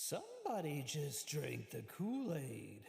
Somebody just drank the Kool-Aid.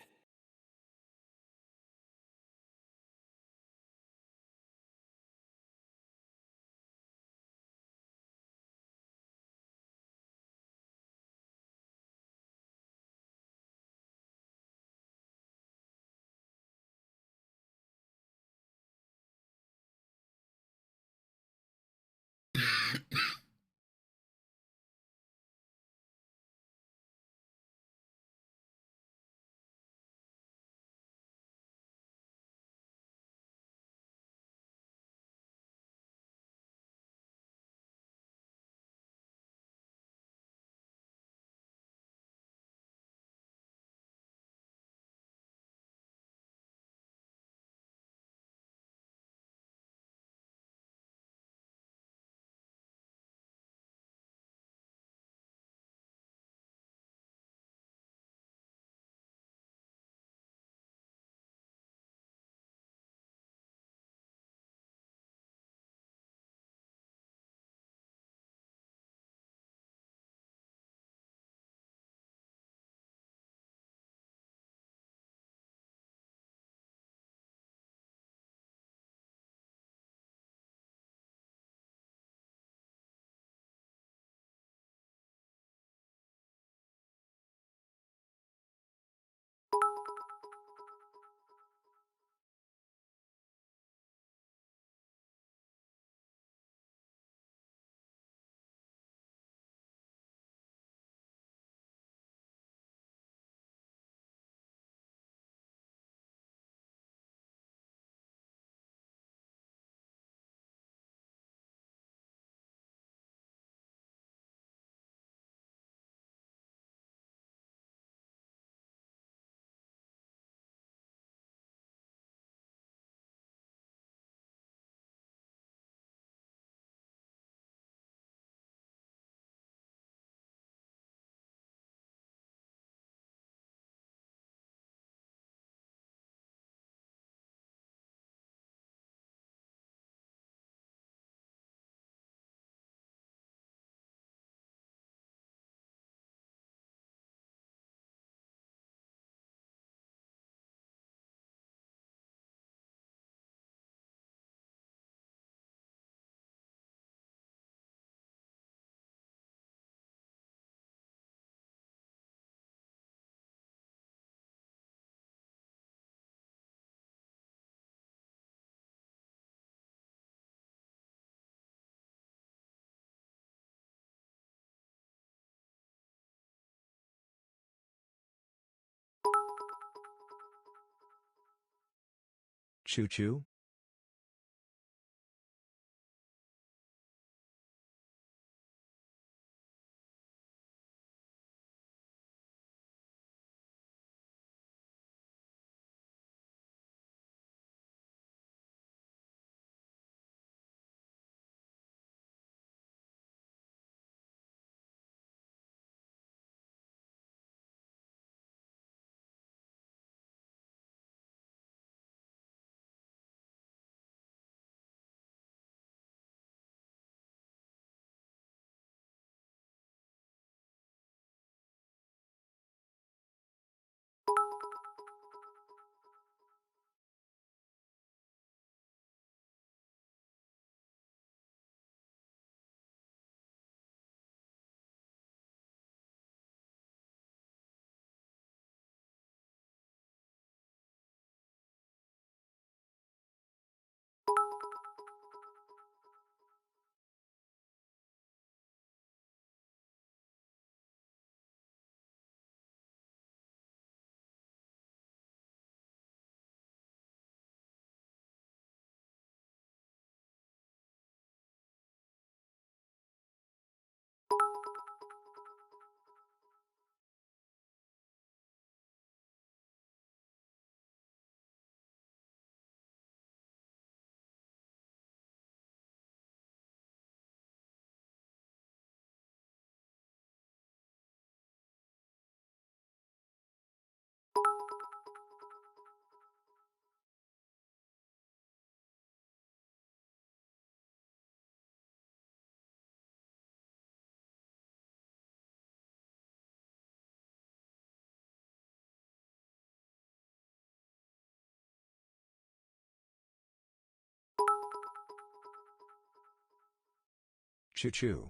Choo-choo? Choo-choo.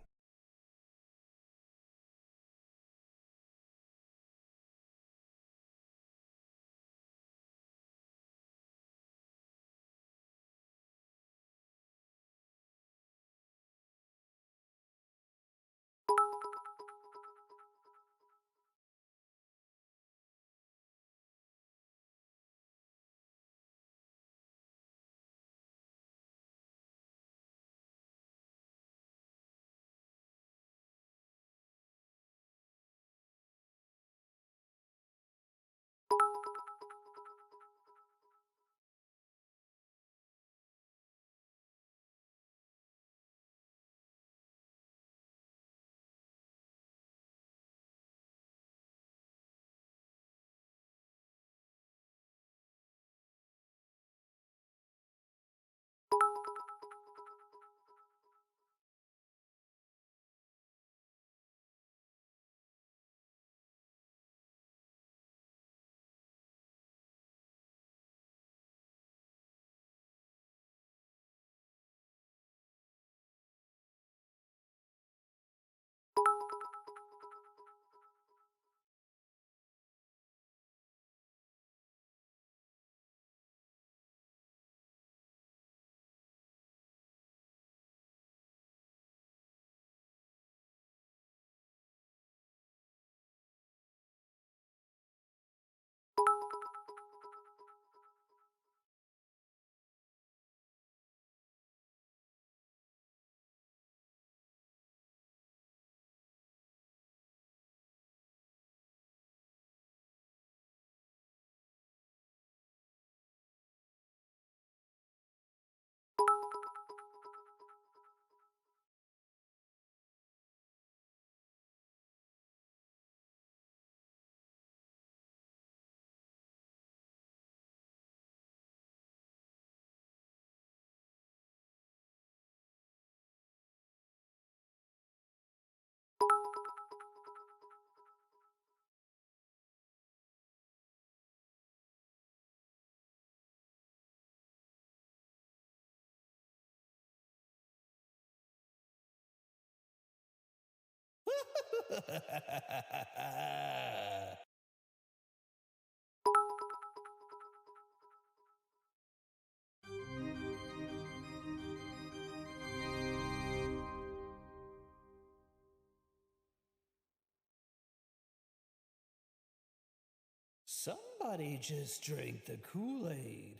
Somebody just drank the Kool-Aid.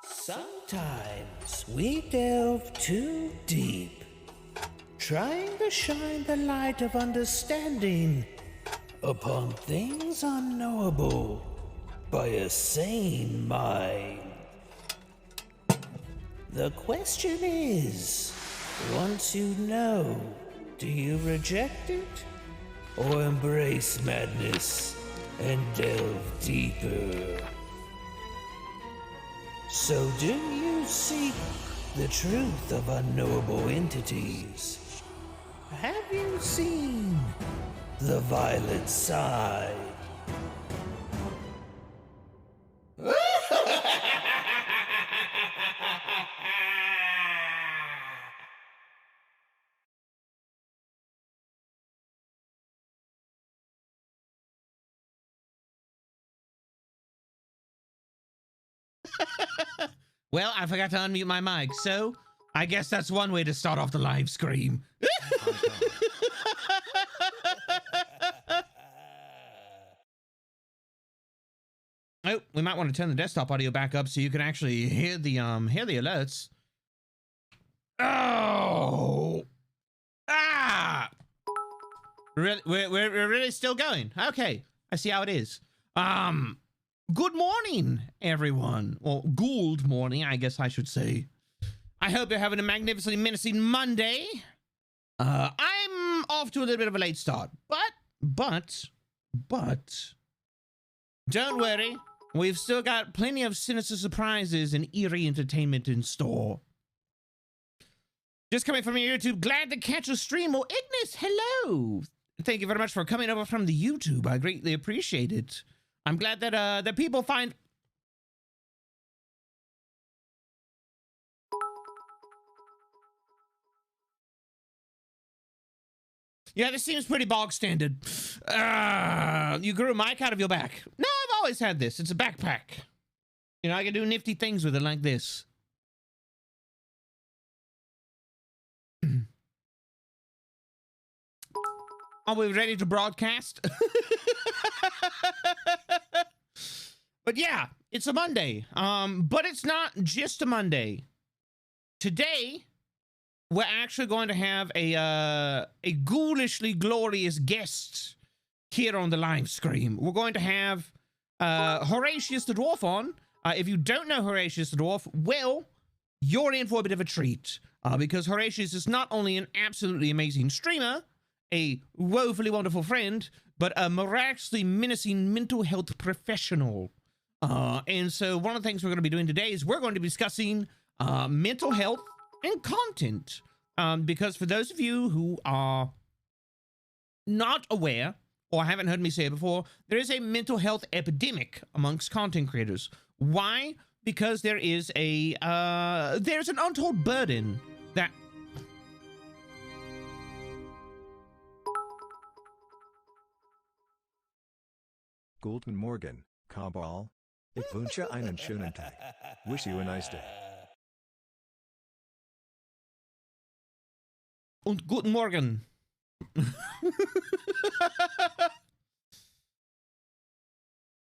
Sometimes we delve too deep, trying to shine the light of understanding upon things unknowable by a sane mind. The question is, once you know, do you reject it or embrace madness and delve deeper? So do you seek the truth of unknowable entities? Have you seen the violet side? Well, I forgot to unmute my mic, so I guess that's one way to start off the live stream. Oh, we might want to turn the desktop audio back up so you can actually hear the alerts. Oh, really, we're really still going. Okay, I see how it is. Good morning, everyone. Well, good morning, I guess I should say. I hope you're having a magnificently menacing Monday. I'm off to a little bit of a late start, but don't worry. We've still got plenty of sinister surprises and eerie entertainment in store. Just coming from your YouTube, glad to catch a stream. Oh, Ignis, hello. Thank you very much for coming over from the YouTube. I greatly appreciate it. I'm glad that that people find. Yeah, this seems pretty bog standard. You grew a mic out of your back. No, I've always had this. It's a backpack. You know, I can do nifty things with it like this. Are we ready to broadcast? But yeah, it's a Monday. But it's not just a Monday. Today, we're actually going to have a ghoulishly glorious guest here on the live stream. We're going to have Horatius the Dwarf on. If you don't know Horatius the Dwarf, well, you're in for a bit of a treat. Because Horatius is not only an absolutely amazing streamer, a woefully wonderful friend, but a miraculously menacing mental health professional. And so one of the things we're going to be doing today is we're going to be discussing mental health and content. Because for those of you who are not aware or haven't heard me say it before, there is a mental health epidemic amongst content creators. Why? Because there is there's an untold burden that Guten Morgen, Kabal. Ich wünsche einen schönen Tag. Wish you a nice day. Und guten Morgen.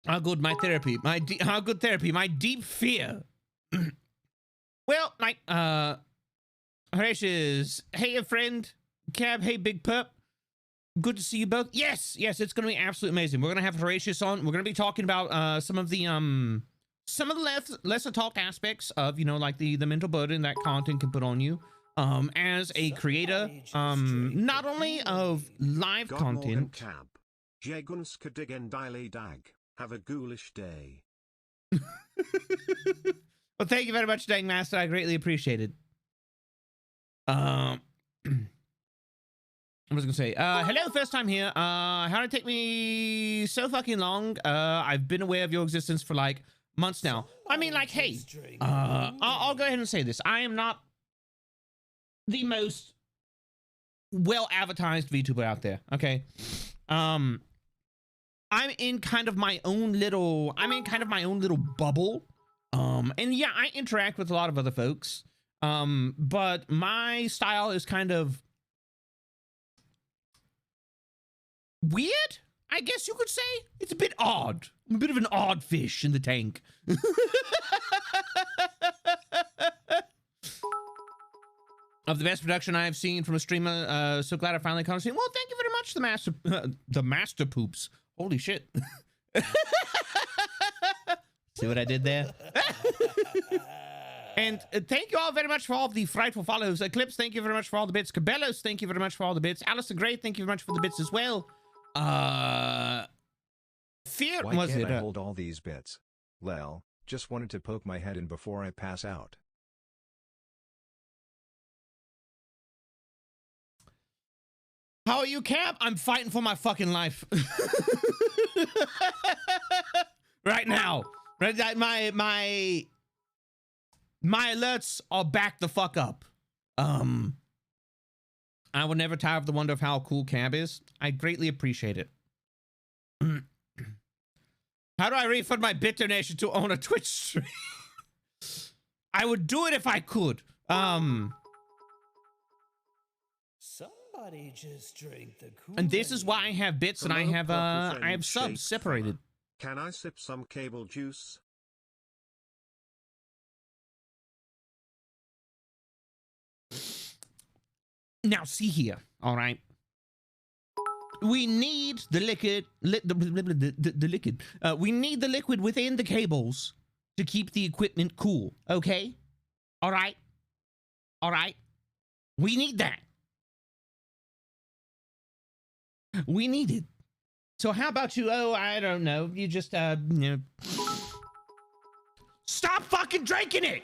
How good my therapy, how good therapy, my deep fear. Well, like, Horatius, hey, friend, Cab, hey, Big Perp. Good to see you both. Yes, it's going to be absolutely amazing. We're going to have Horatius on. We're going to be talking about some of the lesser talked aspects of, you know, like the mental burden that content can put on you. As a creator, not only of live content. Cab. Jagunska digen dile dag. Have a ghoulish day. Well, thank you very much, Dang Master. I greatly appreciate it. I was gonna say, hello, first time here. How did it take me so fucking long? I've been aware of your existence for like months now. I mean, like, hey, I'll go ahead and say this. I am not the most well advertised VTuber out there. Okay. I'm in kind of my own little bubble. And yeah, I interact with a lot of other folks. But my style is kind of weird, I guess you could say. It's a bit odd. I'm a bit of an odd fish in the tank. of the best production I've seen from a streamer. So glad I finally caught it. Well, thank you very much, the master poops. Holy shit. See what I did there? And thank you all very much for all of the frightful follows. Eclipse, thank you very much for all the bits. Cabellos, thank you very much for all the bits. Alison Gray, thank you very much for the bits as well. Fear, Why was can't it? I hold all these bits? Lel, just wanted to poke my head in before I pass out. How are you, Cap? I'm fighting for my fucking life. Right now. Right, my alerts are back the fuck up. I will never tire of the wonder of how cool Cab is. I greatly appreciate it. How do I refund my bit donation to own a Twitch stream? I would do it if I could. Somebody just drank the Kool-Aid. And this is why I have bits and I have subs separated. Can I sip some cable juice? Now see here, all right. We need the liquid, the liquid. We need the liquid within the cables to keep the equipment cool. Okay, all right, all right. We need that. We need it. So how about you? Oh, I don't know. You just you know, stop fucking drinking it.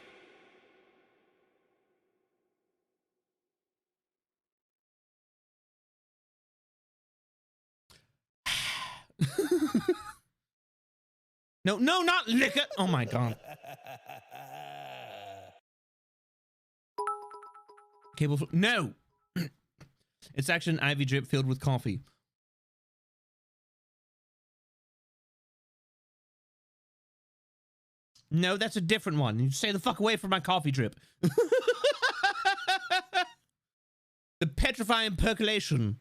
No, not liquor. Oh my god. Cable. No. It's actually an IV drip filled with coffee. No, that's a different one. You stay the fuck away from my coffee drip. The petrifying percolation.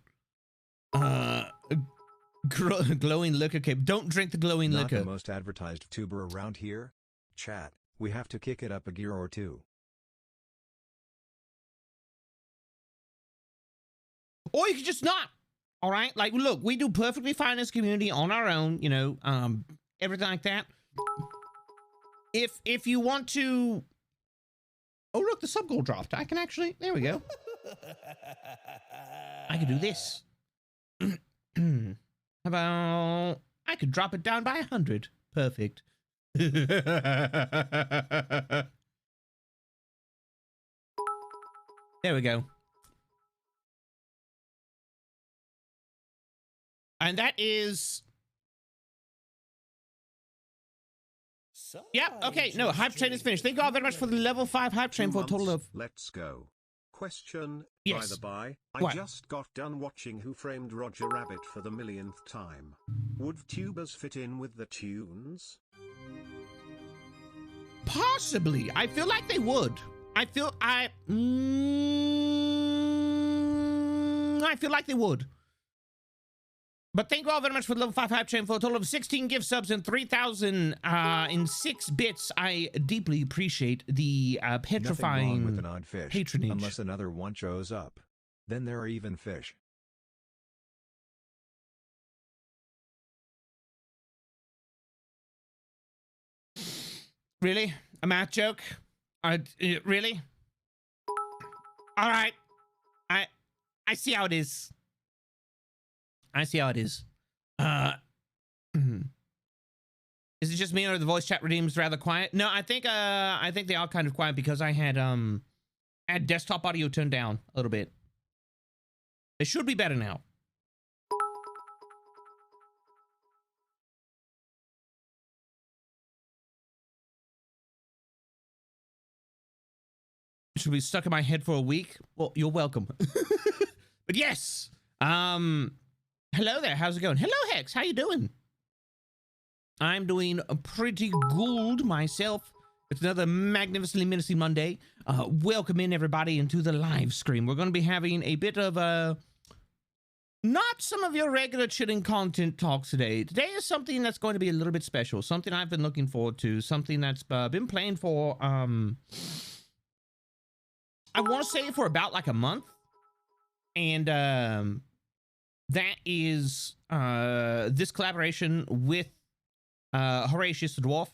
Glowing liquor cape. Don't drink the glowing Not liquor. the most advertised tuber around here. Chat, we have to kick it up a gear or two. Or you could just not. All right? Like, look, we do perfectly fine as a community on our own, you know, everything like that. If you want to... Oh, look, the sub goal dropped. I can actually... There we go. I could do this. How about... I could drop it down by 100. Perfect. There we go. And that is... Yeah, okay, no, hype train is finished. Thank you all very much for the level 5 hype train for a total of... Let's go. Question, Yes. by the by, What? I just got done watching Who Framed Roger Rabbit for the millionth time. Would tubers fit in with the tunes? Possibly. I feel like they would. I feel like they would. But thank you all very much for the level 5 hype train for a total of 16 gift subs and 3,000 in 6 bits. I deeply appreciate the Nothing petrifying wrong with an odd fish, patronage. unless another one shows up. Then there are even fish. Really? A math joke? Really? All right. I see how it is. I see how it is. Is it just me or the voice chat redeems rather quiet? No, I think they are kind of quiet because I had desktop audio turned down a little bit. They should be better now. Should be stuck in my head for a week. Well, you're welcome. But yes. Hello there. How's it going? Hello, Hex. How you doing? I'm doing pretty good myself. It's another magnificently menacing Monday. Welcome in everybody into the live stream. We're going to be having a bit of not some of your regular chilling content talks today. Today is something that's going to be a little bit special. Something I've been looking forward to. Something that's been playing for I want to say for about like a month. And that is this collaboration with Horatius the Dwarf.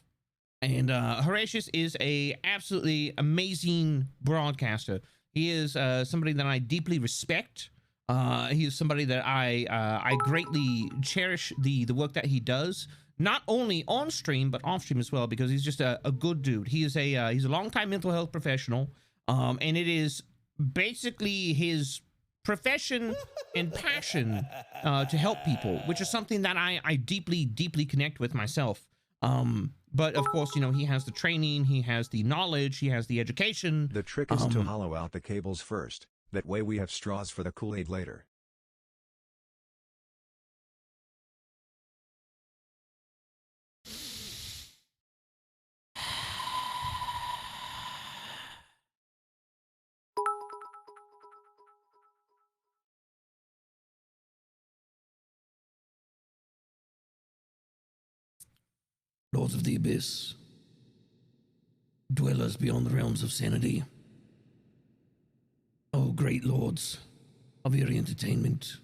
And Horatius is a absolutely amazing broadcaster. He is somebody that I deeply respect. He is somebody that I greatly cherish the work that he does, not only on stream but off stream as well, because he's just a good dude. He is he's a longtime mental health professional, and it is basically his profession and passion to help people, which is something that I deeply connect with myself. But of course, you know, he has the training, he has the knowledge, he has the education. The trick is to hollow out the cables first. That way we have straws for the Kool-Aid later. Lords of the Abyss, dwellers beyond the realms of sanity. Oh, great lords of eerie entertainment.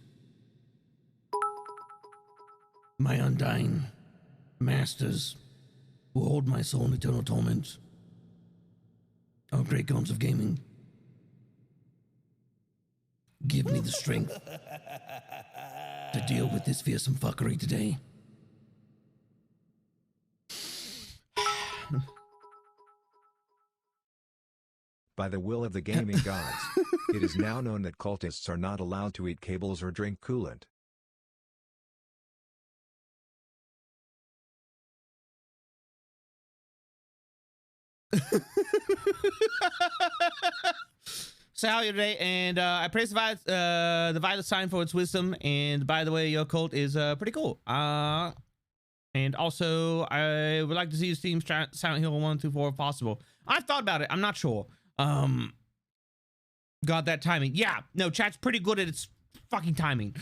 My undying masters who hold my soul in eternal torment. Oh, great gods of gaming. Give me the strength to deal with this fearsome fuckery today. By the will of the gaming gods, it is now known that cultists are not allowed to eat cables or drink coolant. So how are you today? And I praise the violet sign for its wisdom. And by the way, your cult is pretty cool. And also, I would like to see Steam Silent Hill 1 through 4 if possible. I've thought about it. I'm not sure. God, that timing. Yeah, no, chat's pretty good at its fucking timing.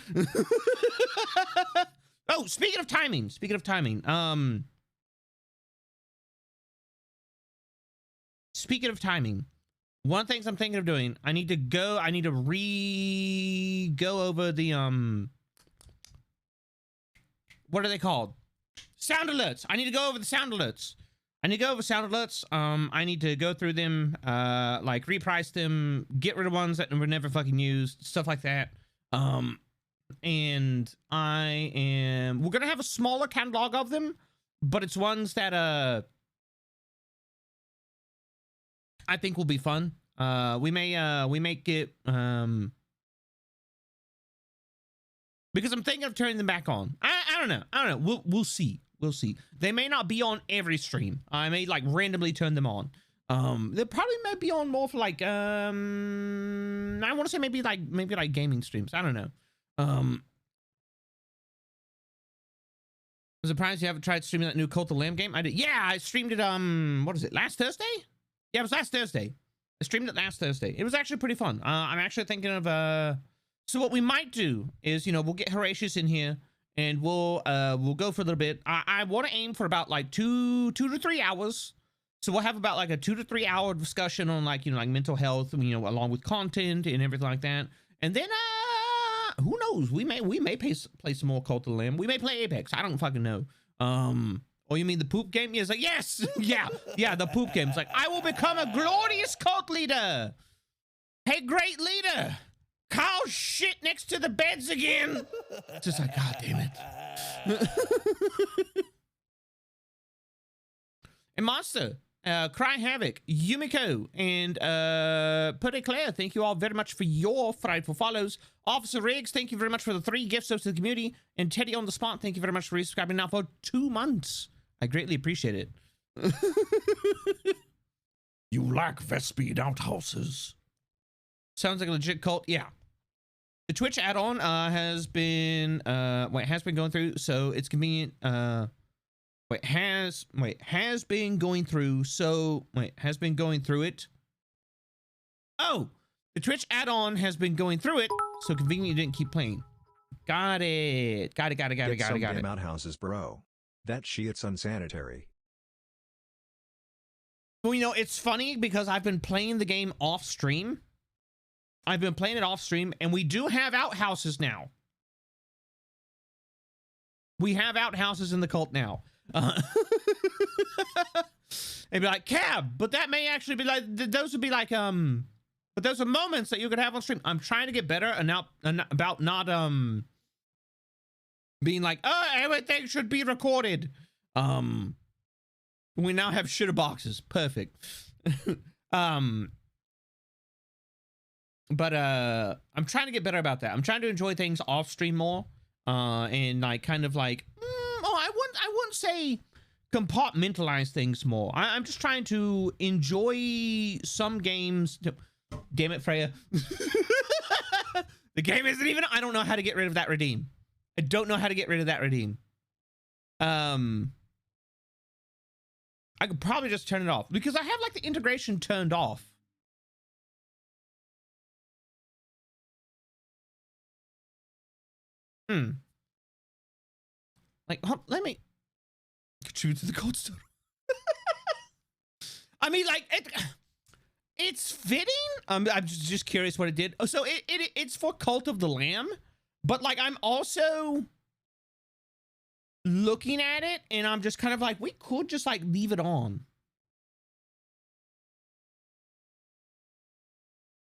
Oh, speaking of timing. Speaking of timing, one of the things I'm thinking of doing, I need to go over the, what are they called? Sound alerts. I need to go over the sound alerts. I need to go through them, like reprice them, get rid of ones that were never fucking used, stuff like that. And we're gonna have a smaller catalog of them, but it's ones that, I think will be fun. We may get, because I'm thinking of turning them back on. I don't know. We'll see. They may not be on every stream. I may like randomly turn them on. They probably may be on more for like I want to say maybe like gaming streams. I don't know. I'm surprised you haven't tried streaming that new Cult of Lamb game. I did. Yeah, I streamed it what is it, last Thursday? Yeah, it was last Thursday. I streamed it last Thursday. It was actually pretty fun. I'm actually thinking of so what we might do is, you know, we'll get Horatius in here and we'll go for a little bit. I want to aim for about like 2 to 3 hours. So we'll have about like a 2 to 3 hour discussion on like, you know, like mental health, you know, along with content and everything like that. And then who knows? We may play some more Cult of the Lamb. We may play Apex. I don't fucking know. Oh, you mean the poop game? Yeah, it's like, yes, yeah, the poop game. It's like, I will become a glorious cult leader. Hey, great leader. Carl shit next to the beds again. Just like, God damn it. And Monster, Cry Havoc, Yumiko, and Put Claire, thank you all very much for your frightful follows. Officer Riggs, thank you very much for the 3 gifts to the community. And Teddy on the Spot, thank you very much for resubscribing now for 2 months. I greatly appreciate it. You lack Vespid outhouses. Sounds like a legit cult. Yeah. The Twitch add-on has been going through, so it's convenient. Has been going through it. Oh, the Twitch add-on has been going through it, so convenient you didn't keep playing. Got it. Got it. Damn outhouses, bro. That shit's unsanitary. Well, you know, it's funny because I've been playing the game off stream, I've been playing it off stream, and we do have outhouses now. We have outhouses in the cult now. It'd be like, Cab, but that may actually be like, those would be like, but those are moments that you could have on stream. I'm trying to get better about not, being like, oh, everything should be recorded. We now have shitter boxes. Perfect. But I'm trying to get better about that. I'm trying to enjoy things off stream more, and like kind of like, I wouldn't say compartmentalize things more. I'm just trying to enjoy some games. Damn it, Freya. The game isn't even. I don't know how to get rid of that redeem. I don't know how to get rid of that redeem. I could probably just turn it off because I have like the integration turned off. Like, let me contribute to the cold stone. I mean, like, it's fitting. I'm just curious what it did. Oh, so it's for Cult of the Lamb, but like, I'm also looking at it, and I'm just kind of like, we could just like leave it on.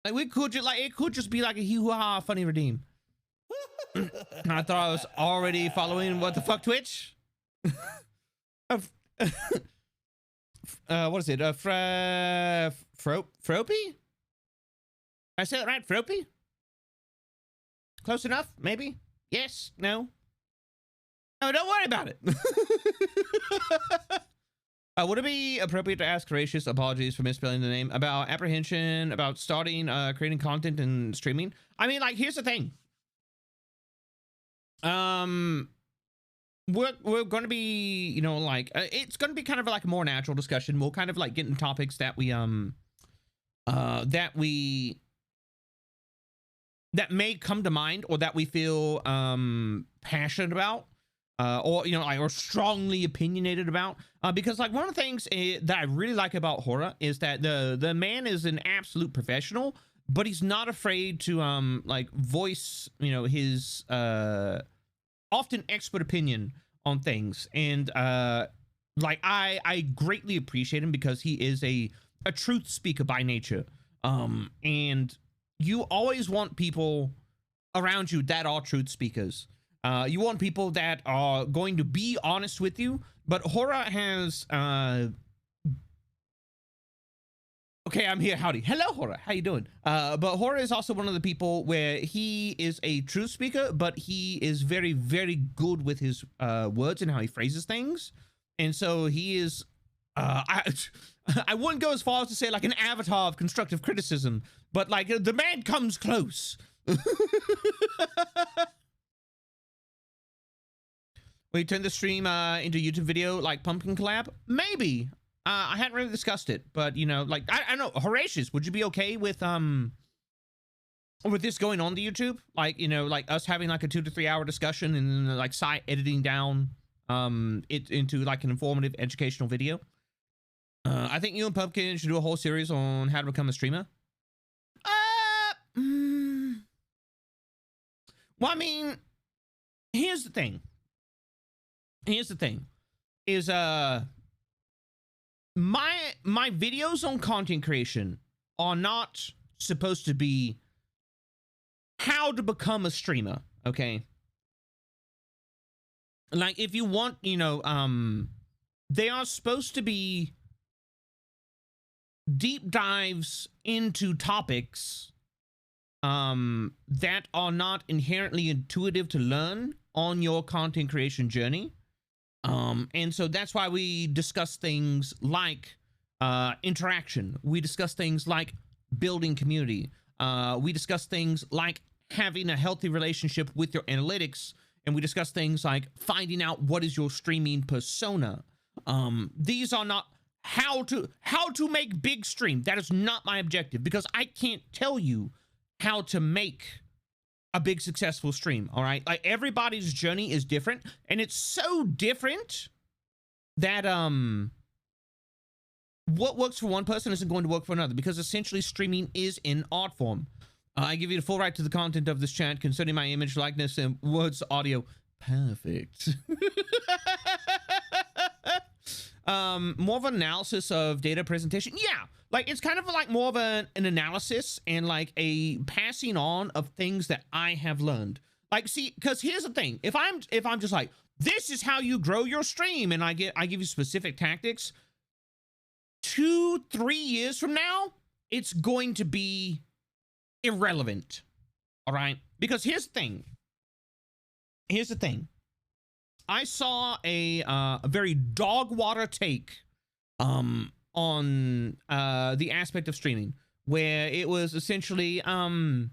Like, we could just like, it could just be like a hee-hoo-ha funny redeem. I thought I was already following what the fuck Twitch. What is it? Fropey? I said it right, Fropey? Close enough? Maybe? Yes? No? No, don't worry about it. Would it be appropriate to ask Horatius, apologies for misspelling the name, about apprehension, about starting creating content and streaming? I mean, like, here's the thing. We're going to be, you know, like, it's going to be kind of like a more natural discussion. We'll kind of like get into topics that we, that may come to mind, or that we feel, passionate about, or, you know, like, or strongly opinionated about, because like one of the things that I really like about horror is that the man is an absolute professional, but he's not afraid to, like, voice, you know, his, often expert opinion on things. And like I greatly appreciate him because he is a truth speaker by nature. And you always want people around you that are truth speakers. You want people that are going to be honest with you. But horror has okay, I'm here. Howdy. Hello, Horror. How you doing? But Horror is also one of the people where he is a truth speaker, but he is very, very good with his words and how he phrases things. And so he is, I wouldn't go as far as to say like an avatar of constructive criticism, but like the man comes close. Will you turn the stream into a YouTube video like Pumpkin Collab? Maybe. I hadn't really discussed it, but you know, like I know, Horatius, would you be okay with this going on to YouTube? Like, you know, like us having like a 2 to 3 hour discussion and then like side editing down it into like an informative educational video. I think you and Pumpkin should do a whole series on how to become a streamer. Well, I mean, here's the thing. Is my videos on content creation are not supposed to be how to become a streamer, okay? Like, if you want, you know, they are supposed to be deep dives into topics that are not inherently intuitive to learn on your content creation journey. And so that's why we discuss things like interaction. We discuss things like building community. We discuss things like having a healthy relationship with your analytics. And we discuss things like finding out what is your streaming persona. These are not how to make big stream. That is not my objective, because I can't tell you how to make a big successful stream. All right, like everybody's journey is different, and it's so different that what works for one person isn't going to work for another, because essentially streaming is an art form. I give you the full right to the content of this chat concerning my image, likeness, and words, audio. Perfect. More of an analysis of data presentation. Yeah, like it's kind of like more of an analysis and like a passing on of things that I have learned. Like, see, because here's the thing: if I'm just like, this is how you grow your stream, and I give you specific tactics. 2-3 years from now, it's going to be irrelevant. All right, because here's the thing. Here's the thing. I saw a very dog water take on the aspect of streaming, where it was essentially and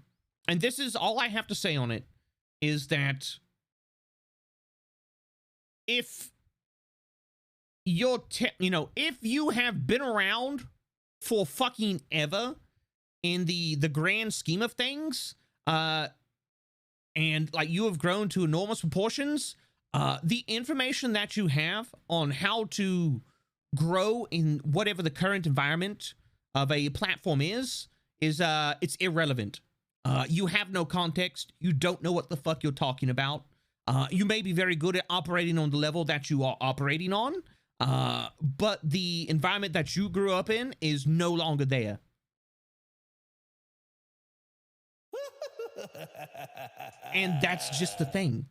this is all I have to say on it, is that if you're if you have been around for fucking ever in the grand scheme of things, and like you have grown to enormous proportions, the information that you have on how to grow in whatever the current environment of a platform is it's irrelevant. You have no context. You don't know what the fuck you're talking about. You may be very good at operating on the level that you are operating on, but the environment that you grew up in is no longer there. And that's just the thing.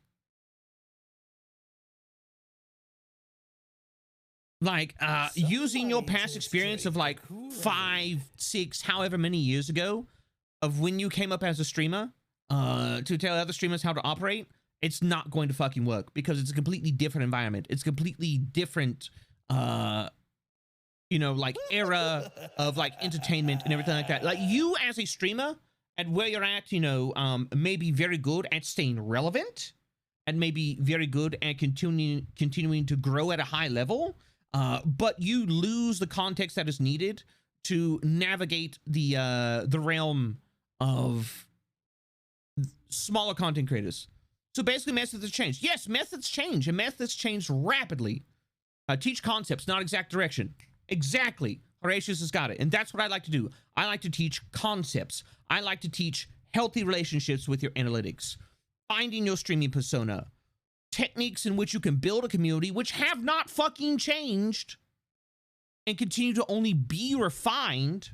Like, using your past experience of like 5, 6, however many years ago of when you came up as a streamer, to tell other streamers how to operate, it's not going to fucking work, because it's a completely different environment. It's completely different, you know, like era of like entertainment and everything like that. Like, you as a streamer and where you're at, you know, may be very good at staying relevant and maybe very good at continuing to grow at a high level. But you lose the context that is needed to navigate the realm of smaller content creators. So basically, methods have changed. Yes, methods change, and methods change rapidly. Teach concepts, not exact direction. Exactly. Horatius has got it. And that's what I like to do. I like to teach concepts. I like to teach healthy relationships with your analytics, finding your streaming persona, techniques in which you can build a community which have not fucking changed and continue to only be refined.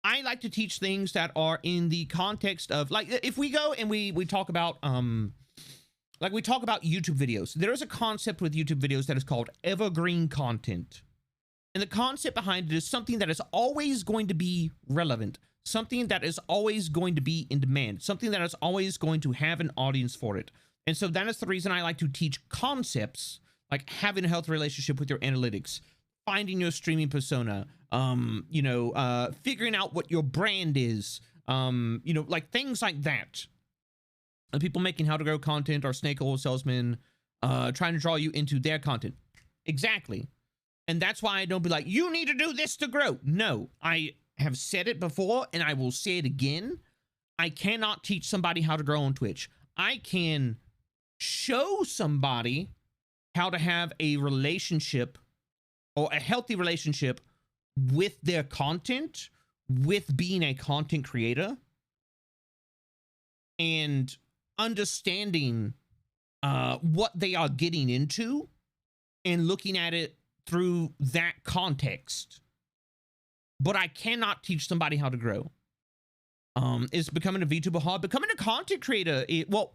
I like to teach things that are in the context of, like, if we go and we talk about like we talk about YouTube videos, there is a concept with YouTube videos that is called evergreen content. And the concept behind it is something that is always going to be relevant, something that is always going to be in demand, something that is always going to have an audience for it. And so that is the reason I like to teach concepts, like having a healthy relationship with your analytics, finding your streaming persona, you know, figuring out what your brand is, you know, like things like that. And people making how to grow content or snake oil salesmen, trying to draw you into their content. Exactly. And that's why I don't be like, you need to do this to grow. No, I have said it before and I will say it again. I cannot teach somebody how to grow on Twitch. I can show somebody how to have a relationship or a healthy relationship with their content, with being a content creator, and understanding what they are getting into and looking at it through that context. But I cannot teach somebody how to grow. Is becoming a VTuber hard? Becoming a content creator, well,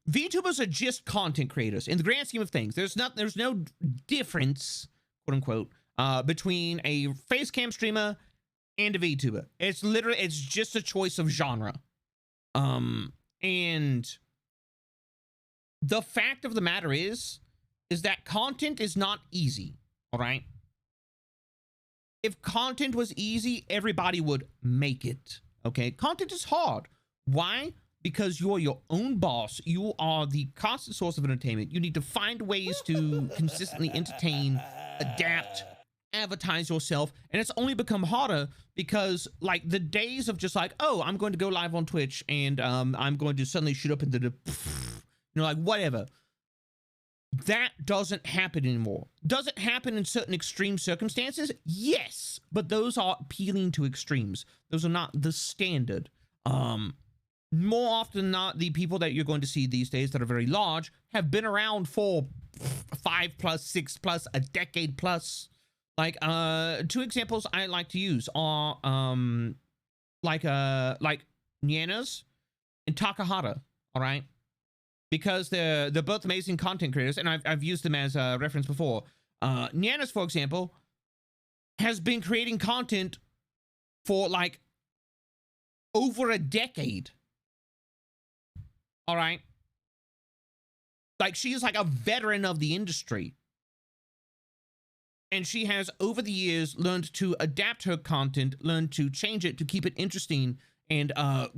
VTubers are just content creators in the grand scheme of things. There's no difference, quote unquote, between a face cam streamer and a VTuber. It's just a choice of genre. And the fact of the matter is that content is not easy. All right. If content was easy, everybody would make it. Okay. Content is hard. Why? Because you're your own boss. You are the constant source of entertainment. You need to find ways to consistently entertain, adapt, advertise yourself. And it's only become harder because, like, the days of just like, oh, I'm going to go live on Twitch and I'm going to suddenly shoot up into the, you know, like, whatever. That doesn't happen anymore. Does it happen in certain extreme circumstances? Yes, but those are appealing to extremes. Those are not the standard. More often than not, the people that you're going to see these days that are very large have been around for 5+, 6+, a decade plus. Like, two examples I like to use are, like Nyanas and Takahata, all right? Because they're both amazing content creators, and I've used them as a reference before. Nyanas, for example, has been creating content for, like, over a decade. All right? Like, she is like a veteran of the industry. And she has, over the years, learned to adapt her content, learned to change it to keep it interesting, and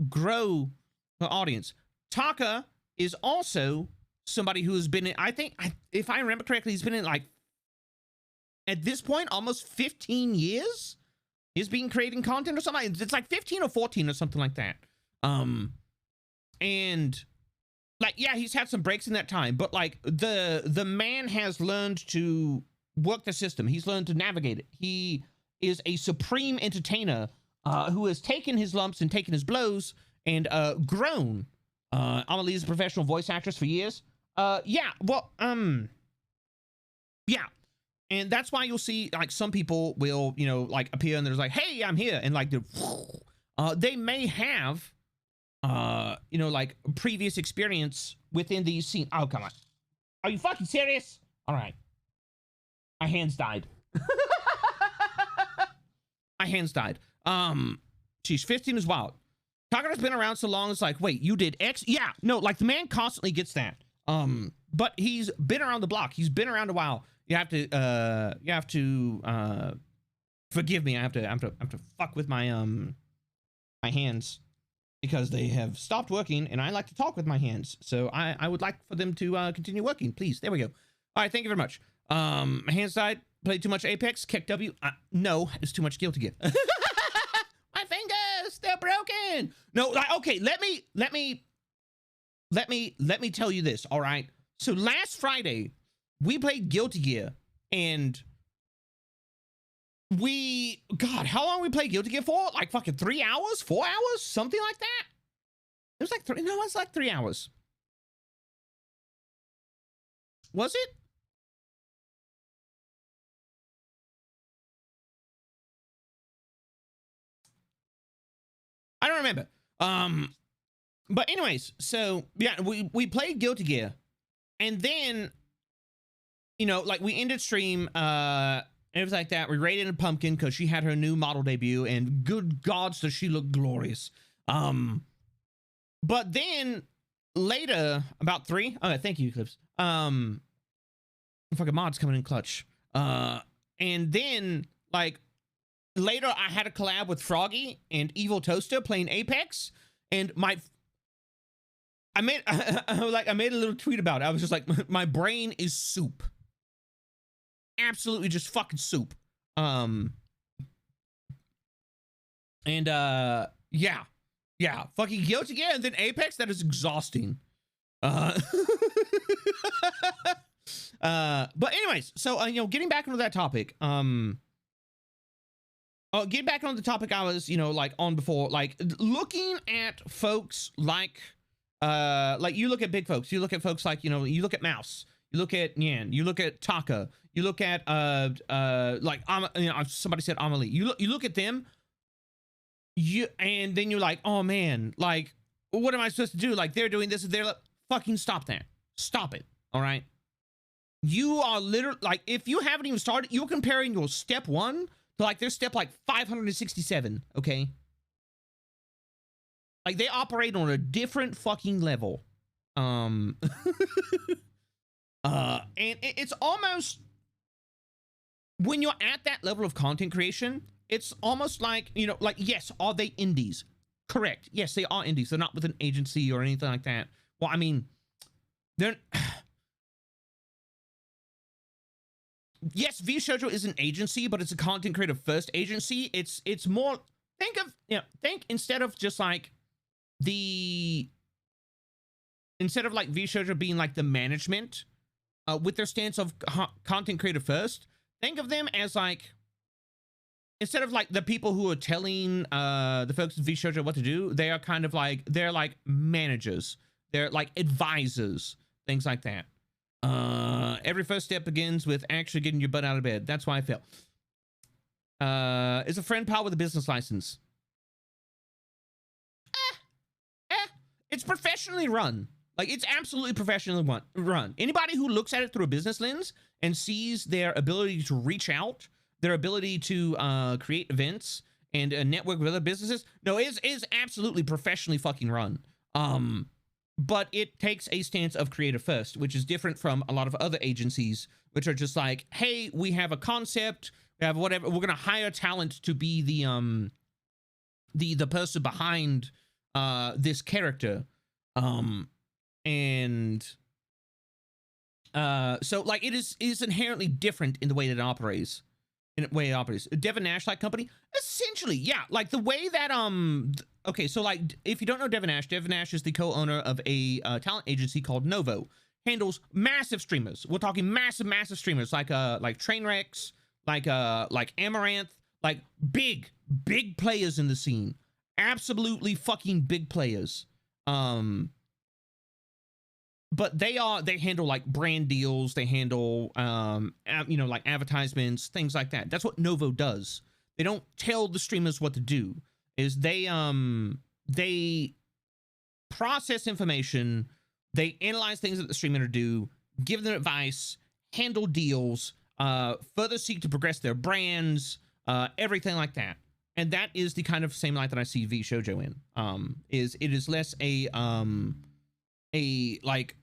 grow her audience. Taka is also somebody who has been in, I think, if I remember correctly, he's been in, like, at this point, almost 15 years? He's been creating content or something. It's like 15 or 14 or something like that. And, like, yeah, he's had some breaks in that time, but, like, the man has learned to work the system. He's learned to navigate it. He is a supreme entertainer who has taken his lumps and taken his blows and grown. Amelie is a professional voice actress for years. Yeah, well, yeah. And that's why you'll see, like, some people will, you know, like, appear and there's like, hey, I'm here. And, like, they may have, you know, like, previous experience within these scenes. Oh, come on. Are you fucking serious? All right. My hands died. My hands died. She's 15 as well. Takara's been around so long, it's like, wait, you did X? Yeah, no, like, the man constantly gets that. But he's been around the block. He's been around a while. You have to forgive me. I have to fuck with my my hands because they have stopped working, and I like to talk with my hands. So I would like for them to continue working, please. There we go. All right, thank you very much. My hands died. Played too much Apex. Kick W. No, it's too much Guilty Gear. My fingers, they're broken. No, like, okay, let me tell you this, all right? So last Friday, we played Guilty Gear, and God, how long we played Guilty Gear for? Like fucking 3 hours? 4 hours? Something like that? It was like it was like 3 hours. Was it? I don't remember. But anyways, so yeah, we played Guilty Gear, and then, you know, like, we ended stream, and everything like that. We raided a pumpkin because she had her new model debut, and good gods does she look glorious. But then later, about 3. Oh, thank you, Eclipse. Fucking mods coming in clutch. And then, like, later I had a collab with Froggy and Evil Toaster playing Apex, and I made a little tweet about it. I was just like, my brain is soup. Absolutely just fucking soup. Yeah, fucking Guilty Gear and then Apex, that is exhausting. But anyways, so you know, getting back into that topic, getting back on the topic I was, you know, like, on before, like, looking at folks like you look at big folks, you look at folks like, you know, you look at Mouse, you look at Nyan, you look at Taka, you look at like, you know, somebody said Amelie, you look at them, and then you're like, oh man, like, what am I supposed to do? Like, they're doing this, and they're like, fucking stop that, stop it. All right, you are literally, like, if you haven't even started, you're comparing your step 1 to, like, their step, like, 567. Okay, like, they operate on a different fucking level. And it's almost, when you're at that level of content creation, it's almost like, you know, like, yes, are they indies? Correct. Yes, they are indies. They're not with an agency or anything like that. Well, I mean, they're... Yes, V Shoujo is an agency, but it's a content creator first agency. It's more, think instead of just like instead of like V Shoujo being like the management with their stance of content creator first, think of them as like, instead of like the people who are telling the folks at VShojo what to do, they are kind of like, they're like managers. They're like advisors, things like that. Every first step begins with actually getting your butt out of bed. That's why I fail. Is a friend pal with a business license? It's professionally run. Like, it's absolutely professionally run. Anybody who looks at it through a business lens and sees their ability to reach out, their ability to create events and network with other businesses, no, it is absolutely professionally fucking run. But it takes a stance of creative first, which is different from a lot of other agencies, which are just like, hey, we have a concept, we have whatever, we're gonna hire talent to be the person behind this character. So like it is inherently different in the way that it operates. Devin Nash like company, essentially, yeah, like the way that okay, so like if you don't know Devin Nash is the co-owner of a talent agency called Novo. Handles massive streamers. We're talking massive streamers like Trainwrecks, like Amaranth, like big players in the scene. Absolutely fucking big players. But they handle like brand deals, they handle you know, like advertisements, things like that. That's what Novo does. They don't tell the streamers what to do. Is they process information, they analyze things that the streamer do, give them advice, handle deals, further seek to progress their brands, everything like that. And that is the kind of same light that I see VShojo in. It is less a like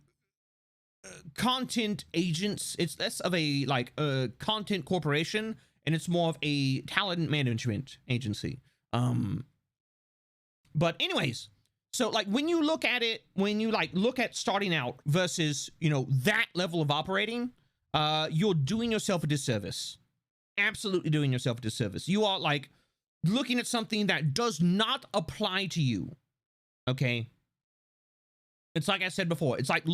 content agents. It's less of a like content corporation, and it's more of a talent management agency. But anyways, so like when you look at it, when you like look at starting out versus, you know, that level of operating, you're doing yourself a disservice. Absolutely doing yourself a disservice. You are like looking at something that does not apply to you. Okay. It's like I said before, it's like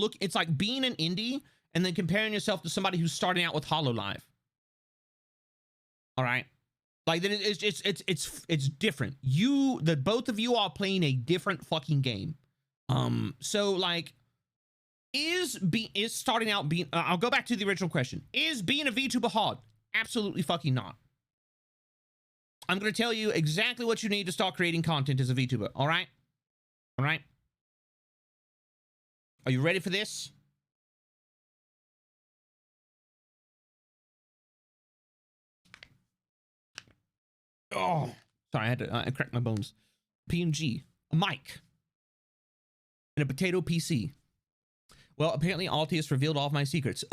being an indie and then comparing yourself to somebody who's starting out with HoloLive. All right. Like then it's different. Both of you are playing a different fucking game. So like is starting out being, I'll go back to the original question. Is being a VTuber hard? Absolutely fucking not. I'm going to tell you exactly what you need to start creating content as a VTuber. All right. All right. Are you ready for this? Oh, sorry, I cracked my bones. PNG, a mic, and a potato PC. Well, apparently Altius revealed all of my secrets.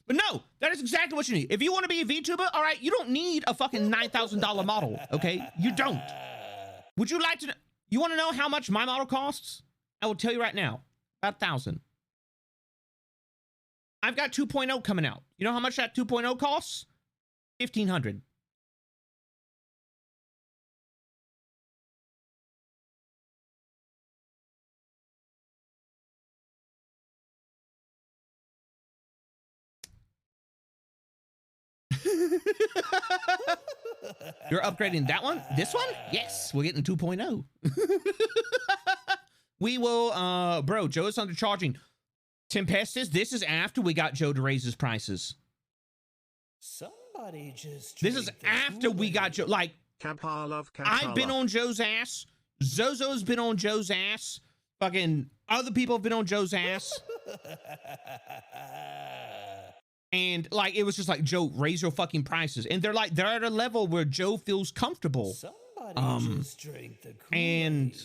But no, that is exactly what you need. If you want to be a VTuber, all right, you don't need a fucking $9,000 model, okay? You don't. Would you like to know? You want to know how much my model costs? I will tell you right now, about 1,000. I've got 2.0 coming out. You know how much that 2.0 costs? 1,500. You're upgrading that one? This one? Yes, we're getting 2.0. We will, bro, Joe is undercharging. Tempestus, this is after we got Joe to raise his prices. Somebody just. This is after we got Joe. Like, I've been on Joe's ass. Zozo's been on Joe's ass. Fucking other people have been on Joe's ass. And like, it was just like, Joe, raise your fucking prices. And they're like, they're at a level where Joe feels comfortable. Somebody just drank the Kool-Aid. And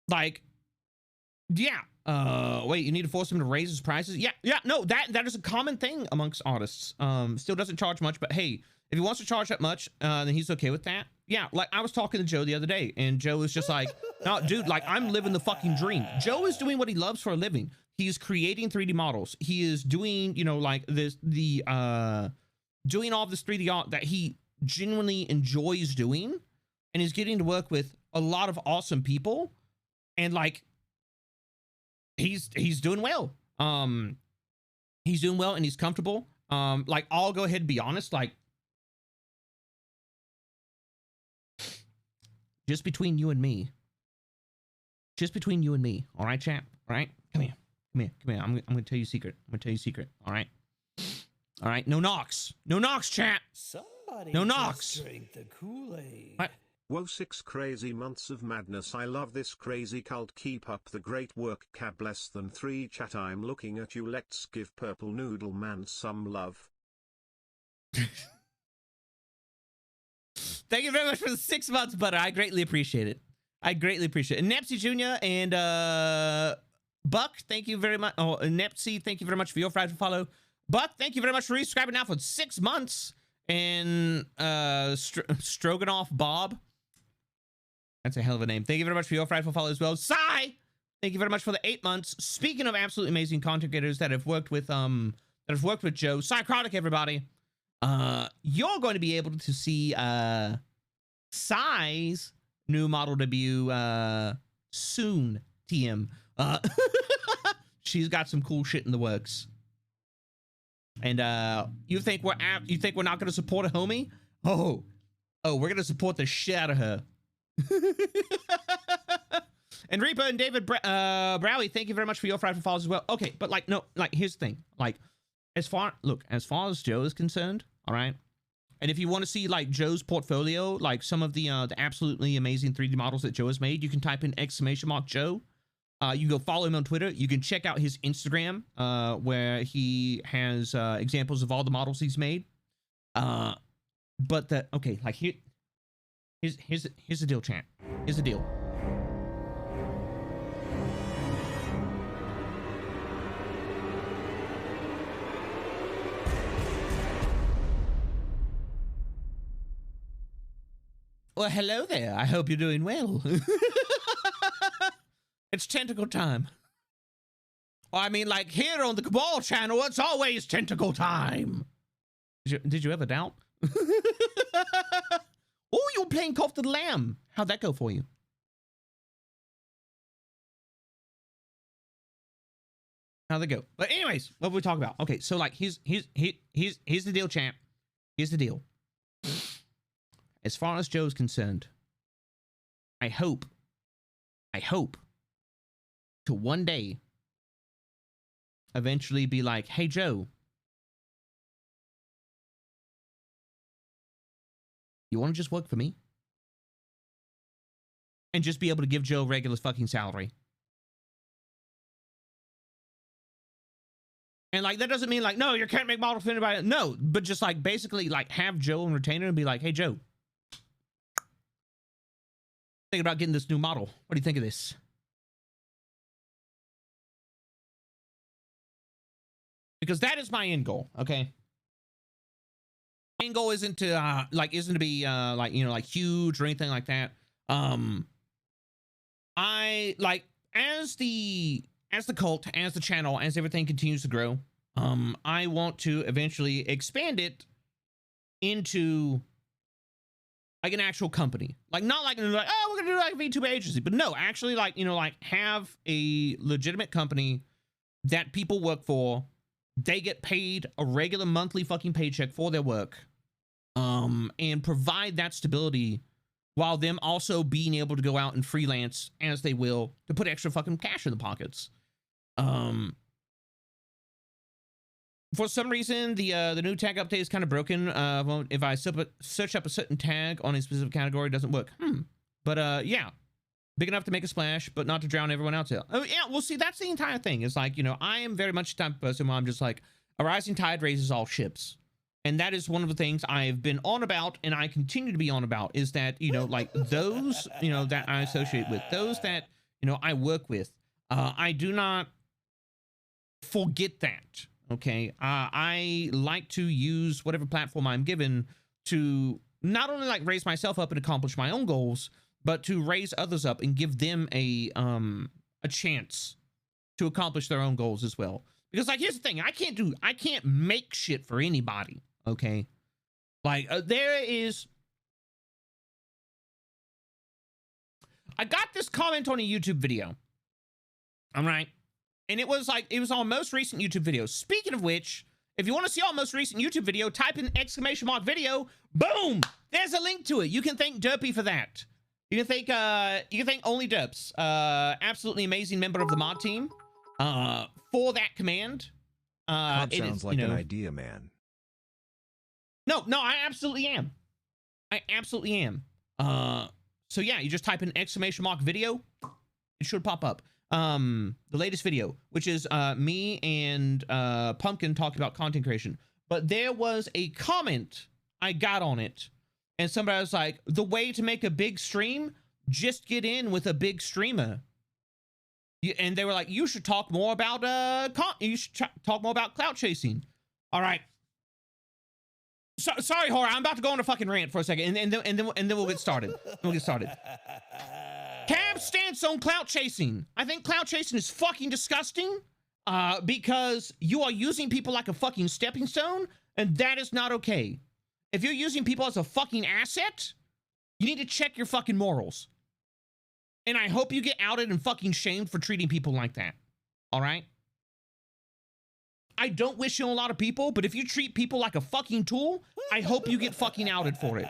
like, yeah. Wait, you need to force him to raise his prices? Yeah, no, that is a common thing amongst artists. Still doesn't charge much, but hey, if he wants to charge that much, then he's okay with that. Yeah, like I was talking to Joe the other day, and Joe was just like, no, dude, like I'm living the fucking dream. Joe is doing what he loves for a living. He's creating 3D models. He is doing, you know, like doing all of this 3D art that he genuinely enjoys doing, and he's getting to work with a lot of awesome people, and like he's doing well. He's doing well and he's comfortable. Like, I'll go ahead and be honest, like, just between you and me. Just between you and me. All right, chat? All right? Come here. Come here. Come here. I'm going to tell you a secret. I'm going to tell you a secret. All right? All right? No knocks. No knocks, chat. Somebody No just knocks. drink the Kool-Aid. What? Whoa, 6 crazy months of madness. I love this crazy cult. Keep up the great work. Cab less than 3 chat. I'm looking at you. Let's give Purple Noodle Man some love. Thank you very much for the 6 months, butter. I greatly appreciate it. I greatly appreciate it. And Nepsy Jr. and Buck, thank you very much. Oh, Nepsy, thank you very much for your fragile follow. Buck, thank you very much for resubscribing now for 6 months. And Stroganoff Bob. That's a hell of a name. Thank you very much for your frightful follow as well. Sai, thank you very much for the 8 months. Speaking of absolutely amazing content creators that have worked with Joe, Psychotic, everybody. You're going to be able to see Sai's new model debut soon. TM. She's got some cool shit in the works. And you think we're not going to support a homie? Oh, we're going to support the shit out of her. And Reaper and David Browie, thank you very much for your frightful follows as well. Okay, but like, no, like, here's the thing. Like, as far as Joe is concerned, all right. And if you want to see like Joe's portfolio, like some of the absolutely amazing 3D models that Joe has made, you can type in !Joe. You can go follow him on Twitter. You can check out his Instagram, where he has examples of all the models he's made. But like here's the deal, chat. Here's the deal. Well, hello there. I hope you're doing well. It's tentacle time. Well, I mean, like, here on the Cabal channel, it's always tentacle time. Did you ever doubt? Oh, you were playing Call of the Lamb. How'd that go for you? How'd that go? But anyways, what we talk about? Okay, so like, here's the deal, champ. Here's the deal. As far as Joe's concerned, I hope to one day eventually be like, hey, Joe, you want to just work for me? And just be able to give Joe regular fucking salary. And like, that doesn't mean like, no, you can't make models for anybody. No, but just like basically like have Joe and retainer and be like, hey, Joe, thinking about getting this new model. What do you think of this? Because that is my end goal, okay? My end goal isn't to be like, you know, like huge or anything like that. I like as the cult, as the channel, as everything continues to grow, I want to eventually expand it into like an actual company. Like not like, oh, we're gonna do like a VTuber agency, but no, actually like, you know, like have a legitimate company that people work for. They get paid a regular monthly fucking paycheck for their work, and provide that stability while them also being able to go out and freelance as they will to put extra fucking cash in the pockets. For some reason, the new tag update is kind of broken. If I search up a certain tag on a specific category, it doesn't work. But yeah. Big enough to make a splash, but not to drown everyone else out. Oh, yeah, well, see, that's the entire thing. It's like, you know, I am very much the type of person where I'm just like, a rising tide raises all ships. And that is one of the things I've been on about, and I continue to be on about, is that, you know, like, those, you know, that I associate with, those that, you know, I work with, I do not forget that, okay? I like to use whatever platform I'm given to not only, like, raise myself up and accomplish my own goals, but to raise others up and give them a chance to accomplish their own goals as well. Because like, here's the thing, I can't make shit for anybody. Okay. Like I got this comment on a YouTube video. All right. And it was our most recent YouTube video. Speaking of which, if you want to see our most recent YouTube video, type in !video. Boom! There's a link to it. You can thank Derpy for that. You can thank Only Derps, absolutely amazing member of the mod team, for that command. Cobb sounds like an idea, man. No, I absolutely am. I absolutely am. So yeah, you just type in !video. It should pop up. The latest video, which is me and Pumpkin talking about content creation. But there was a comment I got on it, and somebody was like, the way to make a big stream, just get in with a big streamer. And they were like, you should talk more about talk more about clout chasing. All right. Sorry, Horror, I'm about to go on a fucking rant for a second, and then we'll get started. Cab's stance on clout chasing. I think clout chasing is fucking disgusting, because you are using people like a fucking stepping stone, and that is not okay. If you're using people as a fucking asset, you need to check your fucking morals. And I hope you get outed and fucking shamed for treating people like that. All right? I don't wish you a lot of people, but if you treat people like a fucking tool, I hope you get fucking outed for it.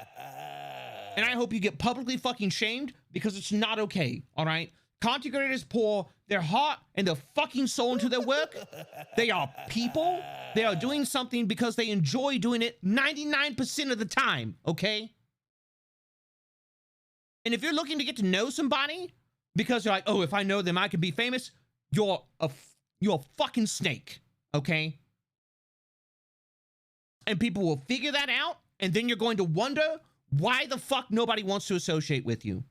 And I hope you get publicly fucking shamed, because it's not okay, all right? Content creators pour their heart and their fucking soul into their work. They are people. They are doing something because they enjoy doing it 99% of the time, okay? And if you're looking to get to know somebody because you're like, oh, if I know them, I can be famous, you're a fucking snake, okay? And people will figure that out, and then you're going to wonder why the fuck nobody wants to associate with you.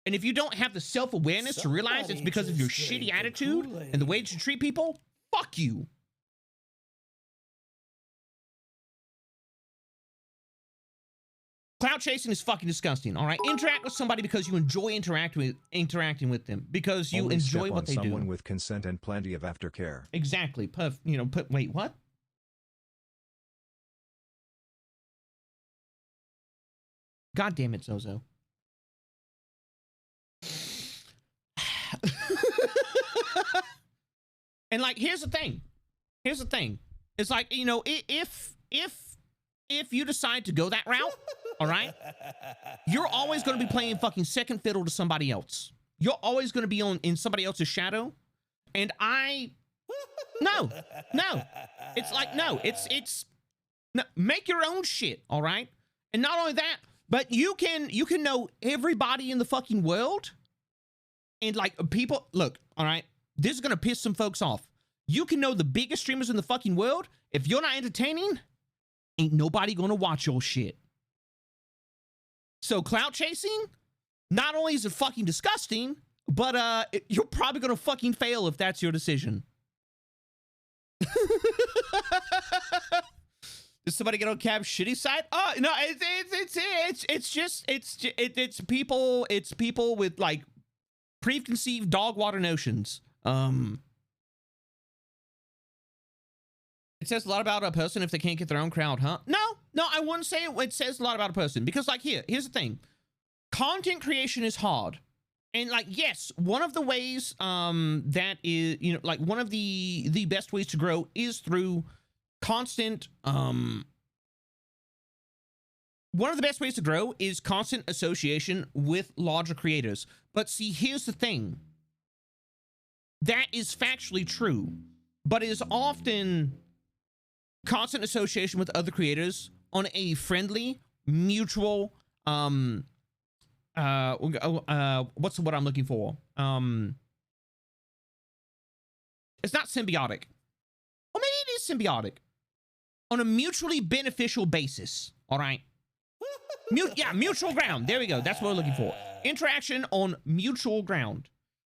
And if you don't have the self-awareness to realize it's because of your shitty attitude and the way that you treat people, fuck you. Clout chasing is fucking disgusting, all right? Interact with somebody because you enjoy interacting with them, because you Only enjoy step what on they someone do. with consent and plenty of aftercare. Exactly. Wait, what? God damn it, Zozo. And like, here's the thing. It's like, you know, if you decide to go that route, all right, you're always going to be playing fucking second fiddle to somebody else. You're always going to be in somebody else's shadow. And no, it's like, no, no, make your own shit. All right. And not only that, but you can know everybody in the fucking world. And like, people, look, all right, this is going to piss some folks off. You can know the biggest streamers in the fucking world. If you're not entertaining, ain't nobody going to watch your shit. So clout chasing, not only is it fucking disgusting, but you're probably going to fucking fail if that's your decision. Did somebody get on Cab's shitty side? Oh, no, it's people with like preconceived dog water notions. It says a lot about a person if they can't get their own crowd, huh? No, I wouldn't say it says a lot about a person, because like, here's the thing. Content creation is hard. And like, yes, one of the ways that is, you know, like one of the best ways to grow is through constant one of the best ways to grow is constant association with larger creators. But see, here's the thing. That is factually true, but is often constant association with other creators on a friendly, mutual, what's what I'm looking for? It's not symbiotic. Or maybe it is symbiotic. On a mutually beneficial basis, all right? Yeah, mutual ground. There we go. That's what we're looking for. Interaction on mutual ground.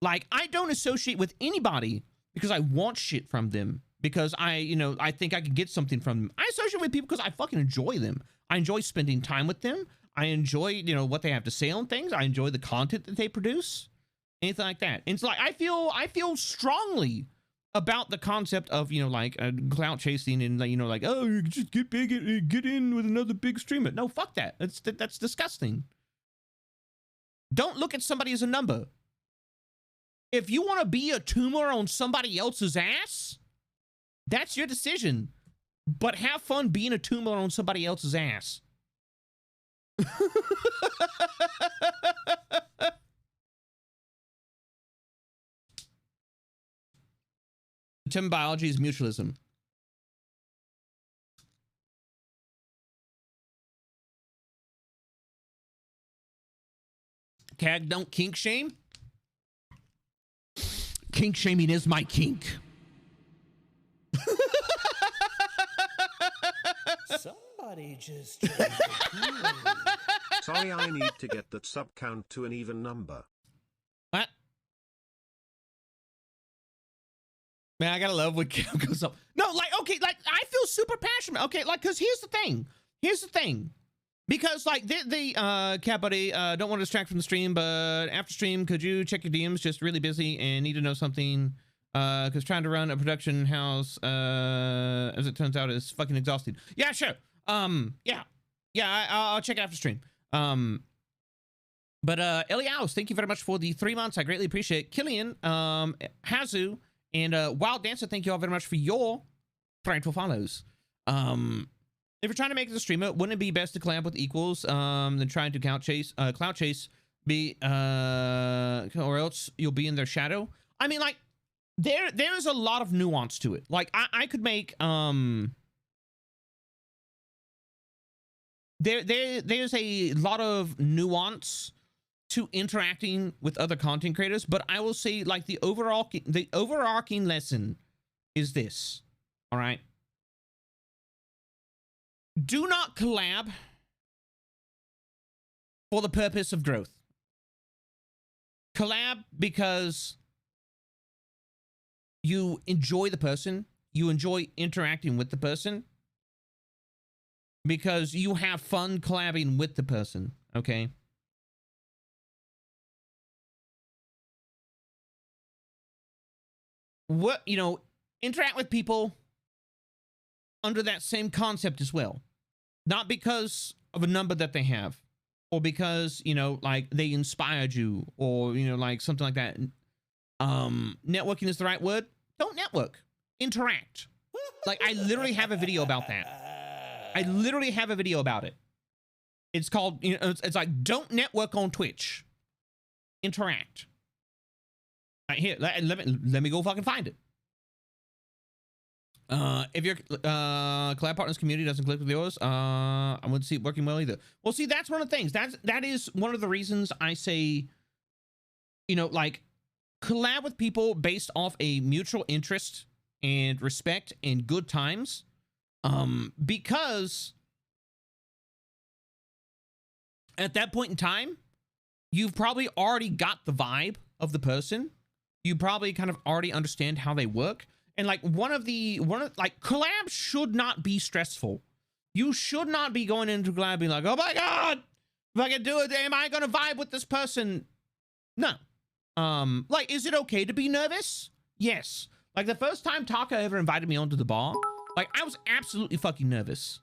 Like, I don't associate with anybody because I want shit from them. Because I think I can get something from them. I associate with people because I fucking enjoy them. I enjoy spending time with them. I enjoy, what they have to say on things. I enjoy the content that they produce. Anything like that. And it's like, I feel strongly about the concept of, clout chasing and, like, oh, you just get big and get in with another big streamer. No, fuck that. That's disgusting. Don't look at somebody as a number. If you want to be a tumor on somebody else's ass, that's your decision. But have fun being a tumor on somebody else's ass. The term biology is mutualism. CAG don't kink shame. Kink shaming is my kink. Somebody just drank the Kool-Aid. Sorry, I need to get that sub count to an even number. What? Man, I gotta love when Cam goes up. No, like, okay, like, I feel super passionate. Okay, like, because here's the thing. Here's the thing. Because, like, Cat Buddy, don't want to distract from the stream, but after stream, could you check your DMs? Just really busy and need to know something. Because trying to run a production house, as it turns out, is fucking exhausting. Yeah, sure. Yeah. Yeah, I'll check after stream. But Eliaus, thank you very much for the 3 months. I greatly appreciate it. Killian, Hazu, and Wild Dancer, thank you all very much for your frightful follows. If you're trying to make it a streamer, wouldn't it be best to collab with equals than trying to clout chase, or else you'll be in their shadow? I mean, like, there's a lot of nuance to it. Like, I could make there's a lot of nuance to interacting with other content creators, but I will say, like, the overarching lesson is this. All right. Do not collab for the purpose of growth. Collab because you enjoy the person, you enjoy interacting with the person, because you have fun collabing with the person, okay? What, you know, interact with people under that same concept as well. Not because of a number that they have, or because, you know, like, they inspired you, or, you know, like, something like that. Networking is the right word. Don't network. Interact. Like, I literally have a video about that. I literally have a video about it. It's called, you know, it's like, don't network on Twitch. Interact. Right here, let me go fucking find it. If your collab partners community doesn't click with yours, I wouldn't see it working well either. Well, see, that's one of the things. That is one of the reasons I say, you know, like, collab with people based off a mutual interest and respect and good times. Because at that point in time, you've probably already got the vibe of the person. You probably kind of already understand how they work. And like like, collab should not be stressful. You should not be going into collab being like, oh my God, if I can do it, am I going to vibe with this person? No. Like, is it okay to be nervous? Yes. Like, the first time Taka ever invited me onto the bar, like, I was absolutely fucking nervous.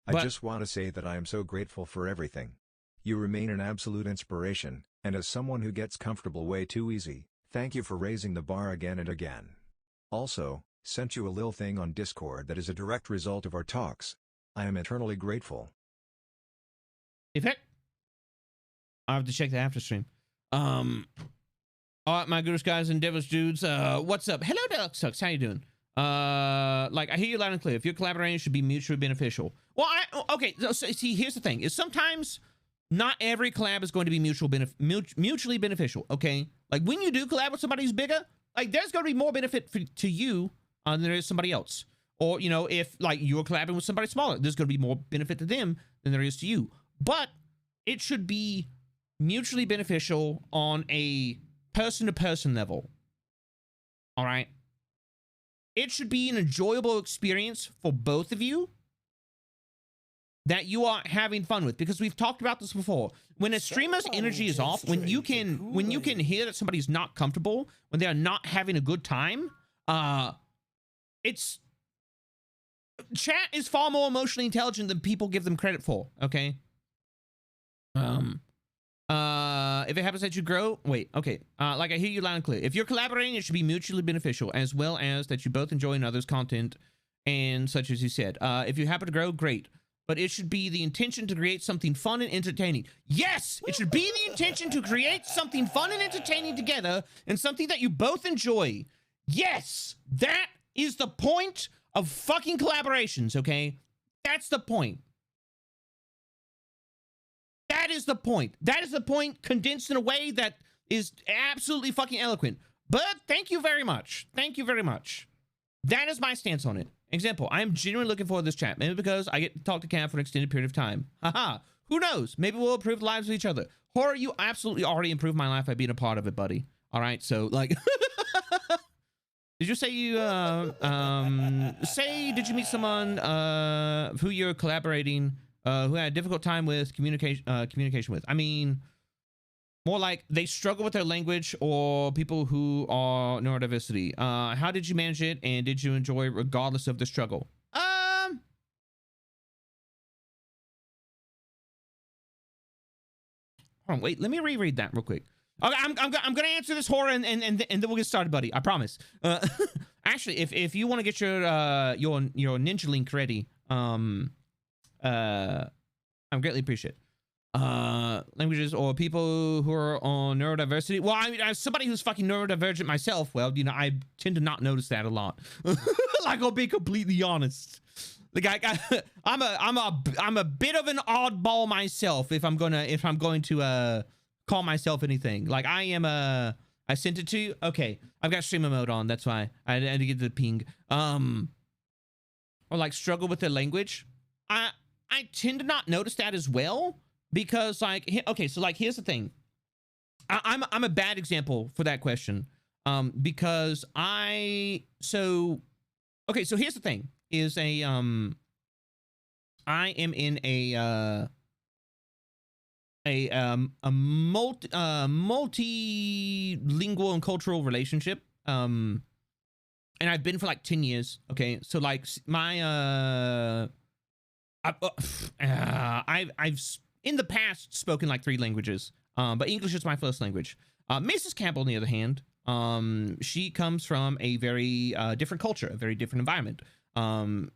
I just want to say that I am so grateful for everything. You remain an absolute inspiration, and as someone who gets comfortable way too easy, thank you for raising the bar again and again. Also, sent you a little thing on Discord that is a direct result of our talks. I am eternally grateful. If it, I have to check the after stream. All right, my Gurus guys and Devils dudes, what's up? Hello, Deluxe. How you doing? Like, I hear you loud and clear. If you're collaborating, it should be mutually beneficial. Well, okay, so see, here's the thing, is sometimes not every collab is going to be mutually beneficial, okay? Like, when you do collab with somebody who's bigger, like, there's going to be more benefit to you than there is somebody else. Or, you know, if, like, you're collabing with somebody smaller, there's going to be more benefit to them than there is to you. But it should be mutually beneficial on a person-to-person level. All right? It should be an enjoyable experience for both of you that you are having fun with, because we've talked about this before. When a streamer's energy is off, when you can hear that somebody's not comfortable, when they are not having a good time, it's, chat is far more emotionally intelligent than people give them credit for, okay? If it happens that you grow, wait, okay. Like I hear you loud and clear. If you're collaborating, it should be mutually beneficial, as well as that you both enjoy another's content and such as you said. If you happen to grow, great. But it should be the intention to create something fun and entertaining. Yes, it should be the intention to create something fun and entertaining together and something that you both enjoy. Yes, that is the point of fucking collaborations, okay? That's the point. That is the point. That is the point condensed in a way that is absolutely fucking eloquent. But thank you very much. Thank you very much. That is my stance on it. Example, I am genuinely looking forward to this chat. Maybe because I get to talk to Cam for an extended period of time. Haha. Who knows? Maybe we'll improve the lives of each other. Horror, you absolutely already improved my life by being a part of it, buddy. All right, so like... Did you say you, did you meet someone, who you're collaborating, who had a difficult time with communication with? I mean, more like they struggle with their language or people who are neurodiversity. How did you manage it and did you enjoy it regardless of the struggle? Hold on, wait, let me reread that real quick. Okay, I'm gonna answer this horror and then we'll get started, buddy. I promise. Actually, if you want to get your Ninja Link ready, I'm greatly appreciate languages or people who are on neurodiversity. Well, I mean, as somebody who's fucking neurodivergent myself, well, you know, I tend to not notice that a lot. Like, I'll be completely honest. Like, I'm a bit of an oddball myself if I'm going to call myself anything. Like, I sent it to you. Okay, I've got streamer mode on. That's why I had to get the ping. Or like struggle with the language. I tend to not notice that as well because like, okay, so like here's the thing. I'm a bad example for that question. Because okay, so here's the thing is I am in a multilingual and cultural relationship. And I've been for like 10 years. Okay. So like my, I've in the past spoken like 3 languages. But English is my first language. Mrs. Campbell, on the other hand, she comes from a very different culture, a very different environment. And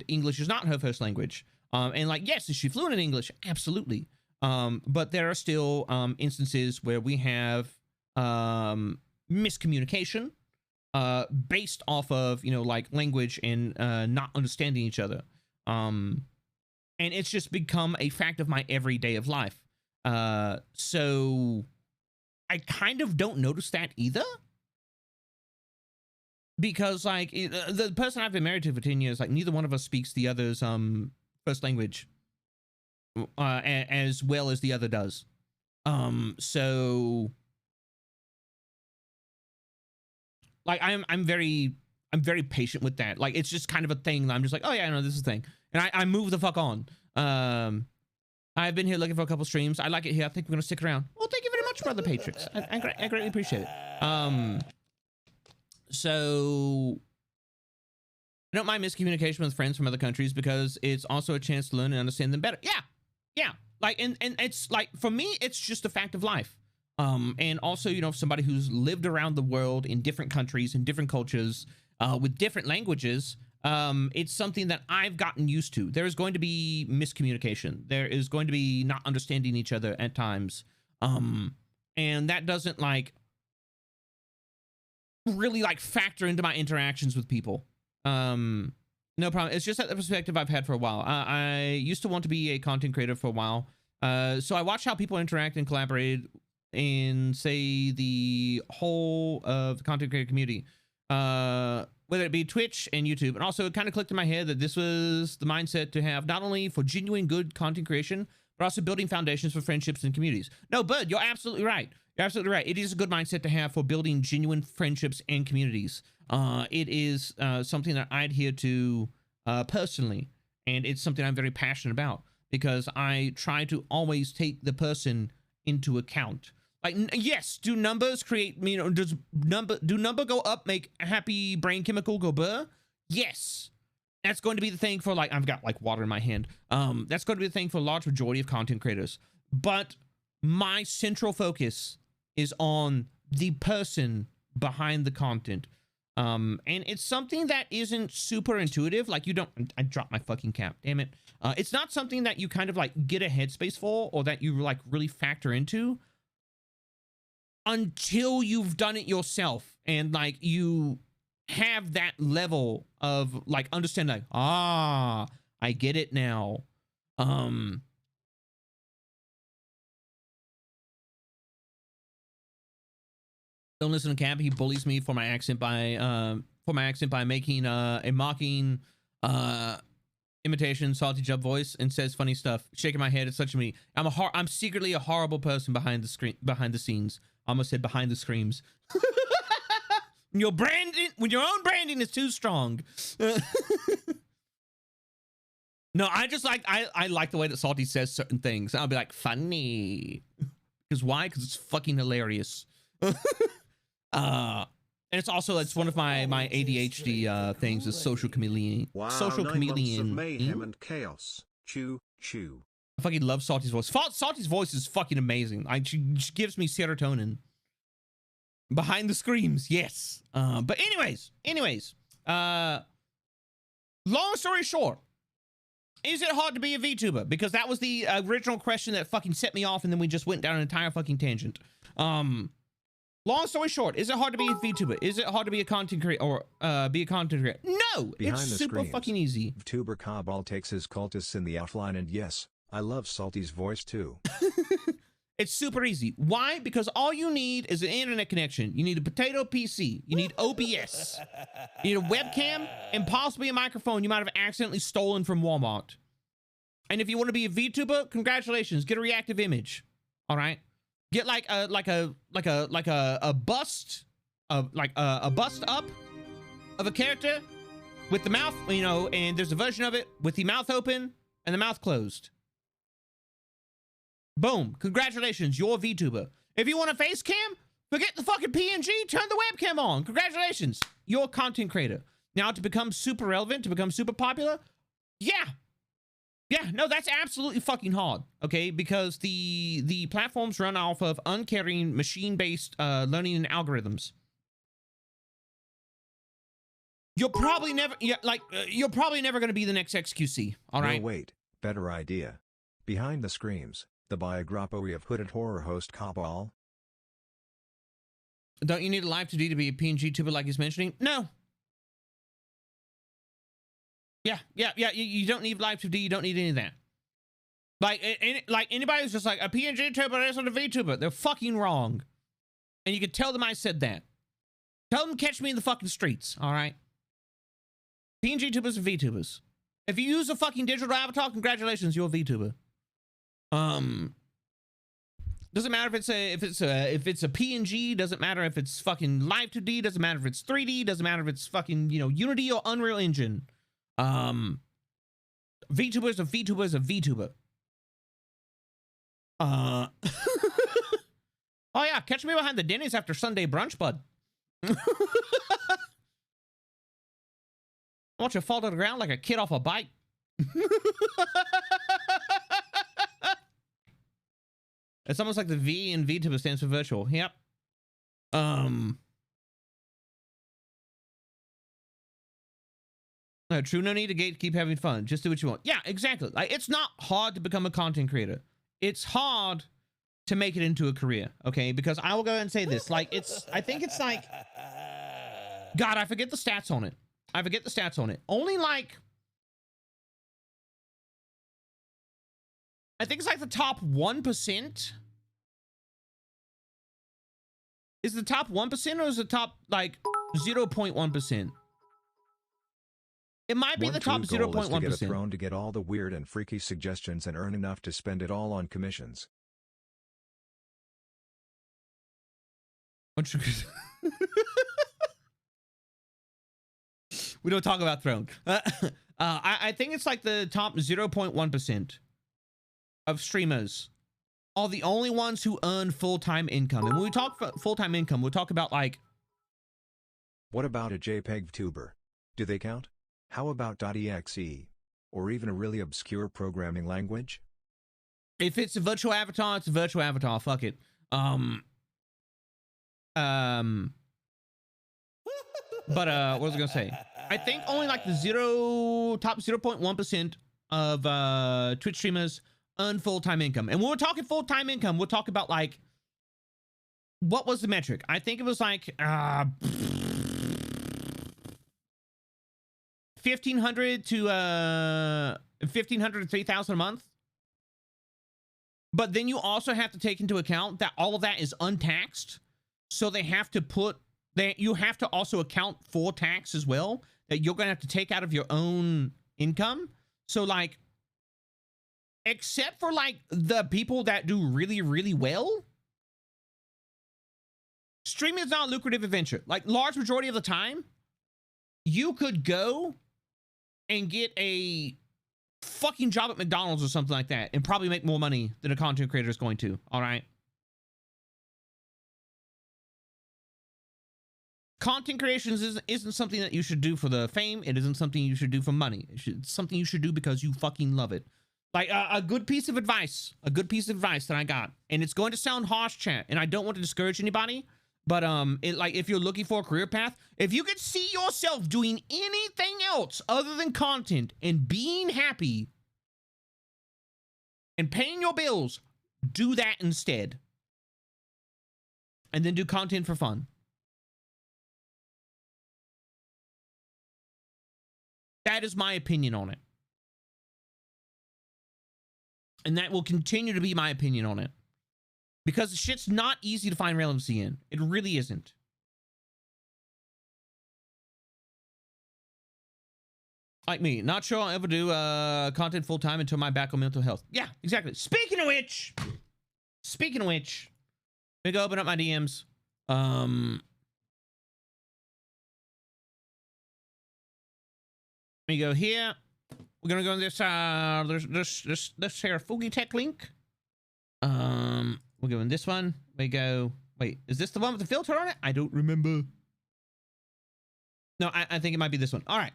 English is not her first language. And like, yes, is she fluent in English? Absolutely. But there are still instances where we have miscommunication based off of, you know, like language and not understanding each other. And it's just become a fact of my everyday of life. So I kind of don't notice that either. Because like the person I've been married to for 10 years, like neither one of us speaks the other's first language as well as the other does. So like I'm very patient with that. Like it's just kind of a thing. I'm just like, oh yeah, I know this is a thing. And I move the fuck on. I've been here looking for a couple streams. I like it here. I think we're gonna stick around. Well, thank you very much, Brother Patrix. I greatly appreciate it. So I don't mind miscommunication with friends from other countries because it's also a chance to learn and understand them better. Yeah. Like, and it's like, for me, it's just a fact of life. And also, you know, somebody who's lived around the world in different countries and different cultures, with different languages, it's something that I've gotten used to. There is going to be miscommunication. There is going to be not understanding each other at times. And that doesn't like really like factor into my interactions with people. No problem. It's just that the perspective I've had for a while. I used to want to be a content creator for a while. So I watched how people interact and collaborated in, say, the whole of the content creator community, whether it be Twitch and YouTube. And also it kind of clicked in my head that this was the mindset to have not only for genuine good content creation, but also building foundations for friendships and communities. No, Bud, you're absolutely right. You're absolutely right. It is a good mindset to have for building genuine friendships and communities. It is something that I adhere to personally, and it's something I'm very passionate about because I try to always take the person into account. Like, yes, do numbers create, you know, do number go up make a happy brain chemical go burr? Yes. That's going to be the thing for, like, I've got like water in my hand. That's going to be the thing for a large majority of content creators. But my central focus is on the person behind the content. And it's something that isn't super intuitive. Like, you don't, I dropped my fucking cap, damn it. It's not something that you kind of like get a headspace for, or that you like really factor into until you've done it yourself. And like, you have that level of like understanding, like, ah, I get it now. Don't listen to Cap. He bullies me for my accent by making a mocking imitation salty jub voice and says funny stuff, shaking my head. It's such a me. I'm secretly a horrible person behind the scenes. I almost said behind the screams. Your branding, when your own branding is too strong. No, I just like, I like the way that Salty says certain things. I'll be like, funny. Because why? Because it's fucking hilarious. And it's also, it's one of my ADHD things, is social chameleon. Wow, social 9 chameleon. months of mayhem and chaos. Chew, chew. I fucking love Salty's voice. Salty's voice is fucking amazing. She gives me serotonin. Behind the screams, yes. But anyways, long story short, is it hard to be a VTuber? Because that was the original question that fucking set me off, and then we just went down an entire fucking tangent. Long story short, is it hard to be a VTuber? Is it hard to be a content creator, or be a content creator? No, Behind it's the super screens, fucking easy. VTuber Cabal takes his cultists in the offline, and yes, I love Salty's voice too. It's super easy. Why? Because all you need is an internet connection. You need a potato PC. You need OBS. You need a webcam and possibly a microphone you might have accidentally stolen from Walmart. And if you want to be a VTuber, congratulations. Get a reactive image. All right. Get like a bust of a bust up of a character with the mouth, you know, and there's a version of it with the mouth open and the mouth closed. Boom. Congratulations. You're a VTuber. If you want a face cam, forget the fucking PNG. Turn the webcam on. Congratulations. You're a content creator. Now, to become super relevant, to become super popular, yeah. Yeah, no, that's absolutely fucking hard, okay? Because the platforms run off of uncaring machine-based learning and algorithms. You're probably never, you're probably never going to be the next XQC, all right? No, wait. Better idea. Behind the screams, the biography of hooded horror host Cabal. Don't you need a live 2D to be a PNG tuber like he's mentioning? No. Yeah. You don't need live 2D. You don't need any of that. Like anybody who's just like a PNG tuber isn't a VTuber, they're fucking wrong. And you can tell them I said that. Tell them to catch me in the fucking streets. All right. PNG tubers and VTubers. If you use a fucking digital avatar, congratulations, you're a VTuber. Doesn't matter if it's a PNG, doesn't matter if it's fucking live 2D, doesn't matter if it's 3D, doesn't matter if it's fucking, you know, Unity or Unreal Engine. VTuber's a VTuber's a VTuber. Oh yeah, catch me behind the Denny's after Sunday brunch, bud. I want you to fall to the ground like a kid off a bike. It's almost like the V in VTuber stands for virtual. Yep. No, true. No need to keep having fun. Just do what you want. Yeah, exactly. Like, it's not hard to become a content creator. It's hard to make it into a career. Okay, because I will go and say this. Like, I think it's like, God, I forget the stats on it. Only like, I think it's like the top 1%. Is the top 1% or is the top like 0.1%? It might be the top 0.1%. To get a throne to get all the weird and freaky suggestions and earn enough to spend it all on commissions. We don't talk about throne. I think it's like the top 0.1% of streamers are the only ones who earn full-time income. And when we talk full-time income, we'll talk about like... What about a JPEG tuber? Do they count? How about .exe? Or even a really obscure programming language? If it's a virtual avatar, it's a virtual avatar. Fuck it. But what was I gonna say? I think only like the top 0.1% of Twitch streamers earn full-time income. And when we're talking full-time income, we're talking about like, what was the metric? I think it was like 1,500 to 1,500 to 3,000 a month. But then you also have to take into account that all of that is untaxed. So they have to put that, you have to also account for tax as well, that you're gonna have to take out of your own income. So like, except for like the people that do really, really well, streaming is not a lucrative adventure. Like, large majority of the time, you could go and get a fucking job at McDonald's or something like that and probably make more money than a content creator is going to. All right. Content creations isn't something that you should do for the fame. It isn't something you should do for money. It's something you should do because you fucking love it. Like a good piece of advice that I got, and it's going to sound harsh, chat, and I don't want to discourage anybody, but like, if you're looking for a career path, if you could see yourself doing anything else other than content and being happy and paying your bills, do that instead. And then do content for fun. That is my opinion on it. And that will continue to be my opinion on it. Because the shit's not easy to find relevancy in. It really isn't. Like me, not sure I'll ever do content full-time until my back on mental health. Yeah, exactly. Speaking of which, let me go open up my DMs. Let me go here. We're gonna go in this this here Fugi Tech link. We'll go in this one. We go. Wait, is this the one with the filter on it? I don't remember. No, I think it might be this one. All right.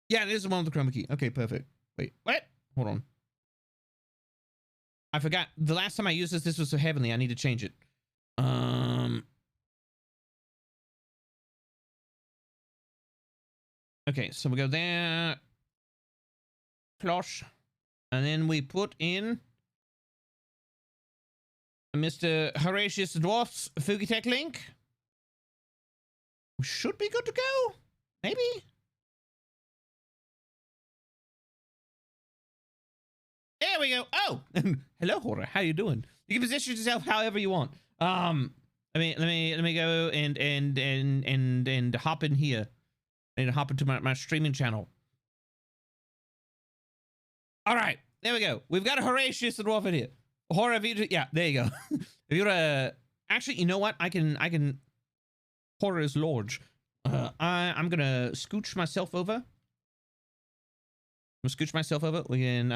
Yeah, it is the one with the chroma key. Okay, perfect. Wait, what? Hold on. I forgot. The last time I used this was so heavenly. I need to change it. Okay, so we go there. Cloche. And then we put in Mr. Horatius the Dwarf's Fugitech link. We should be good to go. Maybe. There we go. Oh, hello, Horror. How you doing? You can position yourself however you want. Let me go and hop in here. I need to hop into my streaming channel. All right, there we go. We've got a Horatius the Dwarf in here. Horror, yeah, there you go. If you're actually, you know what? I can. Horror is large. I'm gonna scooch myself over. I'm gonna scooch myself over. We can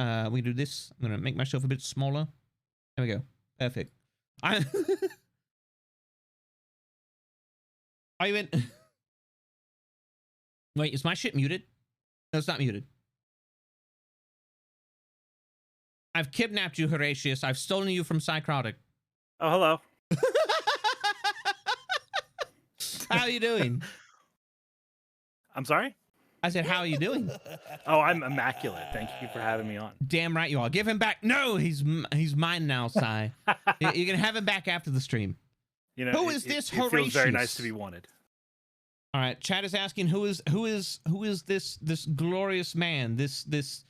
do this. I'm gonna make myself a bit smaller. There we go. Perfect. Are you in? Wait, is my shit muted? No, it's not muted. I've kidnapped you, Horatius. I've stolen you from Psychotic. Oh, hello. How are you doing? I'm sorry? I said, how are you doing? Oh, I'm immaculate. Thank you for having me on. Damn right you are. Give him back. No, he's mine now, Sai. You can have him back after the stream. You know, who is this Horatius? It feels very nice to be wanted. All right, Chad is asking who is this glorious man, this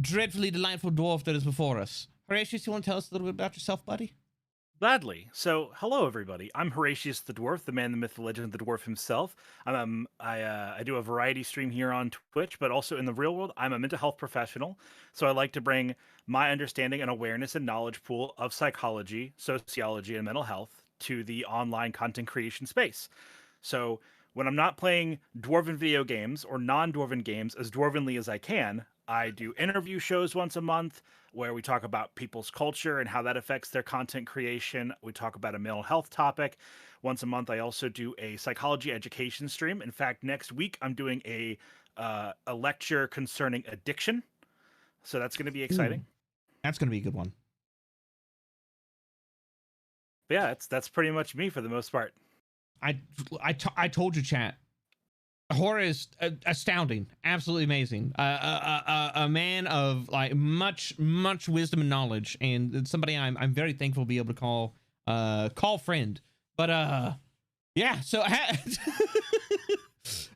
dreadfully delightful dwarf that is before us. Horatius, you want to tell us a little bit about yourself, buddy? Gladly. So, hello everybody. I'm Horatius the Dwarf, the man, the myth, the legend, the dwarf himself. I do a variety stream here on Twitch, but also in the real world, I'm a mental health professional. So I like to bring my understanding and awareness and knowledge pool of psychology, sociology, and mental health to the online content creation space. So when I'm not playing dwarven video games or non-dwarven games as dwarvenly as I can, I do interview shows once a month where we talk about people's culture and how that affects their content creation. We talk about a mental health topic. Once a month, I also do a psychology education stream. In fact, next week, I'm doing a lecture concerning addiction. So that's going to be exciting. That's going to be a good one. But yeah, that's pretty much me for the most part. I told you, chat. Horror is astounding, absolutely amazing. A man of like much wisdom and knowledge, and somebody I'm very thankful to be able to call friend. But yeah. So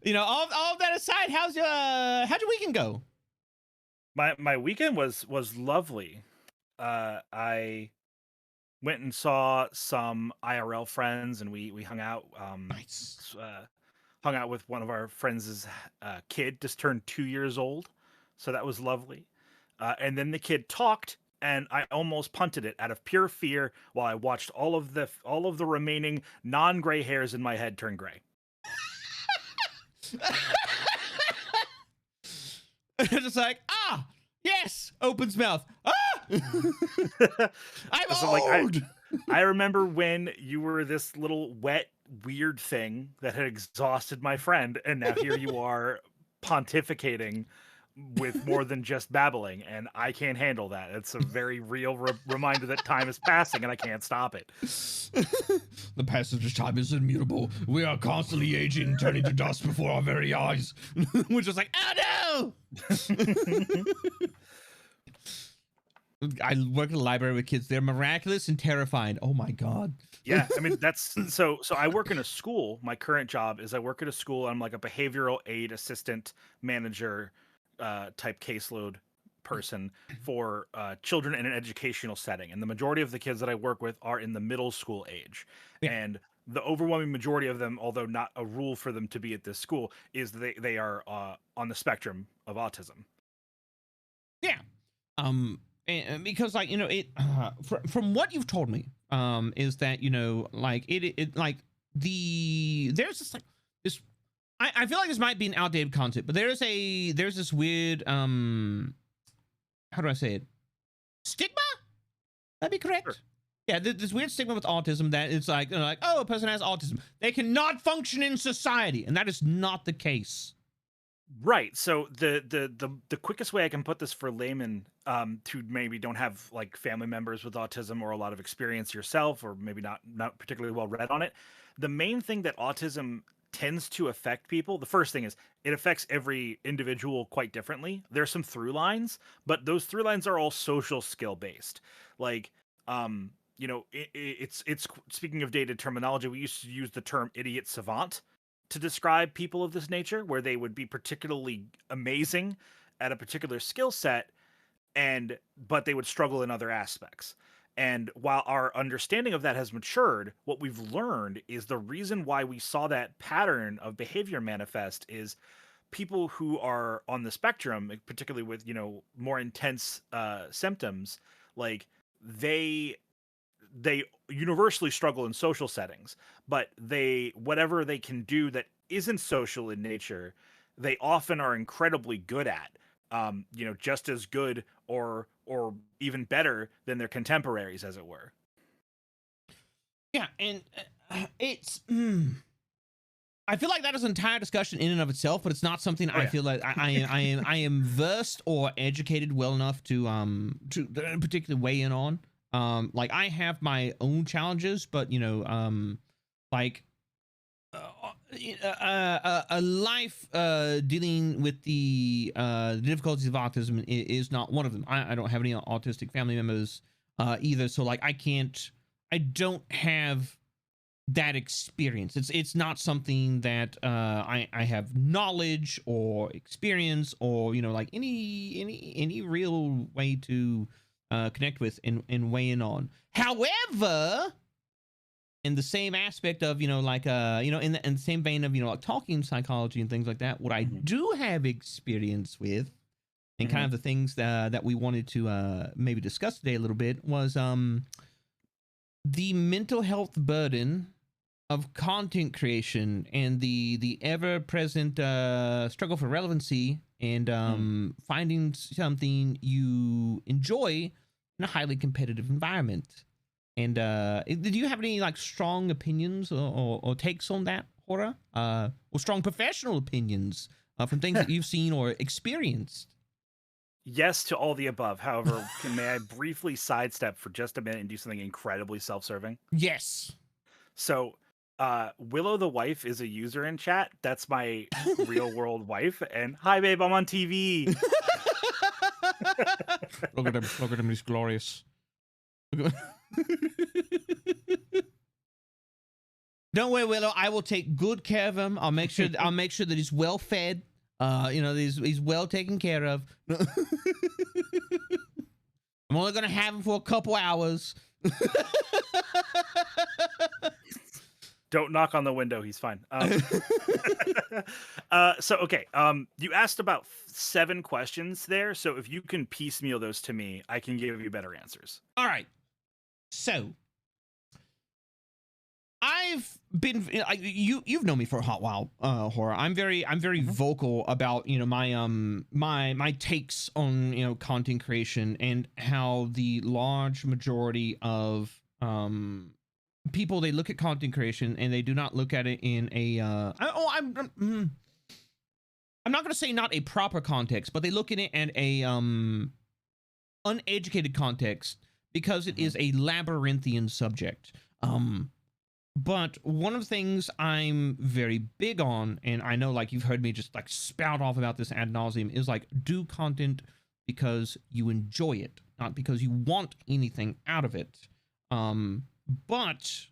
you know, all of that aside, how'd your weekend go? My weekend was lovely. I went and saw some IRL friends, and we hung out. Nice. Hung out with one of our friends' kid, just turned 2 years old, so that was lovely. And then the kid talked, and I almost punted it out of pure fear while I watched all of the remaining non-gray hairs in my head turn gray. Just like, yes, opens mouth. I'm So, old. like, I remember when you were this little wet, weird thing that had exhausted my friend, and now here you are pontificating with more than just babbling, and I can't handle that. It's a very real reminder that time is passing and I can't stop it. The passage of time is immutable. We are constantly aging, turning to dust before our very eyes. We're just like, oh no! I work at a library with kids. They're miraculous and terrifying. Oh my god. Yeah, I mean that's so I work in a school. My current job is I work at a school. I'm like a behavioral aid assistant manager type caseload person for children in an educational setting. And the majority of the kids that I work with are in the middle school age. Yeah. And the overwhelming majority of them, although not a rule for them to be at this school, is they are on the spectrum of autism. Yeah. And because like, you know, it from what you've told me, is that, you know, like it like there's this like this I feel like this might be an outdated concept, but there's this weird how do I say it? Stigma? That'd be correct. Sure. Yeah, this weird stigma with autism that it's like, you know, like, oh, a person has autism, they cannot function in society, and that is not the case. Right. So the quickest way I can put this for laymen who maybe don't have like family members with autism or a lot of experience yourself, or maybe not particularly well read on it, the main thing that autism tends to affect people, the first thing is it affects every individual quite differently. There's some through lines, but those through lines are all social skill based. Like you know, it's speaking of dated terminology, we used to use the term idiot savant to describe people of this nature, where they would be particularly amazing at a particular skill set, but they would struggle in other aspects. And while our understanding of that has matured, what we've learned is the reason why we saw that pattern of behavior manifest is people who are on the spectrum, particularly with, you know, more intense symptoms, like they universally struggle in social settings, but whatever they can do that isn't social in nature, they often are incredibly good at, you know, just as good or even better than their contemporaries, as it were. Yeah, and it's I feel like that is an entire discussion in and of itself, but it's not something I feel like I am versed or educated well enough to particularly weigh in on. Like I have my own challenges, but you know, like a life dealing with the difficulties of autism is not one of them. I don't have any autistic family members either, so like I don't have that experience. It's not something that I have knowledge or experience or, you know, like any real way to connect with and weigh in on. However, in the same aspect of, you know, like you know, in the same vein of, you know, like talking psychology and things like that, what I do have experience with, and kind of the things that we wanted to maybe discuss today a little bit, was the mental health burden of content creation and the ever-present struggle for relevancy and finding something you enjoy in a highly competitive environment. And do you have any like strong opinions or takes on that, Hora? Or strong professional opinions from things that you've seen or experienced? yes to all the above. However, may I briefly sidestep for just a minute and do something incredibly self-serving? Yes. So, Willow the wife is a user in chat. That's my real world wife. And hi, babe, I'm on TV. Look at him. Look at him. He's glorious. Don't worry, Willow. I will take good care of him. I'll make sure that he's well fed. You know, he's well taken care of. I'm only gonna have him for a couple hours. Don't knock on the window. He's fine. So, okay. You asked about 7 questions there. So if you can piecemeal those to me, I can give you better answers. All right. So I've been you've known me for a hot while, Horror. I'm very vocal about, you know, my takes on, you know, content creation and how the large majority of people, they look at content creation and they do not look at it in a I'm not going to say not a proper context, but they look at it in a uneducated context because it is a labyrinthian subject. But one of the things I'm very big on, and I know like you've heard me just like spout off about this ad nauseum, is like do content because you enjoy it, not because you want anything out of it. But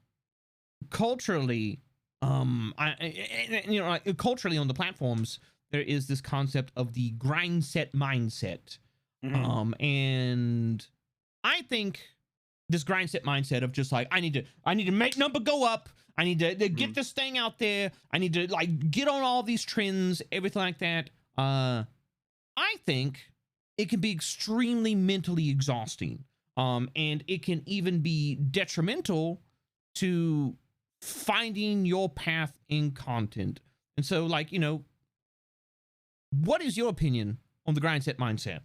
culturally, culturally on the platforms, there is this concept of the grind set mindset. And I think this grind set mindset of just like, I need to make number go up. I need to get this thing out there. I need to like get on all these trends, everything like that. I think it can be extremely mentally exhausting. And it can even be detrimental to finding your path in content. And so, like, you know, what is your opinion on the grind set mindset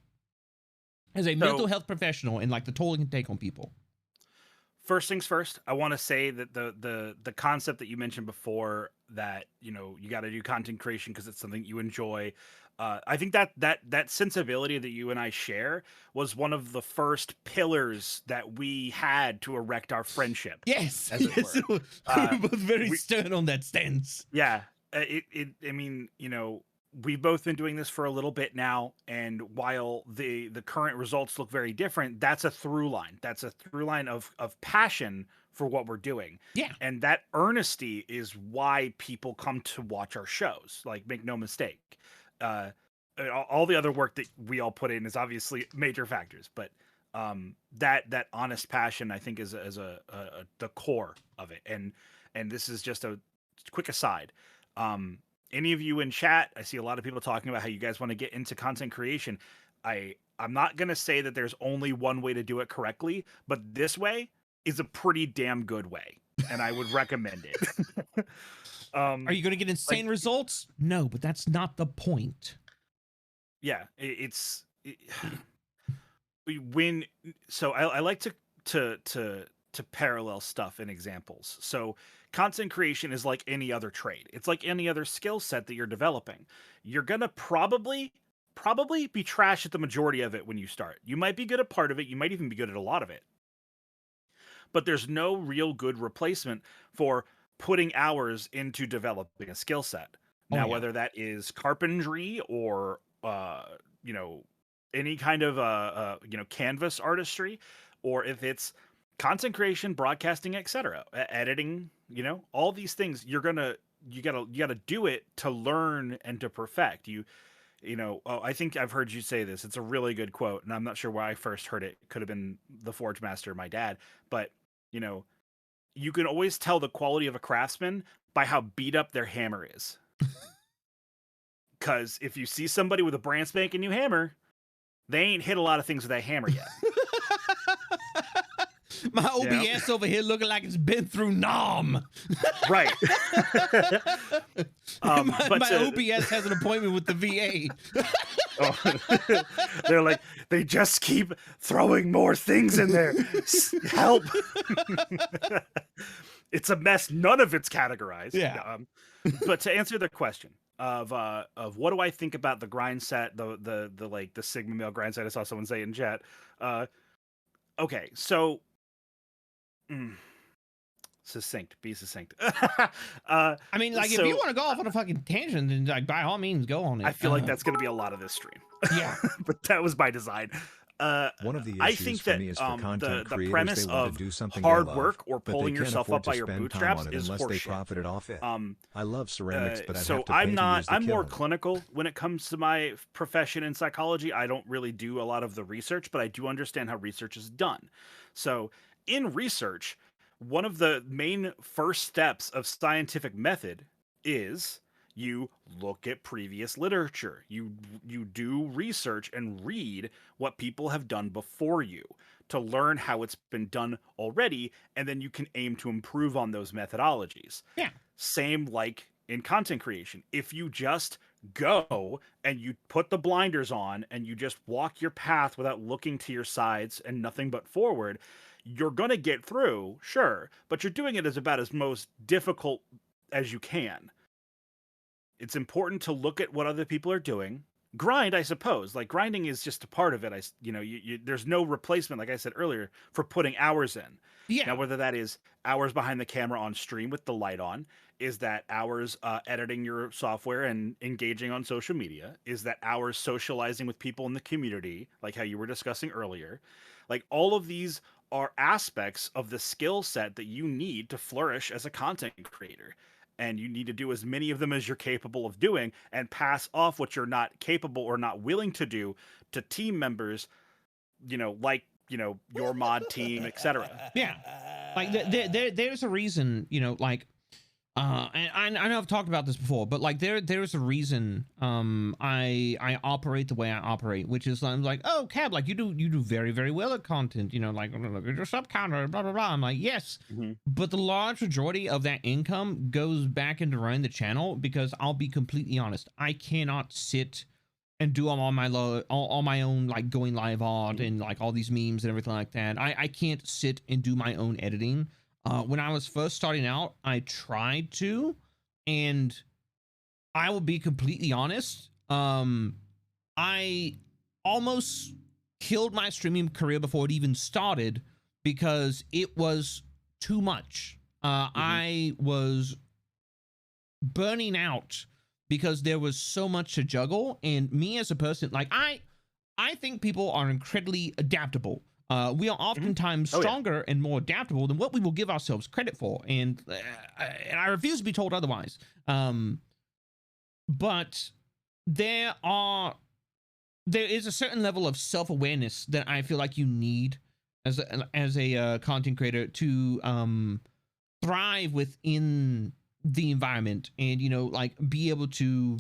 as a mental health professional and like the toll it can take on people? First things first, I want to say that the concept that you mentioned before, that, you know, you got to do content creation because it's something you enjoy. I think that sensibility that you and I share was one of the first pillars that we had to erect our friendship. Yes, as it were. We're both very stern on that stance. Yeah, I mean, you know, we've both been doing this for a little bit now, and while the current results look very different, that's a through line. That's a through line of passion for what we're doing. Yeah. And that earnesty is why people come to watch our shows. Like, make no mistake. All the other work that we all put in is obviously major factors, but that honest passion, I think, is the core of it. And this is just a quick aside. Any of you in chat, I see a lot of people talking about how you guys want to get into content creation. I'm not going to say that there's only one way to do it correctly, but this way is a pretty damn good way, and I would recommend it. Are you going to get insane results? No, but that's not the point. Yeah, I like to parallel stuff in examples. So content creation is like any other trade. It's like any other skill set that you're developing. You're gonna probably be trash at the majority of it when you start. You might be good at part of it. You might even be good at a lot of it. But there's no real good replacement for putting hours into developing a skill set. Now, whether that is carpentry or you know, any kind of you know, canvas artistry, or if it's content creation, broadcasting, etc., editing, you know, all these things, you gotta do it to learn and to perfect. You know, I think I've heard you say this. It's a really good quote, and I'm not sure where I first heard it. Could have been the Forge Master, my dad, but you know, you can always tell the quality of a craftsman by how beat up their hammer is. Because if you see somebody with a brand spanking new hammer, they ain't hit a lot of things with that hammer yet. My OBS over here looking like it's been through Nom. Right. My OBS has an appointment with the VA. They're like, they just keep throwing more things in there. Help. It's a mess. None of it's categorized. Yeah. But to answer the question, of what do I think about the grind set, the like the Sigma male grind set. I saw someone say in chat. Okay, so succinct, be succinct. I mean, like, if you so want to go off on a fucking tangent, then like by all means go on it. I feel like that's going to be a lot of this stream. Yeah. But that was by design. One of the I issues think for that me is for content the creators, premise they want of to do something hard they love, work or but they pulling can't yourself afford up by to your spend time bootstraps on it is unless they horseshit. profited off it. I love ceramics, but I'd So have to pay to use the I'm more kiln. clinical when it comes to my profession in psychology. I don't really do a lot of the research, but I do understand how research is done. So in research, one of the main first steps of scientific method is you look at previous literature. You do research and read what people have done before you to learn how it's been done already, and then you can aim to improve on those methodologies. Yeah. Same like in content creation. If you just go and you put the blinders on and you just walk your path without looking to your sides and nothing but forward, you're going to get through, sure, but you're doing it as about as most difficult as you can. It's important to look at what other people are doing. Grind, I suppose. Like, grinding is just a part of it. There's no replacement, like I said earlier, for putting hours in. Yeah. Now, whether that is hours behind the camera on stream with the light on, is that hours editing your software and engaging on social media, is that hours socializing with people in the community, like how you were discussing earlier. Like, all of these are aspects of the skill set that you need to flourish as a content creator. And you need to do as many of them as you're capable of doing and pass off what you're not capable or not willing to do to team members, like, your mod team, etc. Yeah. Like there's a reason, like, and I know I've talked about this before, but like there's a reason I operate the way I operate, which is I'm like, oh, Cab, like you do very, very well at content, like look at your sub counter, blah blah blah. I'm like, yes, but the large majority of that income goes back into running the channel, because I'll be completely honest, I cannot sit and do all my own like going live art and like all these memes and everything like that. I can't sit and do my own editing. When I was first starting out, I tried to, and I will be completely honest. I almost killed my streaming career before it even started because it was too much. I was burning out because there was so much to juggle, and me as a person, like I think people are incredibly adaptable. We are oftentimes stronger and more adaptable than what we will give ourselves credit for, and I refuse to be told otherwise. But there is a certain level of self-awareness that I feel like you need as a content creator to thrive within the environment, and like be able to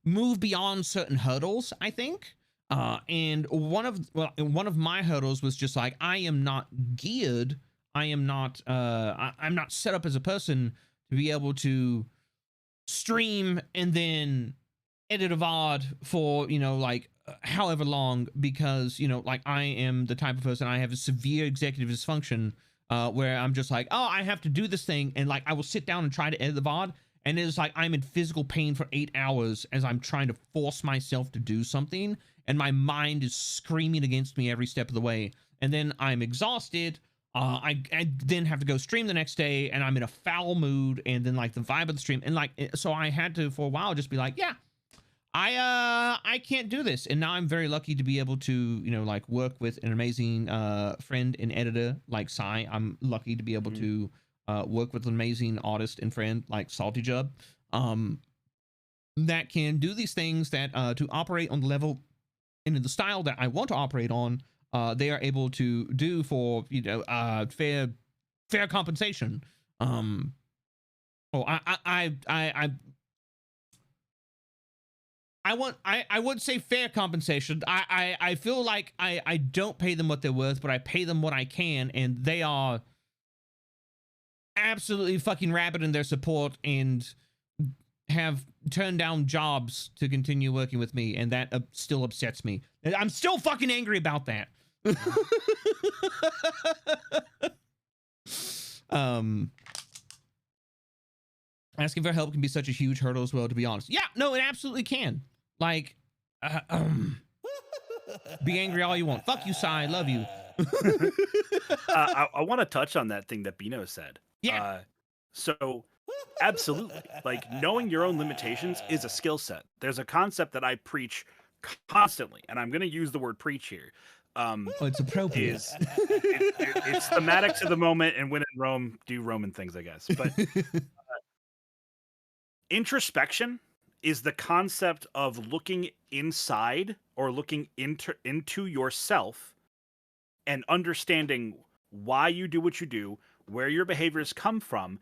move beyond certain hurdles, I think. And one of my hurdles was just like, I am not geared. I'm not set up as a person to be able to stream and then edit a VOD for, like however long, because, like I am the type of person, I have a severe executive dysfunction, where I'm just like, oh, I have to do this thing. And like, I will sit down and try to edit the VOD. And it's like, I'm in physical pain for 8 hours as I'm trying to force myself to do something. And my mind is screaming against me every step of the way. And then I'm exhausted. I then have to go stream the next day, and I'm in a foul mood. And then like the vibe of the stream, and like, so I had to for a while just be like, yeah, I can't do this. And now I'm very lucky to be able to, like work with an amazing friend and editor like Sai. I'm lucky to be able to work with an amazing artist and friend like Salty Jub, that can do these things that to operate on the level and in the style that I want to operate on. They are able to do for fair compensation. I would say fair compensation. I feel like I don't pay them what they're worth, but I pay them what I can, and they are absolutely fucking rabid in their support and have turned down jobs to continue working with me, and that still upsets me. I'm still fucking angry about that. asking for help can be such a huge hurdle as well, to be honest. Yeah, no, it absolutely can. Like, be angry all you want. Fuck you, Sai. I love you. I want to touch on that thing that Bino said. Yeah. So absolutely, like knowing your own limitations is a skill set. There's a concept that I preach constantly, and I'm going to use the word preach here. It's appropriate. It's thematic to the moment, and when in Rome, do Roman things, I guess. But introspection is the concept of looking inside or looking into yourself and understanding why you do what you do, where your behaviors come from,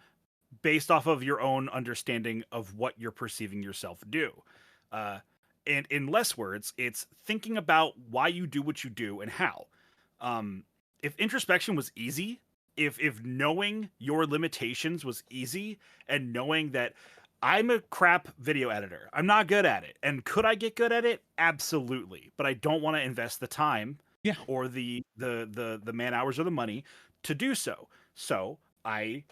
based off of your own understanding of what you're perceiving yourself do. And in less words, it's thinking about why you do what you do and how. If introspection was easy, if knowing your limitations was easy, and knowing that I'm a crap video editor, I'm not good at it, and could I get good at it? Absolutely, but I don't want to invest the time, or the man hours or the money to do so. So I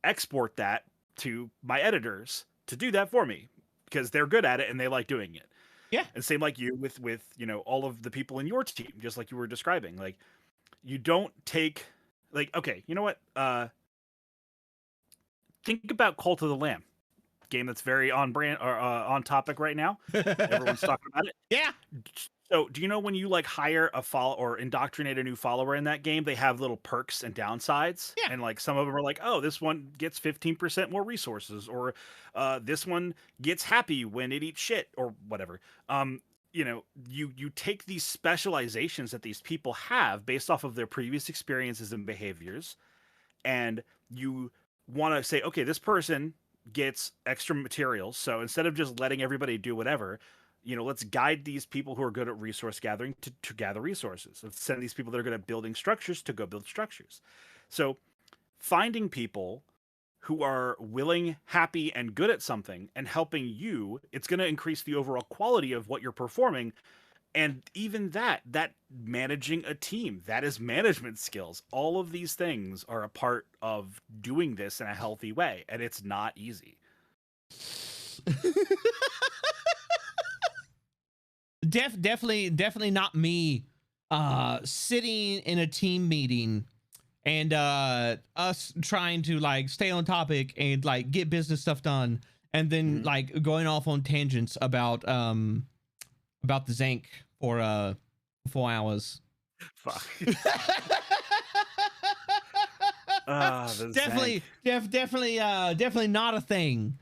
export that to my editors to do that for me because they're good at it and they like doing it. Yeah. And same like you with you know, all of the people in your team, just like you were describing. Like, you don't take, like, okay, you know what? Think about Cult of the Lamb, game that's very on brand or on topic right now. Everyone's talking about it. Yeah. So, do you know when you like hire a follow or indoctrinate a new follower in that game, they have little perks and downsides? Yeah. And like some of them are like, oh, this one gets 15% more resources, or this one gets happy when it eats shit, or whatever. You know, you take these specializations that these people have based off of their previous experiences and behaviors, and you want to say, okay, this person gets extra materials, so instead of just letting everybody do whatever, you know, let's guide these people who are good at resource gathering to gather resources. Let's send these people that are good at building structures to go build structures. So finding people who are willing, happy, and good at something and helping you, it's going to increase the overall quality of what you're performing. And even that managing a team, that is management skills. All of these things are a part of doing this in a healthy way. And it's not easy. Definitely not me sitting in a team meeting and us trying to like stay on topic and like get business stuff done, and then like going off on tangents about the Zank for 4 hours. Fuck. Definitely not a thing.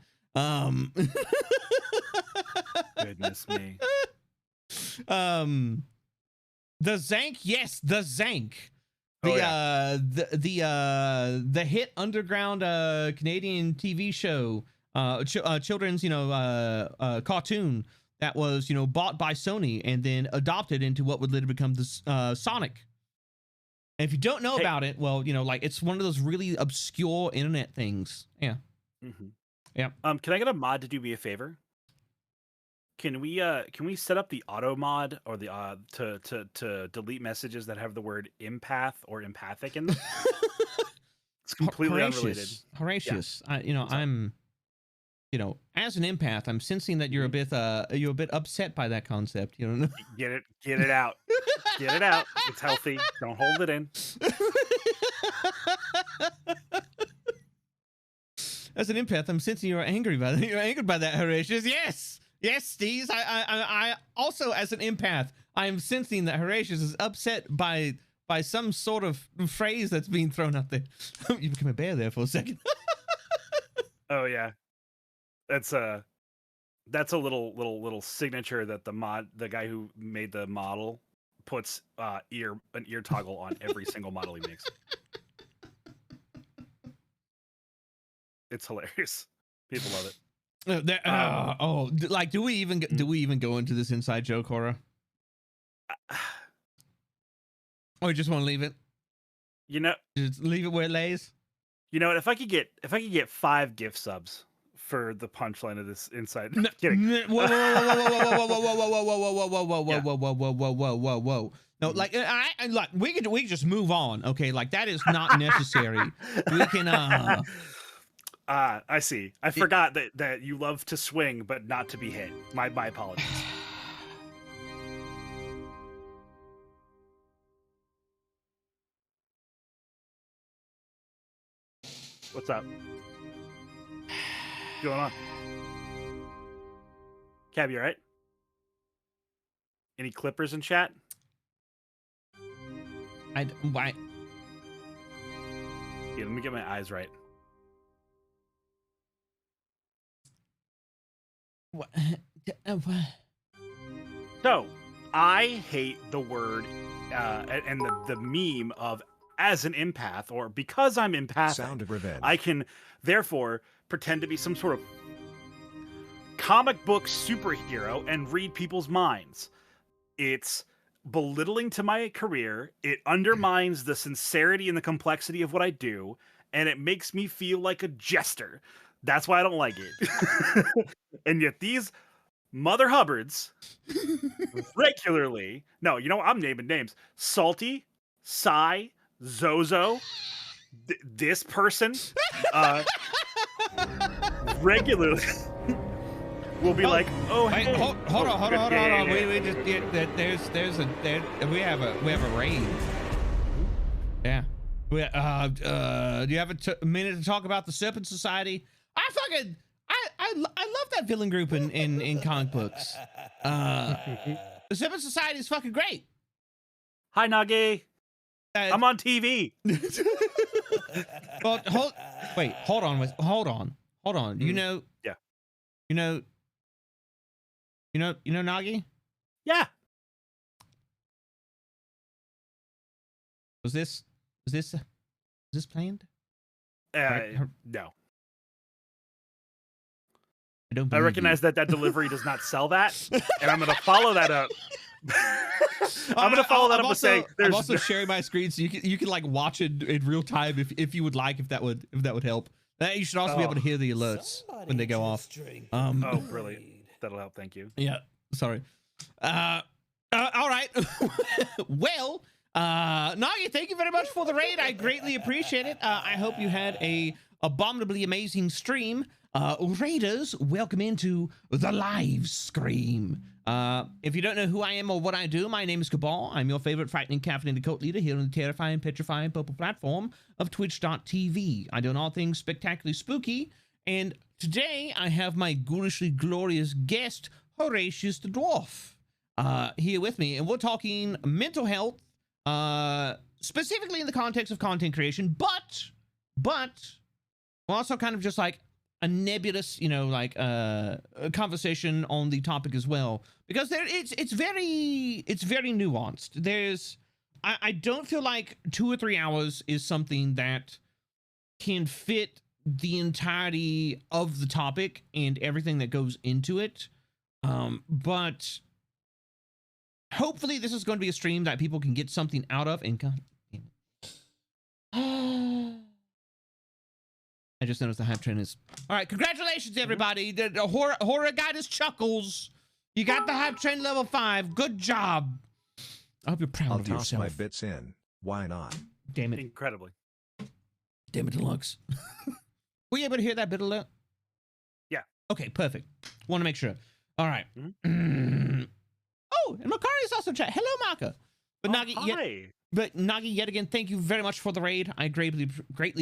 Goodness me. The Zank, yes, the Zank. The hit underground Canadian TV show, children's, you know, cartoon that was, you know, bought by Sony and then adopted into what would later become the Sonic. And if you don't know about it, well, you know, like, it's one of those really obscure internet things. Yeah. Yeah. Can I get a mod to do me a favor? Can we set up the auto mod or the to delete messages that have the word empath or empathic in them? It's completely unrelated. Horatius, you know, I'm, you know, as an empath, I'm sensing that you're a bit upset by that concept. You know, get it out, get it out. It's healthy. Don't hold it in. As an empath, I'm sensing you're angry by that. You're angered by that, Horatius. Yes. Yes, Steve. I also, as an empath, I'm sensing that Horatius is upset by some sort of phrase that's being thrown out there. You became a bear there for a second. Oh yeah, that's a little signature that the guy who made the model puts an ear toggle on every single model he makes. It's hilarious. People love it. Like, do we even go into this inside joke, Cora? Or you just want to leave it? You know, just leave it where it lays. You know what? If I could get 5 gift subs for the punchline of this inside, no, kidding. Whoa. No, like, like we can just move on. Okay, like, that is not necessary. We can. I see. I forgot that you love to swing, but not to be hit. My apologies. What's up? What's going on? Cab, you all right? Any clippers in chat? Why? Yeah, let me get my eyes right. What? So, I hate the word and the meme of as an empath, or because I'm empathic, Sound of revenge. I can therefore pretend to be some sort of comic book superhero and read people's minds. It's belittling to my career. It undermines the sincerity and the complexity of what I do, and it makes me feel like a jester. That's why I don't like it. And yet these Mother Hubbards regularly, no, you know what? I'm naming names. Salty, Psy, Zozo, this person, regularly will be like, "Oh, Wait, hey, hold on. We just get that. We have a raid. Yeah. Do you have a minute to talk about the Serpent Society? I love that villain group in comic books. The Serpent Society is fucking great. Hi, Nagi. I'm on TV." Well, hold on. You know, Yeah. You know, Nagi? Yeah. Was this planned? No. I don't. I recognize that delivery does not sell that, and I'm going to follow that up. I'm going to follow that up with saying, I'm also sharing my screen so you can like watch it in real time if you would like, if that would help. You should also be able to hear the alerts when they go off. Oh, brilliant. That'll help. Thank you. Yeah. Sorry. All right. Well, Nagi, thank you very much for the raid. I greatly appreciate it. I hope you had a abominably amazing stream. Raiders, welcome into the live scream. If you don't know who I am or what I do, my name is Cabal. I'm your favorite frightening caffeinated cult leader here on the terrifying, petrifying purple platform of twitch.tv. I do all things spectacularly spooky, and today I have my ghoulishly glorious guest, Horatius the Dwarf, here with me, and we're talking mental health, specifically in the context of content creation, but we're also kind of just like a nebulous, a conversation on the topic as well, because it's very nuanced. I don't feel like 2 or 3 hours is something that can fit the entirety of the topic and everything that goes into it. But hopefully this is going to be a stream that people can get something out of. And God damn it. I just noticed the hype train is... All right, congratulations, everybody. The horror guide is Chuckles. You got the hype train level 5. Good job. I hope you're proud I'll of toss yourself. my bits in. Why not? Damn it. Incredibly. Damn it, Deluxe. Were you able to hear that bit alert? Yeah. Okay, perfect. Want to make sure. All right. Mm-hmm. Oh, and Makari is also chat. Hello, Maka. But Hi. Nagi, yet again, thank you very much for the raid. I greatly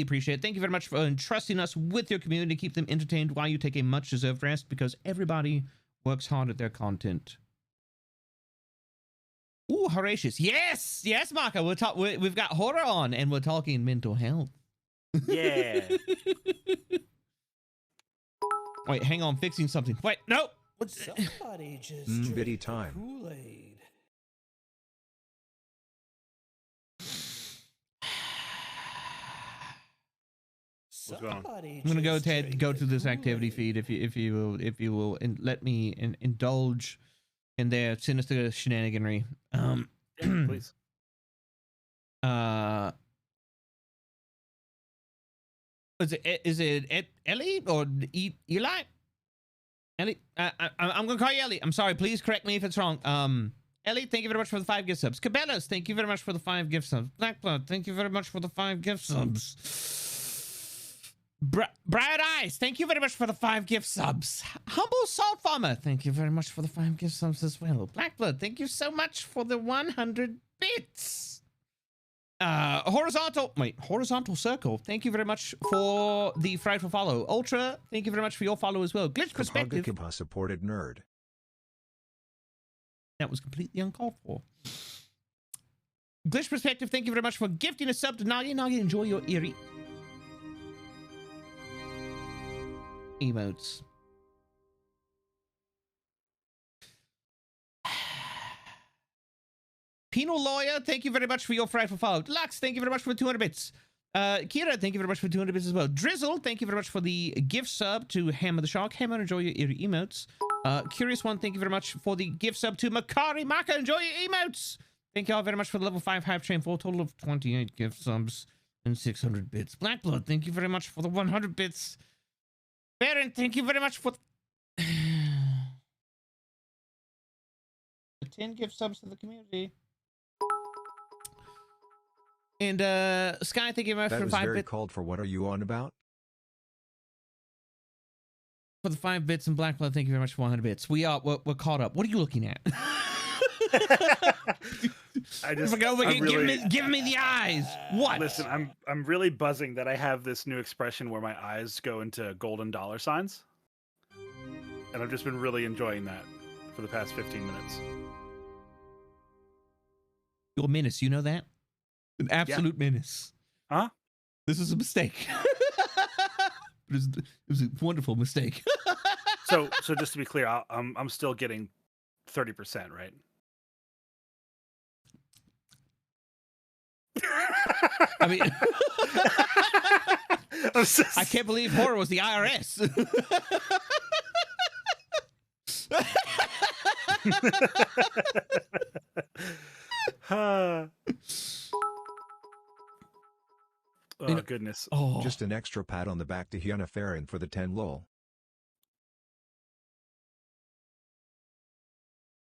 appreciate it. Thank you very much for entrusting us with your community to keep them entertained while you take a much-deserved rest, because everybody works hard at their content. Ooh, Horatius. Yes, Maka. We've got horror on, and we're talking mental health. Yeah. Wait, hang on, fixing something. Wait, no. Somebody just Bitty time. Kool-Aid. What's going on? I'm gonna go ahead and go to this activity feed if you will, and let me indulge in their sinister shenaniganry. Yeah, please. Is it Ellie or Eli? Ellie, I'm gonna call you Ellie. I'm sorry. Please correct me if it's wrong. Ellie, thank you very much for the 5 gift subs. Cabela's, thank you very much for the 5 gift subs. Blackblood, thank you very much for the 5 gift subs. Bright Eyes, thank you very much for the 5 gift subs. Humble Salt Farmer, thank you very much for the 5 gift subs as well. Blackblood, thank you so much for the 100 bits. Horizontal Circle, thank you very much for the frightful follow. Ultra, thank you very much for your follow as well. Glitch Perspective. Supported nerd. That was completely uncalled for. Glitch Perspective, thank you very much for gifting a sub to Nagi. Nagi, enjoy your eerie emotes. Penal Lawyer, thank you very much for your frightful follow. Lux, thank you very much for the 200 bits. Kira, thank you very much for 200 bits as well. Drizzle, thank you very much for the gift sub to Hammer the Shark. Hammer, enjoy your eerie emotes. Curious One, thank you very much for the gift sub to Makari Maka. Enjoy your emotes. Thank you all very much for the level 5 hype train for a total of 28 gift subs and 600 bits. Blackblood, thank you very much for the 100 bits. Baron, thank you very much for the 10 gift subs to the community. And Sky, thank you very much for the 5 bits. That was very called for. What are you on about? For the 5 bits and Blackblood, thank you very much for 100 bits. We're caught up. What are you looking at? I just give me the eyes. What? Listen, I'm really buzzing that I have this new expression where my eyes go into golden dollar signs, and I've just been really enjoying that for the past 15 minutes. You're a menace, you know that? An absolute menace. Huh? This is a mistake. It was a wonderful mistake. So just to be clear, I'm still getting 30%, right? I mean, I can't believe horror was the IRS. Oh, goodness. Oh. Just an extra pat on the back to Hyuna Farron for the 10 lol.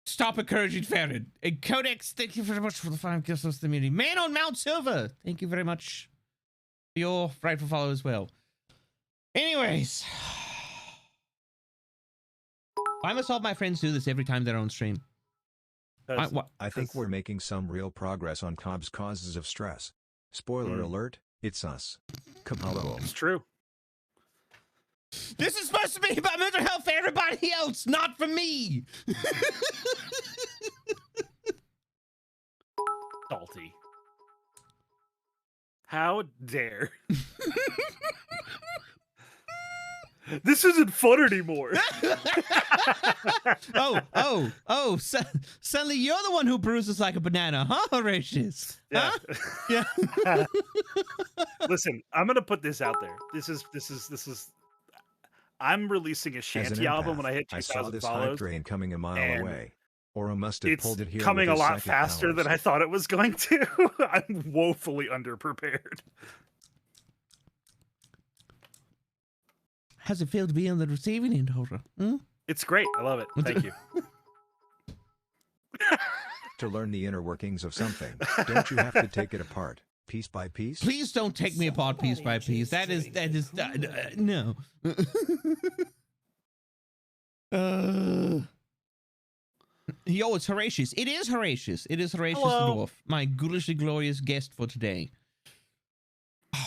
Stop encouraging Farron. And Codex, thank you very much for the 5 gifts to the community. Man on Mount Silver, thank you very much for your frightful follow as well. Anyways, why must all my friends do this every time they're on stream? I think we're making some real progress on Cobb's causes of stress. Spoiler alert, it's us. Kabalo. It's true. This is supposed to be about mental health for everybody else, not for me. Salty. How dare. This isn't fun anymore. Suddenly you're the one who bruises like a banana, huh, Horatius? Yeah. Huh? Yeah. Listen, I'm gonna put this out there. This is. I'm releasing a shanty album when I hit 2,000 I saw this follows. hype train coming a mile away. Or I must have It's pulled it here. coming with a his lot psychic faster powers. than I thought it was going to. I'm woefully underprepared. How's it feel to be on the receiving end, Holder? Hmm? It's great. I love it. Thank you. To learn the inner workings of something, don't you have to take it apart, piece by piece? Please don't take me apart piece by piece. That is no. Yo, it's Horatius. It is Horatius. It is Horatius the Dwarf, my ghoulishly glorious guest for today.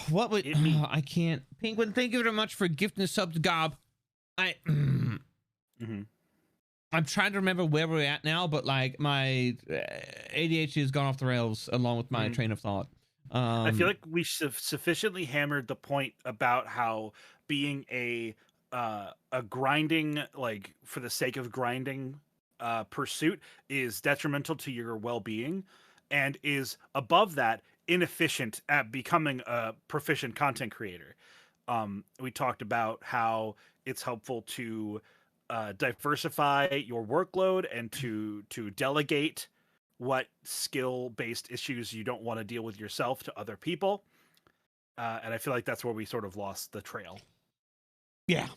What would I can't. Penguin, thank you very much for gifting a sub to Gob. I'm trying to remember where we're at now, but like my ADHD has gone off the rails along with my train of thought. I feel like we sufficiently hammered the point about how being a grinding, like for the sake of grinding pursuit is detrimental to your well-being, and is above that inefficient at becoming a proficient content creator. We talked about how it's helpful to diversify your workload and to delegate what skill-based issues you don't want to deal with yourself to other people. And I feel like that's where we sort of lost the trail. Yeah.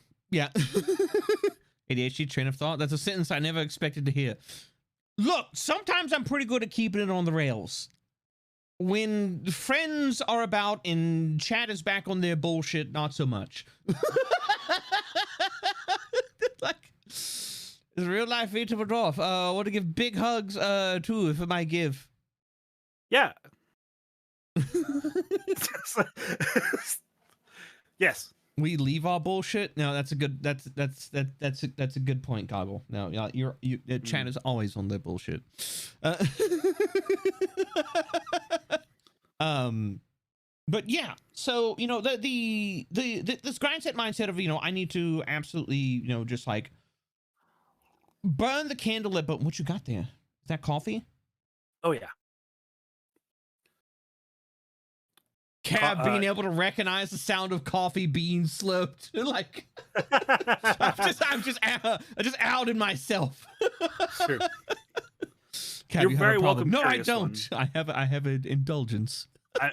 ADHD train of thought. That's a sentence I never expected to hear. Look, sometimes I'm pretty good at keeping it on the rails. when friends are about and chat is back on their bullshit, not so much. Like, it's real life vegetable dwarf. I want to give big hugs too, if I might give. Yeah. Yes. We leave our bullshit. No, that's a good. That's a good point, Goggle. No, you chat is always on their bullshit. But yeah, so you know the this grindset mindset of, you know, I need to absolutely, you know, just like burn the candle at. But what you got there? Is that coffee? Oh yeah. Cab being able to recognize the sound of coffee being slurped. Like, I'm just outed myself. Sure. Cab, You're very welcome. No, I don't. One. I have an indulgence.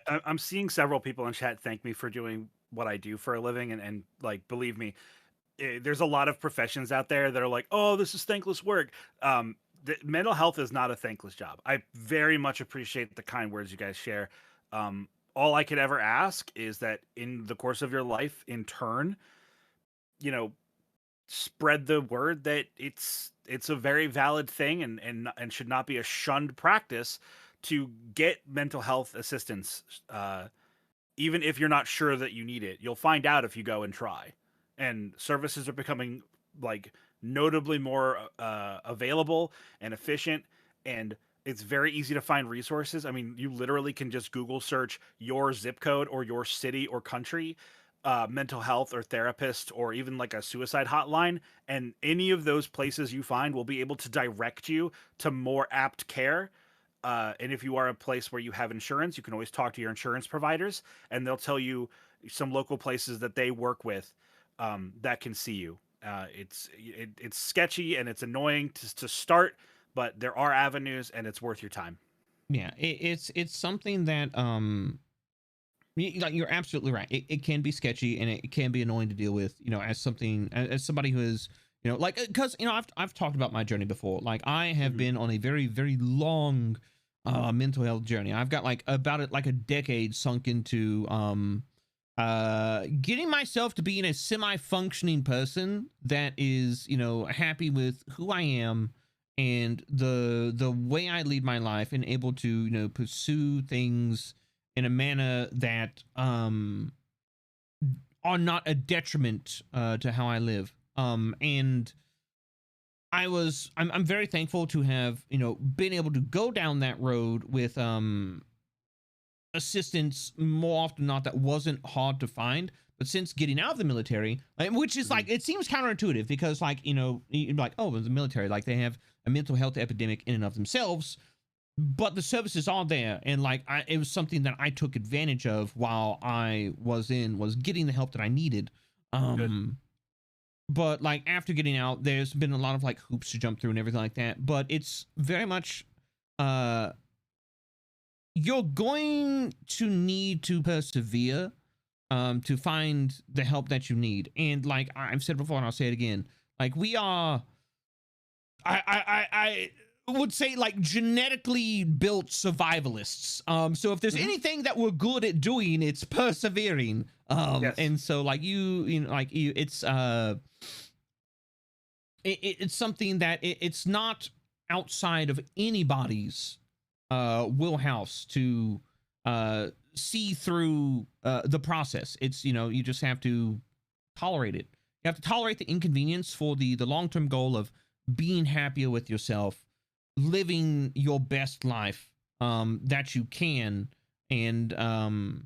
I'm seeing several people in chat thank me for doing what I do for a living, and like, believe me, there's a lot of professions out there that are like, oh, this is thankless work. Mental health is not a thankless job. I very much appreciate the kind words you guys share. All I could ever ask is that in the course of your life, in turn, you know, spread the word that it's a very valid thing and should not be a shunned practice to get mental health assistance. Even if you're not sure that you need it, you'll find out if you go and try. And services are becoming like notably more available and efficient, and it's very easy to find resources. I mean, you literally can just Google search your zip code or your city or country, mental health or therapist, or even like a suicide hotline. And any of those places you find will be able to direct you to more apt care. And if you are a place where you have insurance, you can always talk to your insurance providers, and they'll tell you some local places that they work with that can see you. It's sketchy and it's annoying to start, but there are avenues, and it's worth your time. Yeah, it's something that like, you're absolutely right. It can be sketchy and it can be annoying to deal with, you know, as somebody who is, you know, like, because, you know, I've talked about my journey before. Like, I have been on a very, very long mental health journey. I've got like about a decade sunk into getting myself to being a semi-functioning person that is, you know, happy with who I am and the way I lead my life, and able to, you know, pursue things in a manner that are not a detriment to how I live. And I'm very thankful to have, you know, been able to go down that road with assistance more often than not that wasn't hard to find. But since getting out of the military, which is like, it seems counterintuitive because, like, you know, you're like, oh, the military, like, they have a mental health epidemic in and of themselves, but the services are there. And like, it was something that I took advantage of while I was getting the help that I needed. But like, after getting out, there's been a lot of like hoops to jump through and everything like that. But it's very much, you're going to need to persevere to find the help that you need. And like I've said before, and I'll say it again, like, we are, I would say, like, genetically built survivalists. So if there's anything that we're good at doing, it's persevering. Yes. And so like it's it's something that it's not outside of anybody's wheelhouse to see through the process. It's, you know, you just have to tolerate it. You have to tolerate the inconvenience for the long-term goal of being happier with yourself, living your best life that you can, and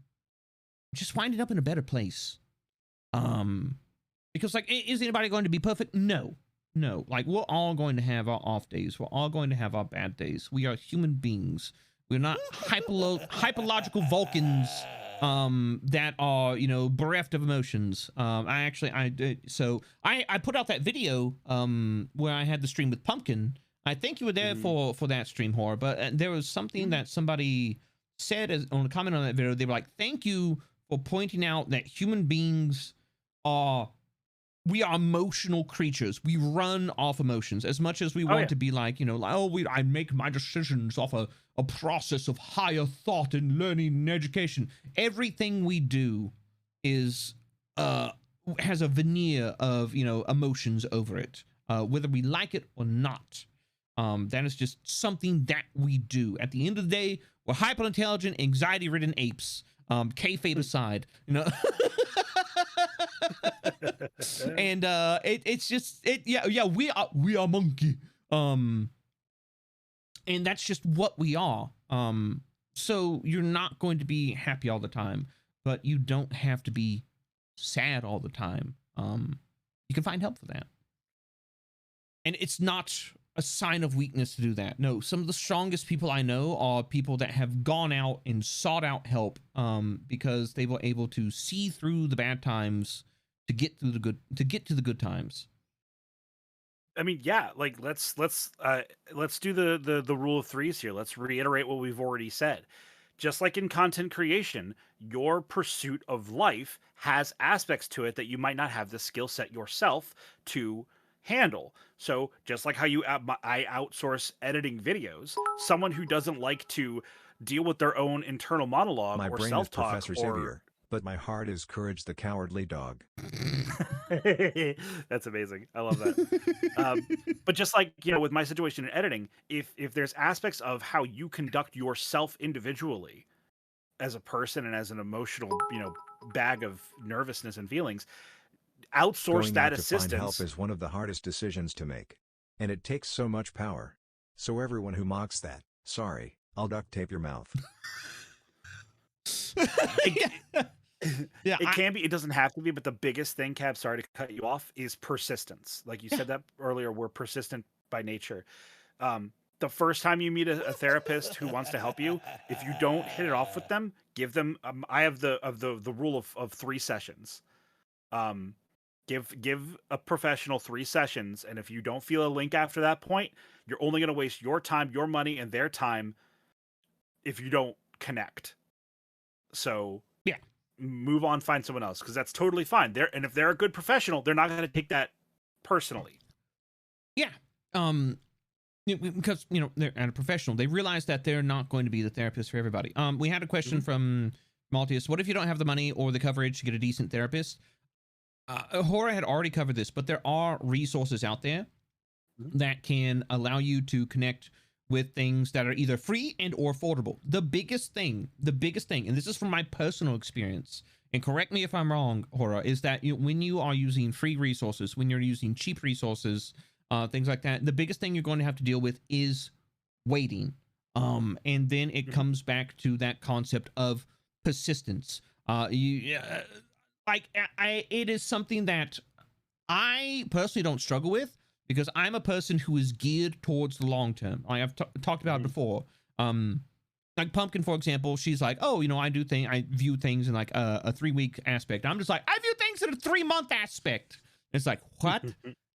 just winding up in a better place. Because like, is anybody going to be perfect? No. Like, we're all going to have our off days. We're all going to have our bad days. We are human beings. We're not hypological Vulcans that are, you know, bereft of emotions. I put out that video where I had the stream with Pumpkin. I think you were there for that stream, Horror, but there was something that somebody said on a comment on that video. They were like, thank you for pointing out that human beings are we are emotional creatures. We run off emotions as much as we want to be like, you know, like, oh, I make my decisions off a process of higher thought and learning and education. Everything we do is has a veneer of, you know, emotions over it, whether we like it or not. That is just something that we do. At the end of the day, we're hyper intelligent, anxiety ridden apes. Kayfabe aside, you know. And it's just we are monkey. And that's just what we are. So you're not going to be happy all the time, but you don't have to be sad all the time. You can find help for that. And it's not a sign of weakness to do that. No, some of the strongest people I know are people that have gone out and sought out help because they were able to see through the bad times to get through to the good times. I mean, yeah, like let's do the rule of threes here. Let's reiterate what we've already said. Just like in content creation, your pursuit of life has aspects to it that you might not have the skill set yourself to handle. So just like how I outsource editing videos, someone who doesn't like to deal with their own internal monologue My or brain is self-talk Professor Xavier, but my heart is Courage the Cowardly Dog. That's amazing. I love that. But just like, you know, with my situation in editing, if there's aspects of how you conduct yourself individually as a person and as an emotional, you know, bag of nervousness and feelings, outsource Going that out to find help assistance. is one of the hardest decisions to make. And it takes so much power. So everyone who mocks that, sorry, I'll duct tape your mouth. Yeah, It can be, it doesn't have to be, but the biggest thing, Cab, sorry to cut you off, is persistence. Like you said that earlier, we're persistent by nature. The first time you meet a therapist who wants to help you, if you don't hit it off with them, give them. I have the rule of 3 sessions. Give a professional 3 sessions, and if you don't feel a link after that point, you're only going to waste your time, your money, and their time if you don't connect. So yeah, move on, find someone else, because that's totally fine. And if they're a good professional, they're not going to take that personally. yeah. Because, you know, they're a professional, they realize that they're not going to be the therapist for everybody. We had a question from Maltius. What if you don't have the money or the coverage to get a decent therapist? Hora had already covered this, but there are resources out there that can allow you to connect with things that are either free and or affordable. The biggest thing, and this is from my personal experience, and correct me if I'm wrong, Hora, is that when you are using free resources, when you're using cheap resources, things like that, the biggest thing you're going to have to deal with is waiting. And then it comes back to that concept of persistence. It is something that I personally don't struggle with because I'm a person who is geared towards the long term. I've talked about it before. Like Pumpkin, for example, she's like, oh, you know, I view things in like a 3-week aspect. I'm just like, I view things in a 3-month aspect. It's like, what?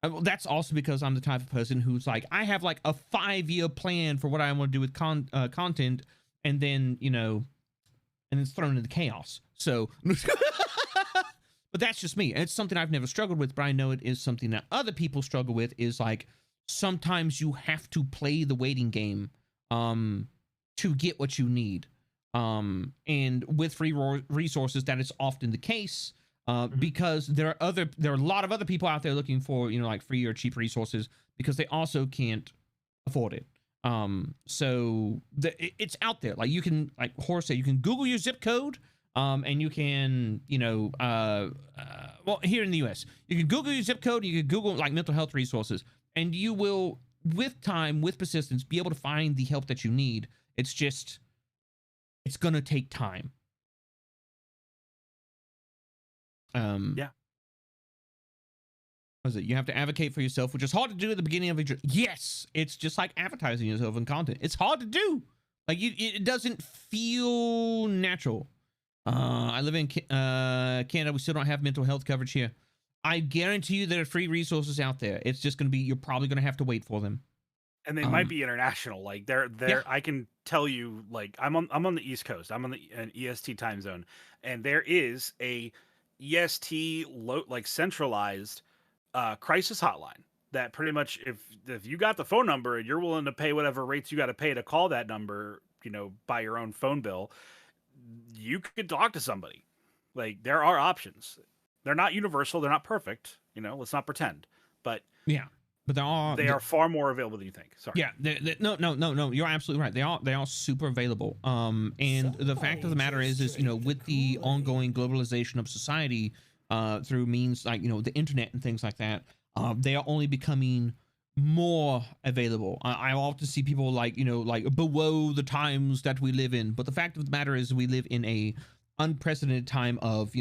Well, that's also because I'm the type of person who's like, I have like a 5-year plan for what I want to do with content, and then, you know, and it's thrown into chaos. So, but that's just me. And it's something I've never struggled with, but I know it is something that other people struggle with, is like, sometimes you have to play the waiting game to get what you need. And with free resources, that is often the case. Because there are a lot of other people out there looking for, you know, like free or cheap resources because they also can't afford it. So it's out there. Like you can, like Horace said, you can Google your zip code, and you can, you know, well, here in the US, you can Google your zip code, you can Google like mental health resources, and you will, with time, with persistence, be able to find the help that you need. It's just, it's going to take time. Yeah. What is it? You have to advocate for yourself, which is hard to do at the beginning of your. Yes, it's just like advertising yourself in content. It's hard to do. Like it doesn't feel natural. I live in Canada. We still don't have mental health coverage here. I guarantee you there are free resources out there. It's just going to be, you're probably going to have to wait for them. And they might be international. Like they're yeah. I can tell you, like I'm on the East Coast. I'm on an EST time zone, and there is a EST like centralized crisis hotline that pretty much if you got the phone number and you're willing to pay whatever rates you got to pay to call that number, by your own phone bill, you could talk to somebody. Like, there are options. They're not universal. They're not perfect. Let's not pretend. But yeah, but they are far more available than you think. Sorry. Yeah, no. You're absolutely right. They are super available. And the fact of the matter is with the ongoing globalization of society, through means like the internet and things like that, they are only becoming more available. I often see people like below the times that we live in, but the fact of the matter is we live in a unprecedented time of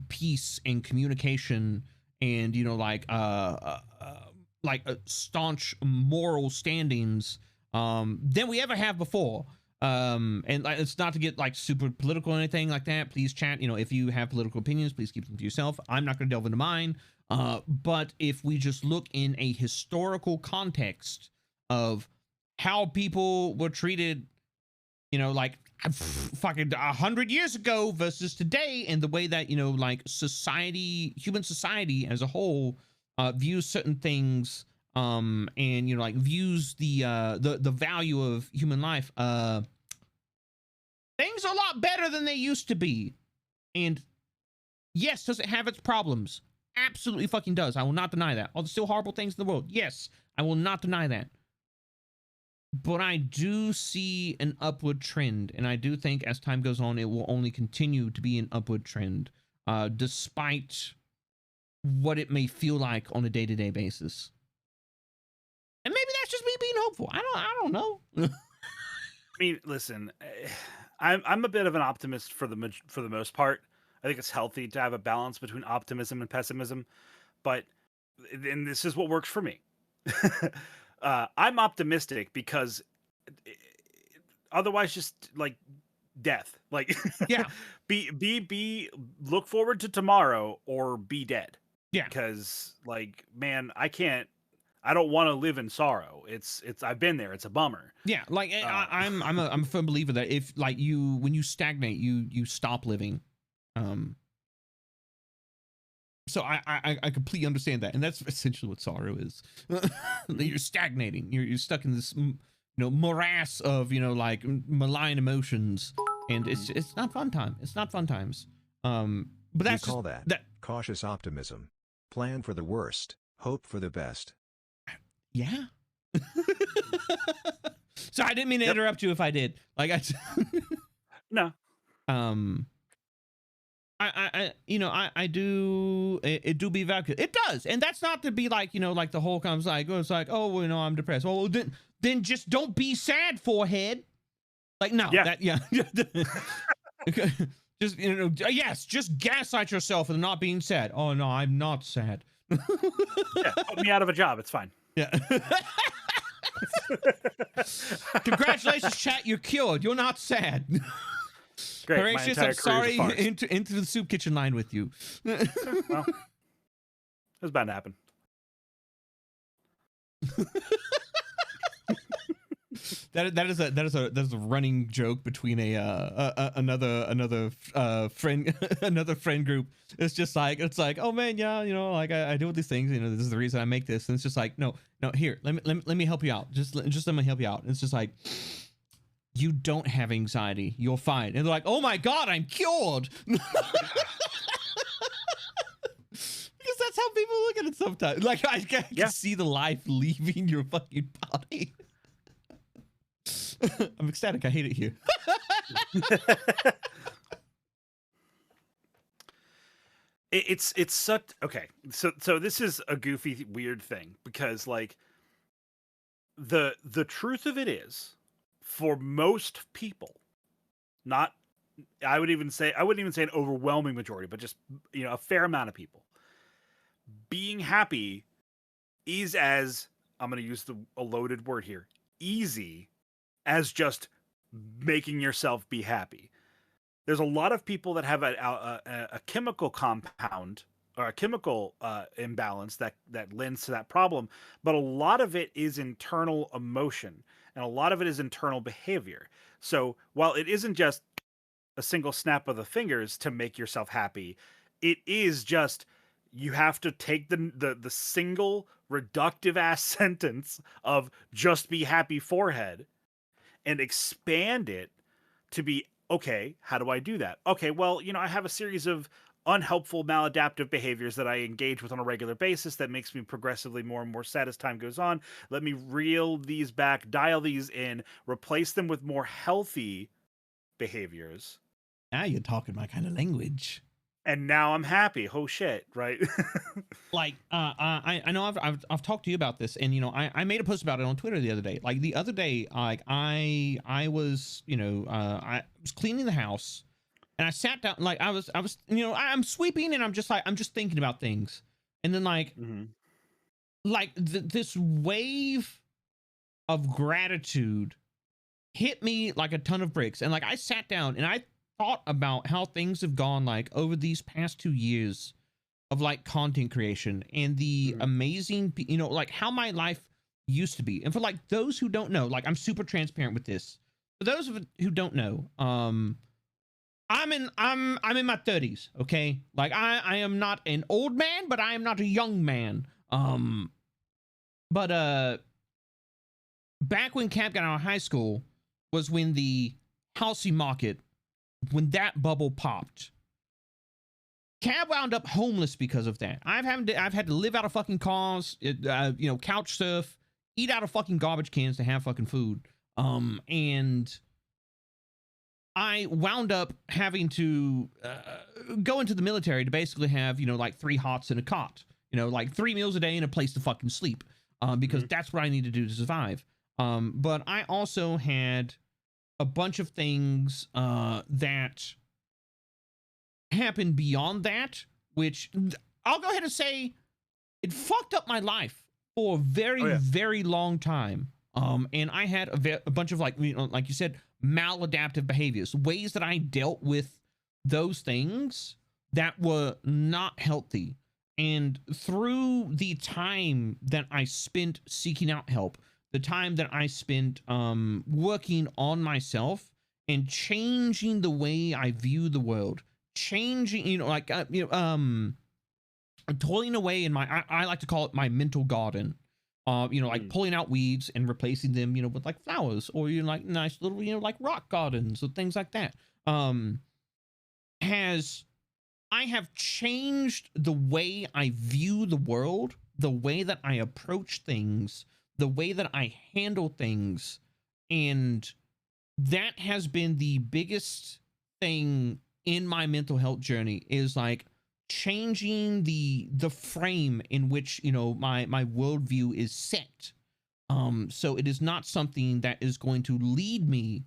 peace and communication and staunch moral standings than we ever have before. And it's not to get like super political or anything like that. Please chat. If you have political opinions, please keep them to yourself. I'm not going to delve into mine. But if we just look in a historical context of how people were treated, fucking 100 years ago versus today, and the way that human society as a whole views certain things, and views the value of human life, things are a lot better than they used to be. And yes, does it have its problems? Absolutely fucking does. I will not deny that. Are there still horrible things in the world? Yes, I will not deny that. But I do see an upward trend, and I do think as time goes on, it will only continue to be an upward trend, despite what it may feel like on a day-to-day basis. And maybe that's just me being hopeful. I don't know. I mean, listen, I'm a bit of an optimist for the most part. I think it's healthy to have a balance between optimism and pessimism, and this is what works for me. I'm optimistic because otherwise, just like death, like yeah, look forward to tomorrow or be dead. Yeah, because man, I don't want to live in sorrow. I've been there. It's a bummer. Yeah, I'm a firm believer that if when you stagnate, you stop living. So I completely understand that, and that's essentially what sorrow is. You're stagnating. You're stuck in this morass of malign emotions, and it's not fun time. It's not fun times. But that's we call that cautious optimism. Plan for the worst, hope for the best. Yeah. So I didn't mean to interrupt you if I did. No. I do. It do be valid. It does, and that's not to be like the whole comes it's like, oh, well, I'm depressed. Well, then just don't be sad, forehead. No, yeah. Okay. Just yes, just gaslight yourself into not being sad. Oh no, I'm not sad. Yeah, put me out of a job. It's fine. Yeah. Congratulations, chat. You're cured. You're not sad. Great. Horatius, I'm sorry. Into the soup kitchen line with you. Well, it was bound to happen. That is a running joke between another friend another friend group. It's just like oh man, yeah, I deal with these things, this is the reason I make this, and it's just like no here, let me help you out, just let me help you out. And it's just like, you don't have anxiety, you're fine. And they're like, oh my god, I'm cured. Because that's how people look at it sometimes. I can see the life leaving your fucking body. I'm ecstatic. I hate it here. It's such okay. So this is a goofy, weird thing because the truth of it is, for most people, I wouldn't even say an overwhelming majority, but just a fair amount of people, being happy is, as I'm going to use a loaded word here, easy as just making yourself be happy. There's a lot of people that have a chemical compound or a chemical imbalance that lends to that problem, but a lot of it is internal emotion and a lot of it is internal behavior. So while it isn't just a single snap of the fingers to make yourself happy, it is just you have to take the single reductive ass sentence of just be happy forehead and expand it to be, okay, how do I do that? Okay, well, I have a series of unhelpful maladaptive behaviors that I engage with on a regular basis that makes me progressively more and more sad as time goes on. Let me reel these back, dial these in, replace them with more healthy behaviors. Now you're talking my kind of language. And now I'm happy. Oh shit, right? Like, I know I've talked to you about this, and I made a post about it on Twitter the other day. Like the other day, like I was I was cleaning the house, and I sat down, like I was I'm sweeping, and I'm just thinking about things, and then like this wave of gratitude hit me like a ton of bricks, and like I sat down and I thought about how things have gone like over these past 2 years of like content creation and the amazing, like how my life used to be. And for like those who don't know, like I'm super transparent with this. For those who don't know, I'm in my 30s, okay? Like I am not an old man, but I am not a young man. But back when Cap got out of high school was when the housing market, when that bubble popped. Cab wound up homeless because of that. I've had to live out of fucking cars, couch surf, eat out of fucking garbage cans to have fucking food. And I wound up having to go into the military to basically have, like 3 hots and a cot, like 3 meals a day and a place to fucking sleep, because that's what I need to do to survive. But I also had a bunch of things that happened beyond that, which I'll go ahead and say it fucked up my life for a very long time. And I had a bunch of like you said, maladaptive behaviors, ways that I dealt with those things that were not healthy. And through the time that I spent seeking out help, the time that I spent working on myself and changing the way I view the world, changing, toiling away in my, I like to call it my mental garden, like pulling out weeds and replacing them, with like flowers or, like nice little, like rock gardens or things like that. I have changed the way I view the world, the way that I approach things, the way that I handle things. And that has been the biggest thing in my mental health journey, is like changing the frame in which, my worldview is set. So it is not something that is going to lead me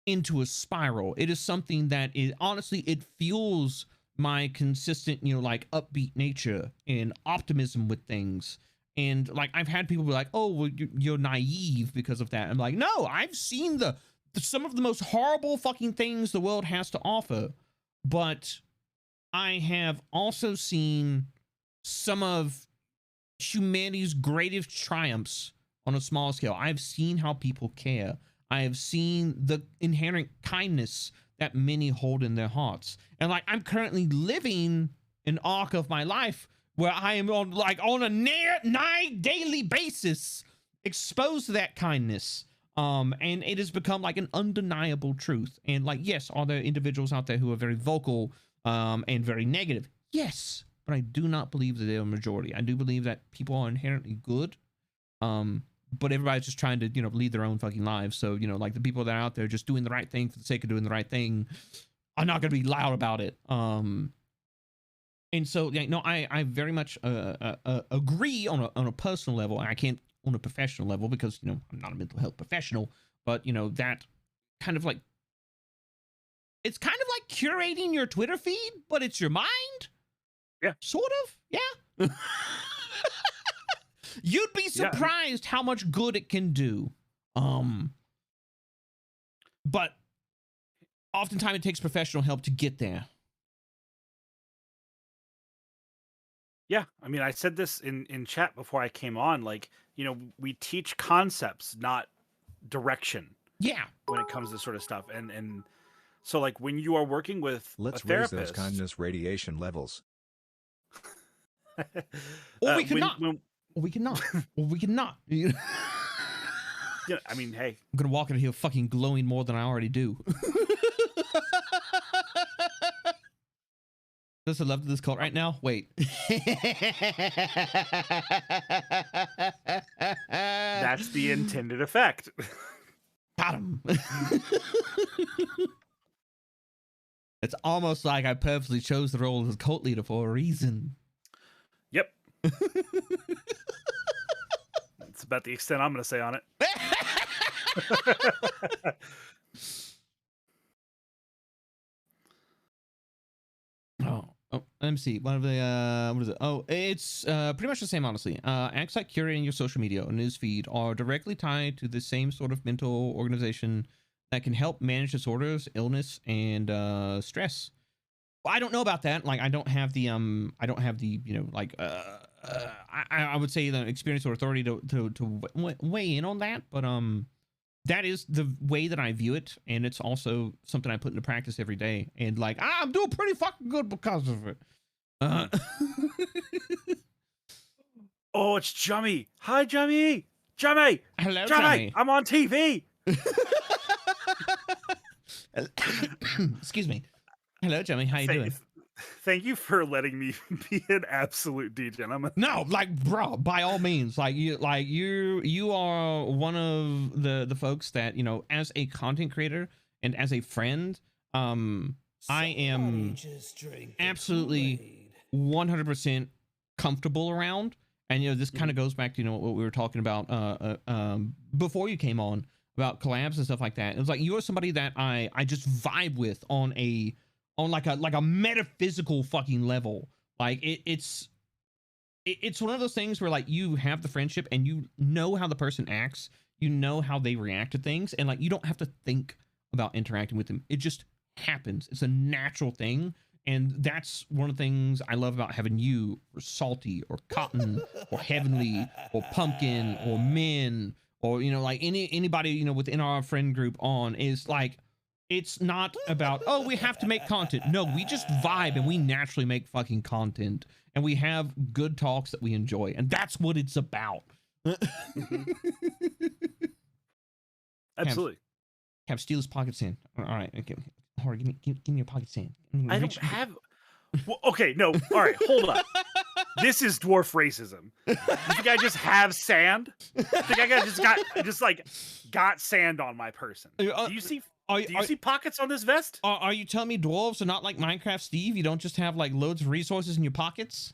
into a spiral. It is something that is honestly, it fuels my consistent, like upbeat nature and optimism with things. And like, I've had people be like, oh, well, you're naive because of that. I'm like, no, I've seen some of the most horrible fucking things the world has to offer. But I have also seen some of humanity's greatest triumphs on a small scale. I've seen how people care. I have seen the inherent kindness that many hold in their hearts. And like, I'm currently living an arc of my life where I am on a nigh daily basis exposed to that kindness. And it has become like an undeniable truth. And like, yes, are there individuals out there who are very vocal and very negative? Yes, but I do not believe that they're a majority. I do believe that people are inherently good. But everybody's just trying to, lead their own fucking lives. So, like the people that are out there just doing the right thing for the sake of doing the right thing are not going to be loud about it. And so, yeah, no, I very much agree on a personal level. I can't on a professional level because, I'm not a mental health professional, but, that kind of like, it's kind of like curating your Twitter feed, but it's your mind. Yeah. Sort of. Yeah. You'd be surprised how much good it can do. But oftentimes it takes professional help to get there. Yeah, I mean, I said this in chat before I came on. Like, we teach concepts, not direction. Yeah. When it comes to sort of stuff, and so like when you are working with Let's a therapist, raise those kindness radiation levels. Or we could not. When, Or we cannot. Or we cannot. yeah, I mean, hey, I'm gonna walk in here fucking glowing more than I already do. Does I love this cult right now? Wait. that's the intended effect. Got him. It's almost like I purposely chose the role as cult leader for a reason. Yep. That's about the extent I'm going to say on it. Oh, let me see. What is it? Oh, it's pretty much the same, honestly. Acts like curating your social media or news feed are directly tied to the same sort of mental organization that can help manage disorders, illness, and stress. Well, I don't know about that. Like, I don't have the you know, like I would say the experience or authority to weigh in on that, but that is the way that I view it, and it's also something I put into practice every day. And like, I'm doing pretty fucking good because of it. Oh, it's Jummy. Hi, Jummy. Jummy. Hello, Jummy. I'm on TV. Excuse me. Hello, Jimmy. How you doing? Thank you for letting me be an absolute degen. No, like, bro, by all means, like you are one of the folks that, you know, as a content creator and as a friend, I am absolutely 100% comfortable around. And, you know, this kind of goes back to, you know, what we were talking about before you came on about collabs and stuff like that. It was like, you are somebody that I just vibe with on like a metaphysical fucking level. Like it's one of those things where like you have the friendship and you know how the person acts, you know how they react to things, and like you don't have to think about interacting with them. It just happens. It's a natural thing. And that's one of the things I love about having you, or Salty, or Cotton, or Heavenly, or Pumpkin, or Min, or, you know, like anybody, you know, within our friend group on, is like, it's not about, oh, we have to make content. No, we just vibe and we naturally make fucking content, and we have good talks that we enjoy, and that's what it's about. Absolutely. Cap, steal his pocket sand. All right, okay. Hori, give me your pocket sand. I don't have. Well, okay, no. All right, hold up. This is dwarf racism. You think I just have sand? You think I just got sand on my person? Do you see? Do you see pockets on this vest? Are you telling me dwarves are not like Minecraft Steve? You don't just have like loads of resources in your pockets?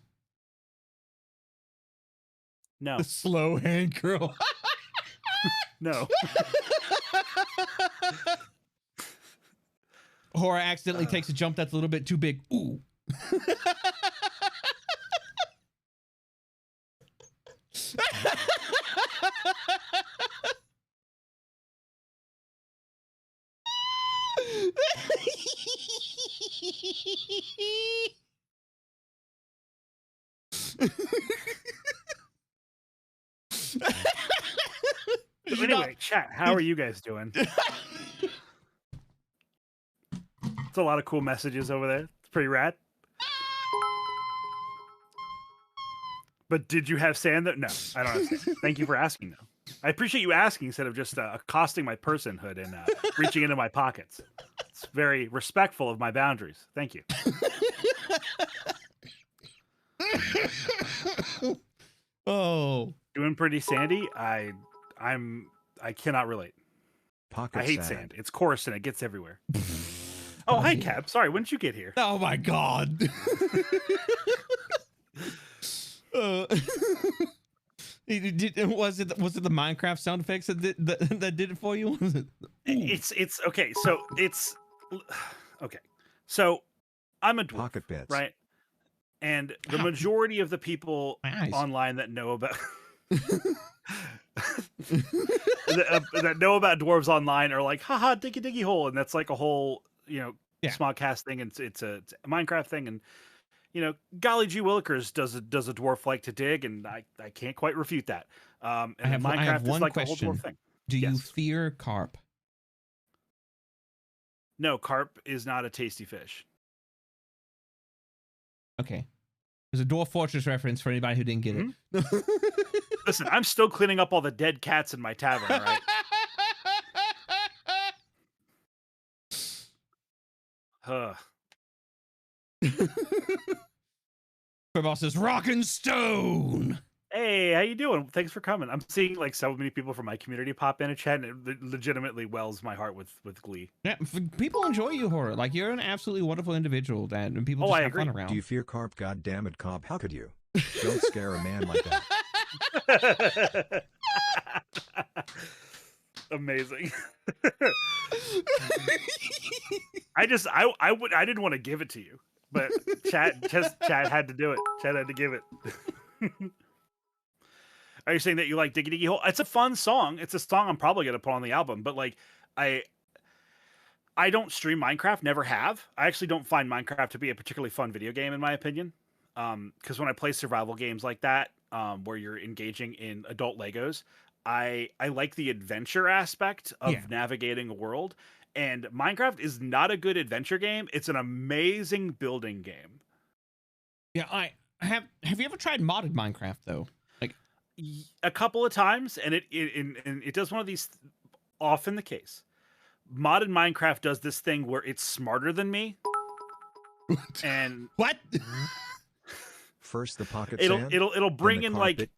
No. The slow hand girl. No. Horror accidentally takes a jump that's a little bit too big. Ooh. So anyway, chat, how are you guys doing? It's a lot of cool messages over there. It's pretty rad. But did you have sand? No, I don't have sand. Thank you for asking, though. I appreciate you asking instead of just accosting my personhood and reaching into my pockets. It's very respectful of my boundaries. Thank you. Oh, doing pretty sandy. I cannot relate. Pocket I hate sand. It's coarse and it gets everywhere. Oh, hi, Cap. Sorry, when did you get here? Oh my God. Was it the Minecraft sound effects that did it for you? It's okay. So it's okay. So I'm a dwarf, Pocket bits, right? And the majority of the people online that know about that know about dwarves online are like, haha, diggy hole, and that's like a whole, you know, Smogcast thing, and it's a Minecraft thing, and you know, golly gee willikers, does a dwarf like to dig, and I can't quite refute that. And I have one like question. A whole dwarf thing. Do you fear carp? No, carp is not a tasty fish. Okay. There's a Dwarf Fortress reference for anybody who didn't get it. Listen, I'm still cleaning up all the dead cats in my tavern, right? Boss says, "Rockin' Stone." Hey, how you doing? Thanks for coming. I'm seeing like so many people from my community pop in a chat, and it legitimately wells my heart with glee. Yeah, people enjoy you, Horror. Like, you're an absolutely wonderful individual that and people just I have agree. fun around. Do you fear carp? God damn it, Cobb. How could you? Don't scare a man like that. Amazing. I didn't want to give it to you, but chat had to do it. Chat had to give it. Are you saying that you like Diggy Diggy Hole? It's a fun song. It's a song I'm probably gonna put on the album, but like I don't stream Minecraft, never have. I actually don't find Minecraft to be a particularly fun video game in my opinion. Because when I play survival games like that, where you're engaging in adult Legos, I like the adventure aspect of navigating a world. And Minecraft is not a good adventure game. It's an amazing building game. Yeah, I have. Have you ever tried modded Minecraft though? Like a couple of times, and it does one of these. Often the case. Modded Minecraft does this thing where it's smarter than me. And what? First the pocket sand, it'll bring in like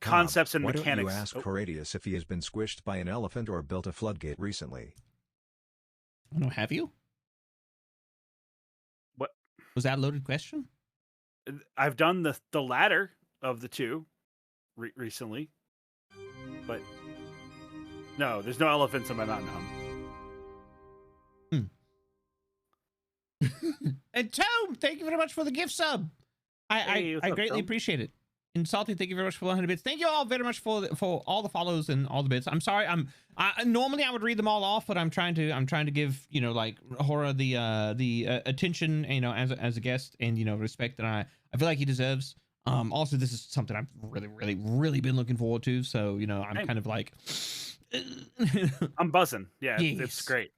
concepts and mechanics. Why don't you ask Horatius if he has been squished by an elephant or built a floodgate recently? No, have you? What was that a loaded question? I've done the latter of the two recently, but no, there's no elephants in my mountain home. And Tome, thank you very much for the gift sub. I greatly Tom? appreciate it. And Salty, thank you very much for 100 bits. Thank you all very much for all the follows and all the bits. I'm sorry, normally I would read them all off, but I'm trying to give, you know, like Horror the attention, you know, as a guest, and, you know, respect that I feel like he deserves. Also, this is something I've really been looking forward to. So, you know, I'm kind of like, I'm buzzing. Yeah, yes. It's great.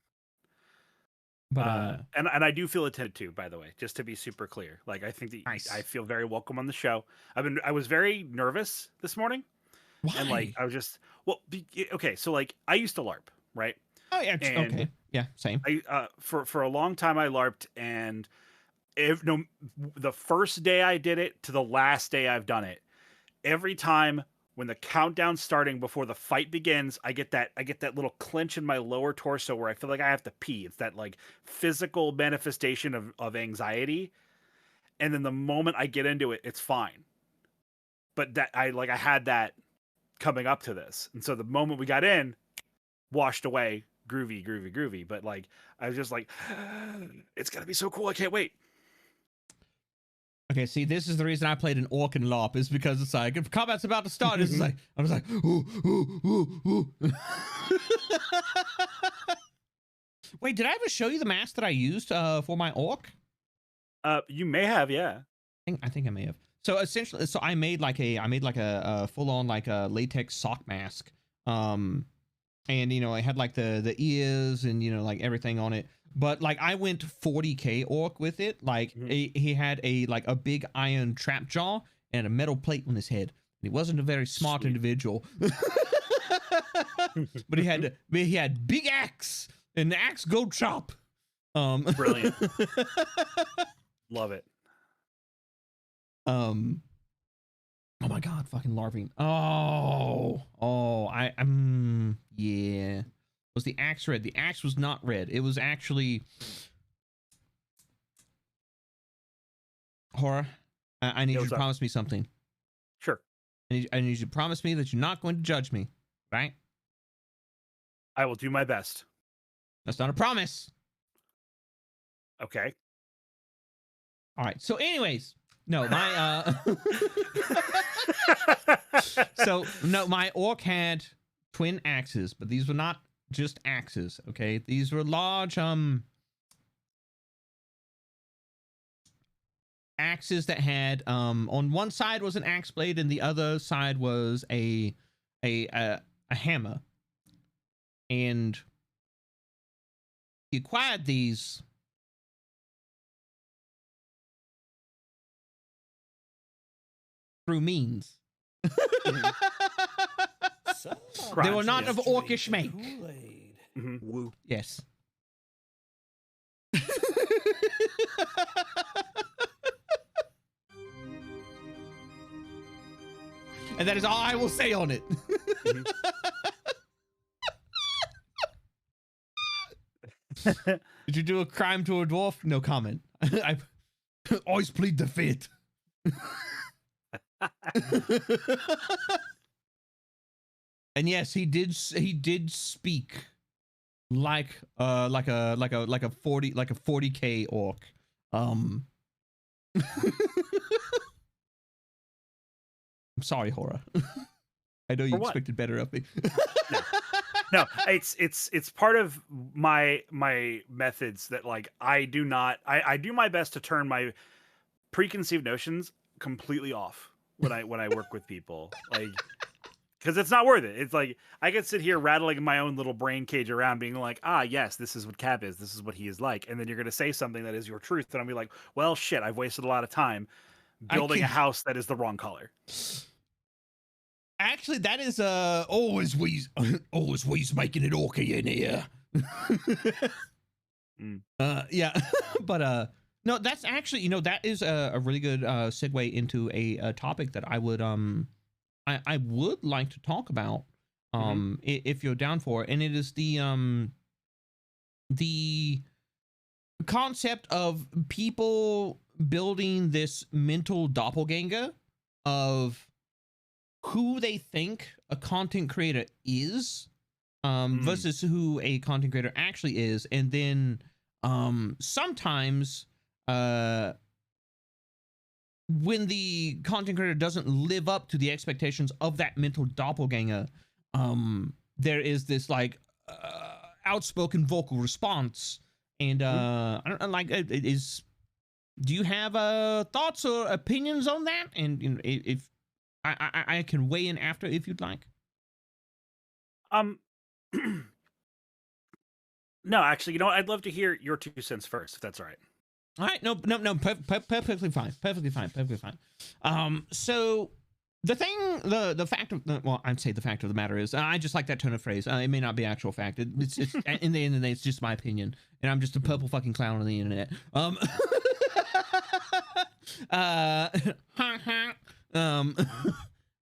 But and I do feel attended to, by the way, just to be super clear. Like, I think that nice. I feel very welcome on the show. I was very nervous this morning. Why? And like, I was just, okay. So like, I used to LARP, right? Oh yeah. And okay. Yeah. Same. For a long time I LARPed, and the first day I did it to the last day I've done it, every time when the countdown's starting before the fight begins, I get that little clench in my lower torso where I feel like I have to pee. It's that like physical manifestation of anxiety. And then the moment I get into it, it's fine. But that I had that coming up to this. And so the moment we got in, washed away, groovy. But like, I was just like, it's gonna be so cool. I can't wait. Okay, see, this is the reason I played an orc and LARP, is because it's like, if combat's about to start, it's like, I was like, ooh. Wait, did I ever show you the mask that I used for my orc? You may have, yeah. I think I may have. So essentially, I made like a full on like a latex sock mask. And you know, I had like the ears and, you know, like everything on it. But like I went 40K orc with it. Like he had a big iron trap jaw and a metal plate on his head. He wasn't a very smart individual. But he had big axe and the axe go chop. Brilliant. Love it. Oh my god, fucking LARPing. Yeah. Was the axe red? The axe was not red. It was actually Horror. I need you to promise me something. Sure. I need you to promise me that you're not going to judge me, right? I will do my best. That's not a promise. Okay. All right. So anyways, no, my my orc had twin axes, but these were not just axes, okay? These were large axes that had on one side was an axe blade and the other side was a hammer. And he acquired these through means. Somebody They were not just of orcish drank make. the Kool-Aid. Woo. Yes. And that is all I will say on it. Did you do a crime to a dwarf? No comment. I always plead the fifth. And yes, he did speak like a 40K orc. I'm sorry, Horror. I know you expected better of me. No, it's part of my methods that like I do my best to turn my preconceived notions completely off when I work with people, like, because it's not worth it. It's like I could sit here rattling my own little brain cage around, being like, yes, this is what Cap is, this is what he is like, and then you're gonna say something that is your truth, and I'll be like, well, shit, I've wasted a lot of time building a house that is the wrong color. Actually, that is always we making it orky in here. Yeah, but no, that's actually, that is a really good segue into a topic that I would I would like to talk about if you're down for it, and it is the concept of people building this mental doppelganger of who they think a content creator is versus who a content creator actually is, and then sometimes when the content creator doesn't live up to the expectations of that mental doppelganger, there is this like outspoken vocal response, and I don't know, like, do you have thoughts or opinions on that? And if I can weigh in after if you'd like. No, actually, I'd love to hear your 2 cents first, if that's all right. All right, no, perfectly fine, perfectly fine. So the thing, the fact of, well, I'd say the fact of the matter is, I just like that turn of phrase. It may not be actual fact. It's in the end of the day, it's just my opinion, and I'm just a purple fucking clown on the internet.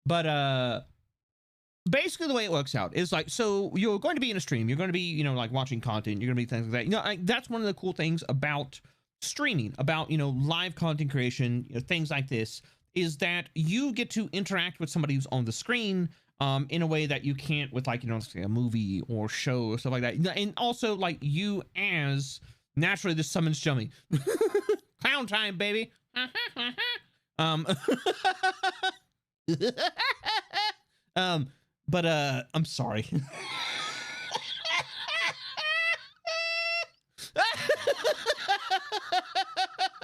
But basically the way it works out is like, so you're going to be in a stream, you're going to be, like watching content, you're going to be things like that. That's one of the cool things about streaming, about, live content creation, things like this, is that you get to interact with somebody who's on the screen in a way that you can't with, like, a movie or show or stuff like that. And also, like, you as naturally this summons Jummy. Clown time, baby. But I'm sorry.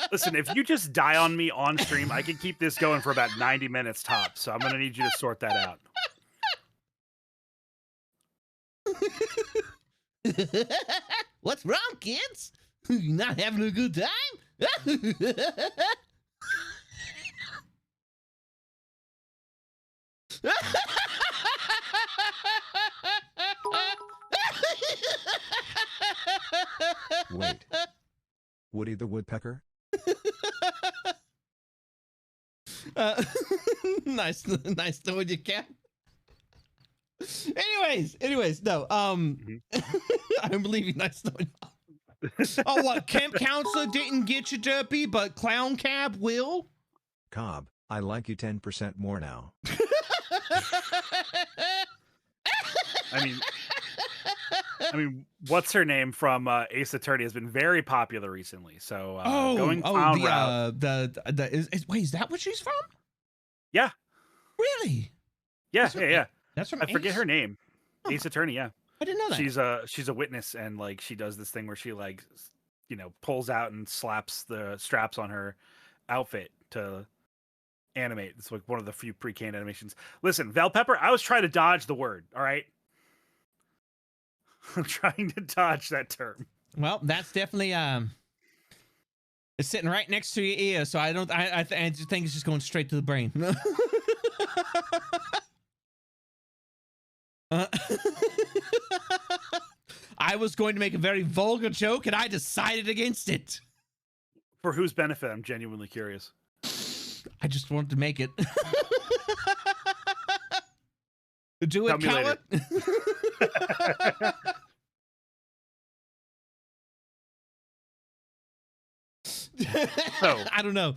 Listen, if you just die on me on stream, I can keep this going for about 90 minutes tops. So I'm gonna need you to sort that out. What's wrong, kids? You not having a good time? Wait. Woody the Woodpecker? Nice knowing you, Cap. Anyways, no. I don't believe you. Nice knowing you. Oh, what? Camp counselor didn't get you, Derpy, but Clown Cab will? Cobb, I like you 10% more now. I mean, what's her name from Ace Attorney has been very popular recently. So going clown route. Wait, is that what she's from? Yeah. Really? Yeah, yeah. That's from I forget her name. Huh. Ace Attorney, yeah. I didn't know that. She's a witness, and like she does this thing where she like pulls out and slaps the straps on her outfit to animate. It's like one of the few pre-canned animations. Listen, Val Pepper, I was trying to dodge the word, all right? I'm trying to dodge that term. Well, that's definitely It's sitting right next to your ear, so I just think it's just going straight to the brain. I was going to make a very vulgar joke, and I decided against it. For whose benefit? I'm genuinely curious. I just wanted to make it. Do it, Tell me coward. So. I don't know.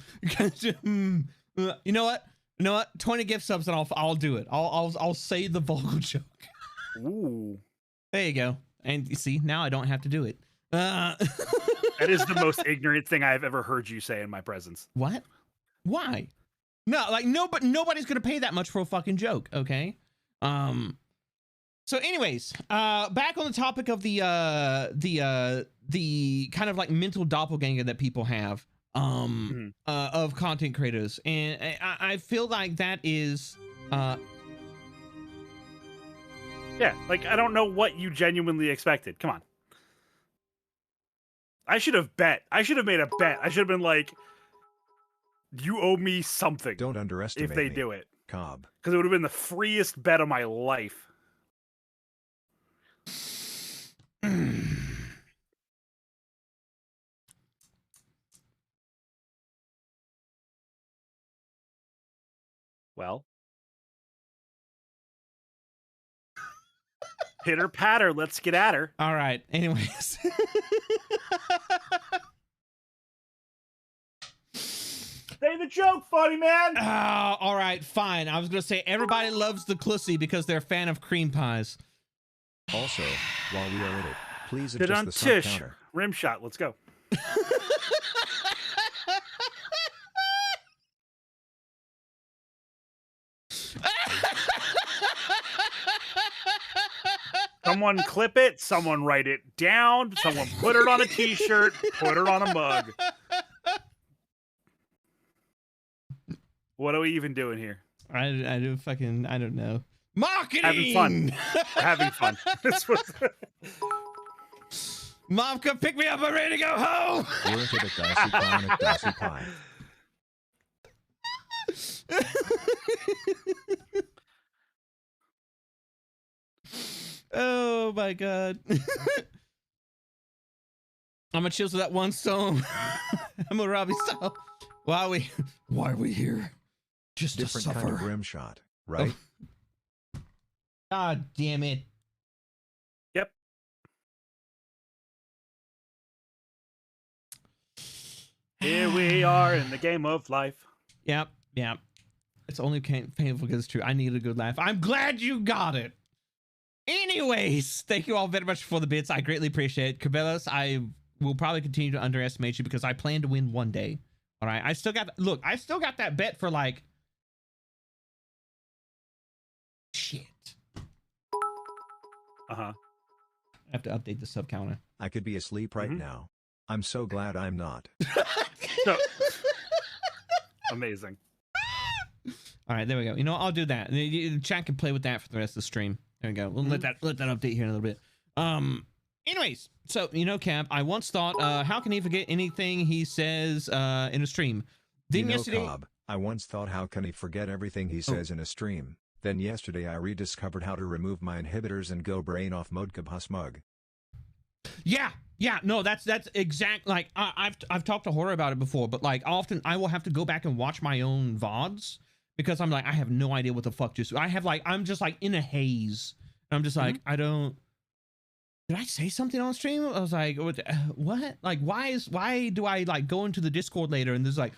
You know what? 20 gift subs and I'll do it. I'll say the vulgar joke. Ooh. There you go. And you see, now I don't have to do it. That is the most ignorant thing I've ever heard you say in my presence. What? Why? No, like nobody's gonna pay that much for a fucking joke, okay? So anyways, back on the topic of the kind of like mental doppelganger that people have of content creators, and I feel like that is yeah, like I don't know what you genuinely expected. Come on. I should have bet. I should have made a bet. I should have been like, you owe me something. Don't underestimate if they me, do it. Cobb. Because it would have been the freest bet of my life. Well. Pitter patter, let's get at her. all right. Anyways. Say the joke, funny man. All right, fine. I was gonna say everybody loves the Clussy because they're a fan of cream pies. Also, while we are at it, please adjust the sub Tish. counter. Rim shot, let's go. Someone clip it, someone write it down, someone put it on a t-shirt, put it on a mug. What are we even doing here? I don't know. Marketing. Having fun. Having fun. This was Mom, come pick me up. I'm ready to go home. Work it at Dicey Pie at Dicey Pie. Oh my god. I'm gonna chill to that one song. I'm a Robbie style. Why are we here? Just Different to suffer. kind of rim shot, right? God damn it. Yep. Here we are in the game of life. Yep. It's only painful because it's true. I need a good laugh. I'm glad you got it. Anyways, thank you all very much for the bits. I greatly appreciate it. Cabellas, I will probably continue to underestimate you because I plan to win one day. All right. I still got that bet for like shit. Uh-huh. I have to update the sub counter. I could be asleep right now. I'm so glad I'm not. So, amazing. All right, there we go. You know, I'll do that. The chat can play with that for the rest of the stream. There we go. We'll let that update here in a little bit. Anyways, so you know, Cap, I once thought, how can he forget anything he says in a stream? Then yesterday, Cobb, I once thought, how can he forget everything he says in a stream? Then yesterday I rediscovered how to remove my inhibitors and go brain off mode. Smug. Yeah, no, that's exact. Like I've talked to Horror about it before, but like often I will have to go back and watch my own VODs because I'm like, I have no idea what the fuck I'm just like in a haze. And I'm just like, did I say something on stream? I was like, what? Like, why do I like go into the Discord later and there's like,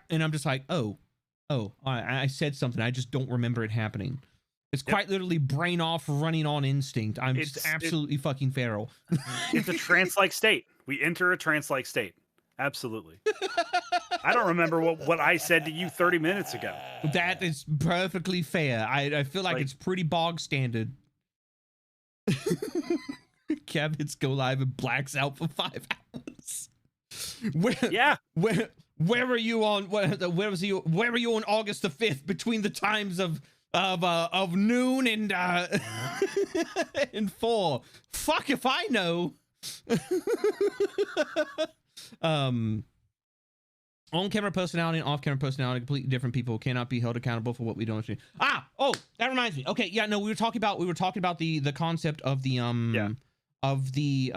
and I'm just like, I said something. I just don't remember it happening. It's quite literally brain off, running on instinct. I'm just absolutely fucking feral. It's a trance-like state. We enter a trance-like state. Absolutely. I don't remember what I said to you 30 minutes ago. That is perfectly fair. I feel like it's pretty bog standard. Cabinets go live and blacks out for 5 hours. Where were you on? Where were you on August the 5th between the times of noon and and 4? Fuck if I know. On-camera personality and off-camera personality, completely different people, cannot be held accountable for what we don't. Oh, that reminds me. Okay, yeah, no, we were talking about the concept of the the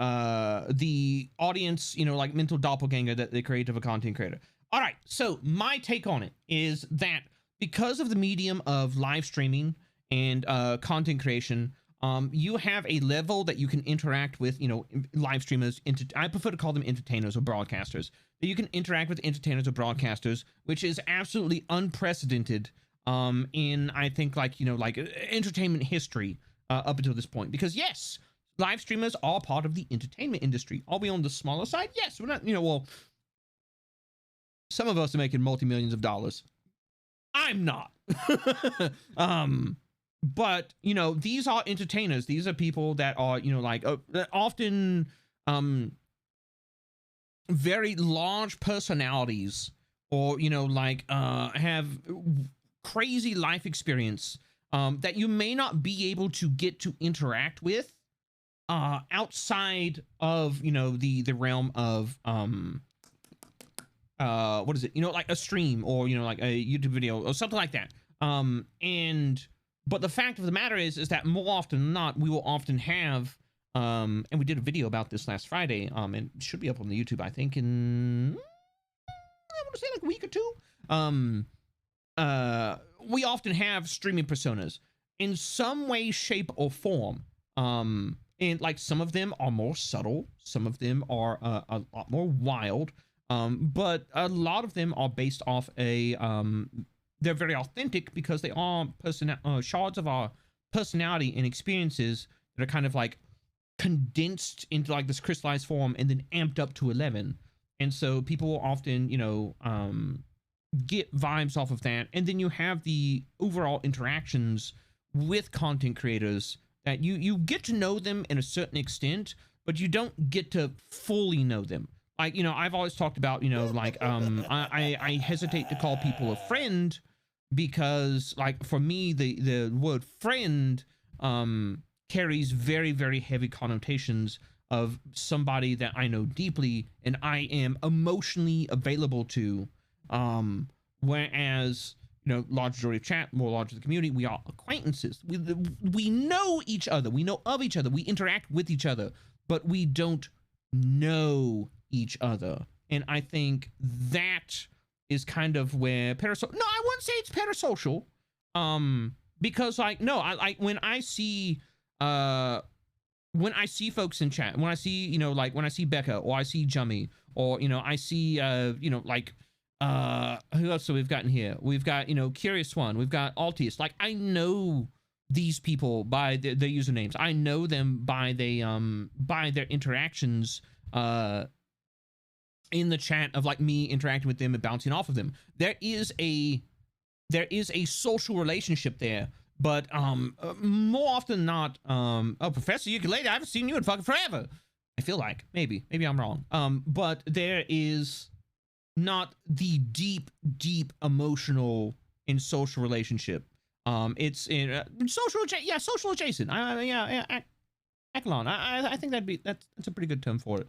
audience, you know, like mental doppelganger that they create of a content creator. All right, so my take on it is that because of the medium of live streaming and content creation, you have a level that you can interact with, you know, live streamers. I prefer to call them entertainers or broadcasters. You can interact with entertainers or broadcasters, which is absolutely unprecedented in, I think, like, you know, like entertainment history up until this point. Because yes, live streamers are part of the entertainment industry. Are we on the smaller side? Yes, we're not, you know, well, some of us are making multi-millions of dollars. I'm not. But, you know, these are entertainers. These are people that are, you know, like often very large personalities, or, you know, like have crazy life experience that you may not be able to get to interact with outside of, you know, the realm of what is it, you know, like a stream, or, you know, like a YouTube video or something like that. But the fact of the matter is that more often than not, we will often have and we did a video about this last Friday, and it should be up on the YouTube, I think, in I want to say like a week or two. We often have streaming personas in some way, shape, or form. And like some of them are more subtle, some of them are a lot more wild, but a lot of them are based off a they're very authentic because they are shards of our personality and experiences that are kind of like condensed into like this crystallized form and then amped up to 11. And so people will often, you know, get vibes off of that. And then you have the overall interactions with content creators that you get to know them in a certain extent, but you don't get to fully know them. Like, you know, I've always talked about, you know, like I hesitate to call people a friend, because like for me the word friend carries very, very heavy connotations of somebody that I know deeply and I am emotionally available to, whereas, you know, large majority of chat, more large of the community, we are acquaintances. We know each other, we know of each other, we interact with each other, but we don't know each other. And I think that is kind of where parasocial, no, I wouldn't say it's parasocial, because like, no, I when I see folks in chat, when I see, you know, like when I see Becca, or I see Jummy, or, you know, I see you know, like who else do we've got in here? We've got, you know, Curious One, we've got Altius. Like, I know these people by their usernames. I know them by their interactions in the chat, of like me interacting with them and bouncing off of them. There is a social relationship there, but more often than not, oh, Professor Ukulele, I haven't seen you in fucking forever. I feel like maybe I'm wrong. But there is not the deep emotional and social relationship. It's in social adjacent. Echelon. I think that's a pretty good term for it.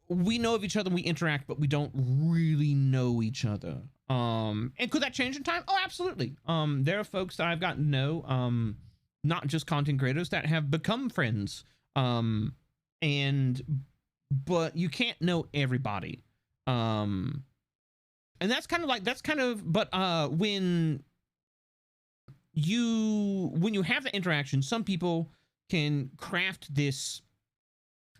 We know of each other, we interact, but we don't really know each other. And could that change in time? Oh, absolutely. There are folks that I've gotten to know, not just content creators, that have become friends. But you can't know everybody. And that's kind of but when you have the interaction, some people can craft this,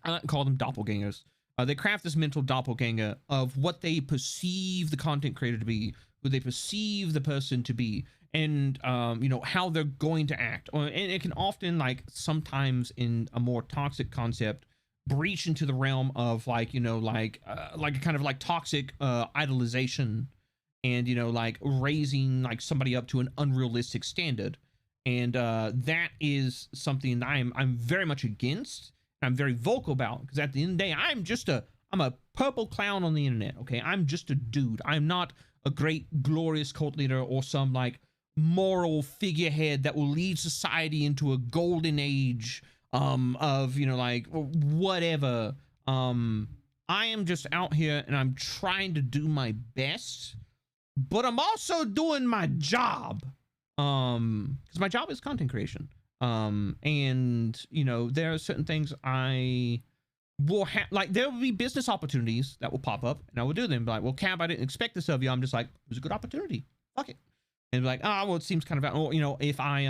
I like to call them doppelgangers. They craft this mental doppelganger of what they perceive the content creator to be, who they perceive the person to be, and you know, how they're going to act. And it can often, like, sometimes in a more toxic concept, breach into the realm of, like, you know, like a kind of like toxic idolization, and, you know, like raising like somebody up to an unrealistic standard. And that is something that I'm very much against. I'm very vocal about, because at the end of the day, I'm a purple clown on the internet. Okay, I'm just a dude. I'm not a great glorious cult leader or some like moral figurehead that will lead society into a golden age of, you know, like whatever, I am just out here and I'm trying to do my best, but I'm also doing my job. Because my job is content creation. And you know, there are certain things I will have, like there will be business opportunities that will pop up and I will do them. Like, well, Cab, I didn't expect this of you. I'm just like, it was a good opportunity. Fuck it. And like, oh, well, it seems kind of, or, you know, if I,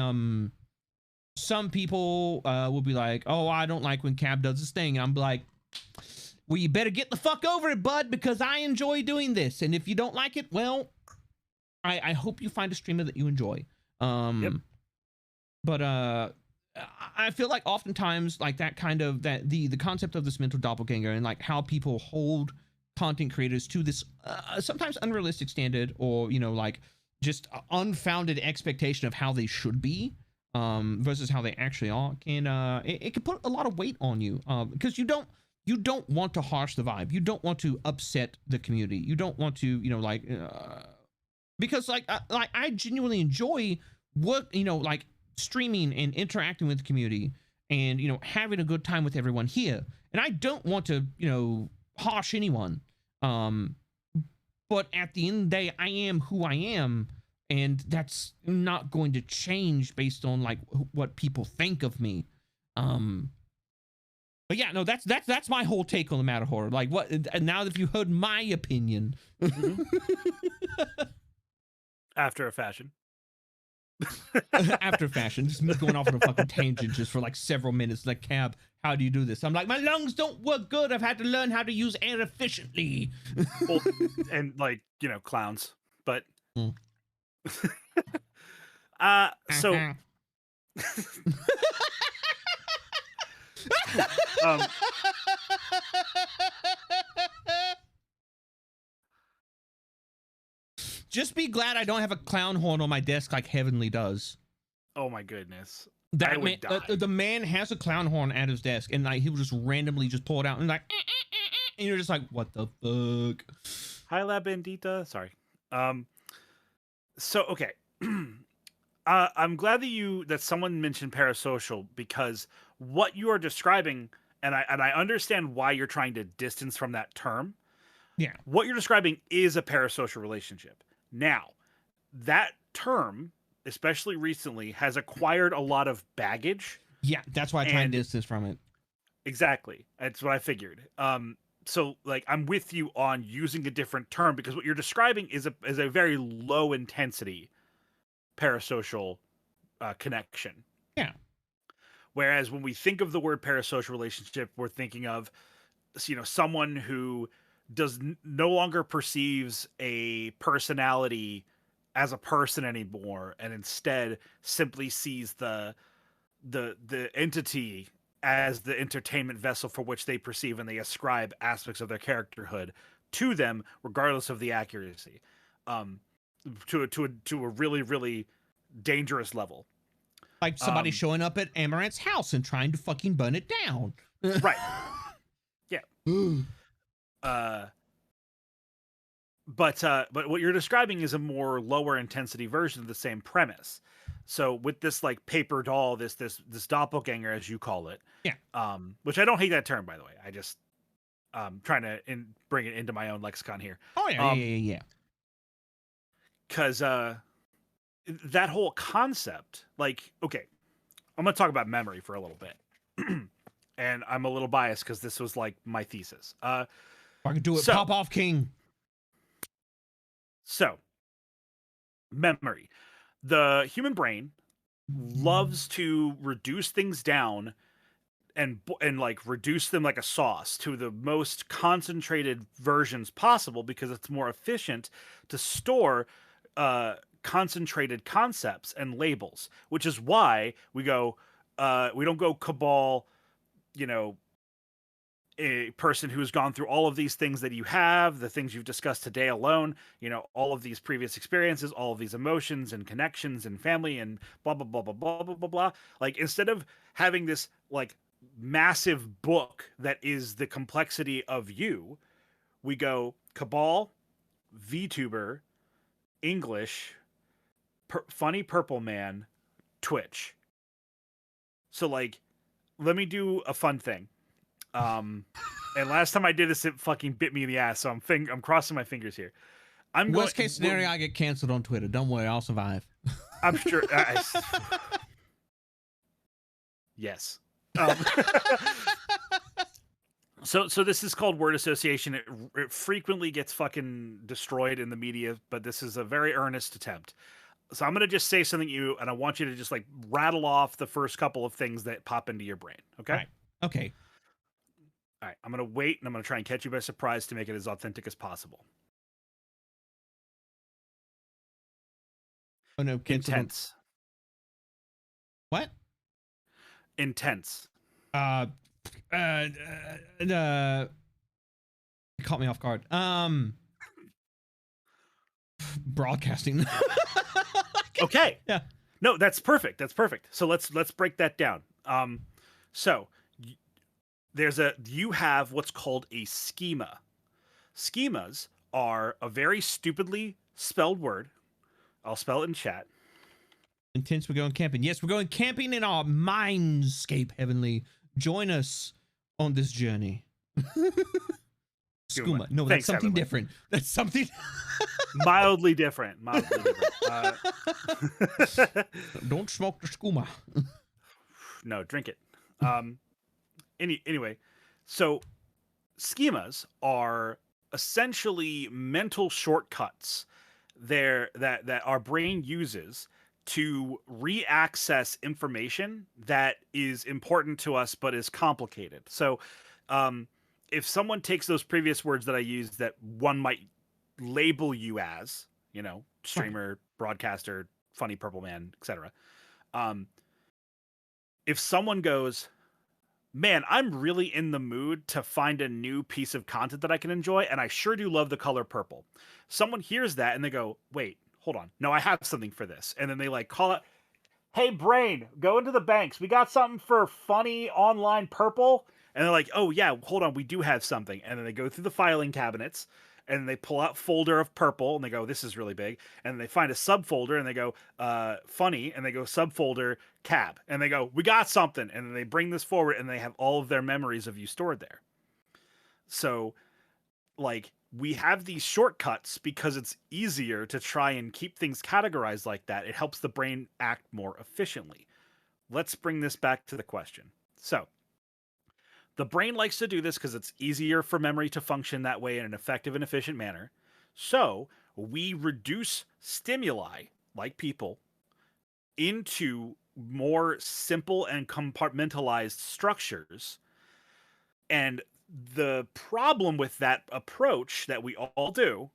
some people will be like, oh, I don't like when Cab does this thing. And I'm like, well, you better get the fuck over it, bud, because I enjoy doing this. And if you don't like it, well, I hope you find a streamer that you enjoy. Yep. But I feel like oftentimes like that kind of the concept of this mental doppelganger and like how people hold content creators to this sometimes unrealistic standard, or you know, like just unfounded expectation of how they should be versus how they actually are, can it can put a lot of weight on you, because you don't want to harsh the vibe, you don't want to upset the community, you don't want to, you know, like because like I genuinely enjoy what, you know, like streaming and interacting with the community and, you know, having a good time with everyone here, and I don't want to, you know, harsh anyone, but at the end of the day, I am who I am, and that's not going to change based on like what people think of me. But yeah, no, that's my whole take on the matter, horror. Like, what? And now that you heard my opinion, after a fashion. After fashion, just me going off on a fucking tangent just for like several minutes. Like, Cab, how do you do this? I'm like, my lungs don't work good. I've had to learn how to use air efficiently. Well, and like, you know, clowns, but so just be glad I don't have a clown horn on my desk like Heavenly does. Oh my goodness. That man, the man has a clown horn at his desk, and like he will just randomly just pull it out and like, and you're just like, what the fuck? Hi, La Bandita. Sorry. So okay. I'm glad that someone mentioned parasocial, because what you are describing, and I understand why you're trying to distance from that term. Yeah. What you're describing is a parasocial relationship. Now, that term, especially recently, has acquired a lot of baggage. Yeah, that's why I try and distance from it. Exactly. That's what I figured. So like I'm with you on using a different term, because what you're describing is a very low intensity parasocial connection. Yeah. Whereas when we think of the word parasocial relationship, we're thinking of, you know, someone who no longer perceives a personality as a person anymore, and instead simply sees the entity as the entertainment vessel for which they perceive, and they ascribe aspects of their characterhood to them, regardless of the accuracy, to a really, really dangerous level. Like somebody showing up at Amaranth's house and trying to fucking burn it down. Right. Yeah. But what you're describing is a more lower intensity version of the same premise. So with this like paper doll, this doppelganger, as you call it, yeah. Which I don't hate that term, by the way. I just trying to bring it into my own lexicon here. Oh yeah. Because that whole concept, like, okay, I'm gonna talk about memory for a little bit, and I'm a little biased because this was like my thesis. I could do it. Pop off, King. So, memory. The human brain loves to reduce things down and like reduce them like a sauce to the most concentrated versions possible, because it's more efficient to store concentrated concepts and labels, which is why we don't go cabal, you know, a person who's gone through all of these things that you have, the things you've discussed today alone, you know, all of these previous experiences, all of these emotions and connections and family and blah, blah, blah, blah, blah, blah, blah, blah. Like, instead of having this like massive book that is the complexity of you, we go cabal, VTuber, English, funny purple man, Twitch. So like, let me do a fun thing. And last time I did this, it fucking bit me in the ass. So I'm crossing my fingers here. Worst case scenario, I get canceled on Twitter. Don't worry, I'll survive. I'm sure. Yes. So this is called word association. It frequently gets fucking destroyed in the media, but this is a very earnest attempt. So I'm gonna just say something to you, and I want you to just like rattle off the first couple of things that pop into your brain. Okay. Right. Okay. All right. I'm gonna wait, and I'm gonna try and catch you by surprise to make it as authentic as possible. Oh no, Intense. What? Intense. It caught me off guard. Broadcasting. Okay. Yeah. No, that's perfect. That's perfect. So let's break that down. So you have what's called a schema. Schemas are a very stupidly spelled word. I'll spell it in chat. Intense, we're going camping. Yes, we're going camping in our mindscape, Heavenly. Join us on this journey. Skooma. No, that's Thanks, something Heavenly. different. That's something Mildly different. Mildly different. Don't smoke the skooma. No, drink it. Anyway, so schemas are essentially mental shortcuts that our brain uses to re-access information that is important to us but is complicated. So if someone takes those previous words that I used that one might label you as, streamer, broadcaster, funny purple man, etc. If someone goes, man, I'm really in the mood to find a new piece of content that I can enjoy, and I sure do love the color purple. Someone hears that and they go, wait, hold on. No, I have something for this. And then they like call it, hey, brain, go into the banks. We got something for funny online purple. And they're like, oh, yeah, hold on. We do have something. And then they go through the filing cabinets and they pull out folder of purple and they go, this is really big. And they find a subfolder and they go, funny. And they go subfolder cab. And they go, we got something. And then they bring this forward and they have all of their memories of you stored there. So, like, we have these shortcuts because it's easier to try and keep things categorized like that. It helps the brain act more efficiently. Let's bring this back to the question. So, the brain likes to do this because it's easier for memory to function that way in an effective and efficient manner. So, we reduce stimuli, like people, into more simple and compartmentalized structures. And the problem with that approach that we all do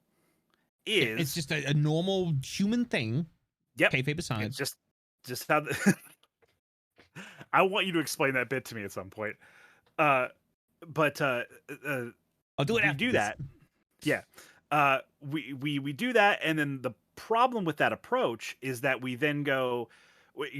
is it's just a normal human thing. Yep. Kayfabe besides. Just how I want you to explain that bit to me at some point. But I'll do it after do this. that. Yeah. We do that, and then the problem with that approach is that we then go,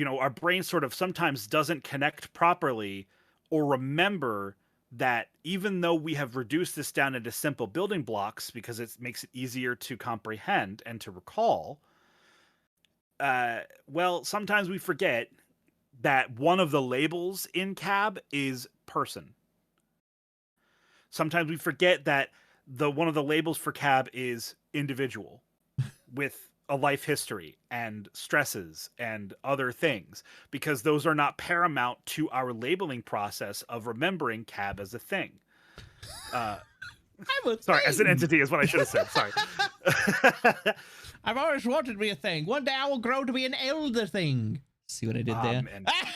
our brain sort of sometimes doesn't connect properly or remember that even though we have reduced this down into simple building blocks because it makes it easier to comprehend and to recall, well, sometimes we forget that one of the labels in cab is person. Sometimes we forget that one of the labels for cab is individual with a life history and stresses and other things, because those are not paramount to our labeling process of remembering cab as a thing. Sorry, as an entity is what I should have said. Sorry. I've always wanted to be a thing. One day I will grow to be an elder thing. See what I did there?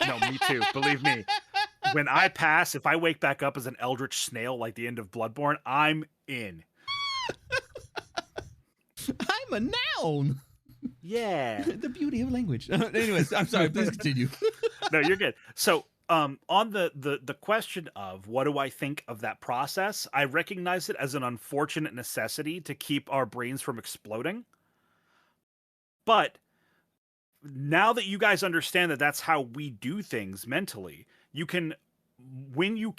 No, me too. Believe me. When I pass, if I wake back up as an eldritch snail like the end of Bloodborne, I'm in. I'm a noun. Yeah. The beauty of language. Anyways, I'm sorry. Please continue. No, you're good. So, on the question of what do I think of that process, I recognize it as an unfortunate necessity to keep our brains from exploding. But now that you guys understand that that's how we do things mentally, you can, when you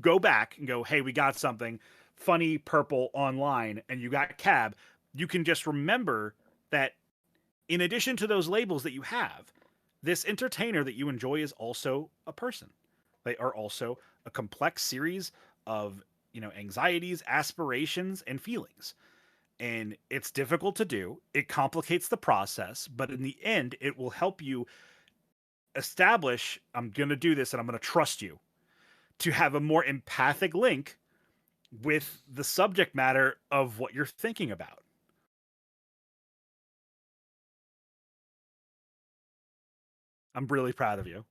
go back and go, hey, we got something funny purple online and you got cab, you can just remember that in addition to those labels that you have, this entertainer that you enjoy is also a person. They are also a complex series of anxieties, aspirations, and feelings. And it's difficult to do. It complicates the process, but in the end, it will help you establish, I'm going to do this and I'm going to trust you to have a more empathic link with the subject matter of what you're thinking about. I'm really proud of you.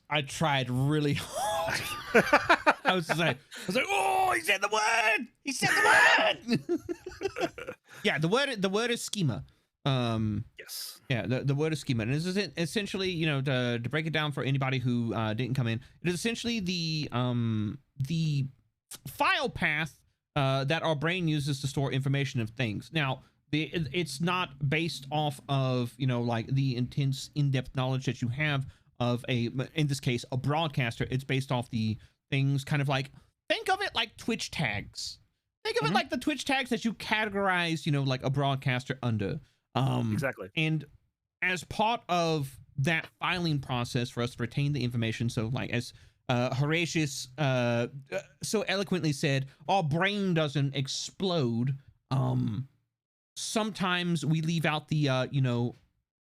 I tried really hard. I was like, oh, he said the word. He said the word. Yeah, the word is schema. Yes. Yeah, the word is schema, and this is essentially, to break it down for anybody who didn't come in, it is essentially the file path that our brain uses to store information of things. Now, it's not based off of like the intense, in-depth knowledge that you have of in this case, a broadcaster. It's based off the things, kind of like, think of it like Twitch tags. Think of it like the Twitch tags that you categorize, like a broadcaster under. Exactly. And as part of that filing process for us to retain the information, so like as Horatius so eloquently said, our brain doesn't explode. Sometimes we leave out the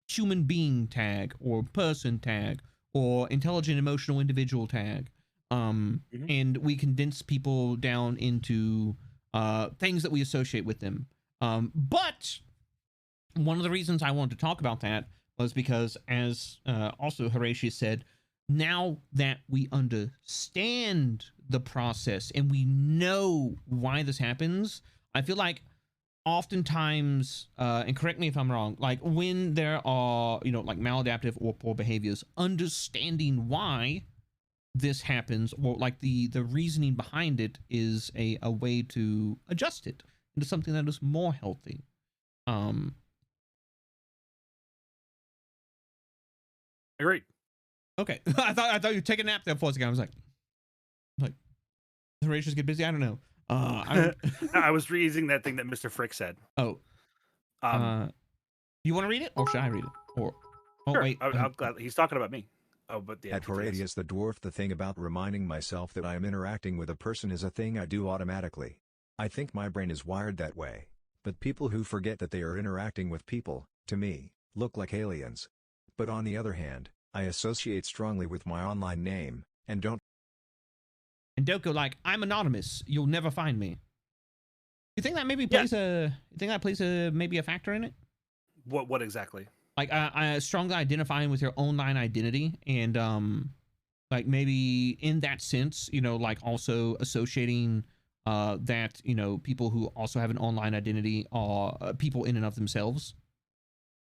human being tag or person tag or intelligent emotional individual tag, and we condense people down into things that we associate with them. But one of the reasons I wanted to talk about that was because, as also Horatius said, now that we understand the process and we know why this happens, I feel like oftentimes, and correct me if I'm wrong, like when there are, like maladaptive or poor behaviors, understanding why this happens, or like the reasoning behind it, is a way to adjust it into something that is more healthy. Agreed. Okay. I thought you were taking a nap there for a second. I was like, Horatius get busy? I don't know. I was reading that thing that Mr. Frick said. Oh. You want to read it, or should I read it? Or sure. Wait. I'll gladly. He's talking about me. Oh, but At Horatius the Dwarf, the thing about reminding myself that I am interacting with a person is a thing I do automatically. I think my brain is wired that way. But people who forget that they are interacting with people, to me, look like aliens. But on the other hand, I associate strongly with my online name, and don't go like, I'm anonymous. You'll never find me. You think that maybe plays maybe a factor in it? What exactly? Like I strongly identifying with your online identity, and like maybe in that sense, like also associating that people who also have an online identity are people in and of themselves.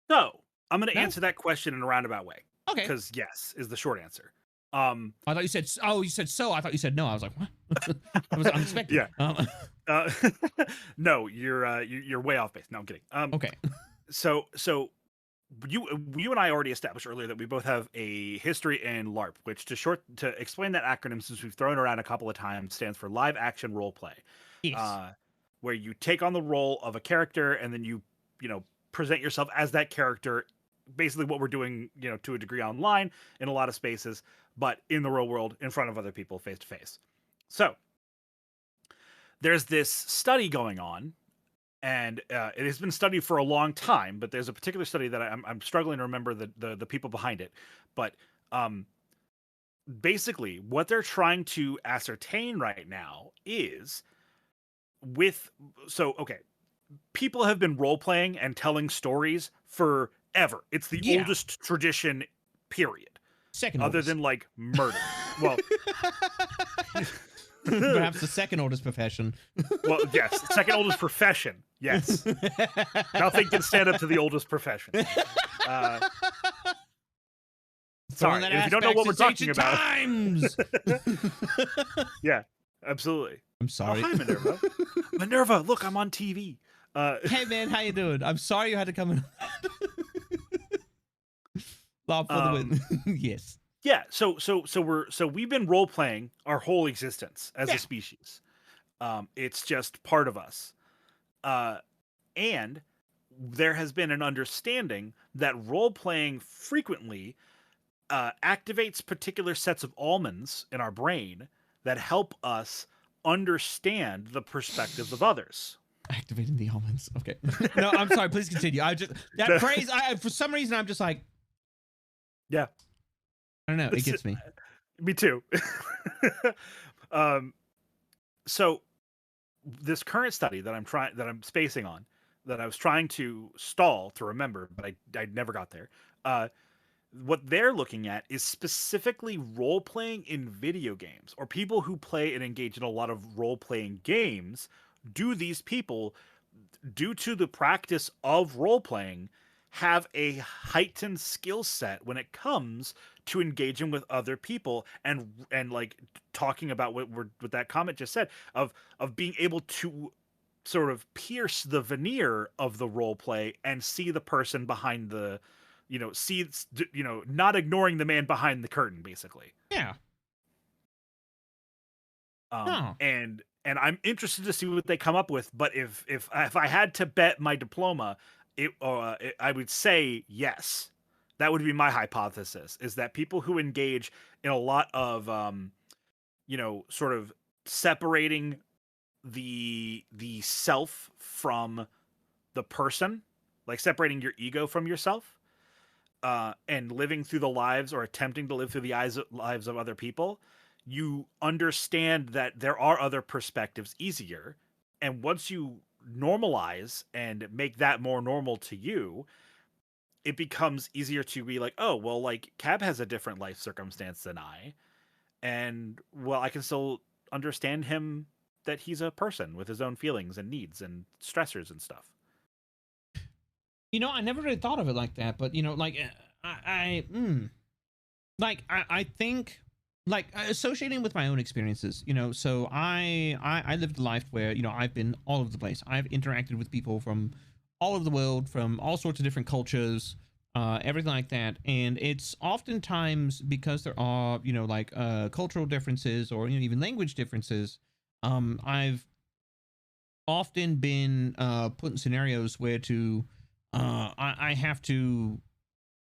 No, I'm going to answer that question in a roundabout way. Okay. Because yes is the short answer. I thought you said, you said so. I thought you said no. I was like, what? That was unexpected. Yeah. No, you're way off base. No, I'm kidding. Okay. So you and I already established earlier that we both have a history in LARP, which to explain that acronym, since we've thrown around a couple of times, stands for live action role play. Yes. Where you take on the role of a character and then you present yourself as that character. Basically what we're doing, to a degree online in a lot of spaces, but in the real world in front of other people face to face. So there's this study going on, and it has been studied for a long time, but there's a particular study that I'm struggling to remember the people behind it. But basically what they're trying to ascertain right now is people have been role-playing and telling stories forever. It's the oldest tradition, period. Second other oldest. than like murder. Well, perhaps the second oldest profession. Well, yes, second oldest profession. Yes, nothing can stand up to the oldest profession. Sorry, if you don't know what we're talking about. Times. Yeah, absolutely. I'm sorry. Oh, hi, Minerva. Minerva, look, I'm on TV. Hey man, how you doing? I'm sorry you had to come in. Lob for the win. Yes. Yeah. So we've been role playing our whole existence as a species. It's just part of us. And there has been an understanding that role playing frequently activates particular sets of almonds in our brain that help us understand the perspectives of others. Activating the almonds. Okay. No, I'm sorry. Please continue. I just that phrase. For some reason, I'm just like, Yeah, I don't know. It gets me. Me too. So this current study that I'm spacing on, that I was trying to stall to remember, but I never got there. What they're looking at is specifically role playing in video games, or people who play and engage in a lot of role playing games. Do these people, due to the practice of role playing, have a heightened skill set when it comes to engaging with other people and like talking about what that comment just said of being able to sort of pierce the veneer of the role play and see the person behind the, not ignoring the man behind the curtain, basically. Yeah. And I'm interested to see what they come up with. But if I had to bet my diploma, I would say yes. That would be my hypothesis: is that people who engage in a lot of sort of separating the self from the person, like separating your ego from yourself, and living through the lives, or attempting to live through the lives of other people, you understand that there are other perspectives easier. And once you normalize and make that more normal to you, it becomes easier to be like, oh, well, like Cab has a different life circumstance than I. And well, I can still understand him, that he's a person with his own feelings and needs and stressors and stuff. I never really thought of it like that, but like I think, like, associating with my own experiences, so I lived a life where I've been all over the place. I've interacted with people from all over the world, from all sorts of different cultures, everything like that. And it's oftentimes because there are like cultural differences, or even language differences. I've often been put in scenarios where I have to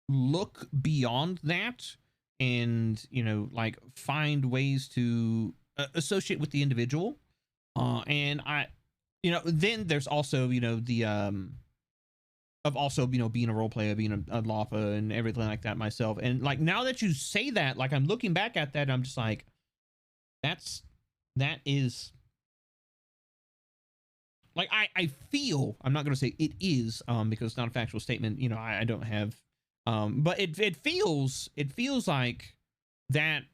look beyond that, and like find ways to associate with the individual, and then there's also the of also being a role player, being a LARPer and everything like that myself. And like, now that you say that, like, I'm looking back at that and I'm just like, that is like, I feel, I'm not going to say it is, because it's not a factual statement, I don't have, but it feels like that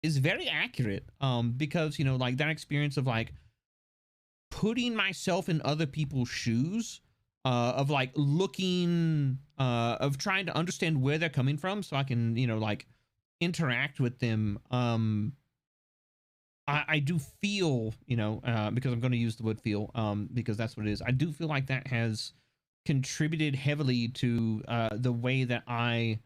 is very accurate, because like that experience of like putting myself in other people's shoes, of like looking, of trying to understand where they're coming from, so I can like interact with them. I do feel, because I'm going to use the word feel, because that's what it is. I do feel like that has contributed heavily to the way that I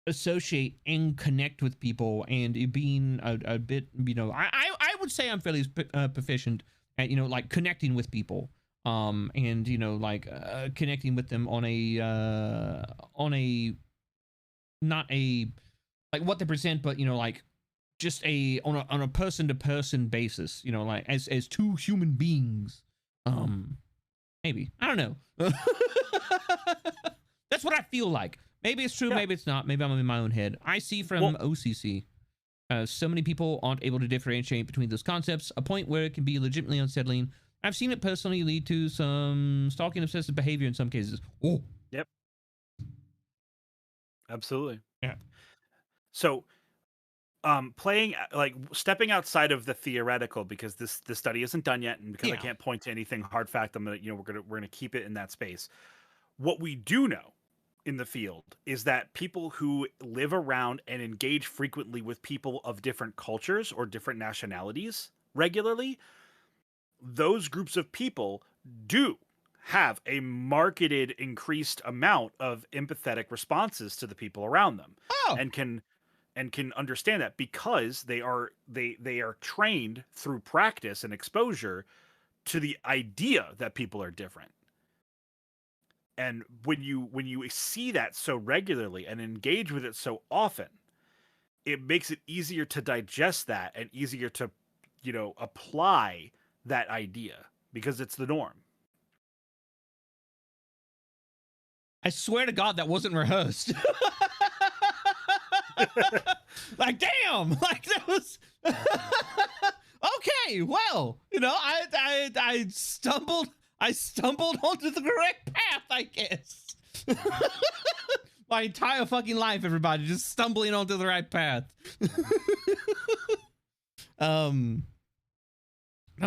associate and connect with people, and being a bit, I would say I'm fairly proficient at, like connecting with people, and like connecting with them on a not a like what they present, but like just on a person to person basis, like as two human beings. Maybe, I don't know. That's what I feel like. Maybe it's true, Yeah. maybe it's not. Maybe I'm in my own head. I see from OCC, so many people aren't able to differentiate between those concepts, a point where it can be legitimately unsettling. I've seen it personally lead to some stalking obsessive behavior in some cases. Oh, Yep. Absolutely. yeah. So, playing, like stepping outside of the theoretical, because this study isn't done yet, and because I Yeah. can't point to anything hard fact, I'm gonna we're gonna keep it in that space. What we do know in the field is that people who live around and engage frequently with people of different cultures or different nationalities regularly, those groups of people do have a marketed increased amount of empathetic responses to the people around them, Oh, and can understand that, because they are trained through practice and exposure to the idea that people are different. And when you see that so regularly and engage with it so often, it makes it easier to digest that, and easier to apply that idea because it's the norm. I swear to God, that wasn't rehearsed. Like, damn, like that was okay. Well, I stumbled onto the correct path, I guess. My entire fucking life, everybody, just stumbling onto the right path. No,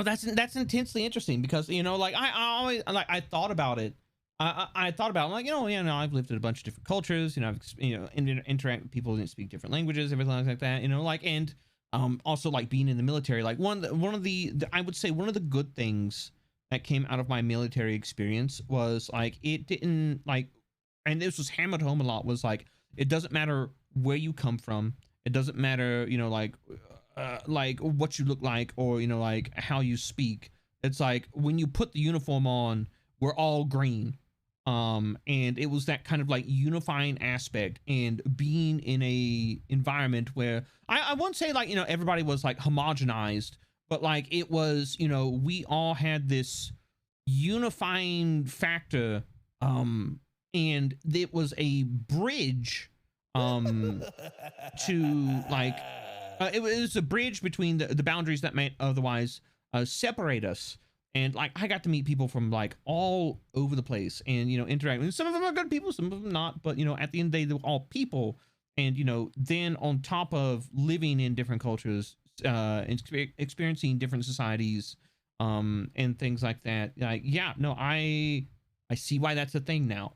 that's intensely interesting because like I always like I thought about it. I thought about it, like I've lived in a bunch of different cultures. I've interact with people that speak different languages, everything like that. And also like being in the military. Like one of the I would say one of the good things that came out of my military experience was like it didn't like, and this was hammered home a lot, was like it doesn't matter where you come from. It doesn't matter like what you look like or like how you speak. It's like when you put the uniform on, we're all green. And it was that kind of like unifying aspect, and being in a environment where I won't say like everybody was like homogenized, but like it was we all had this unifying factor, and it was a bridge to like it was a bridge between the boundaries that might otherwise separate us. And like I got to meet people from like all over the place, and interact. And some of them are good people, some of them not. But at the end of the day, they were all people. And then on top of living in different cultures, experiencing different societies, and things like that. Like I see why that's a thing now.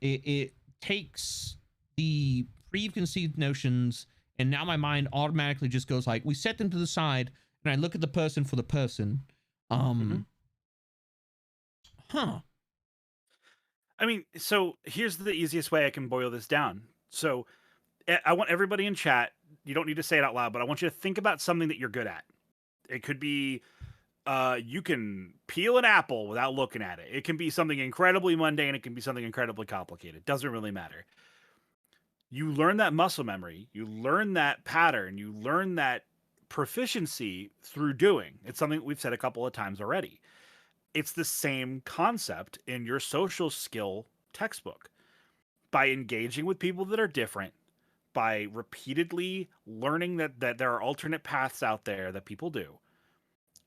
It takes the preconceived notions, and now my mind automatically just goes like, we set them to the side, and I look at the person for the person. Huh. I mean, so here's the easiest way I can boil this down. So I want everybody in chat, you don't need to say it out loud, but I want you to think about something that you're good at. It could be you can peel an apple without looking at it. It can be something incredibly mundane. It can be something incredibly complicated. Doesn't really matter. You learn that muscle memory. You learn that pattern. You learn that proficiency through doing. It's something that we've said a couple of times already. It's the same concept in your social skill textbook. By engaging with people that are different, by repeatedly learning that there are alternate paths out there that people do,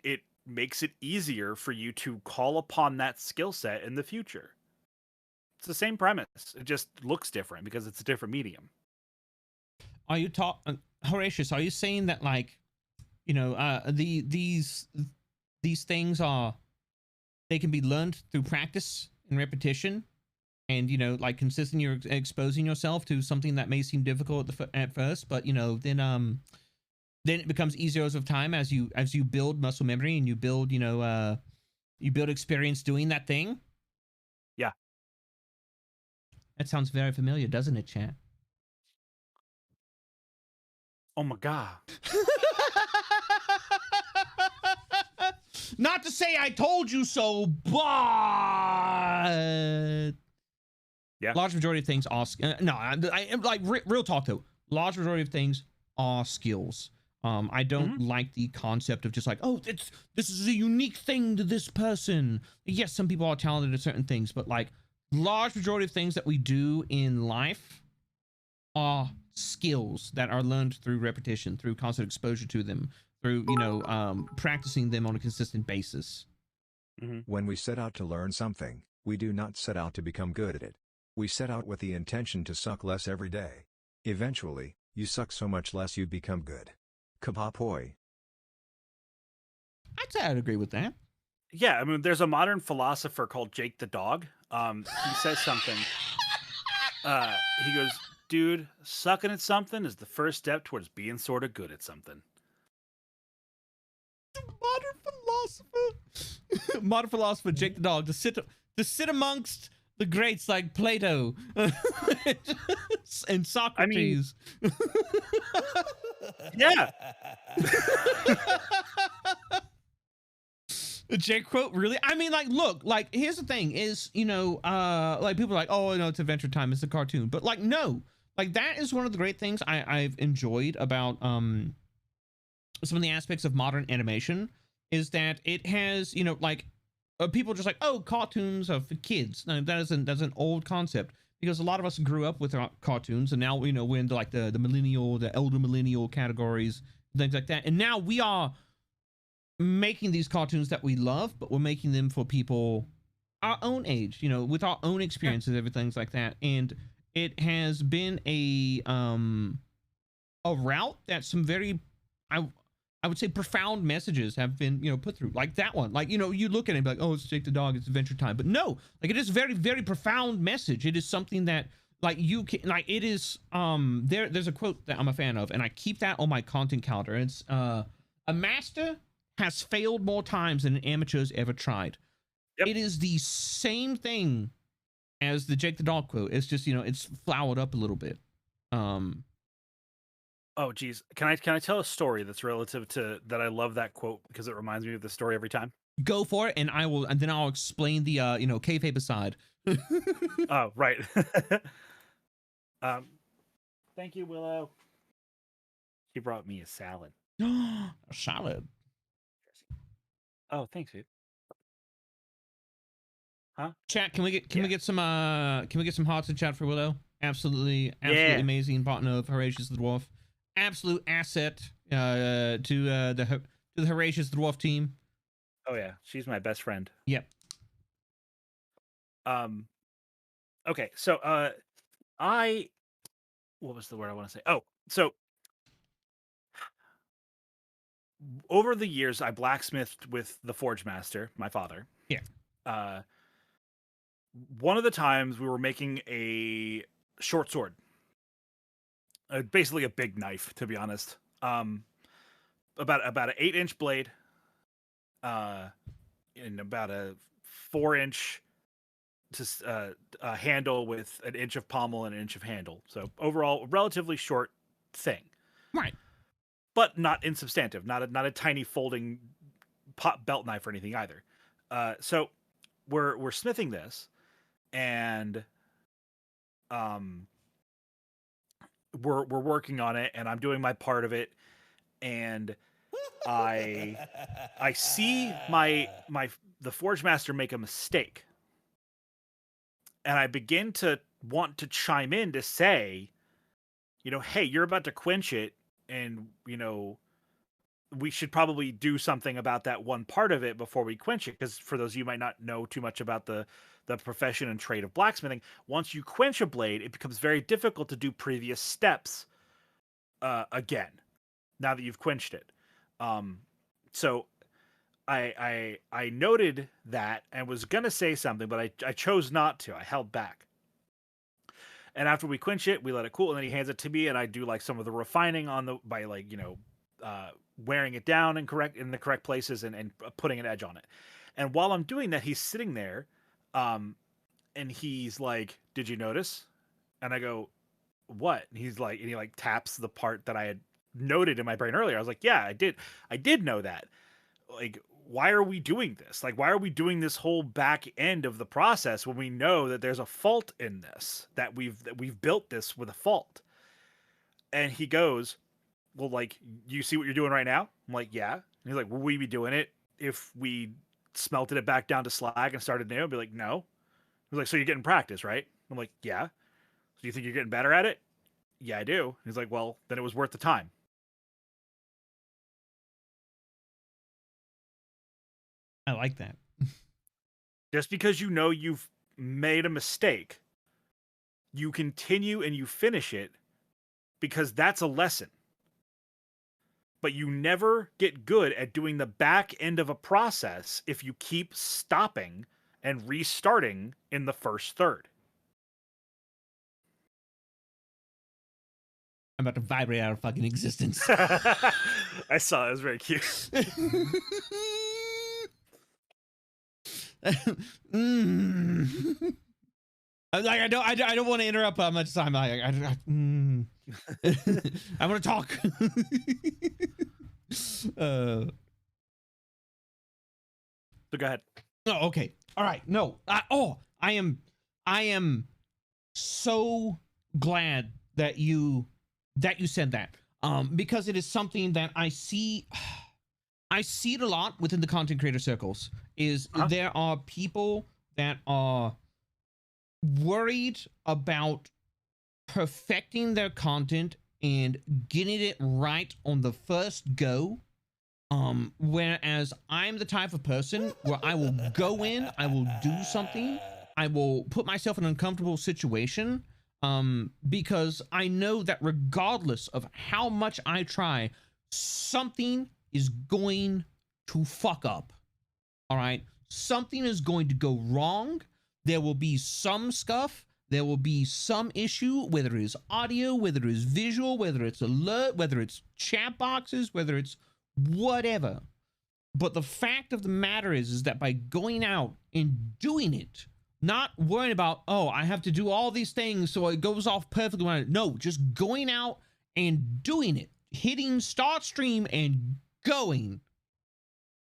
it makes it easier for you to call upon that skill set in the future. It's the same premise. It just looks different because it's a different medium. Are you Horatius, are you saying that like these things they can be learned through practice and repetition, and like consistently you're exposing yourself to something that may seem difficult at first, but then it becomes easier over time as you build muscle memory and you build experience doing that thing? Yeah. That sounds very familiar, doesn't it, chat? Oh my God. Not to say I told you so, but yeah, large majority of things are I like real talk though. Large majority of things are skills. I don't like the concept of just like, oh, this is a unique thing to this person. Yes, some people are talented at certain things, but like large majority of things that we do in life are skills that are learned through repetition, through constant exposure to them, through practicing them on a consistent basis. When we set out to learn something, we do not set out to become good at it. We set out with the intention to suck less every day. Eventually, you suck so much less you become good. Kapapoi. I'd say I'd agree with that. Yeah, I mean, there's a modern philosopher called Jake the Dog. He says something. He goes, dude, sucking at something is the first step towards being sort of good at something. Modern philosopher Jake the Dog, to sit amongst the greats like Plato and Socrates. I mean, yeah. Jake quote, really? I mean, like, look, like, here's the thing is, like people are like, oh, no, it's Adventure Time, it's a cartoon, but like, no, like that is one of the great things I've enjoyed about some of the aspects of modern animation is that it has, you know, like people just like, oh, cartoons are for kids. No, that's an old concept, because a lot of us grew up with our cartoons, and now, you know, we're into like the millennial, the elder millennial categories, things like that. And now we are making these cartoons that we love, but we're making them for people our own age, you know, with our own experiences, everything like that. And it has been a route that some very, I would say, profound messages have been, you know, put through, like that one. Like, you know, you look at it and be like, oh, it's Jake the Dog, it's Adventure Time. But no, like, it is a very, very profound message. It is something that, like, you can, like, it is, there's a quote that I'm a fan of, and I keep that on my content calendar. It's, a master has failed more times than an amateur has ever tried. Yep. It is the same thing as the Jake the Dog quote. It's just, you know, it's flowered up a little bit. Oh, geez. Can I tell a story that's relative to that? I love that quote because it reminds me of the story every time. Go for it, and then I'll explain the you know, kayfabe aside. Oh, right. Thank you, Willow. She brought me a salad. A salad. Oh, thanks, dude. Huh? Chat, can we get some hearts in chat for Willow? Absolutely amazing partner of Horatius the Dwarf. Absolute asset to the Horatius the Dwarf team. Oh yeah, she's my best friend. Yep. Okay, so what was the word I want to say? Oh, so over the years I blacksmithed with the Forge Master, my father. Yeah. One of the times we were making a short sword. Basically a big knife, to be honest. About an 8-inch blade, and about a 4-inch handle with an inch of pommel and an inch of handle. So overall, a relatively short thing, Right. but not insubstantive. Not a tiny folding belt knife or anything either. So we're smithing this, and we're working on it, and I'm doing my part of it, and I see the Forge Master make a mistake, and I begin to want to chime in to say, you know, hey, you're about to quench it, and, you know, we should probably do something about that one part of it before we quench it, because for those of you who might not know too much about the profession and trade of blacksmithing, once you quench a blade, it becomes very difficult to do previous steps again, now that you've quenched it. So I noted that and was gonna say something, but I chose not to. I held back. And after we quench it, we let it cool, and then he hands it to me, and I do like some of the refining by like, you know, wearing it down in the correct places and putting an edge on it. And while I'm doing that, he's sitting there, and he's like, "Did you notice?" And I go, "What?" And he's like, and he like taps the part that I had noted in my brain earlier. I was like, "Yeah, I did know that. Like, why are we doing this? Like, why are we doing this whole back end of the process when we know that there's a fault in this, that we've built this with a fault?" And he goes, "Well, like, you see what you're doing right now?" I'm like, "Yeah." And he's like, "Will we be doing it if we smelted it back down to slag and started new?" I'd be like, "No." He's like, "So you're getting practice, right?" I'm like, "Yeah." "So you think you're getting better at it?" "Yeah, I do." He's like, "Well, then it was worth the time." I like that. Just because you know you've made a mistake, you continue and you finish it because that's a lesson. But you never get good at doing the back end of a process if you keep stopping and restarting in the first third. I'm about to vibrate out of fucking existence. I saw it. It was very cute. Like, I don't want to interrupt much time. I want to talk. So go ahead. Oh, okay. All right. No. I am so glad that you said that. because it is something that I see it a lot within the content creator circles. There are people that are worried about perfecting their content and getting it right on the first go. Whereas I'm the type of person where I will go in, I will do something, I will put myself in an uncomfortable situation, because I know that regardless of how much I try, something is going to fuck up. All right, something is going to go wrong. There will be some scuff. There will be some issue, whether it is audio, whether it is visual, whether it's alert, whether it's chat boxes, whether it's whatever. But the fact of the matter is that by going out and doing it, not worrying about, oh, I have to do all these things so it goes off perfectly. No, just going out and doing it, hitting start stream and going.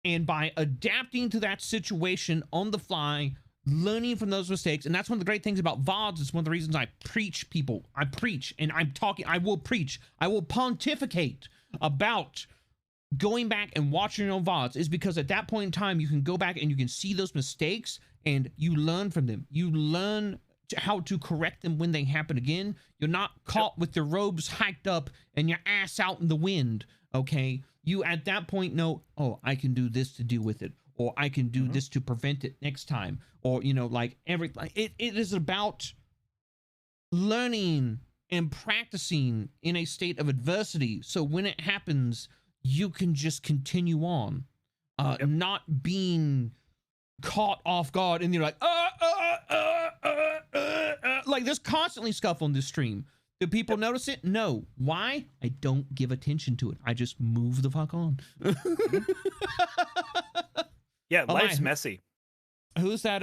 And by adapting to that situation on the fly, learning from those mistakes. And that's one of the great things about VODs. It's one of the reasons I preach, people. I preach and I'm talking. I will preach. I will pontificate about going back and watching your own VODs, is because at that point in time, you can go back and you can see those mistakes and you learn from them. You learn how to correct them when they happen again. You're not caught with your robes hiked up and your ass out in the wind. Okay. You at that point know, oh, I can do this to deal with it, or I can do this to prevent it next time. Or, you know, like it is about learning and practicing in a state of adversity. So when it happens, you can just continue on, not being caught off guard. And you're like, like there's constantly scuff on this stream. Do people notice it? No. Why? I don't give attention to it. I just move the fuck on. Yeah, life's messy. Who's that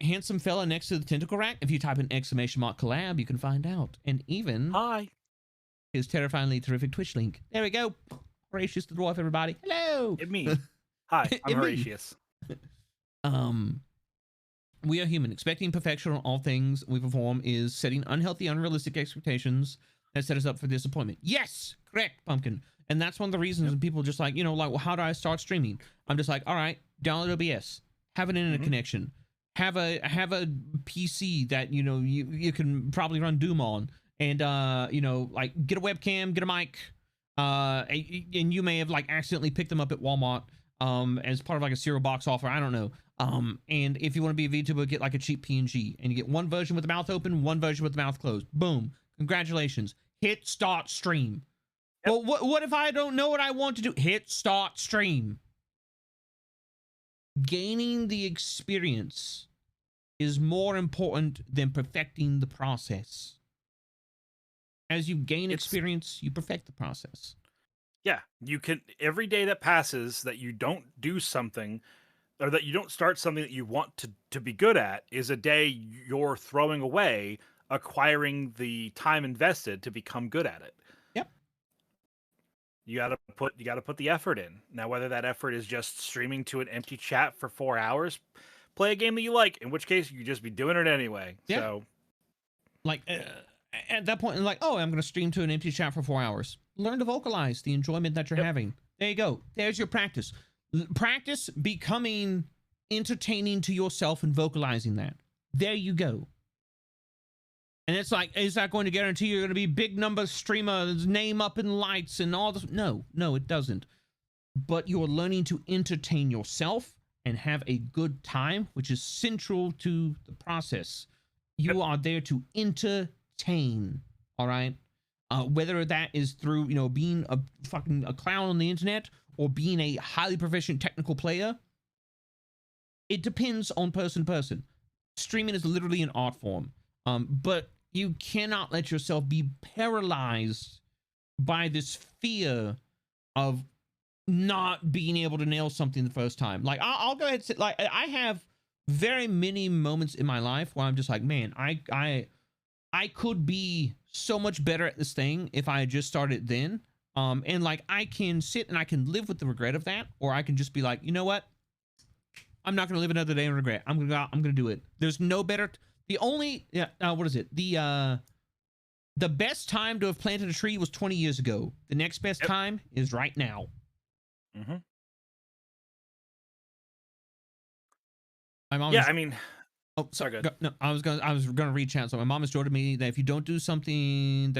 handsome fella next to the tentacle rack? If you type in !collab, you can find out. And even his terrifyingly terrific Twitch link. There we go. Horatius the Dwarf, everybody. Hello. It me. Hi, I'm Horatius. We are human. Expecting perfection on all things we perform is setting unhealthy, unrealistic expectations that set us up for disappointment. Yes, correct, Pumpkin. And that's one of the reasons when people just like, you know, like, well, how do I start streaming? I'm just like, all right, download OBS, have an internet connection, have a PC that, you know, you can probably run Doom on, and you know, like get a webcam, get a mic, and you may have like accidentally picked them up at Walmart as part of like a cereal box offer. I don't know. And if you want to be a VTuber, get like a cheap PNG, and you get one version with the mouth open, one version with the mouth closed. Boom. Congratulations. Hit start stream. Well, what if I don't know what I want to do? Hit start stream. Gaining the experience is more important than perfecting the process. As you gain experience, you perfect the process. Yeah, you can, every day that passes that you don't do something, or that you don't start something that you want to be good at, is a day you're throwing away acquiring the time invested to become good at it. Yep. You gotta put the effort in. Now, whether that effort is just streaming to an empty chat for 4 hours, play a game that you like, in which case you could just be doing it anyway. Yeah. So, like at that point, like, oh, I'm gonna stream to an empty chat for 4 hours. Learn to vocalize the enjoyment that you're having. There you go. There's your practice. Practice becoming entertaining to yourself and vocalizing that. There you go. And it's like, is that going to guarantee you're going to be big number streamers, name up in lights and all this? No, it doesn't. But you're learning to entertain yourself and have a good time, which is central to the process. You are there to entertain. All right. Whether that is through, you know, being a clown on the internet or being a highly proficient technical player, it depends on person to person. Streaming is literally an art form. But you cannot let yourself be paralyzed by this fear of not being able to nail something the first time. Like, I'll go ahead and say, like, I have very many moments in my life where I'm just like, man, I could be so much better at this thing if I had just started then. And like, I can sit and I can live with the regret of that, or I can just be like, you know what? I'm not going to live another day in regret. I'm going to do it. There's no better. The only, what is it? The best time to have planted a tree was 20 years ago. The next best Yep. time is right now. Mm-hmm. My mom Yeah, is, I mean, oh, sorry. go ahead. No, I was gonna reach out. So my mom has told me that if you don't do something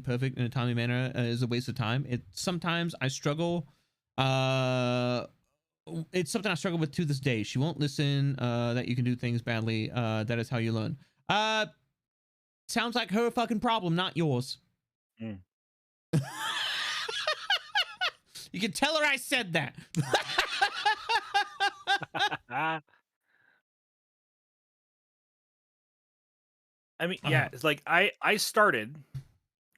perfect in a timely manner, is a waste of time. Sometimes I struggle. It's something I struggle with to this day. She won't listen. That you can do things badly. That is how you learn. Sounds like her fucking problem, not yours. Mm. You can tell her I said that. I mean, yeah, it's like I started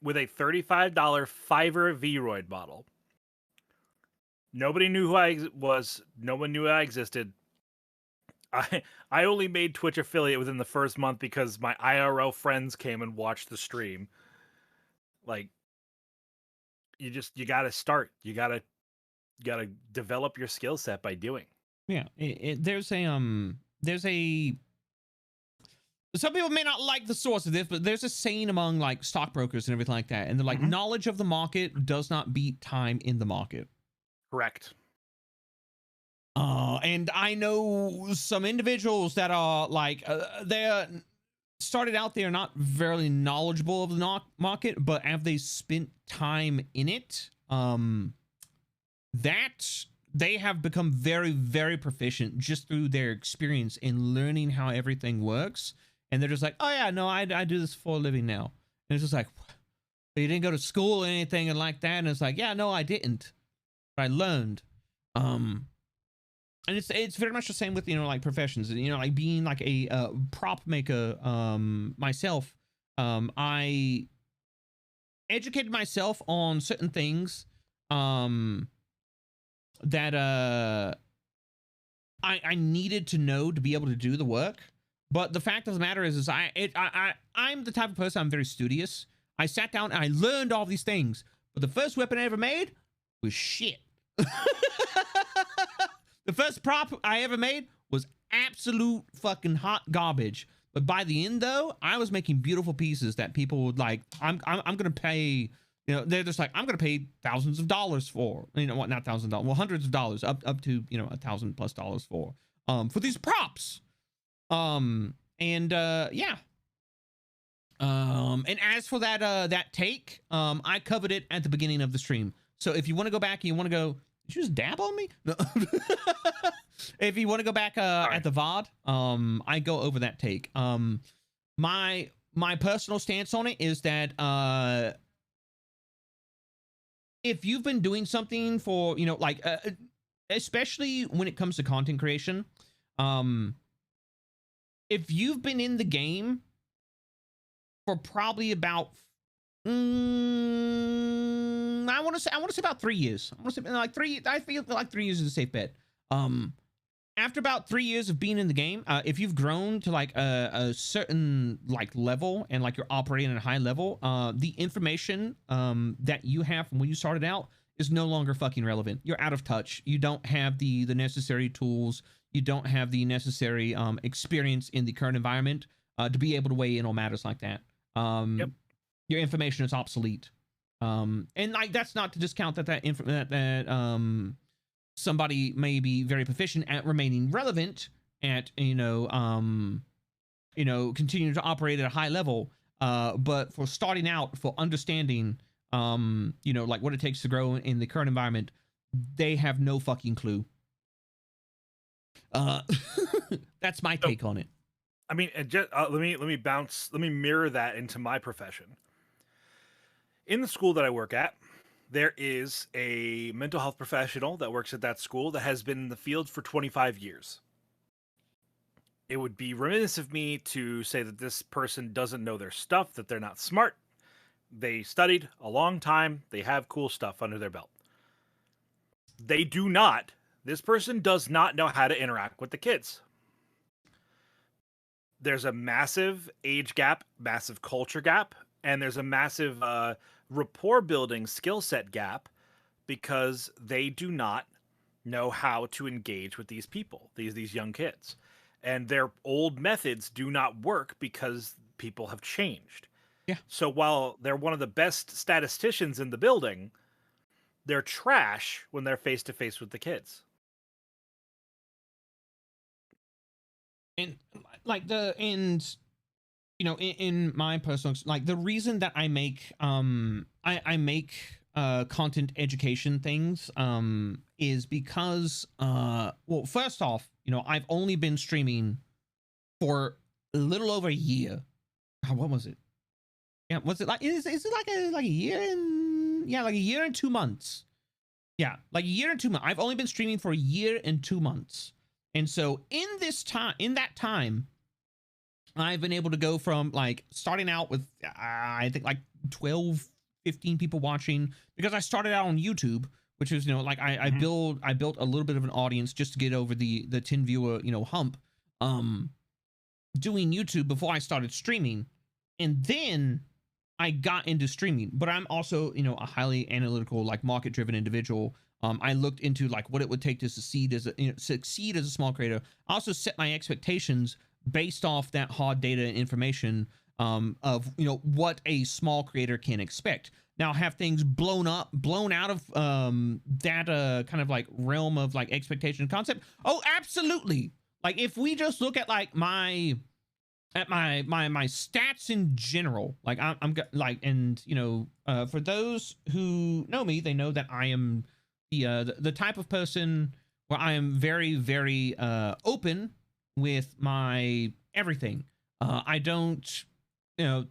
with a $35 Fiverr Vroid bottle. Nobody knew who I was. No one knew I existed. I only made Twitch affiliate within the first month because my IRL friends came and watched the stream. Like, you gotta start. You gotta develop your skill set by doing. Yeah, there's a some people may not like the source of this, but there's a saying among like stockbrokers and everything like that, and they're like, knowledge of the market does not beat time in the market. Correct. And I know some individuals that are like they're started out, they're not very knowledgeable of the market, but have they spent time in it, that they have become very, very proficient just through their experience in learning how everything works. And they're just like, oh yeah, no, I do this for a living now. And it's just like, but you didn't go to school or anything and like that. And it's like, yeah, no, I didn't, but I learned. And it's very much the same with, you know, like professions, you know, like being like a prop maker, myself. I educated myself on certain things, that I needed to know to be able to do the work. But the fact of the matter is I'm the type of person, I'm very studious. I sat down and I learned all these things, but the first weapon I ever made was shit. The first prop I ever made was absolute fucking hot garbage. But by the end, though, I was making beautiful pieces that people would like. I'm gonna pay. You know, they're just like, I'm gonna pay thousands of dollars for. You know what? Not $1,000. Well, hundreds of dollars, up to, you know, $1,000+ for these props. And yeah. And as for that take, I covered it at the beginning of the stream. So if you want to go back and you want to go, did you just dab on me? No. If you want to go back at the VOD, I go over that take. My personal stance on it is that if you've been doing something for, you know, like especially when it comes to content creation, if you've been in the game for probably about I want to say about 3 years. I want to say like 3. I feel like 3 years is a safe bet. After about 3 years of being in the game, if you've grown to like a certain like level and like you're operating at a high level, the information that you have from when you started out is no longer fucking relevant. You're out of touch. You don't have the necessary tools. You don't have the necessary experience in the current environment to be able to weigh in on matters like that. Yep. Your information is obsolete. And like that's not to discount that somebody may be very proficient at remaining relevant at, continuing to operate at a high level. But for starting out, for understanding, like what it takes to grow in the current environment, they have no fucking clue. That's my take on it. I mean, just, let me mirror that into my profession. In the school that I work at, there is a mental health professional that works at that school that has been in the field for 25 years. It would be remiss of me to say that this person doesn't know their stuff, that they're not smart. They studied a long time. They have cool stuff under their belt. This person does not know how to interact with the kids. There's a massive age gap, massive culture gap, and there's a massive rapport building skill set gap because they do not know how to engage with these people, these young kids. And their old methods do not work because people have changed. Yeah. So while they're one of the best statisticians in the building, they're trash when they're face to face with the kids. And like in my personal, like, the reason that I make I make content education things is because well, first off, I've only been streaming for a little over a year. What was it? Yeah, was it like, is it like a year and, yeah, like a year and 2 months. Yeah, like a year and 2 months. I've only been streaming for a year and 2 months. And so in that time, I've been able to go from like starting out with, I think like 12, 15 people watching, because I started out on YouTube, which was, like I built a little bit of an audience just to get over the 10 viewer, hump, doing YouTube before I started streaming. And then I got into streaming, but I'm also, a highly analytical, like market driven individual. I looked into like what it would take to succeed as a small creator. I also set my expectations based off that hard data and information of what a small creator can expect. Now, have things blown out of that kind of like realm of like expectation concept? Oh, absolutely. Like if we just look at like my stats in general, like I'm like, and for those who know me, they know that I am the type of person where I am very, very open with my everything. I don't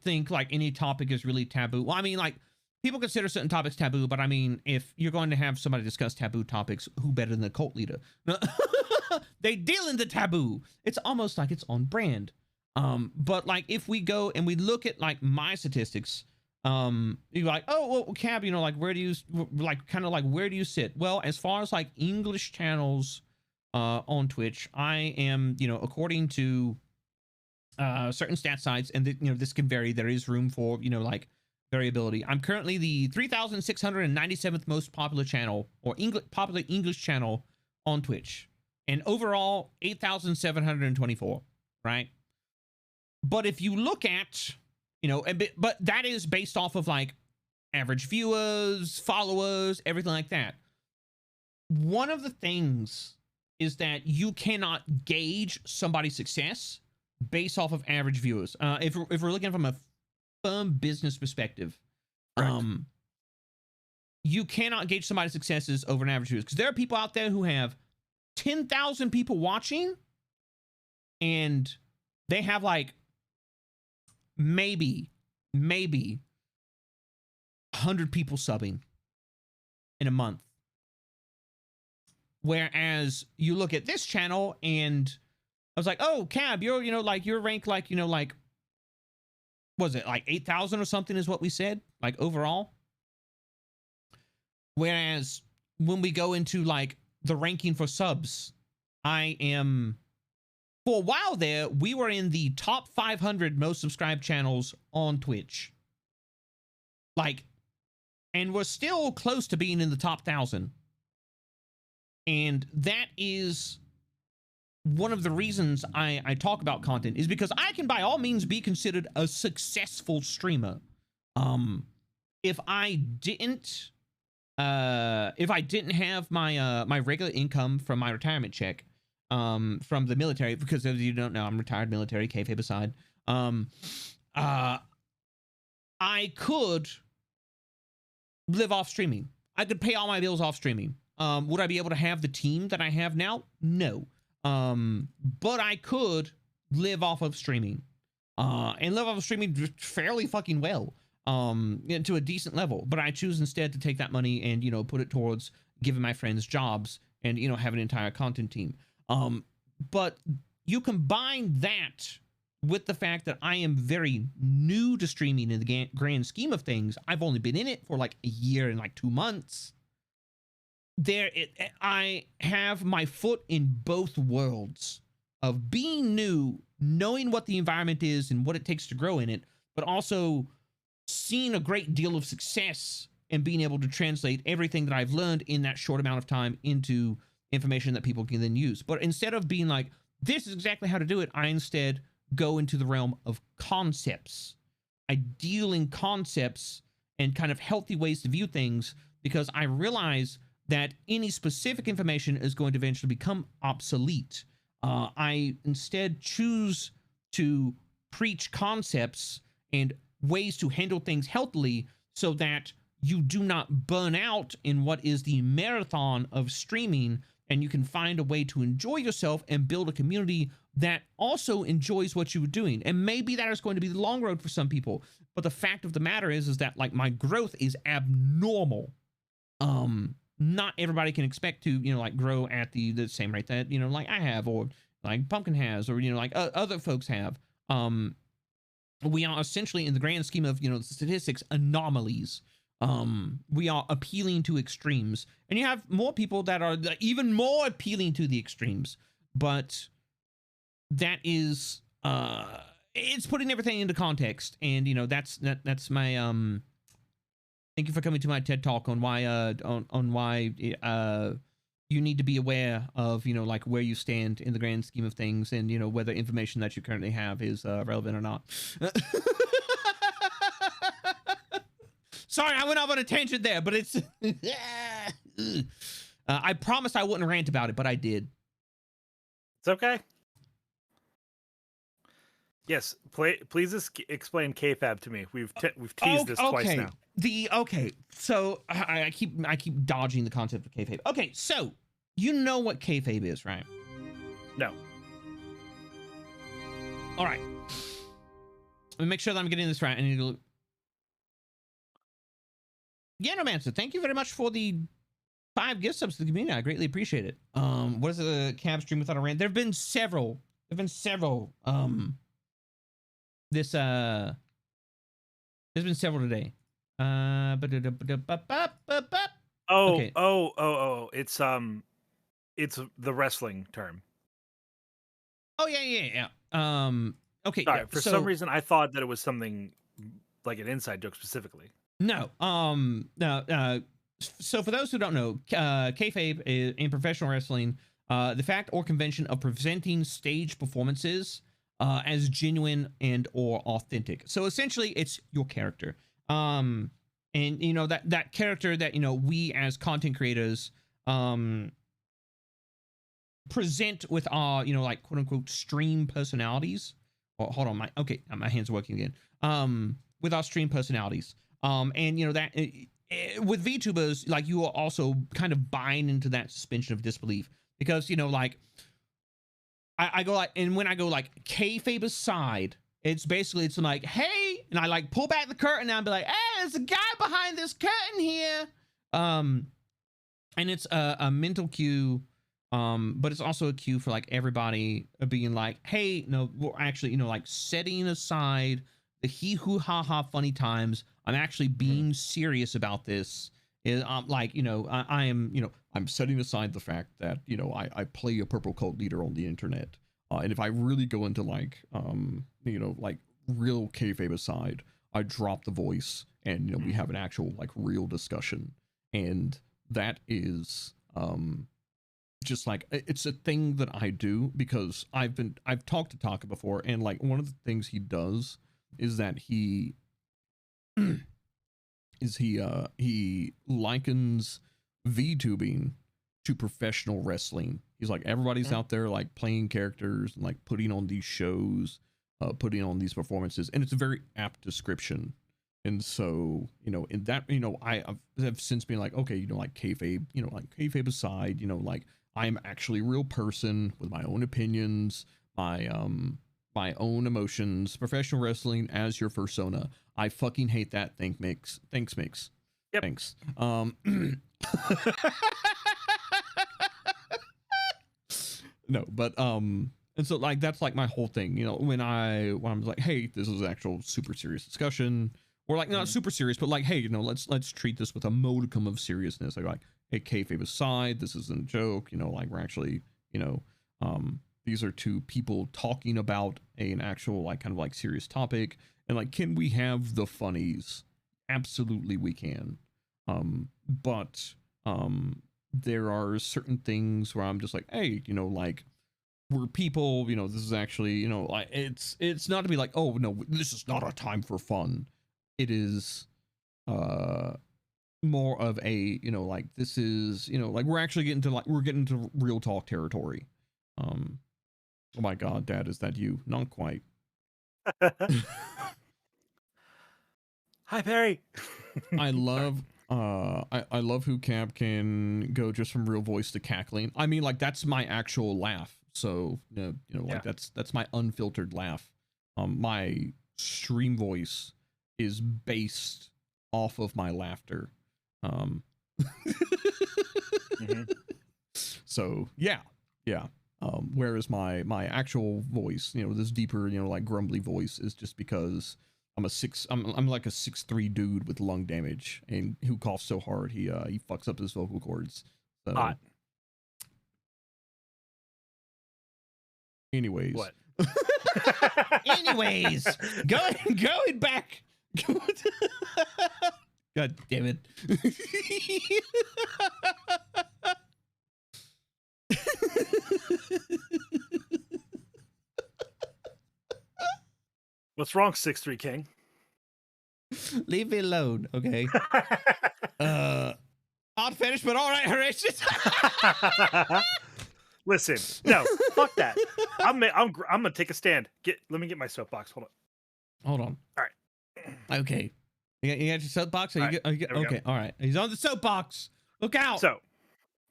think like any topic is really taboo. Well, I mean, like, people consider certain topics taboo, but I mean, if you're going to have somebody discuss taboo topics, who better than the cult leader? They deal in the taboo. It's almost like it's on brand. But like if we go and we look at like my statistics, you're like, oh, well, Cab, like where do you where do you sit? Well, as far as like English channels on Twitch, I am, according to certain stat sites, and this can vary. There is room for like variability. I'm currently the 3,697th most popular channel, or popular English channel on Twitch, and overall 8,724. Right. But if you look at, but that is based off of like average viewers, followers, everything like that. One of the things is that you cannot gauge somebody's success based off of average viewers. If we're looking from a firm business perspective, you cannot gauge somebody's successes over an average viewers, because there are people out there who have 10,000 people watching and they have like maybe 100 people subbing in a month. Whereas you look at this channel and I was like, oh, Cab, you're you're ranked like, like, was it like 8,000 or something is what we said, like overall. Whereas when we go into like the ranking for subs, I am, for a while there, we were in the top 500 most subscribed channels on Twitch. Like, and we're still close to being in the top 1,000. And that is one of the reasons I talk about content, is because I can by all means be considered a successful streamer. If I didn't have my my regular income from my retirement check, from the military, because as you don't know, I'm retired military, kayfabe aside, I could live off streaming. I could pay all my bills off streaming. Would I be able to have the team that I have now? No. But I could live off of streaming, and live off of streaming fairly fucking well, to a decent level. But I choose instead to take that money and, put it towards giving my friends jobs and, have an entire content team. But you combine that with the fact that I am very new to streaming in the grand scheme of things. I've only been in it for like a year and like 2 months. I have my foot in both worlds of being new, knowing what the environment is and what it takes to grow in it, but also seeing a great deal of success and being able to translate everything that I've learned in that short amount of time into information that people can then use. But instead of being like, this is exactly how to do it, I instead go into the realm of concepts. idealing concepts and kind of healthy ways to view things, because I realize that any specific information is going to eventually become obsolete. I instead choose to preach concepts and ways to handle things healthily so that you do not burn out in what is the marathon of streaming, and you can find a way to enjoy yourself and build a community that also enjoys what you're doing. And maybe that is going to be the long road for some people, but the fact of the matter is that like my growth is abnormal. Not everybody can expect to, you know, like grow at the same rate that, you know, like I have, or like Pumpkin has, or, you know, like other folks have. We are essentially, in the grand scheme of, you know, statistics, anomalies. We are appealing to extremes, and you have more people that are even more appealing to the extremes, but that is, it's putting everything into context. And, you know, that's my, thank you for coming to my TED talk on why you need to be aware of, you know, like where you stand in the grand scheme of things, and, you know, whether information that you currently have is relevant or not. Sorry, I went off on a tangent there, but it's I promised I wouldn't rant about it, but I did. It's okay. Yes, please explain kayfabe to me. We've teased this twice now. So I keep dodging the concept of kayfabe. Okay, so you know what kayfabe is, right? No. All right. Let me make sure that I'm getting this right. I need to look. Genomancer, thank you very much for the 5 gift subs to the community. I greatly appreciate it. What is a cab stream without a rant? There've been several. There's been several today. Okay. It's the wrestling term. Oh yeah. Okay. Sorry, yeah, for some reason I thought that it was something like an inside joke specifically. No. No. So for those who don't know, kayfabe is, in professional wrestling, the fact or convention of presenting stage performances as genuine and or authentic. So essentially, it's your character. And you know that character that, you know, we as content creators present with our, you know, like quote unquote stream personalities. Oh, hold on, my hands are working again. With our stream personalities. And you know that with VTubers, like, you are also kind of buying into that suspension of disbelief, because, you know, like I go like, and when I go like kayfabe aside, it's basically, it's like, hey, and I like pull back the curtain and I'll be like, hey, there's a guy behind this curtain here. And it's a mental cue, but it's also a cue for like everybody being like, hey, no, we're actually, you know, like setting aside the hee hoo ha ha funny times. I'm actually being serious about this. Is like, you know, I am, you know, I'm setting aside the fact that, you know, I play a purple cult leader on the internet. And if I really go into like, you know, like real kayfabe aside, I drop the voice and, you know, we have an actual like real discussion. And that is just like, it's a thing that I do because I've talked to Taka before, and like one of the things he does is that he likens VTubing to professional wrestling. He's like, everybody's out there like playing characters and like putting on these shows, putting on these performances, and it's a very apt description. And so, you know, in that, you know, I have since been like, okay, you know, like kayfabe, you know, like kayfabe aside, you know, like I'm actually a real person with my own opinions, my own emotions. Professional wrestling as your persona. I fucking hate that. Thanks, Mix. Yep. Thanks. No, but and so like that's like my whole thing, you know, when I'm like, hey, this is actual super serious discussion, or like not super serious, but like, hey, you know, let's treat this with a modicum of seriousness. Like, hey, kayfabe aside, this isn't a joke, you know, like we're actually, you know, these are two people talking about an actual like kind of like serious topic, and like, can we have the funnies? Absolutely we can. But there are certain things where I'm just like, hey, you know, like where people, you know, this is actually, you know, like it's not to be like, oh no, this is not a time for fun. It is more of a, you know, like this is, you know, like we're actually getting to like we're getting to real talk territory. Oh my god, Dad, is that you? Not quite. Hi, Perry. I love I love who Cap can go just from real voice to cackling. I mean, like that's my actual laugh. So you know, like that's my unfiltered laugh. My stream voice is based off of my laughter. So yeah. Whereas my actual voice, you know, this deeper, you know, like grumbly voice is just because I'm like a 6'3" dude with lung damage and who coughs so hard he fucks up his vocal cords. So, Hot. anyways. What? Anyways, going back. God damn it. What's wrong, 6'3" King? Leave me alone, okay? Odd finish, but all right, Horatius. Listen, no, fuck that. I'm gonna take a stand. Let me get my soapbox. Hold on. All right. Okay. You got your soapbox? All right, Okay, all right. He's on the soapbox. Look out. So,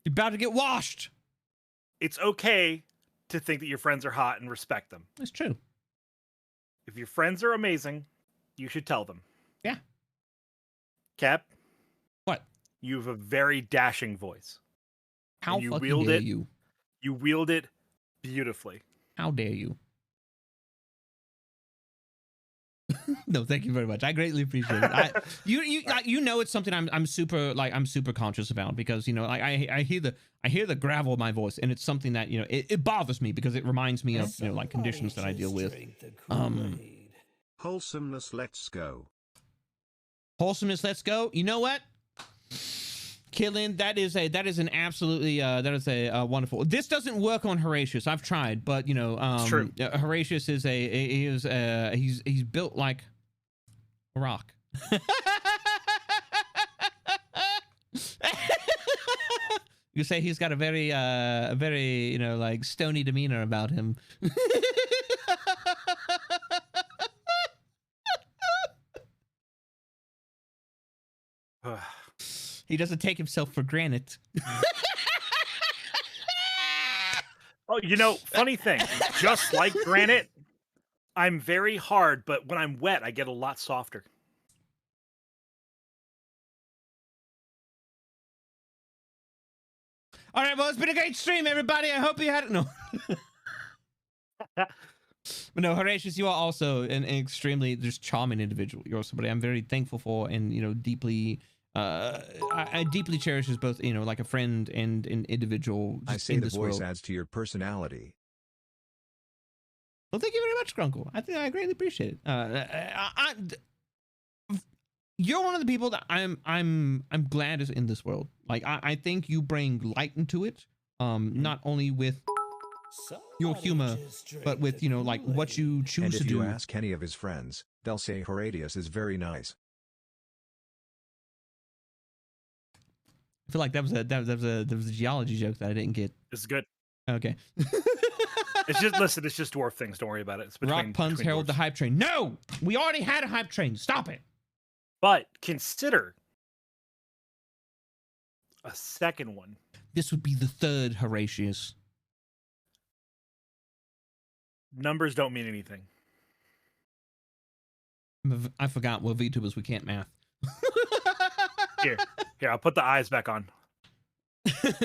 you're about to get washed. It's okay to think that your friends are hot and respect them. That's true. If your friends are amazing, you should tell them. Yeah. Cap? What? You have a very dashing voice. How you fucking wield dare it, you? You wield it beautifully. How dare you? No, thank you very much. I greatly appreciate it. You know, it's something I'm super conscious about because, you know, like I hear the gravel of my voice and it's something that, you know, it bothers me because it reminds me of, you know, like conditions that I deal with. Wholesomeness, let's go. Wholesomeness, let's go. You know what? Killing, that is an absolutely wonderful. This doesn't work on Horatius. I've tried, but you know, it's true. Horatius is he's built like a rock. You say he's got a very you know, like stony demeanor about him. He doesn't take himself for granted. Oh, you know, funny thing, just like granite, I'm very hard, but when I'm wet, I get a lot softer. All right, well, it's been a great stream, everybody. I hope you had it. No. But no, Horatius, you are also an extremely just charming individual. You're somebody I'm very thankful for and, you know, deeply... I deeply cherish as both, you know, like a friend and an individual. I say the voice adds to your personality. Well, thank you very much, Grunkle. I greatly appreciate it. You're one of the people that I'm glad is in this world. Like I think you bring light into it. Not only with your humor, but with, you know, like what you choose to do. And if you ask any of his friends, they'll say Horatius is very nice. I feel like that was a geology joke that I didn't get. This is good. Okay. It's just dwarf things. Don't worry about it. It's Rock puns herald dwarves. the hype train. No, we already had a hype train. Stop it. But consider a second one. This would be the third Horatius. Numbers don't mean anything. I forgot. Well, VTubers, we can't math. Here, I'll put the eyes back on.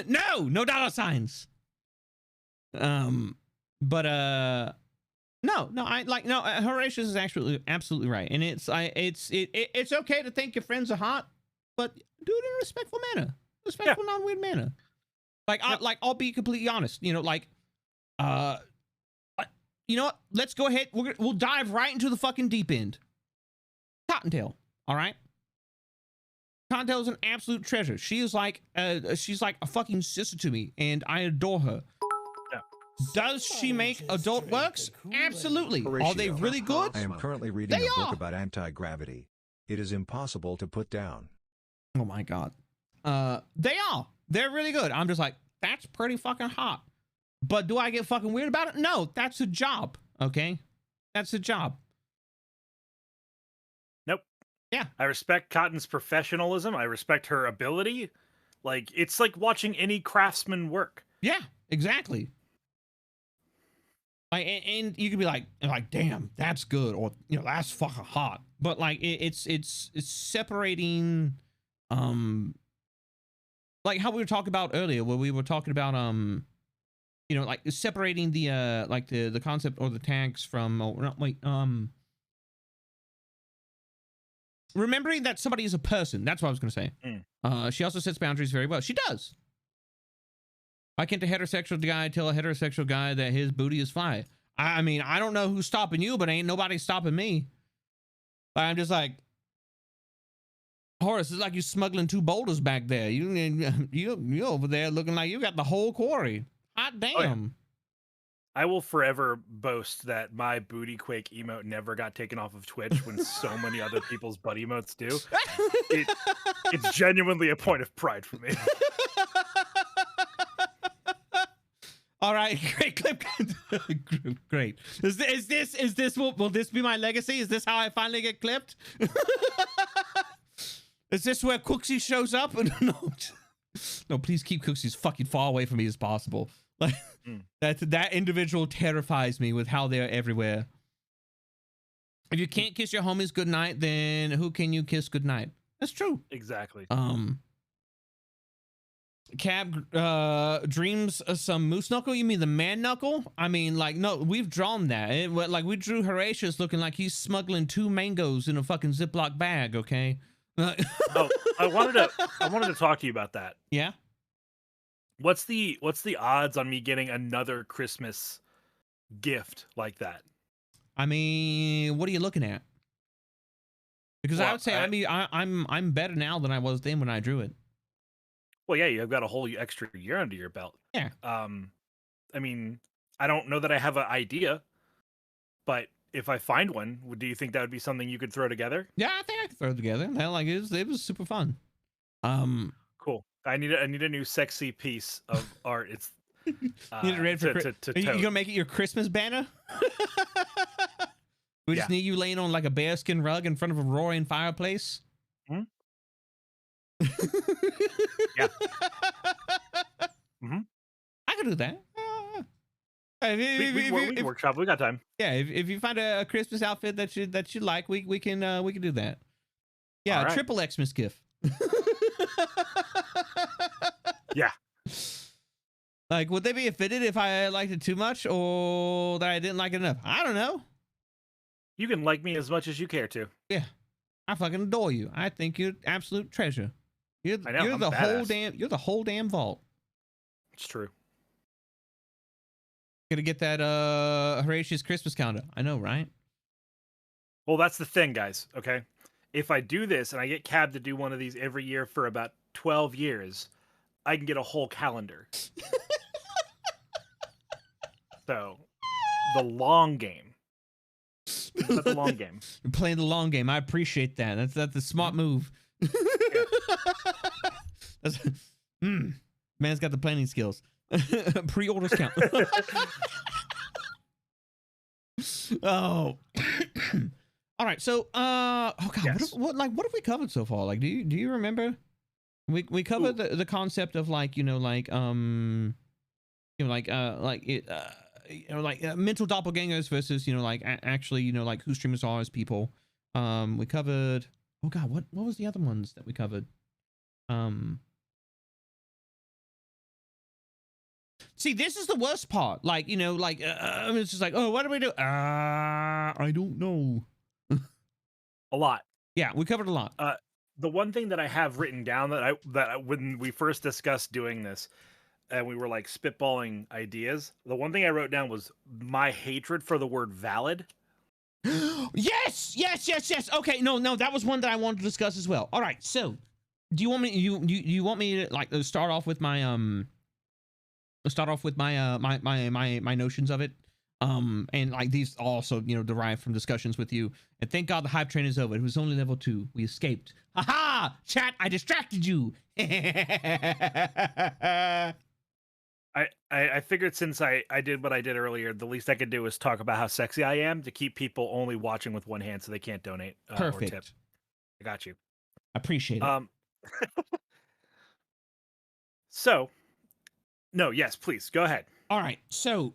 No dollar signs. But Horatius is actually absolutely right, and it's okay to think your friends are hot, but do it in a respectful manner, non-weird manner. Like I'll be completely honest. You know, like you know what? Let's go ahead. We'll dive right into the fucking deep end. Cottontail. All right. Cottontail is an absolute treasure. She's like a fucking sister to me, and I adore her. Yeah. Does she make adult works? Absolutely. Are they Horatio. really good? I am currently reading They a book are. about anti-gravity. It is impossible to put down. Oh my God. They are. They're really good. I'm just like, that's pretty fucking hot. But do I get fucking weird about it? No, that's a job. Okay. That's a job. Nope. Yeah. I respect Cotton's professionalism. I respect her ability. Like, it's like watching any craftsman work. Yeah, exactly. Like, and you could be like, damn, that's good, or that's fucking hot. But like, it's separating, like how we were talking about earlier, where we were talking about like separating the like the concept or the tags from remembering that somebody is a person. That's what I was gonna say. She also sets boundaries very well. She does. Why can't a heterosexual guy tell a heterosexual guy that his booty is fly? I mean, I don't know who's stopping you, but ain't nobody stopping me. I'm just like, Horace, it's like you smuggling 2 boulders back there. You over there looking like you got the whole quarry. Hot damn. Oh, yeah. I will forever boast that my booty quake emote never got taken off of Twitch when so many other people's butt emotes do. It's genuinely a point of pride for me. All right, great clip. Great. Is this will this be my legacy? Is this how I finally get clipped? Is this where Cooksy shows up? No, please keep Cooksy as fucking far away from me as possible. Like that individual terrifies me with how they're everywhere. If you can't kiss your homies goodnight, then who can you kiss goodnight? That's true. Exactly. Cab dreams some moose knuckle. You mean the man knuckle? I mean, like, no, we've drawn that. Like, we drew Horatius looking like he's smuggling 2 mangoes in a fucking Ziploc bag. Okay. Oh, I wanted to talk to you about that. Yeah. What's the odds on me getting another Christmas gift like that? I mean, what are you looking at? Because Well, I would say, I mean, I'm better now than I was then when I drew it. Well, yeah, you've got a whole extra year under your belt. Yeah. I mean, I don't know that I have an idea, but if I find one, do you think that would be something you could throw together? Yeah, I think I could throw it together. Hell, like it was super fun. Cool. I need a new sexy piece of art. It's you need it ready for you gonna make it your Christmas banner? We just need you laying on like a bearskin rug in front of a roaring fireplace. Hmm? Yeah. Mm-hmm. I could do that. We workshop. We got time. Yeah, if you find a Christmas outfit that you like, we can do that. Yeah, right. triple Xmas gift. Yeah. Like, would they be offended if I liked it too much or that I didn't like it enough? I don't know. You can like me as much as you care to. Yeah, I fucking adore you. I think you're absolute treasure. You're the whole damn vault. It's true. Gonna get that Horatius Christmas calendar. I know, right? Well, that's the thing, guys. Okay, if I do this and I get Cab to do one of these every year for about 12 years, I can get a whole calendar. So, the long game. That's the long game. You're playing the long game. I appreciate that. That's a smart move. Man's got the planning skills. Pre-orders count. Oh. All right. So, oh god, yes. what have we covered so far? Like, do you remember? We covered the concept of like mental doppelgangers versus actually like who streamers are as people. We covered. Oh god, what was the other ones that we covered? See, this is the worst part. Like, it's just like, oh, what do we do? I don't know. A lot. Yeah, we covered a lot. The one thing that I have written down that when we first discussed doing this, and we were like spitballing ideas, the one thing I wrote down was my hatred for the word valid. Yes. Okay, no, that was one that I wanted to discuss as well. All right, so do you want me you want me to like start off with my start off with my my notions of it. And like these also, you know, derive from discussions with you. And thank God the hype train is over. It was only level 2. We escaped. Haha! Chat, I distracted you. I figured since I did what I did earlier, the least I could do is talk about how sexy I am to keep people only watching with one hand so they can't donate or tip. Perfect. I got you. Appreciate it. So, no, yes, please go ahead. All right. So,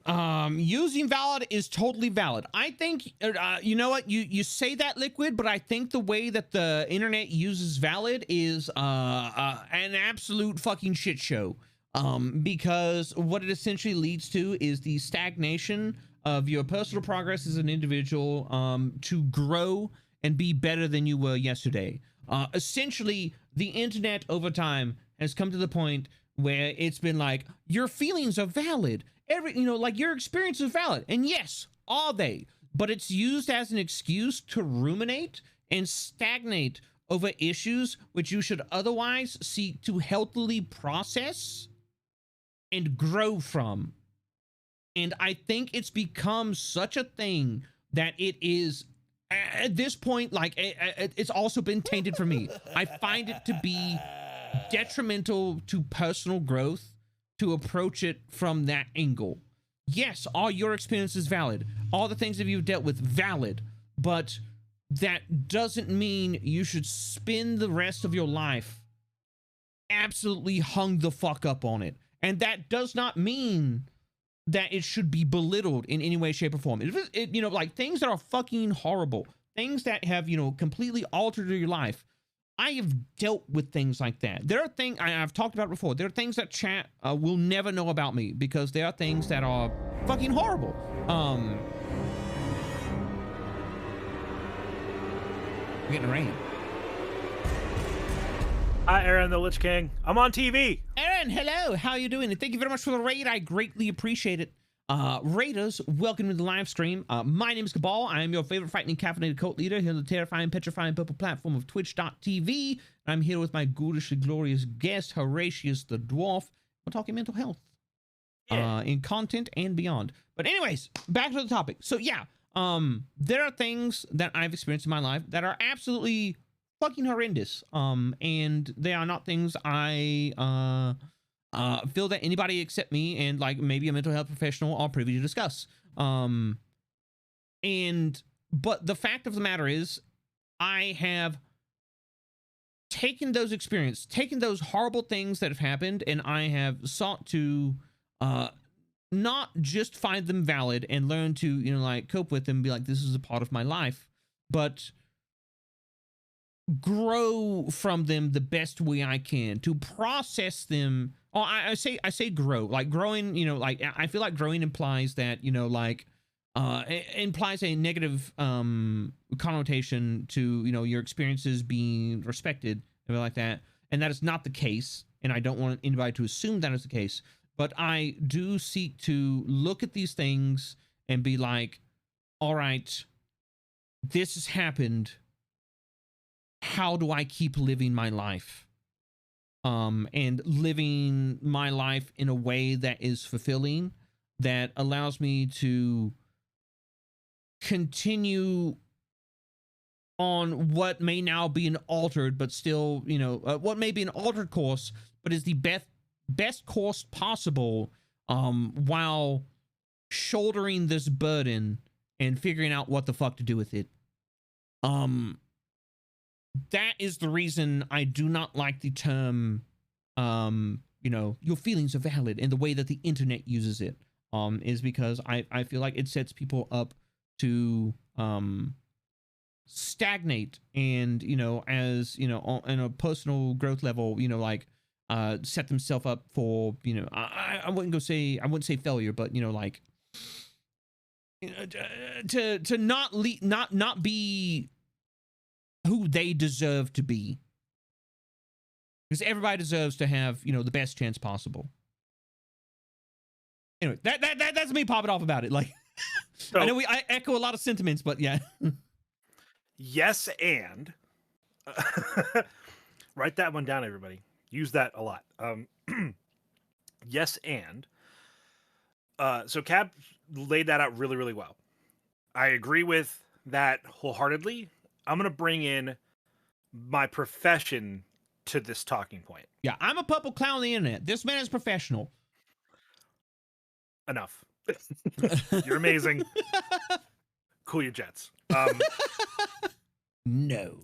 using valid is totally valid. I think, you know what? You say that, Liquid, but I think the way that the internet uses valid is an absolute fucking shit show. Because what it essentially leads to is the stagnation of your personal progress as an individual, to grow and be better than you were yesterday. Essentially, the internet over time has come to the point where it's been like, your feelings are valid. You know, like your experience is valid. And yes, are they? But it's used as an excuse to ruminate and stagnate over issues which you should otherwise seek to healthily process and grow from. And I think it's become such a thing that it is, at this point, like, it's also been tainted for me. I find it to be detrimental to personal growth to approach it from that angle. Yes, all your experiences valid. All the things that you've dealt with valid. But that doesn't mean you should spend the rest of your life absolutely hung the fuck up on it. And that does not mean that it should be belittled in any way, shape, or form. You know, like things that are fucking horrible, things that have, you know, completely altered your life. I have dealt with things like that. There are things I've talked about before. There are things that chat will never know about me because there are things that are fucking horrible. We're getting rain. Hi, Aaron the Lich King. I'm on TV. Aaron, hello. How are you doing? And thank you very much for the raid. I greatly appreciate it. Raiders, welcome to the live stream. My name is Cabal. I am your favorite frightening caffeinated cult leader here on the terrifying, petrifying purple platform of twitch.tv. I'm here with my ghoulishly glorious guest, Horatius the Dwarf. We're talking mental health in content and beyond. But anyways, back to the topic. So yeah, there are things that I've experienced in my life that are absolutely fucking horrendous. And they are not things I feel that anybody except me and like maybe a mental health professional are privy to discuss. But the fact of the matter is, I have taken those experiences, taken those horrible things that have happened, and I have sought to not just find them valid and learn to, you know, like cope with them and be like, this is a part of my life, but grow from them the best way I can, to process them. Oh, I say grow, like growing, you know, like I feel like growing implies that, you know, like it implies a negative connotation to, you know, your experiences being respected and like that. And that is not the case. And I don't want anybody to assume that is the case. But I do seek to look at these things and be like, all right, this has happened. How do I keep living my life? And living my life in a way that is fulfilling, that allows me to continue on what may now be an altered, but still, you know, what may be an altered course, but is the best course possible, while shouldering this burden and figuring out what the fuck to do with it. That is the reason I do not like the term, you know, your feelings are valid, and the way that the internet uses it, is because I feel like it sets people up to stagnate, and, you know, as, you know, on a personal growth level, you know, like set themselves up for, you know, I wouldn't say failure, but, you know, like, you know, to not be who they deserve to be, because everybody deserves to have, you know, the best chance possible. Anyway, that's me popping off about it. Like, so, I know I echo a lot of sentiments, but yeah. Yes, and write that one down, everybody. Use that a lot. Yes, and So Cap laid that out really, really well. I agree with that wholeheartedly. I'm going to bring in my profession to this talking point. Yeah, I'm a purple clown on the internet. This man is professional. Enough. You're amazing. Cool your jets. No.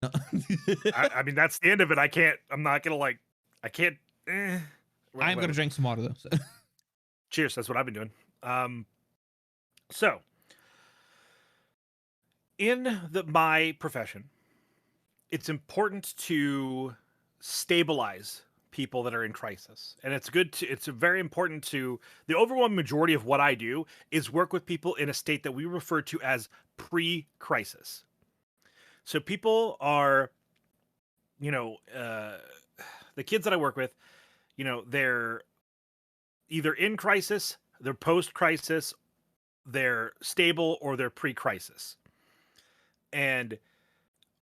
I mean, that's the end of it. I'm not going to I'm going to drink some water, though. So. Cheers. That's what I've been doing. So, in my profession, it's important to stabilize people that are in crisis. And it's very important to, the overwhelming majority of what I do is work with people in a state that we refer to as pre-crisis. So people are, the kids that I work with, they're either in crisis, they're post-crisis, they're stable, or they're pre-crisis. And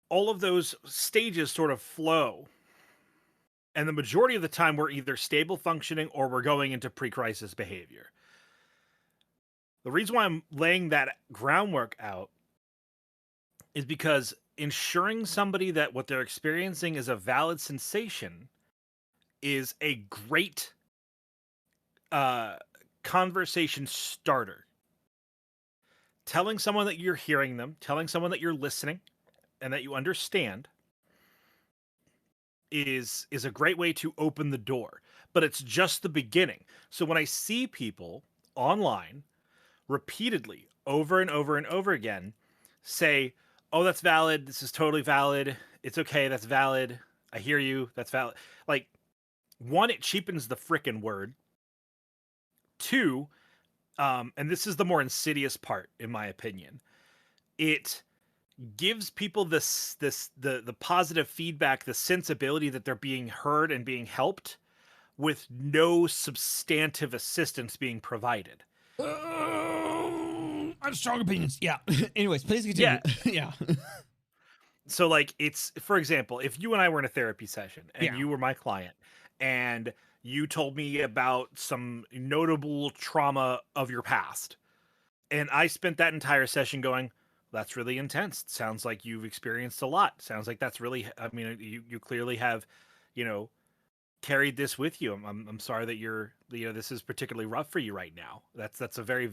all of those stages sort of flow. And the majority of the time, we're either stable functioning or we're going into pre-crisis behavior. The reason why I'm laying that groundwork out is because ensuring somebody that what they're experiencing is a valid sensation is a great conversation starter. Telling someone that you're hearing them, telling someone that you're listening, and that you understand is a great way to open the door. But it's just the beginning. So when I see people online repeatedly over and over and over again say, oh, that's valid, this is totally valid, it's okay, that's valid, I hear you, that's valid. Like, one, it cheapens the frickin' word. Two, and this is the more insidious part, in my opinion, it gives people the positive feedback, the sensibility that they're being heard and being helped with no substantive assistance being provided. I have strong opinions. Yeah. Anyways, please continue. Yeah. So, like, it's, for example, if you and I were in a therapy session and Yeah. you were my client and you told me about some notable trauma of your past, and I spent that entire session going, that's really intense. Sounds like you've experienced a lot. Sounds like that's really, I mean, you clearly have, carried this with you. I'm sorry that you're, this is particularly rough for you right now. That's a very,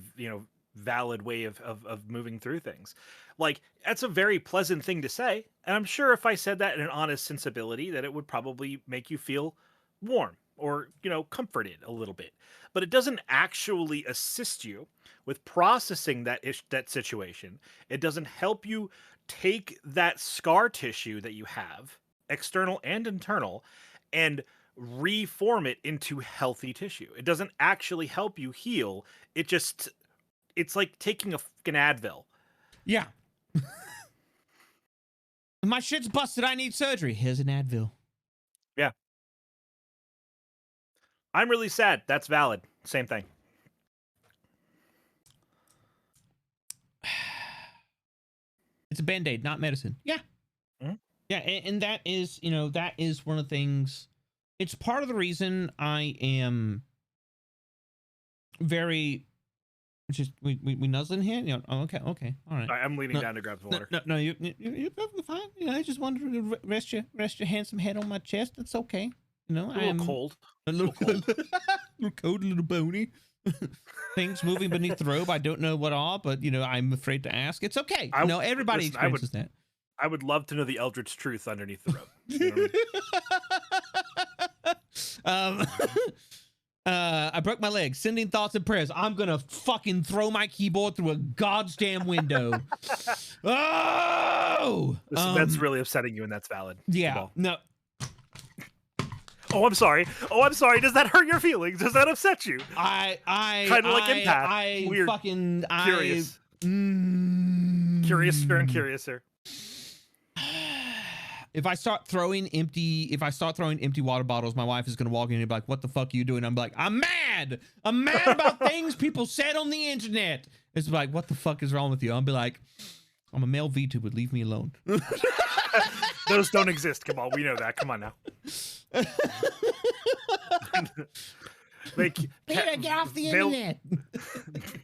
valid way of moving through things. Like, that's a very pleasant thing to say. And I'm sure if I said that in an honest sensibility, that it would probably make you feel warm or, comforted a little bit. But it doesn't actually assist you with processing that situation. It doesn't help you take that scar tissue that you have, external and internal, and reform it into healthy tissue. It doesn't actually help you heal. It's like taking a fucking Advil. Yeah. My shit's busted. I need surgery. Here's an Advil. Yeah. I'm really sad. That's valid. Same thing. It's a Band-Aid, not medicine. Yeah. Mm-hmm. Yeah, and that is, that is one of the things. It's part of the reason I am very, just, we nuzzling here? Oh, okay, all right. I'm leaning down to grab some water. No, you're perfectly fine. I just wanted to rest your handsome head on my chest. It's okay. A little cold. A little cold. A little bony. Things moving beneath the robe. I don't know what all, but I'm afraid to ask. It's okay. Everybody experiences that. I would love to know the eldritch truth underneath the robe. I broke my leg. Sending thoughts and prayers. I'm gonna fucking throw my keyboard through a goddamn window. Oh, that's really upsetting you, and that's valid. Yeah. No. Oh, I'm sorry. Does that hurt your feelings? Does that upset you? I kind of like empath. Weird. Curious. Curiouser and curiouser. If I start throwing empty water bottles, my wife is gonna walk in and be like, "What the fuck are you doing?" I'm like, "I'm mad. I'm mad about things people said on the internet." It's like, "What the fuck is wrong with you?" I'll be like, "I'm a male VTuber. Leave me alone." Those don't exist. Come on, we know that. Come on now. They Peter, get off the male, internet.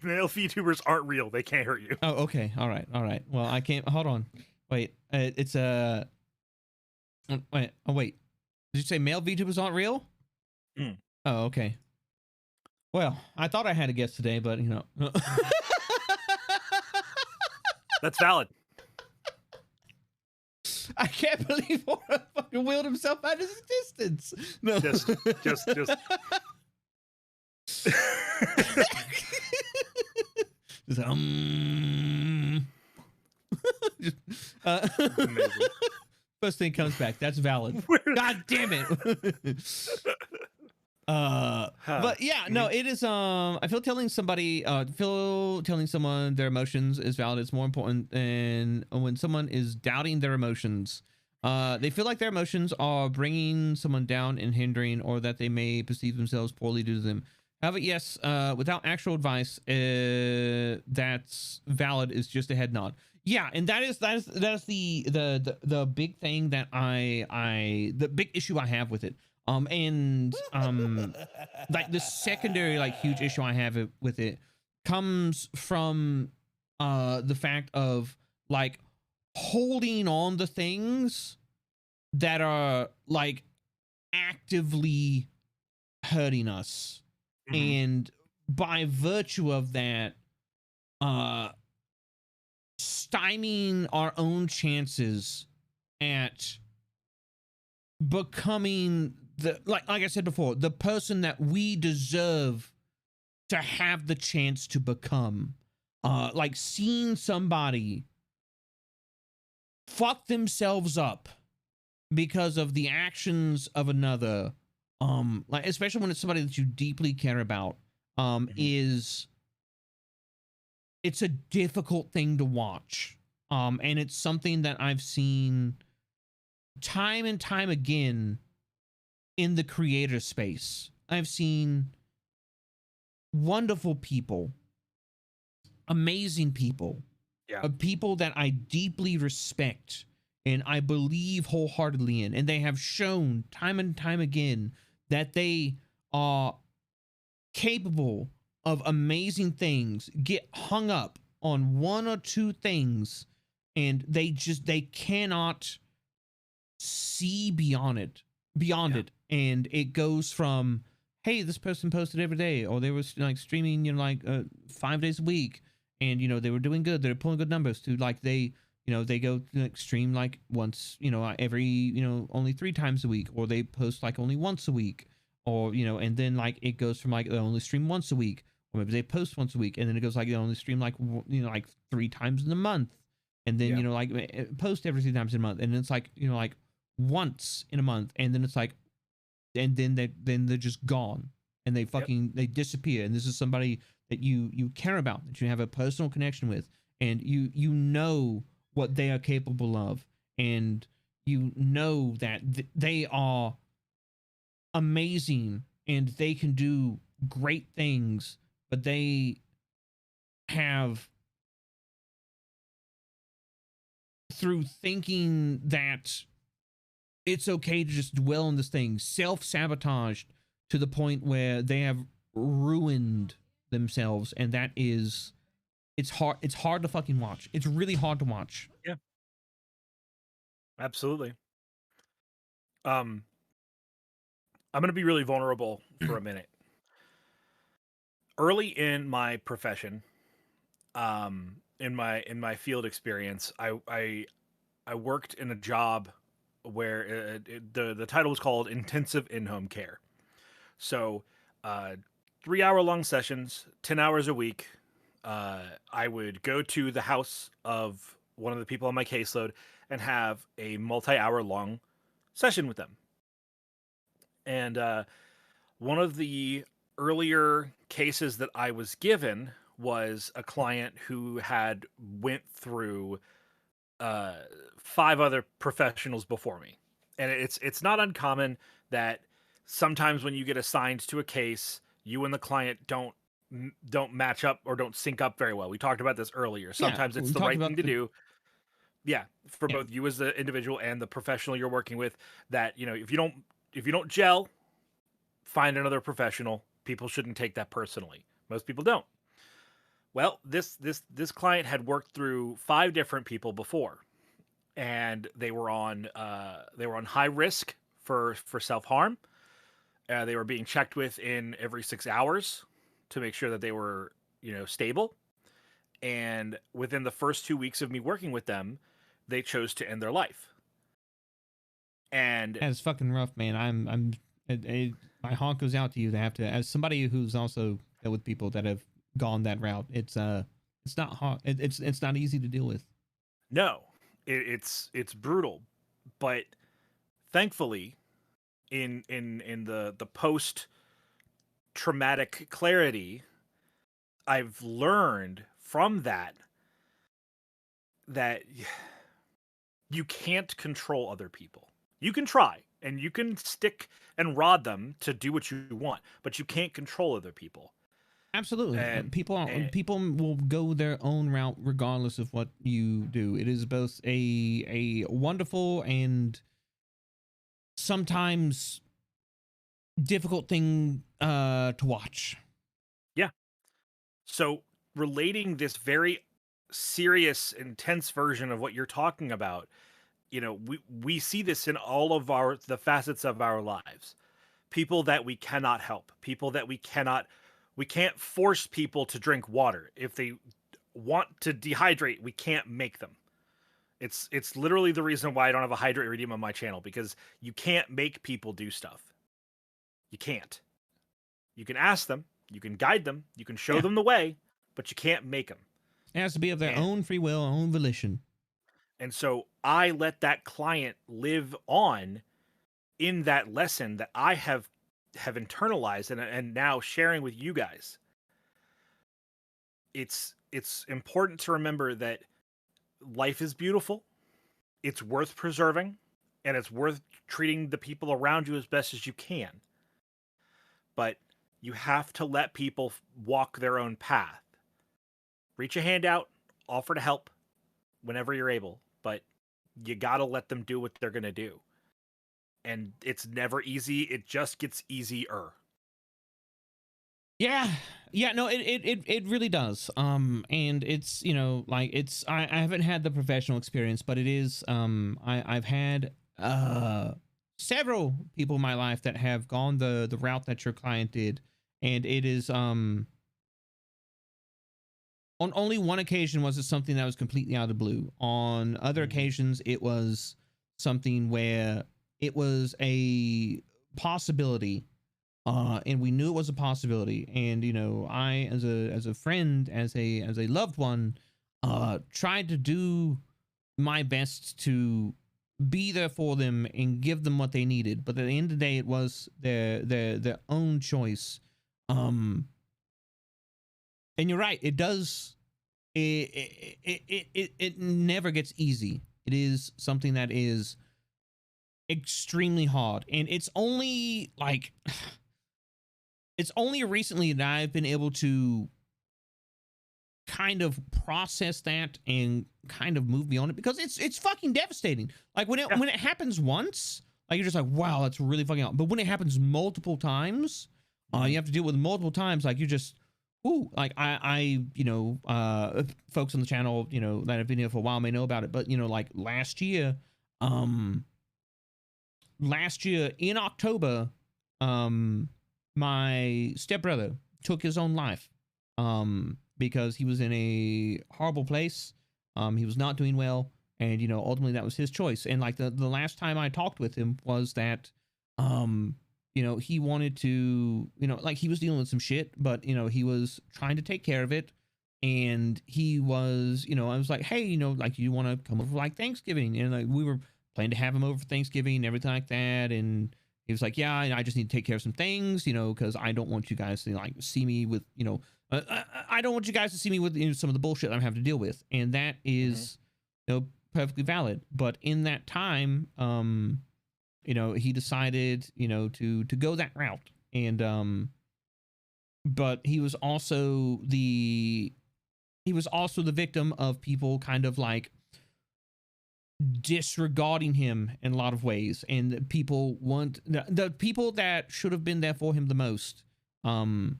male VTubers aren't real. They can't hurt you. Oh, okay. All right. Well, I can't. Hold on. Wait. It's a. Wait. Oh, wait. Did you say male VTubers aren't real? Mm. Oh, okay. Well, I thought I had a guess today, but you know. That's valid. I can't believe Aura fucking willed himself out of existence. No. Just. Just, Just, Amazing. first thing comes back. That's valid. God damn it. But yeah, no, it is. I feel telling someone their emotions is valid. It's more important than when someone is doubting their emotions. They feel like their emotions are bringing someone down and hindering, or that they may perceive themselves poorly due to them. However, yes, without actual advice, that's valid. Is just a head nod. Yeah, and that is the big thing that the big issue I have with it. Like the secondary like huge issue I have with it comes from the fact of like holding on to things that are like actively hurting us. And by virtue of that, stymieing our own chances at becoming like I said before, the person that we deserve to have the chance to become. Like seeing somebody fuck themselves up because of the actions of another, like especially when it's somebody that you deeply care about, it's a difficult thing to watch. And it's something that I've seen time and time again in the creator space. I've seen wonderful people, amazing people, people that I deeply respect and I believe wholeheartedly in, and they have shown time and time again that they are capable of amazing things, get hung up on one or two things, and they cannot see beyond it. And it goes from, hey, this person posted every day, or they were like streaming, 5 days a week, and they were doing good, they're pulling good numbers, to like they go like stream like once, every only 3 times a week, or they post like only once a week, or and then like it goes from like they only stream once a week, or maybe they post once a week, and then it goes like they only stream like like 3 times in a month, and then like post every 3 times in a month, and it's like like once in a month, and then it's like, and then they're just gone, and they fucking they disappear. And this is somebody that you care about, that you have a personal connection with, and you know what they are capable of, and you know that they are amazing and they can do great things, but they have, through thinking that it's okay to just dwell on this thing, self-sabotaged to the point where they have ruined themselves. And that is, it's hard to fucking watch. It's really hard to watch. Yeah, absolutely. I'm gonna be really vulnerable for a minute. Early in my profession, in my field experience, I worked in a job where the title was called intensive in-home care. So 3-hour long sessions, 10 hours a week. I would go to the house of one of the people on my caseload and have a multi-hour long session with them. And one of the earlier cases that I was given was a client who had went through 5 other professionals before me. And it's not uncommon that sometimes when you get assigned to a case, you and the client don't match up or don't sync up very well. We talked about this earlier. Sometimes it's the right thing to do. Yeah, for both you as the individual and the professional you're working with, that if you don't gel, find another professional People shouldn't take that personally. Most people don't. Well, this client had worked through 5 different people before, and they were on high risk for self-harm. They were being checked with in every 6 hours to make sure that they were, stable. And within the first 2 weeks of me working with them, they chose to end their life. And That's fucking rough, man. My honk goes out to you to have to, as somebody who's also dealt with people that have gone that route. It's not hard. It's not easy to deal with. no, it's brutal, but thankfully, in the post traumatic clarity, I've learned from that you can't control other people. You can try, and you can stick and rod them to do what you want, but you can't control other people. Absolutely. And People will go their own route regardless of what you do. It is both a wonderful and sometimes difficult thing to watch. Yeah. So relating this very serious, intense version of what you're talking about, we see this in all of the facets of our lives. People that we cannot help, people that we can't force people to drink water. If they want to dehydrate, we can't make them. It's literally the reason why I don't have a hydrate redeem on my channel, because you can't make people do stuff. You can't. You can ask them, you can guide them, you can show them the way, but you can't make them. It has to be of their own free will, own volition. And so I let that client live on in that lesson that I have internalized and now sharing with you guys. It's important to remember that life is beautiful, it's worth preserving, and it's worth treating the people around you as best as you can. But you have to let people walk their own path. Reach a hand out, offer to help whenever you're able, but you gotta let them do what they're gonna do. And it's never easy, it just gets easier. Yeah, no, it really does. And it's, I haven't had the professional experience, but it is, I've had several people in my life that have gone the route that your client did, and it is on only one occasion was it something that was completely out of the blue. On other occasions, it was something where it was a possibility, and we knew it was a possibility. And I, as a friend, as a loved one, tried to do my best to be there for them and give them what they needed. But at the end of the day, it was their own choice. And you're right. It does. It never gets easy. It is something that is extremely hard, and it's only recently that I've been able to kind of process that and kind of move beyond it, because it's fucking devastating. Like when it happens once, like you're just like, wow, that's really fucking hard. But when it happens multiple times, you have to deal with it multiple times. Like you just, like I folks on the channel, that have been here for a while may know about it. But like last year in October, my stepbrother took his own life, because he was in a horrible place. He was not doing well, and ultimately that was his choice. And like the last time I talked with him was that he wanted to, like he was dealing with some shit, but he was trying to take care of it. And he was, I was like, hey, like, you want to come over for like Thanksgiving? And like we were planning to have him over for Thanksgiving and everything like that. And he was like, yeah, I just need to take care of some things, because I don't want you guys to like see me with, I don't want you guys to see me with some of the bullshit I'm having to deal with. And that is, perfectly valid. But in that time, he decided, to go that route. And, but he was also the victim of people kind of like disregarding him in a lot of ways. And people the people that should have been there for him the most, weren't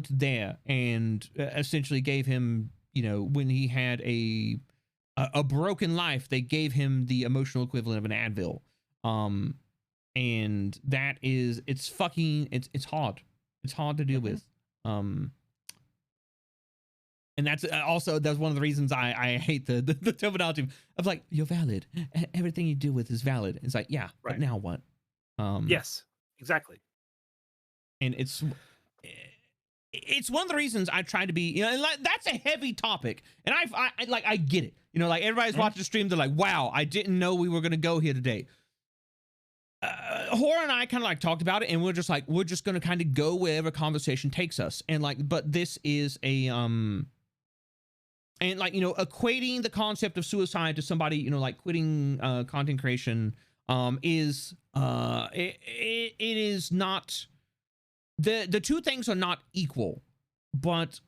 there, and essentially gave him, you know, when he had a broken life, they gave him the emotional equivalent of an Advil. And that is, it's hard. It's hard to deal with. And that's also, that's one of the reasons I hate the terminology of like, you're valid. Everything you deal with is valid. It's like, yeah, Right. but now what? Yes, exactly. And it's one of the reasons I try to be, you know, and like, that's a heavy topic. And I get it. You know, like everybody's watching the stream. They're like, wow, I didn't know we were going to go here today. Horror and I kind of like talked about it, and we're just going to kind of go wherever conversation takes us. And like, but this is a, and like, you know, equating the concept of suicide to somebody, you know, like quitting content creation is it is not, the two things are not equal, but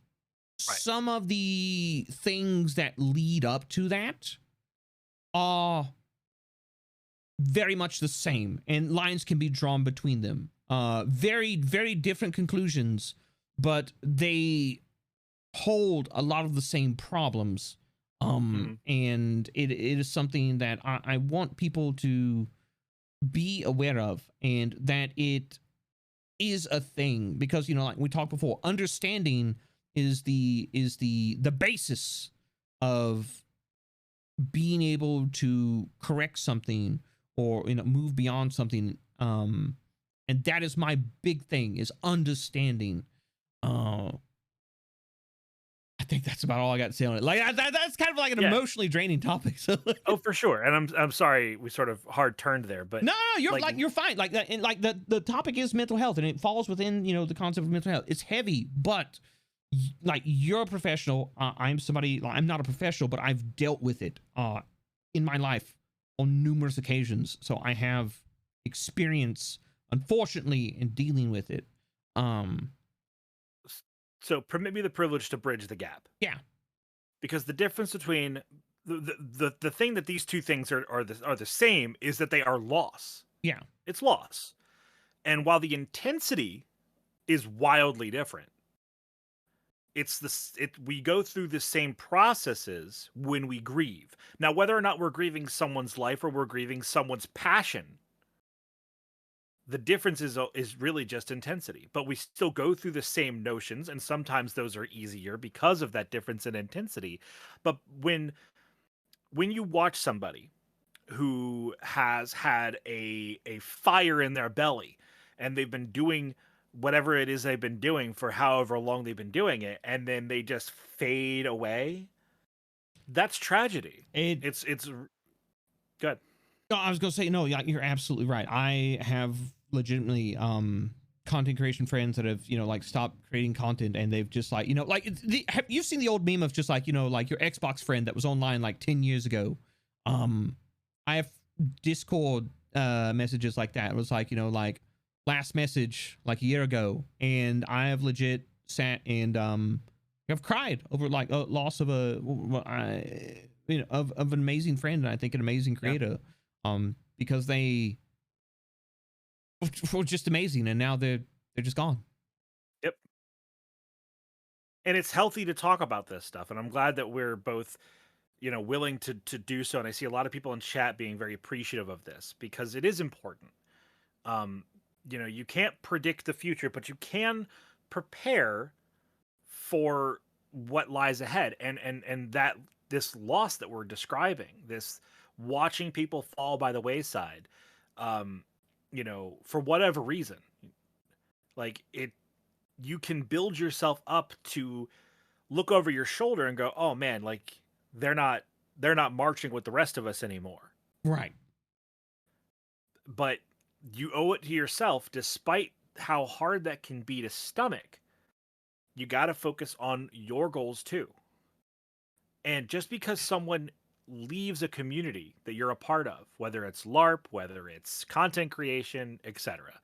some of the things that lead up to that are very much the same, and lines can be drawn between them. Very, very different conclusions, but they hold a lot of the same problems. And it is something that I want people to be aware of, and that it is a thing, because, you know, like we talked before, understanding is the basis of being able to correct something, or, you know, move beyond something. And that is my big thing, is understanding. I think that's about all I got to say on it. Like that's kind of like an emotionally draining topic. So oh, for sure. And I'm sorry we sort of hard turned there, but no, you're like you're fine. Like that, and like the topic is mental health, and it falls within, you know, the concept of mental health. It's heavy, but like, you're a professional. I'm somebody, I'm not a professional, but I've dealt with it in my life on numerous occasions. So I have experience, unfortunately, in dealing with it. So permit me the privilege to bridge the gap. Yeah. Because the difference between the thing that these two things are the same is that they are loss. Yeah. It's loss. And while the intensity is wildly different, we go through the same processes when we grieve. Now, whether or not we're grieving someone's life or we're grieving someone's passion, the difference is really just intensity. But we still go through the same notions, and sometimes those are easier because of that difference in intensity. But when you watch somebody who has had a fire in their belly, and they've been doing whatever it is they've been doing for however long they've been doing it, and then they just fade away, that's tragedy. It's good. No, I was gonna say, no, you're absolutely right. I have legitimately content creation friends that have, you know, like, stopped creating content, and they've just, like, you know, like, you've seen the old meme of just, like, you know, like your Xbox friend that was online like 10 years ago. I have Discord messages like that. It was like, you know, like, last message like a year ago, and I have legit sat and I've cried over, like, a loss of you know, of an amazing friend, and I think an amazing creator. Because they were just amazing, and now they're just gone. Yep. And it's healthy to talk about this stuff, and I'm glad that we're both, you know, willing to do so. And I see a lot of people in chat being very appreciative of this, because it is important. You know, you can't predict the future, but you can prepare for what lies ahead. And that this loss that we're describing, this watching people fall by the wayside, you know, for whatever reason, like, you can build yourself up to look over your shoulder and go, oh man, like, they're not marching with the rest of us anymore. Right. But you owe it to yourself, despite how hard that can be to stomach. You got to focus on your goals too. And just because someone leaves a community that you're a part of, whether it's LARP, whether it's content creation, etc.,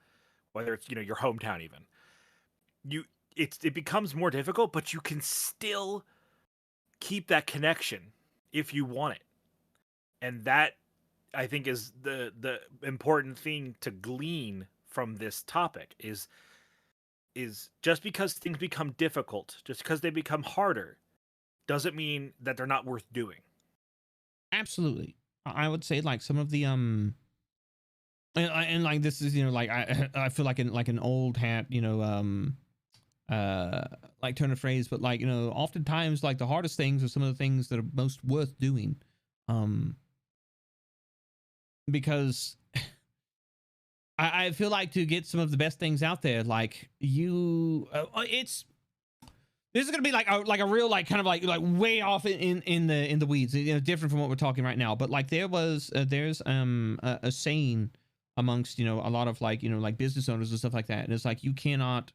whether it's, you know, your hometown even, it becomes more difficult, but you can still keep that connection if you want it. And that, I think, is the important thing to glean from this topic, is is just because things become difficult, just because they become harder, doesn't mean that they're not worth doing. Absolutely. I would say like some of the and like this is, you know, like I feel like an old hat, you know, like turn of phrase, but like, you know, oftentimes like the hardest things are some of the things that are most worth doing. Because I feel like to get some of the best things out there, like you, this is gonna be like a real like kind of like way off in the weeds, you know, different from what we're talking right now. But like there's a saying amongst, you know, a lot of like, you know, like business owners and stuff like that, and it's like you cannot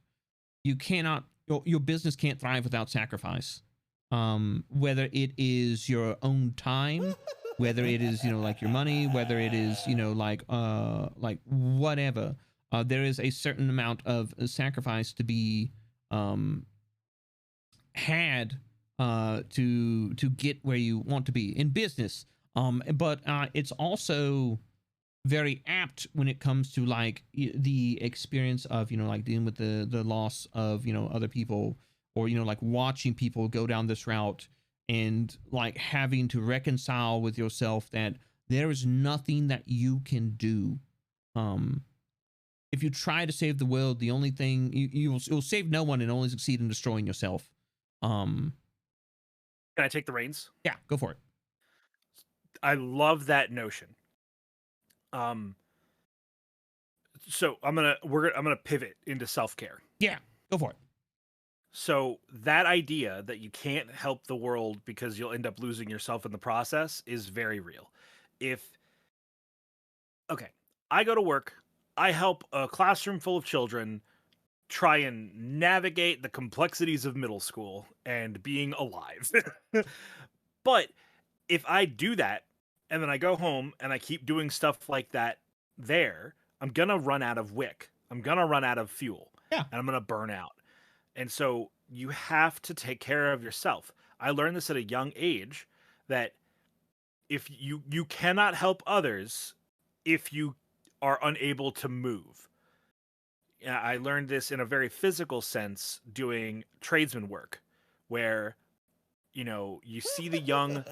your business can't thrive without sacrifice. Whether it is your own time, whether it is, you know, like your money, whether it is, you know, like whatever, there is a certain amount of sacrifice to be had to get where you want to be in business. But it's also very apt when it comes to like the experience of, you know, like dealing with the loss of, you know, other people, or, you know, like watching people go down this route and like having to reconcile with yourself that there is nothing that you can do. If you try to save the world, the only thing you'll save no one and only succeed in destroying yourself. Can I take the reins? Yeah, go for it. I love that notion. So I'm gonna pivot into self-care. Yeah, go for it. So that idea that you can't help the world because you'll end up losing yourself in the process is very real. Okay, I go to work, I help a classroom full of children try and navigate the complexities of middle school and being alive. But if I do that and then I go home and I keep doing stuff like that there, I'm gonna run out of wick. I'm gonna run out of fuel. Yeah. And I'm gonna burn out. And so you have to take care of yourself. I learned this at a young age, that if you cannot help others if you are unable to move. I learned this in a very physical sense doing tradesman work, where, you know, you see the young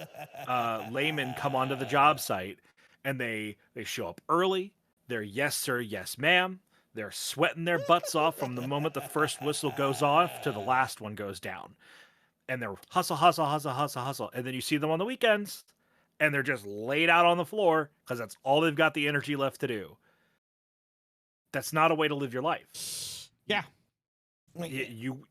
laymen come onto the job site, and they show up early. They're yes sir, yes ma'am. They're sweating their butts off from the moment the first whistle goes off to the last one goes down. And they're hustle, hustle, hustle, hustle, hustle. And then you see them on the weekends, and they're just laid out on the floor because that's all they've got the energy left to do. That's not a way to live your life. Yeah. You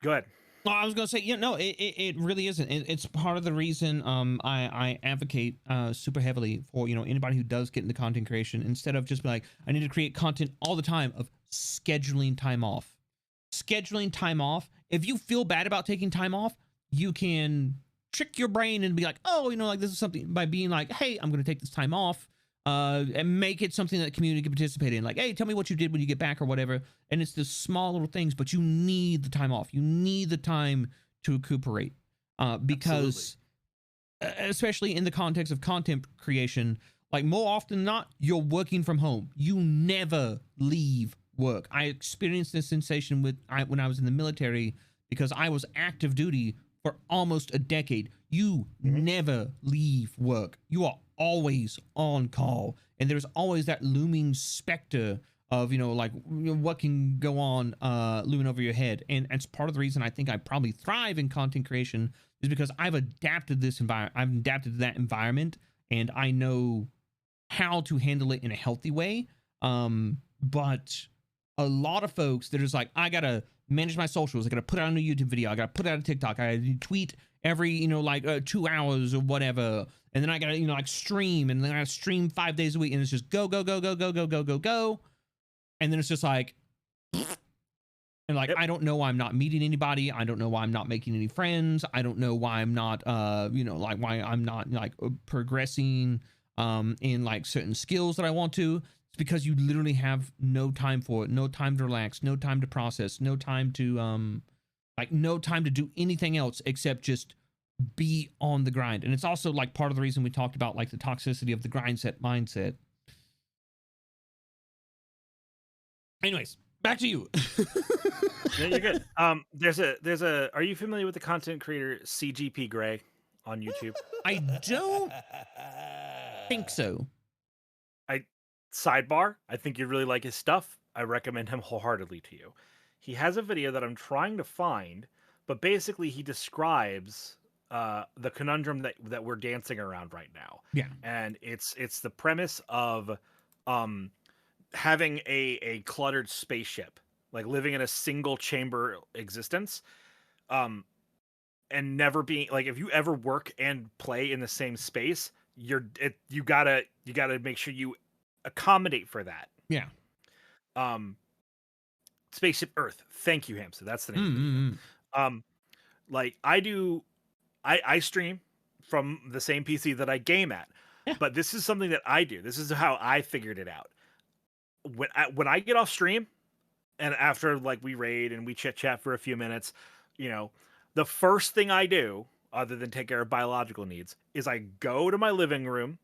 go ahead. Well, I was gonna say, no, it really isn't. It's part of the reason I advocate super heavily for, you know, anybody who does get into content creation, instead of just be like, I need to create content all the time, of scheduling time off. Scheduling time off. If you feel bad about taking time off, you can trick your brain and be like, oh, you know, like this is something, by being like, hey, I'm gonna take this time off. And make it something that the community can participate in. Like, hey, tell me what you did when you get back or whatever. And it's the small little things, but you need the time off. You need the time to recuperate. Because especially in the context of content creation, like more often than not, you're working from home. You never leave work. I experienced this sensation when I was in the military, because I was active duty for almost a decade. You never leave work. You are always on call, and there's always that looming specter of, you know, like, what can go on looming over your head. And it's part of the reason I think I probably thrive in content creation, is because I've adapted this environment. I've adapted to that environment, and I know how to handle it in a healthy way. But a lot of folks, they're just like, I gotta manage my socials, I gotta put out a new YouTube video, I gotta put out a TikTok, I gotta tweet every, you know, like 2 hours or whatever, and then I gotta, you know, like stream, and then I gotta stream 5 days a week, and it's just go, and then it's just like, and like, I don't know why I'm not meeting anybody, I don't know why I'm not making any friends, I don't know why I'm not you know, like why I'm not like progressing in like certain skills that I want to. It's because you literally have no time for it, no time to relax, no time to process, no time to like no time to do anything else except just be on the grind. And it's also like part of the reason we talked about like the toxicity of the grind set mindset. Anyways, Back to you. No, you're good. There's a. Are you familiar with the content creator CGP Grey on YouTube? I don't think so. Sidebar. I think you'd really like his stuff. I recommend him wholeheartedly to you. He has a video that I'm trying to find, but basically he describes the conundrum that we're dancing around right now. Yeah. And it's the premise of having a cluttered spaceship, like living in a single chamber existence, and never being like, if you ever work and play in the same space, you gotta make sure you accommodate for that. Yeah. Spaceship Earth. Thank you, Hamster. That's the name of the video. Like I stream from the same PC that I game at. Yeah. But this is something that I do. This is how I figured it out. When I get off stream, and after like we raid and we chit chat for a few minutes, you know, the first thing I do, other than take care of biological needs, is I go to my living room,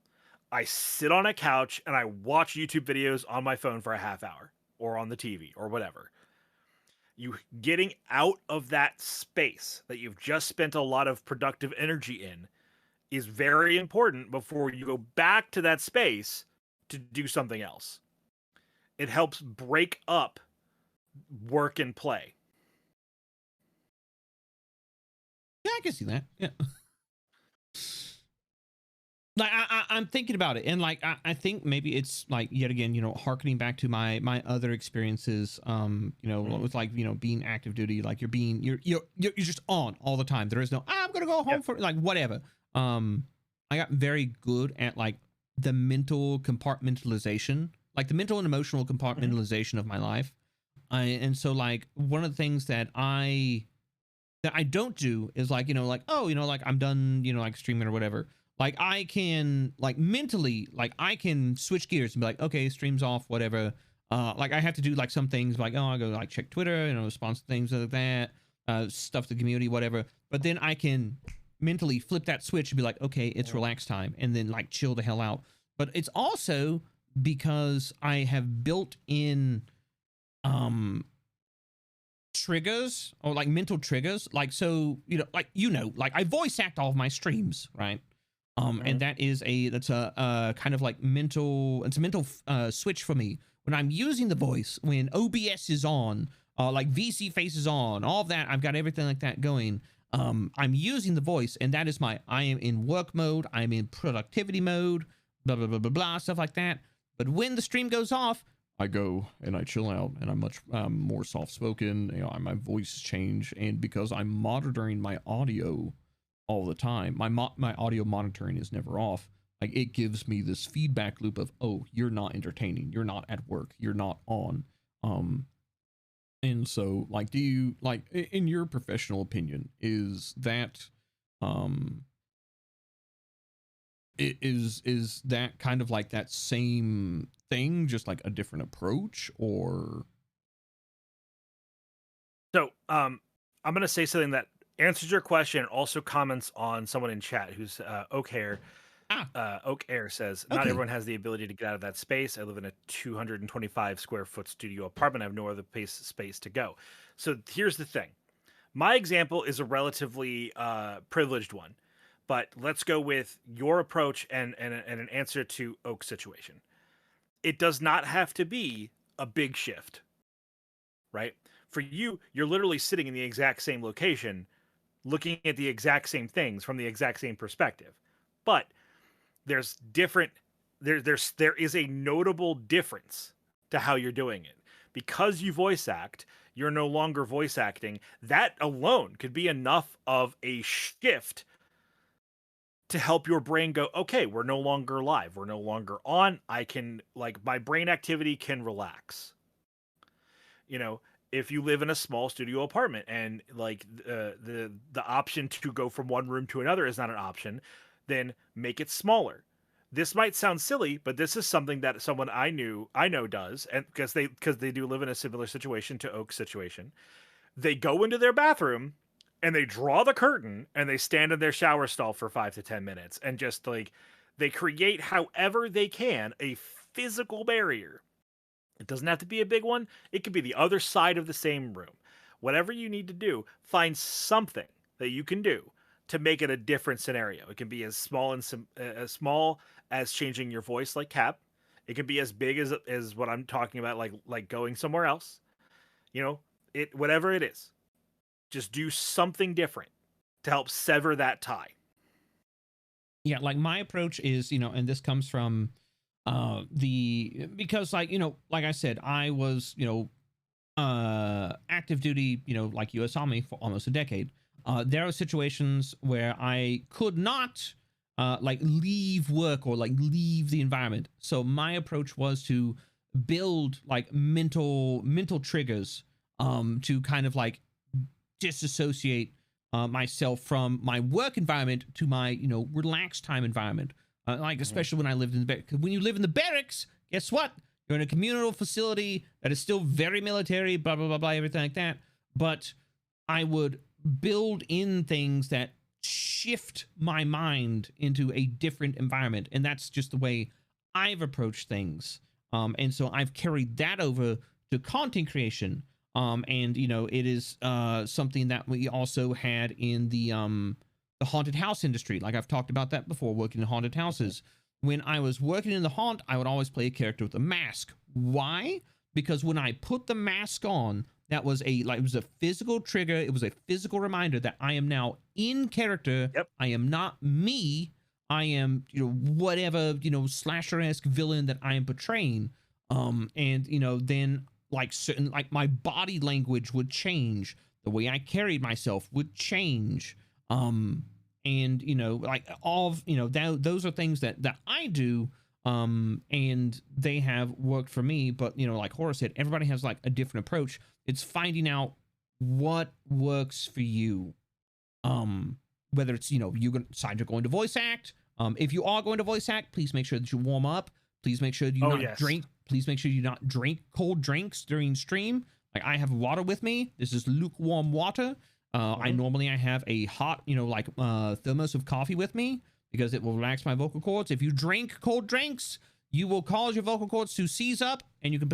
I sit on a couch, and I watch YouTube videos on my phone for a half hour, or on the TV, or whatever. You getting out of that space that you've just spent a lot of productive energy in is very important before you go back to that space to do something else. It helps break up work and play. Yeah, I can see that. Yeah. Like I'm thinking about it, and like I think maybe it's like, yet again, you know, harkening back to my other experiences, you know, with like, you know, being active duty, like you're just on all the time. There is no I'm gonna go home for like whatever. I got very good at like the mental compartmentalization, like the mental and emotional compartmentalization of my life. And so like one of the things that I don't do is like, you know, like, oh, you know, like I'm done, you know, like streaming or whatever. Like I can like mentally, like I can switch gears and be like, okay, stream's off, whatever. Like I have to do like some things like, oh, I go like check Twitter, you know, respond to things like that, stuff to the community, whatever. But then I can mentally flip that switch and be like, okay, it's relax time, and then like chill the hell out. But it's also because I have built in triggers, or like mental triggers. Like, so, you know, like I voice act all of my streams, right? And that's a kind of like mental, it's a mental switch for me when I'm using the voice, when OBS is on, like VC face is on, all of that. I've got everything like that going. I'm using the voice, and that is I am in work mode, I'm in productivity mode, blah, blah, blah, blah, blah, stuff like that. But when the stream goes off, I go and I chill out, and I'm much more soft-spoken, you know, my voice change, and because I'm monitoring my audio all the time, my audio monitoring is never off. Like it gives me this feedback loop of, oh, you're not entertaining, you're not at work, you're not on. And so like, do you, like, in your professional opinion, is that is that kind of like that same thing, just like a different approach? Or so I'm gonna say something that answers your question and also comments on someone in chat who's Oak Hair. Oak Air says, not everyone has the ability to get out of that space. I live in a 225 square foot studio apartment. I have no other space to go. So here's the thing. My example is a relatively privileged one, but let's go with your approach and an answer to Oak's situation. It does not have to be a big shift, right? For you, you're literally sitting in the exact same location, looking at the exact same things from the exact same perspective. But there's different, there is a notable difference to how you're doing it. Because you voice act, you're no longer voice acting. That alone could be enough of a shift to help your brain go, okay, we're no longer live, we're no longer on. I can, like, my brain activity can relax. You know, if you live in a small studio apartment and like the option to go from one room to another is not an option, then make it smaller. This might sound silly, but this is something that someone I know does, and because they do live in a similar situation to Oak's situation. They go into their bathroom and they draw the curtain and they stand in their shower stall for 5 to 10 minutes and just like they create, however they can, a physical barrier It doesn't have to be a big one. It could be the other side of the same room. Whatever you need to do, find something that you can do to make it a different scenario. It can be as small and as small as changing your voice, like Cap. It can be as big as what I'm talking about, like going somewhere else. You know, whatever it is, just do something different to help sever that tie. Yeah, like my approach is, and this comes from because like, like I said, I was, active duty, like US Army for almost a decade. There are situations where I could not like leave work or like leave the environment. So my approach was to build like mental triggers to kind of like disassociate myself from my work environment to my relaxed time environment. Like especially when I lived in the barracks. When you live in the barracks, guess what? You're in a communal facility that is still very military, blah blah blah blah, everything like that. But I would build in things that shift my mind into a different environment, and that's just the way I've approached things. And so I've carried that over to content creation. And it is something that we also had in the haunted house industry. Like I've talked about that before, working in haunted houses. When I was working in the haunt, I would always play a character with a mask. Why? Because when I put the mask on, that was it was a physical trigger. It was a physical reminder that I am now in character. Yep. I am not me. I am, whatever, slasher-esque villain that I am portraying. And, then like certain, like my body language would change. The way I carried myself would change. And like all of, those are things that I do, and they have worked for me. But like Horace said, everybody has like a different approach. It's finding out what works for you, whether it's you decide you're going to voice act. If you are going to voice act, please make sure that you warm up. Please make sure that you drink. Please make sure you not drink cold drinks during stream. Like I have water with me. This is lukewarm water. I have a hot, thermos of coffee with me because it will relax my vocal cords. If you drink cold drinks, you will cause your vocal cords to seize up and you can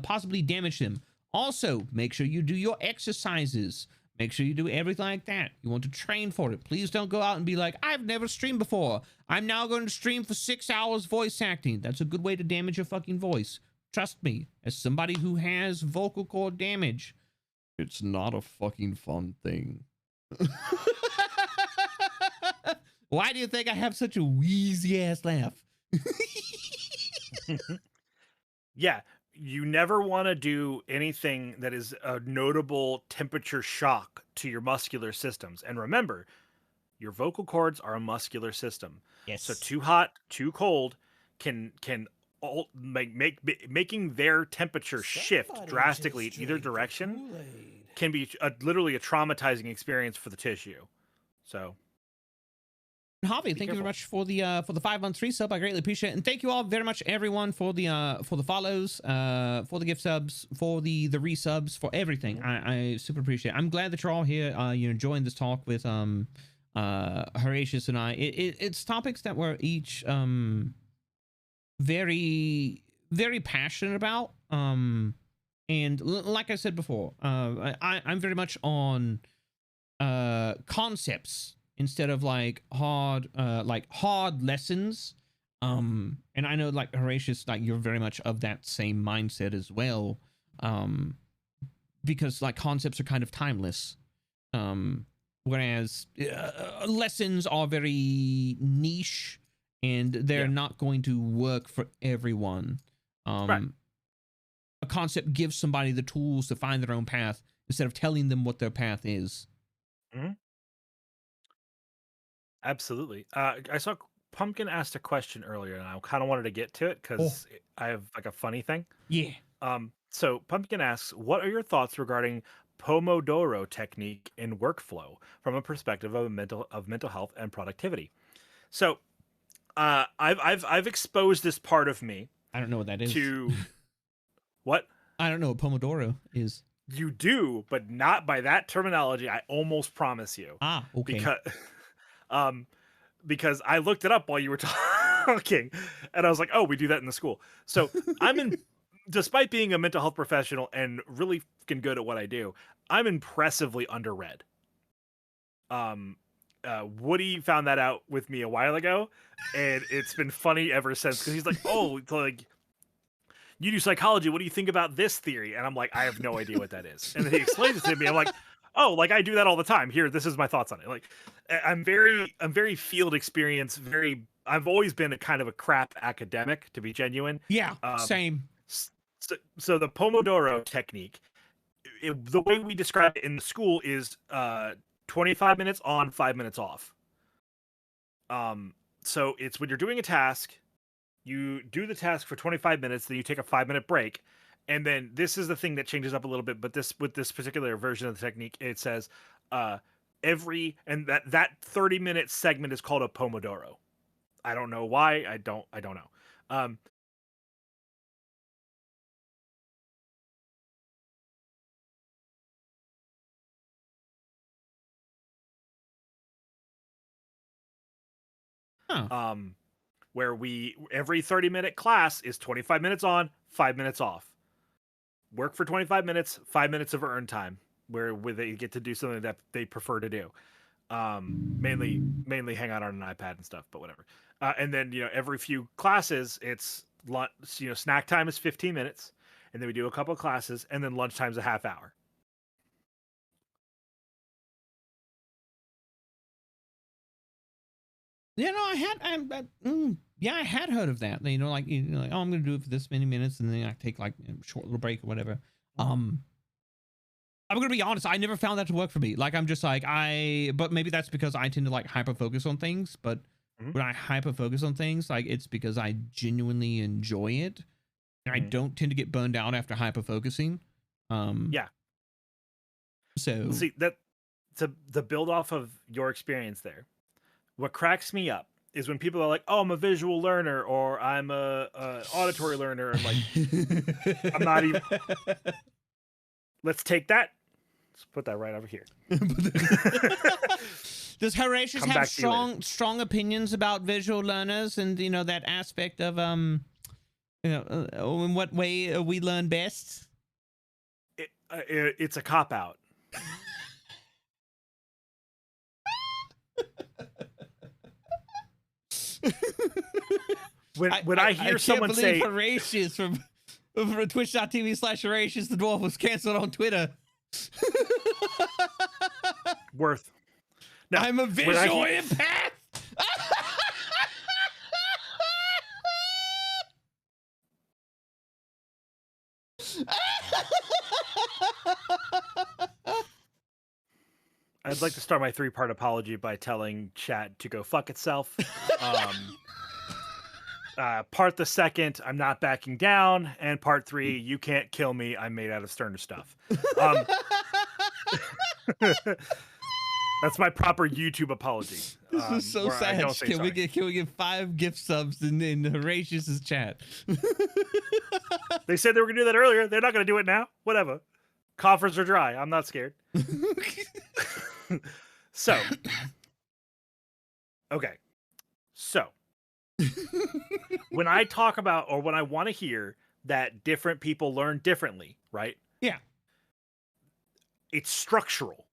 possibly damage them. Also, make sure you do your exercises. Make sure you do everything like that. You want to train for it. Please don't go out and be like, I've never streamed before. I'm now going to stream for 6 hours voice acting. That's a good way to damage your fucking voice. Trust me, as somebody who has vocal cord damage, it's not a fucking fun thing. Why do you think I have such a wheezy ass laugh? Yeah, you never want to do anything that is a notable temperature shock to your muscular systems. And remember, your vocal cords are a muscular system. Yes. So too hot, too cold can all making their temperature shift drastically in either direction can be literally a traumatizing experience for the tissue. So Javi, thank you very much for the 5-month resub. I greatly appreciate it. And thank you all very much, everyone, for the follows, for the gift subs, for the resubs, for everything. I super appreciate it. I'm glad that you're all here, enjoying this talk with Horatius and I. It's topics that we're each very, very passionate about. And like I said before, I'm very much on concepts instead of like hard lessons. And I know like Horatius, like you're very much of that same mindset as well. Because like concepts are kind of timeless. Whereas lessons are very niche and they're not going to work for everyone. Right. A concept gives somebody the tools to find their own path instead of telling them what their path is. Mm-hmm. Absolutely. I saw Pumpkin asked a question earlier, and I kind of wanted to get to it because I have like a funny thing. Yeah. So Pumpkin asks, "What are your thoughts regarding Pomodoro technique in workflow from a perspective of mental health and productivity?" So, I've exposed this part of me. I don't know what that is. To what? I don't know what Pomodoro is. You do, but not by that terminology. I almost promise you. Ah, okay. Because I looked it up while you were talking, and I was like, "Oh, we do that in the school." So I'm in despite being a mental health professional and really fucking good at what I do, I'm impressively underread. Woody found that out with me a while ago, and it's been funny ever since because he's like, "Oh, it's like you do psychology. What do you think about this theory?" And I'm like, "I have no idea what that is." And then he explains it to me. I'm like, "Oh, like I do that all the time. Here, this is my thoughts on it." Like, I'm very field experience. I've always been a kind of a crap academic, to be genuine. Yeah, same. So the Pomodoro technique, the way we describe it in the school is 25 minutes on, 5 minutes off. So it's when you're doing a task, you do the task for 25 minutes, then you take a 5-minute break. And then this is the thing that changes up a little bit, but with this particular version of the technique, it says that 30-minute segment is called a Pomodoro. I don't know why. I don't know. Huh. Where every 30-minute class is 25 minutes on, 5 minutes off. Work for 25 minutes, 5 minutes of earned time, where they get to do something that they prefer to do. Mainly hang out on an iPad and stuff, but whatever. And then, every few classes, it's lunch, snack time is 15 minutes, and then we do a couple of classes, and then lunchtime's a half hour. Yeah, no, I had heard of that. Like, oh, I'm gonna do it for this many minutes, and then I take like a short little break or whatever. I'm gonna be honest, I never found that to work for me. Like, I'm just like but maybe that's because I tend to like hyper focus on things. But when I hyper focus on things, like it's because I genuinely enjoy it, and I don't tend to get burned out after hyper focusing. Yeah. So see that to build off of your experience there. What cracks me up is when people are like, "Oh, I'm a visual learner," or "I'm a auditory learner," and like, I'm not even. Let's take that. Let's put that right over here. Does Horatius have strong opinions about visual learners and that aspect of in what way we learn best? It's a cop out. When I hear someone say Horatius from twitch.tv/Horatius the Dwarf was canceled on Twitter. Worth. No, I'm a visual empath. I'd like to start my 3-part apology by telling chat to go fuck itself. Part the second, I'm not backing down, and part 3, you can't kill me, I'm made out of sterner stuff. That's my proper YouTube apology. This is so sad. Can we get 5 gift subs in Horatius's chat? They said they were gonna do that earlier. They're not gonna do it now. Whatever. Coffers are dry. I'm not scared. So, okay. So, when I talk about, or when I want to hear that different people learn differently, right? Yeah. It's structural.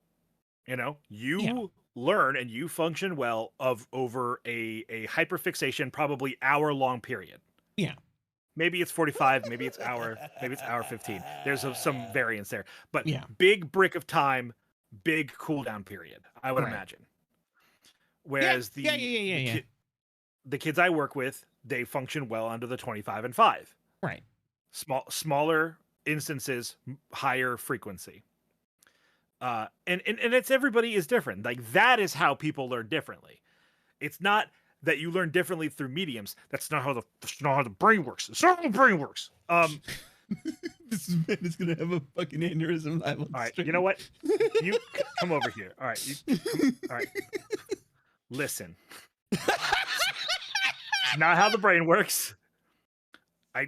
You learn and you function well over a hyperfixation, probably hour-long period. Yeah. Maybe it's 45, maybe it's hour 15. There's some variance there. But yeah. Big brick of time, big cooldown period, I would imagine. Whereas the kids I work with, they function well under the 25 and 5. Right. Smaller instances, higher frequency. And it's everybody is different. Like, that is how people learn differently. It's not that you learn differently through mediums. That's not how the brain works. It's not how the brain works. This man is gonna have a fucking aneurysm live on all right, stream. you know what? You come over here. All right, all right. Listen. It's not how the brain works. I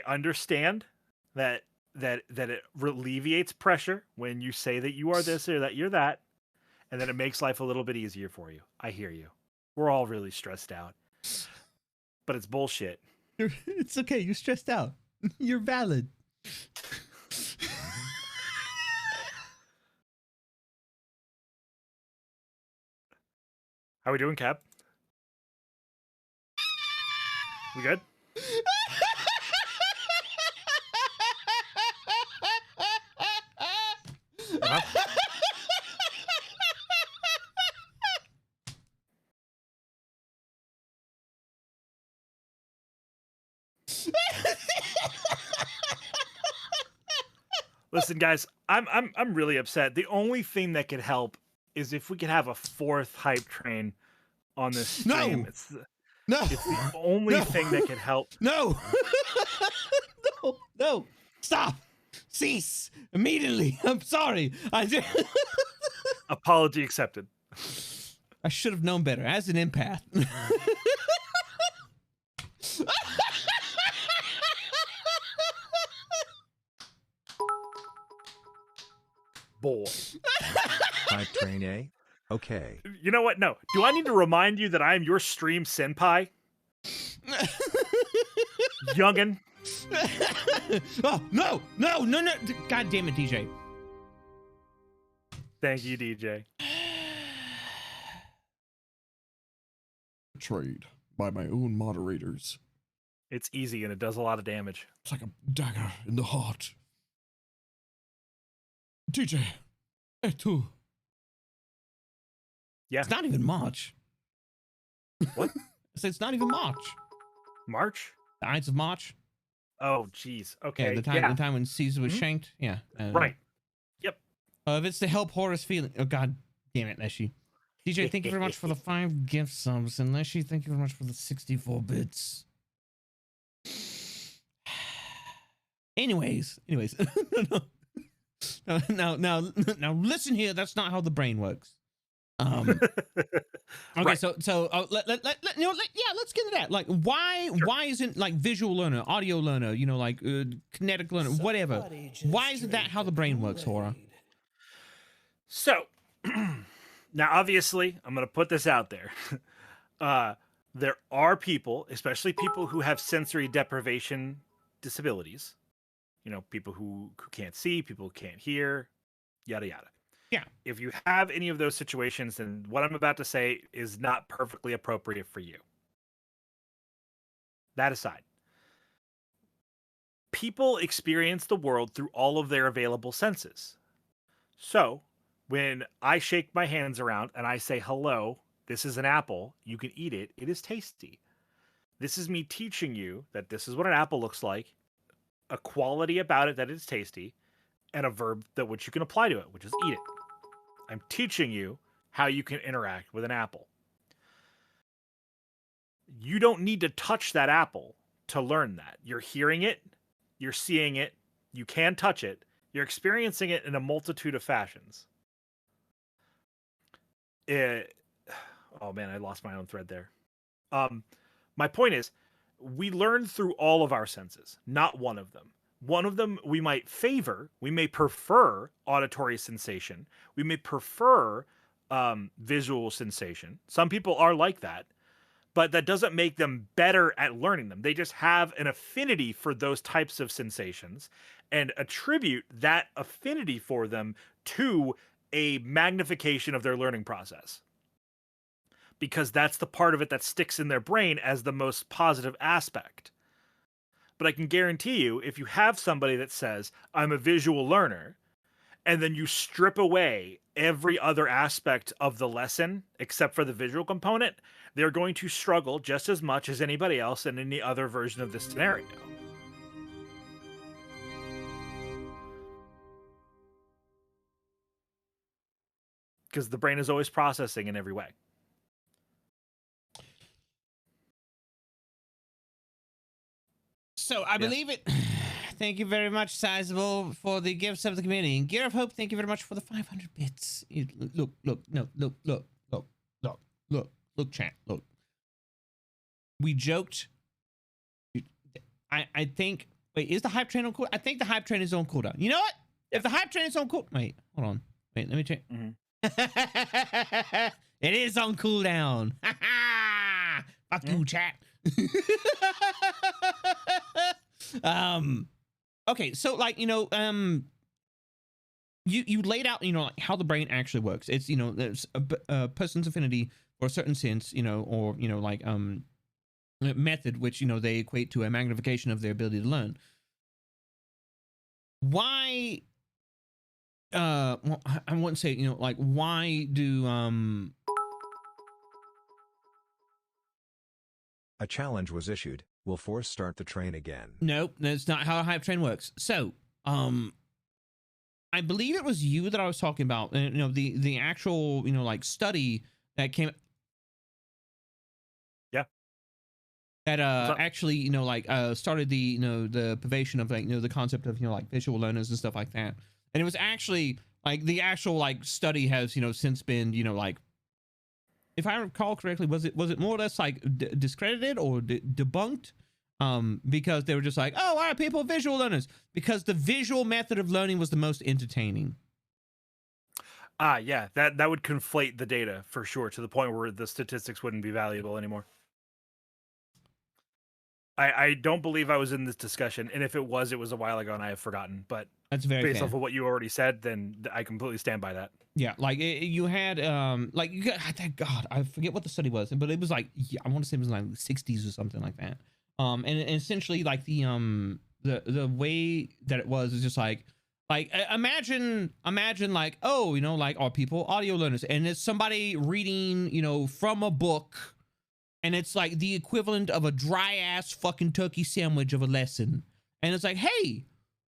understand that it alleviates pressure when you say that you are this or that you're that, and then it makes life a little bit easier for you. I hear you. We're all really stressed out, but it's bullshit. It's okay. You're stressed out. You're valid. How we doing, Cap? We good? Uh-huh. Listen, guys, I'm really upset. The only thing that could help is if we could have a fourth hype train on this stream. No. It's the only thing that could help. No. No. Stop. Cease immediately. I'm sorry. Apology accepted. I should have known better as an empath. Boy. Hype train, eh? Okay. You know what? No. Do I need to remind you that I am your stream senpai? Youngin. Oh, no. God damn it, DJ. Thank you, DJ. Betrayed by my own moderators. It's easy and it does a lot of damage. It's like a dagger in the heart. DJ, hey too. Yeah. It's not even March. What? I said it's not even March. March? The Ides of March. Oh, jeez. Okay. Yeah, the time when Caesar was shanked. Yeah. Right. Yep. If it's to help Horace feeling. Oh, God damn it, Leshy. DJ, thank you very much for the 5 gift subs. And Leshy, thank you very much for the 64 bits. Anyways. Now, listen here. That's not how the brain works. Okay, Right. so let's get into that. Like, why isn't like visual learner, audio learner, like kinetic learner, whatever? Why isn't that how the brain works, Hora? So, now obviously, I'm going to put this out there. There are people, especially people who have sensory deprivation disabilities. People who can't see, people who can't hear, yada, yada. Yeah. If you have any of those situations, then what I'm about to say is not perfectly appropriate for you. That aside, people experience the world through all of their available senses. So, when I shake my hands around and I say, hello, this is an apple, you can eat it, it is tasty. This is me teaching you that this is what an apple looks like, a quality about it that it's tasty, and a verb that which you can apply to it, which is eat it. I'm teaching you how you can interact with an apple. You don't need to touch that apple to learn that. You're hearing it, you're seeing it, you can touch it, you're experiencing it in a multitude of fashions. Oh man, I lost my own thread there. My point is, we learn through all of our senses, not one of them. One of them we might favor, we may prefer auditory sensation, we may prefer visual sensation. Some people are like that, but that doesn't make them better at learning them. They just have an affinity for those types of sensations and attribute that affinity for them to a magnification of their learning process. Because that's the part of it that sticks in their brain as the most positive aspect. But I can guarantee you, if you have somebody that says, I'm a visual learner, and then you strip away every other aspect of the lesson, except for the visual component, they're going to struggle just as much as anybody else in any other version of this scenario. Because the brain is always processing in every way. So I believe it. Thank you very much, Sizable, for the gifts of the community. And Gear of Hope, thank you very much for the 500 bits. Look, chat, look. We joked. I think. Wait, is the hype train on cooldown? I think the hype train is on cooldown. You know what? If the hype train is on cooldown, wait, hold on. Wait, let me check. It is on cooldown. Fuck you, chat. Okay, so like, you laid out, like how the brain actually works. It's, there's a person's affinity for a certain sense, or, like, method, which, they equate to a magnification of their ability to learn. Why, well, I wouldn't say, like, why do, A challenge was issued. Will force start the train again. nope, that's not how a hype train works. So, I believe it was you that I was talking about, the actual, like study that came. Yeah. That actually, like started the, the pervasion of like, the concept of, like visual learners and stuff like that. And it was actually like the actual like study has, since been, like, if I recall correctly, was it more or less like discredited or debunked? Because they were just like, oh, why are people visual learners? Because the visual method of learning was the most entertaining. Yeah, that would conflate the data for sure to the point where the statistics wouldn't be valuable anymore. I don't believe I was in this discussion, and if it was a while ago and I have forgotten, but That's very based fair. off of what you already said, then I completely stand by that. Yeah, like you had like you got, thank God, I forget what the study was, but it was like, yeah, I want to say it was like 60s or something like that. And essentially like the way that it was is just like imagine like, oh, like, are people audio learners? And it's somebody reading, from a book, and it's like the equivalent of a dry ass fucking turkey sandwich of a lesson. And it's like, hey,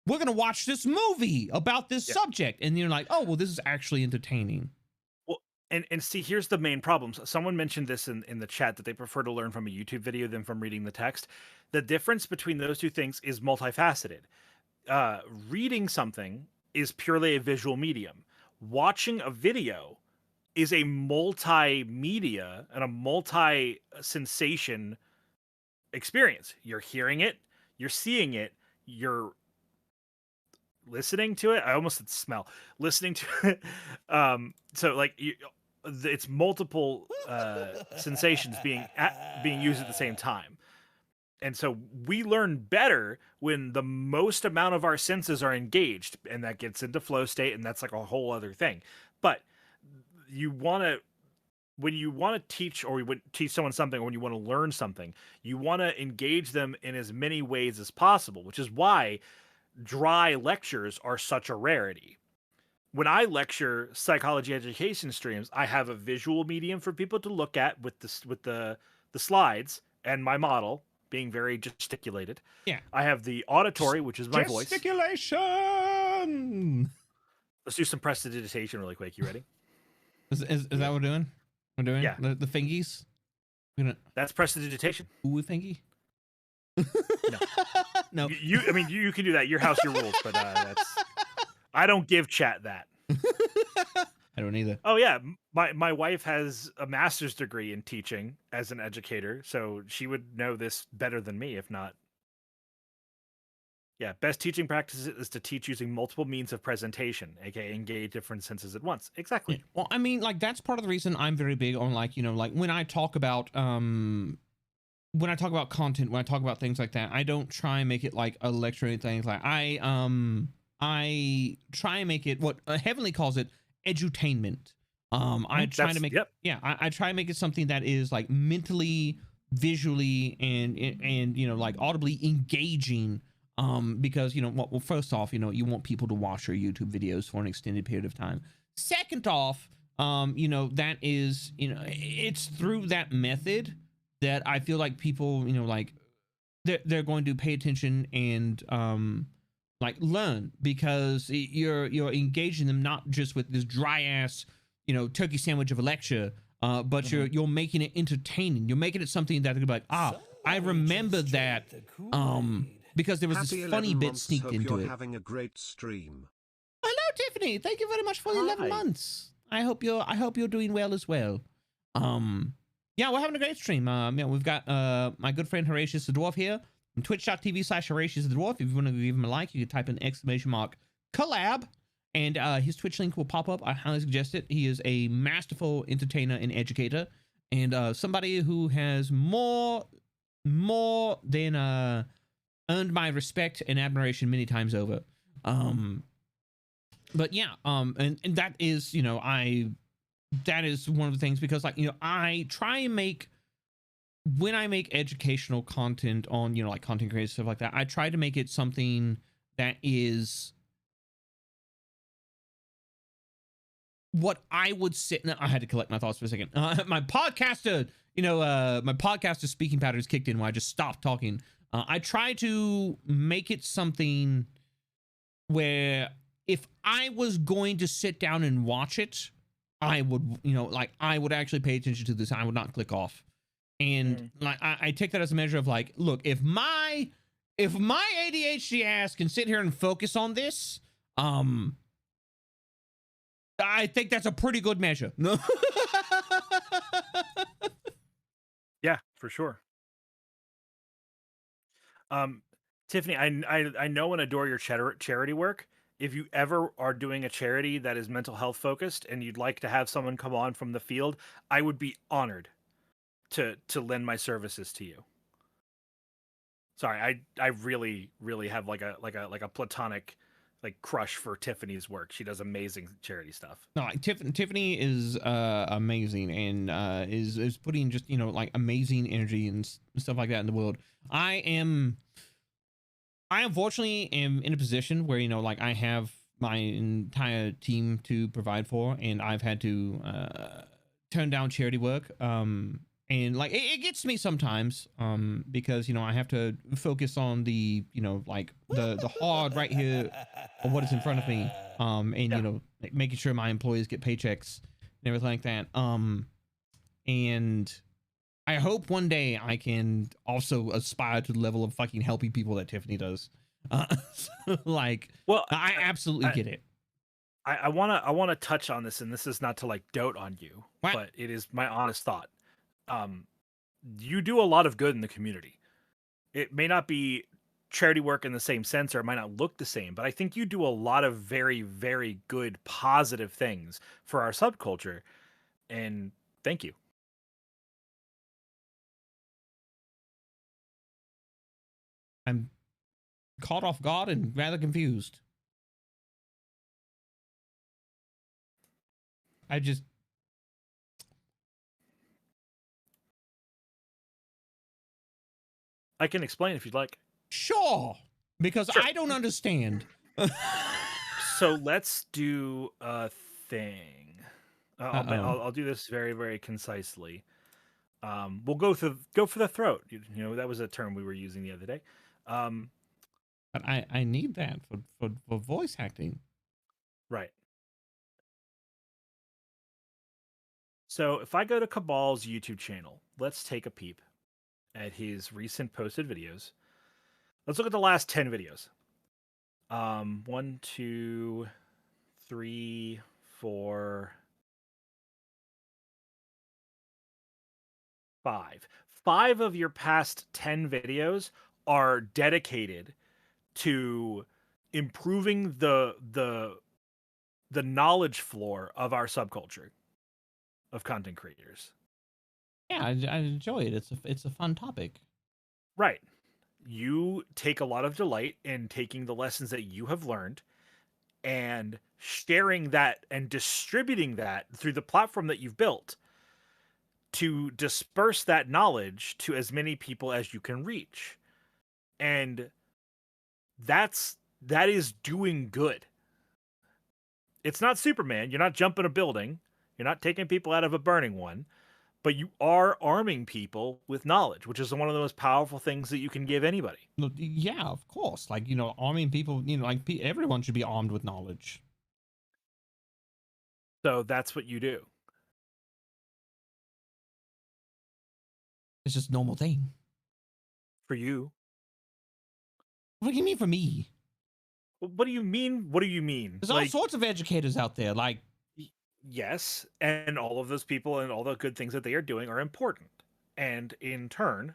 we're going to watch this movie about this subject. And you're like, oh, well, this is actually entertaining. Well, and see, here's the main problem. Someone mentioned this in the chat, that they prefer to learn from a YouTube video than from reading the text. The difference between those two things is multifaceted. Reading something is purely a visual medium. Watching a video is a multimedia and a multi-sensation experience. You're hearing it, you're seeing it, you're listening to it. I almost said smell. Listening to it. So like it's multiple sensations being used at the same time. And so we learn better when the most amount of our senses are engaged, and that gets into flow state, and that's like a whole other thing. But when you want to teach, or you would teach someone something, or when you want to learn something, you want to engage them in as many ways as possible, which is why dry lectures are such a rarity. When I lecture psychology education streams, I have a visual medium for people to look at with the slides and my model being very gesticulated. Yeah. I have the auditory, which is my voice. Gesticulation. Let's do some prestidigitation really quick. You ready? Is that what we're doing? We're doing? Yeah. The fingies? That's prestidigitation. Ooh, fingy? No. No. I mean, you can do that. Your house, your rules. But I don't give chat that. I don't either. Oh yeah, my wife has a master's degree in teaching as an educator, so she would know this better than me, if not. Yeah, best teaching practice is to teach using multiple means of presentation, aka engage different senses at once. Exactly. Yeah. Well, I mean, like, that's part of the reason I'm very big on, like, like when I talk about content, when I talk about things like that, I don't try and make it like a lecture or anything. Like I try and make it what Heavenly calls it, edutainment. I try to make I try and make it something that is like mentally, visually, and like audibly engaging. Because well, first off, you want people to watch your YouTube videos for an extended period of time. Second off, that is, it's through that method that I feel like people, like they're going to pay attention and like learn, because you're engaging them not just with this dry ass, turkey sandwich of a lecture, but you're making it entertaining. You're making it something that they're like, I remember that, because there was this funny bit sneaked into it. Having a great stream. Hello, Tiffany. Thank you very much for the 11 months. I hope you're doing well as well. Yeah, we're having a great stream. We've got my good friend Horatius the Dwarf here on twitch.tv/Horatius the Dwarf. If you want to give him a like, you can type in !collab, and his Twitch link will pop up. I highly suggest it. He is a masterful entertainer and educator, and somebody who has more than earned my respect and admiration many times over. But yeah, and that is, you know, that is one of the things, because like, you know, I try and make, when I make educational content on, you know, like content creators, stuff like that, I try to make it something that is what I would sit. No, I had to collect my thoughts for a second. My podcaster, you know, my podcaster speaking patterns kicked in when I just stopped talking. I try to make it something where if I was going to sit down and watch it, I would, you know, like I would actually pay attention to this. I would not click off. And like I take that as a measure of like, look, if my ADHD ass can sit here and focus on this, I think that's a pretty good measure. No. Yeah, for sure. Tiffany, I know and adore your charity work. If you ever are doing a charity that is mental health focused and you'd like to have someone come on from the field, I would be honored to lend my services to you. Sorry, I really have like a platonic like crush for Tiffany's work. She does amazing charity stuff. No, like, Tiffany is amazing, and is putting just, you know, like amazing energy and stuff like that in the world. I unfortunately am in a position where, you know, like I have my entire team to provide for, and I've had to turn down charity work. And like it gets me sometimes, because, you know, I have to focus on the, you know, like the hard right here of what is in front of me, and Yeah. you know, like making sure my employees get paychecks and everything like that. And I hope one day I can also aspire to the level of fucking helping people that Tiffany does. Like, Well, I absolutely get it. I wanna touch on this, and this is not to like dote on you, What? but it is my honest thought. You do a lot of good in the community. It may not be charity work in the same sense, or it might not look the same, but I think you do a lot of very, very good, positive things for our subculture. And thank you. I'm caught off guard and rather confused. I just, I can explain if you'd like. sure, because Sure. I don't understand. So let's do a thing. Uh-oh. I'll do this very, very concisely. We'll go for the throat. You know, that was a term we were using the other day. But I need that for voice acting. Right. So if I go to Cabal's YouTube channel, let's take a peep at his recent posted videos. Let's look at the last 10 videos. 1, 2, 3, 4, 5. 5 of your past 10 videos are dedicated to improving the knowledge floor of our subculture of content creators. Yeah, I enjoy it. It's a fun topic. Right. You take a lot of delight in taking the lessons that you have learned and sharing that and distributing that through the platform that you've built to disperse that knowledge to as many people as you can reach. And that is doing good. It's not Superman. You're not jumping a building. You're not taking people out of a burning one, but you are arming people with knowledge, which is one of the most powerful things that you can give anybody. No, yeah, of course. Like, you know, arming people, you know, like everyone should be armed with knowledge. So that's what you do. It's just a normal thing. For you. What do you mean for me? What do you mean? What do you mean? There's all sorts of educators out there. Like, yes, and all of those people and all the good things that they are doing are important. And in turn,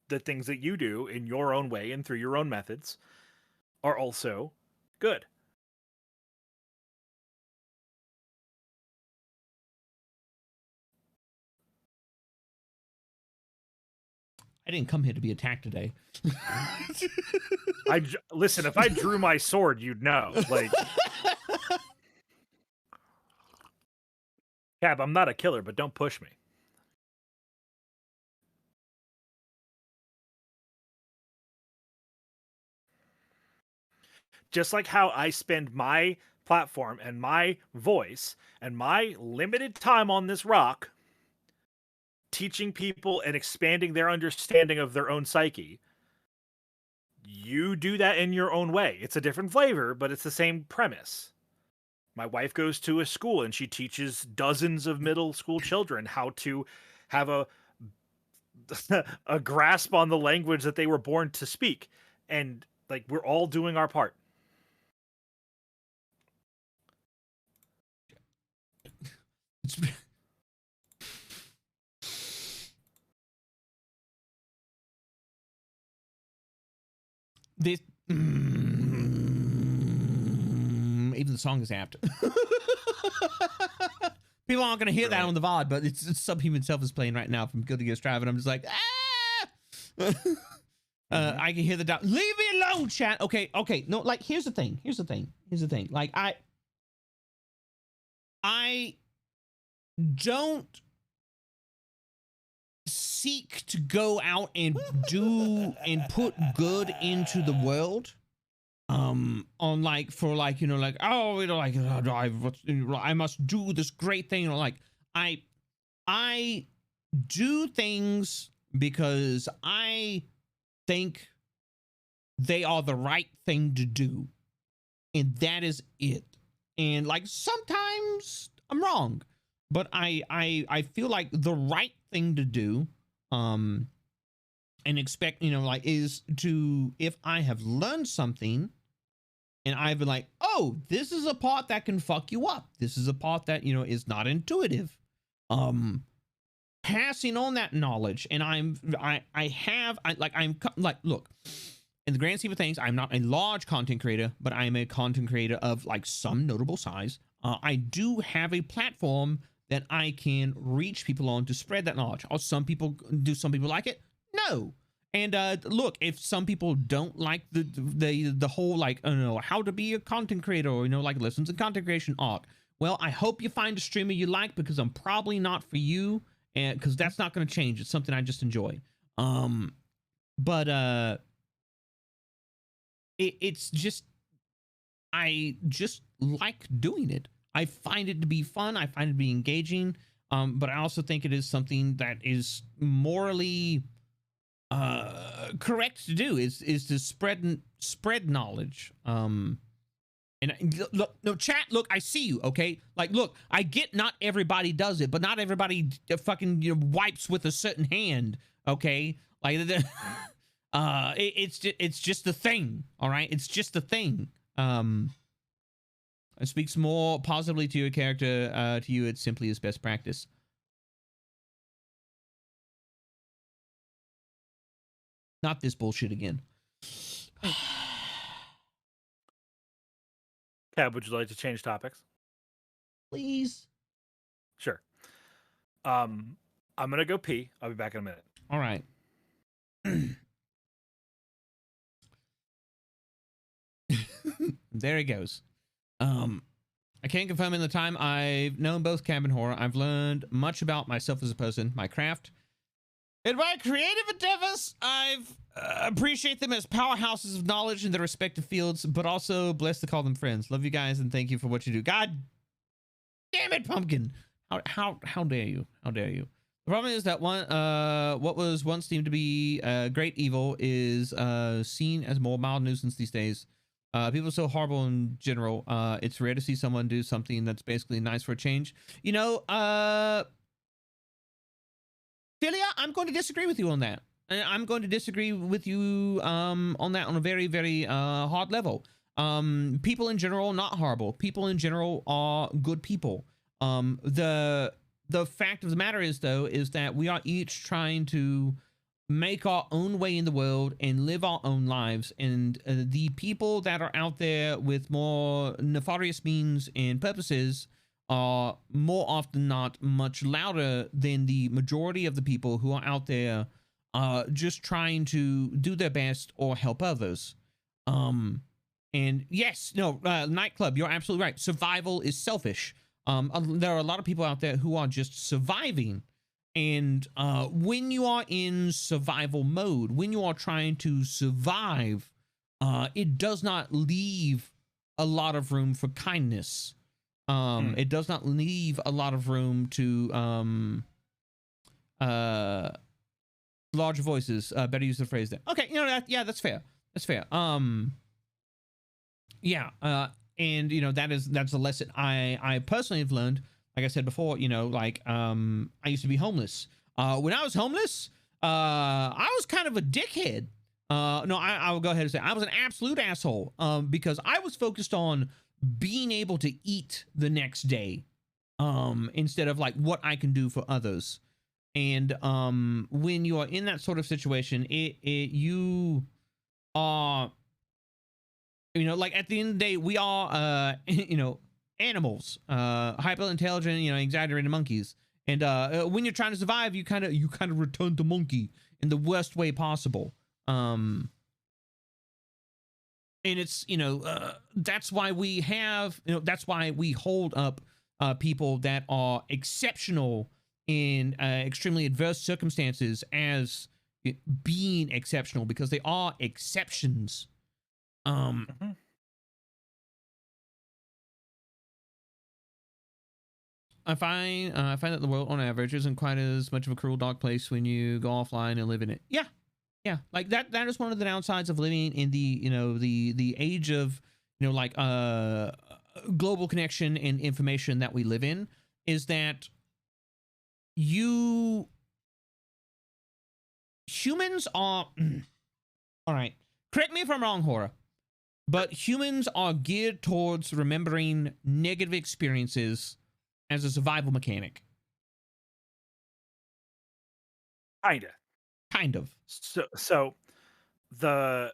the things that you do in your own way and through your own methods are also good. I didn't come here to be attacked today. Listen, if I drew my sword, you'd know. Like, Cap, I'm not a killer, but don't push me. Just like how I spend my platform and my voice and my limited time on this rock teaching people and expanding their understanding of their own psyche, you do that in your own way. It's a different flavor, but it's the same premise. My wife goes to a school and she teaches dozens of middle school children how to have a grasp on the language that they were born to speak. And like, we're all doing our part. This even the song is apt. People aren't gonna hear that on the VOD, but it's Subhuman Self is playing right now from Guilty Gear Strive, and I'm just like, I can hear the leave me alone, chat. Okay, no, like here's the thing. Like I don't seek to go out and do and put good into the world on like for like, you know, like, oh, you know, like I must do this great thing, you know, like I do things because I think they are the right thing to do, and that is it. And like sometimes I'm wrong, but I feel like the right thing to do and expect, you know, like is to, if I have learned something and I've been like, oh, this is a part that can fuck you up, this is a part that, you know, is not intuitive, passing on that knowledge. And I'm like, look, in the grand scheme of things, I'm not a large content creator, but I'm a content creator of like some notable size. I do have a platform that I can reach people on to spread that knowledge. Or some people like it? No. And look, if some people don't like the whole, like, I don't know, how to be a content creator, or, you know, like lessons in content creation art, well, I hope you find a streamer you like, because I'm probably not for you, and because that's not going to change. It's something I just enjoy. It's just, I just like doing it. I find it to be fun. I find it to be engaging. But I also think it is something that is morally correct to do, is to spread knowledge. And look, no, chat, look, I see you, okay? Like, look, I get not everybody does it, but not everybody fucking, you know, wipes with a certain hand, okay? Like, it's just a thing, all right? It's just a thing. It speaks more positively to your character, to you, it simply is best practice. Not this bullshit again. Cab, would you like to change topics? Please. Sure. I'm gonna go pee. I'll be back in a minute. All right. There it goes. I can't confirm in the time I've known both Cab and Horror, I've learned much about myself as a person, my craft, and my creative endeavors. I've appreciate them as powerhouses of knowledge in their respective fields, but also blessed to call them friends. Love you guys and thank you for what you do. God damn it, Pumpkin! How dare you? How dare you? The problem is that what was once deemed to be great evil is seen as more mild nuisance these days. People are so horrible in general. It's rare to see someone do something that's basically nice for a change. You know, Philia, I'm going to disagree with you on that. I'm going to disagree with you on that on a very, very hard level. People in general, not horrible. People in general are good people. The fact of the matter is, though, is that we are each trying to make our own way in the world and live our own lives, and the people that are out there with more nefarious means and purposes are more often not much louder than the majority of the people who are out there just trying to do their best or help others. And yes, no, Nightclub, you're absolutely right. Survival is selfish. There are a lot of people out there who are just surviving. And when you are in survival mode, when you are trying to survive, it does not leave a lot of room for kindness. It does not leave a lot of room to larger voices. Better use the phrase there. Okay, you know that. Yeah, that's fair. That's fair. Yeah. And you know that's a lesson I personally have learned. Like I said before, you know, like I used to be homeless. When I was homeless, I was kind of a dickhead. No, I will go ahead and say I was an absolute asshole. Because I was focused on being able to eat the next day, instead of like what I can do for others. And when you are in that sort of situation, you are, you know, like at the end of the day, we are, you know, animals, hyper intelligent, you know, exaggerated monkeys. And when you're trying to survive, you kind of return to monkey in the worst way possible. And it's, you know, that's why we have, you know, that's why we hold up people that are exceptional in extremely adverse circumstances as being exceptional, because they are exceptions. I find that the world on average isn't quite as much of a cruel, dark place when you go offline and live in it. Yeah, like that is one of the downsides of living in the, you know, the age of, you know, like global connection and information that we live in, is that humans are all right, correct me if I'm wrong, Horror, but humans are geared towards remembering negative experiences as a survival mechanic. Kind of. So the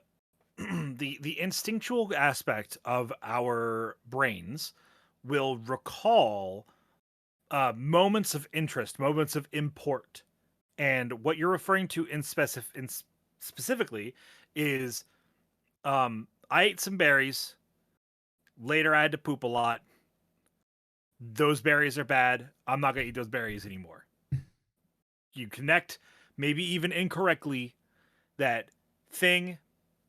the instinctual aspect of our brains will recall moments of interest, moments of import. And what you're referring to specifically is I ate some berries. Later, I had to poop a lot. Those berries are bad. I'm not going to eat those berries anymore. You connect, maybe even incorrectly, that thing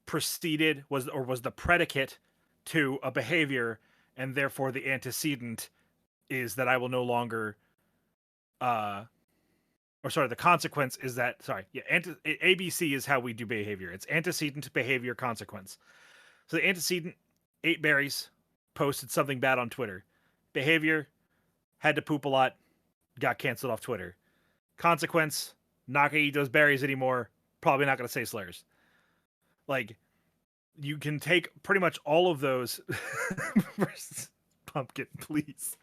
preceded was the predicate to a behavior, and therefore the antecedent is that I will no longer the consequence is that, ABC is how we do behavior. It's antecedent, behavior, consequence. So the antecedent, ate berries, posted something bad on Twitter. Behavior, had to poop a lot, got canceled off Twitter. Consequence, not gonna eat those berries anymore, probably not gonna say slurs. Like, you can take pretty much all of those. Pumpkin, please.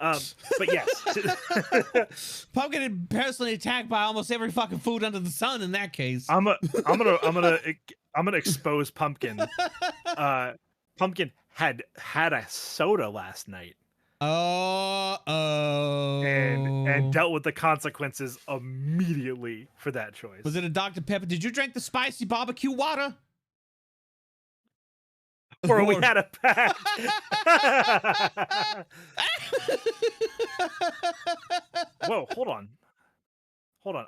But yes, Pumpkin is personally attacked by almost every fucking food under the sun. In that case, I'm gonna expose Pumpkin. Pumpkin had a soda last night. And dealt with the consequences immediately for that choice. Was it a Dr. Pepper? Did you drink the spicy barbecue water? Or we had a pack. Whoa, hold on.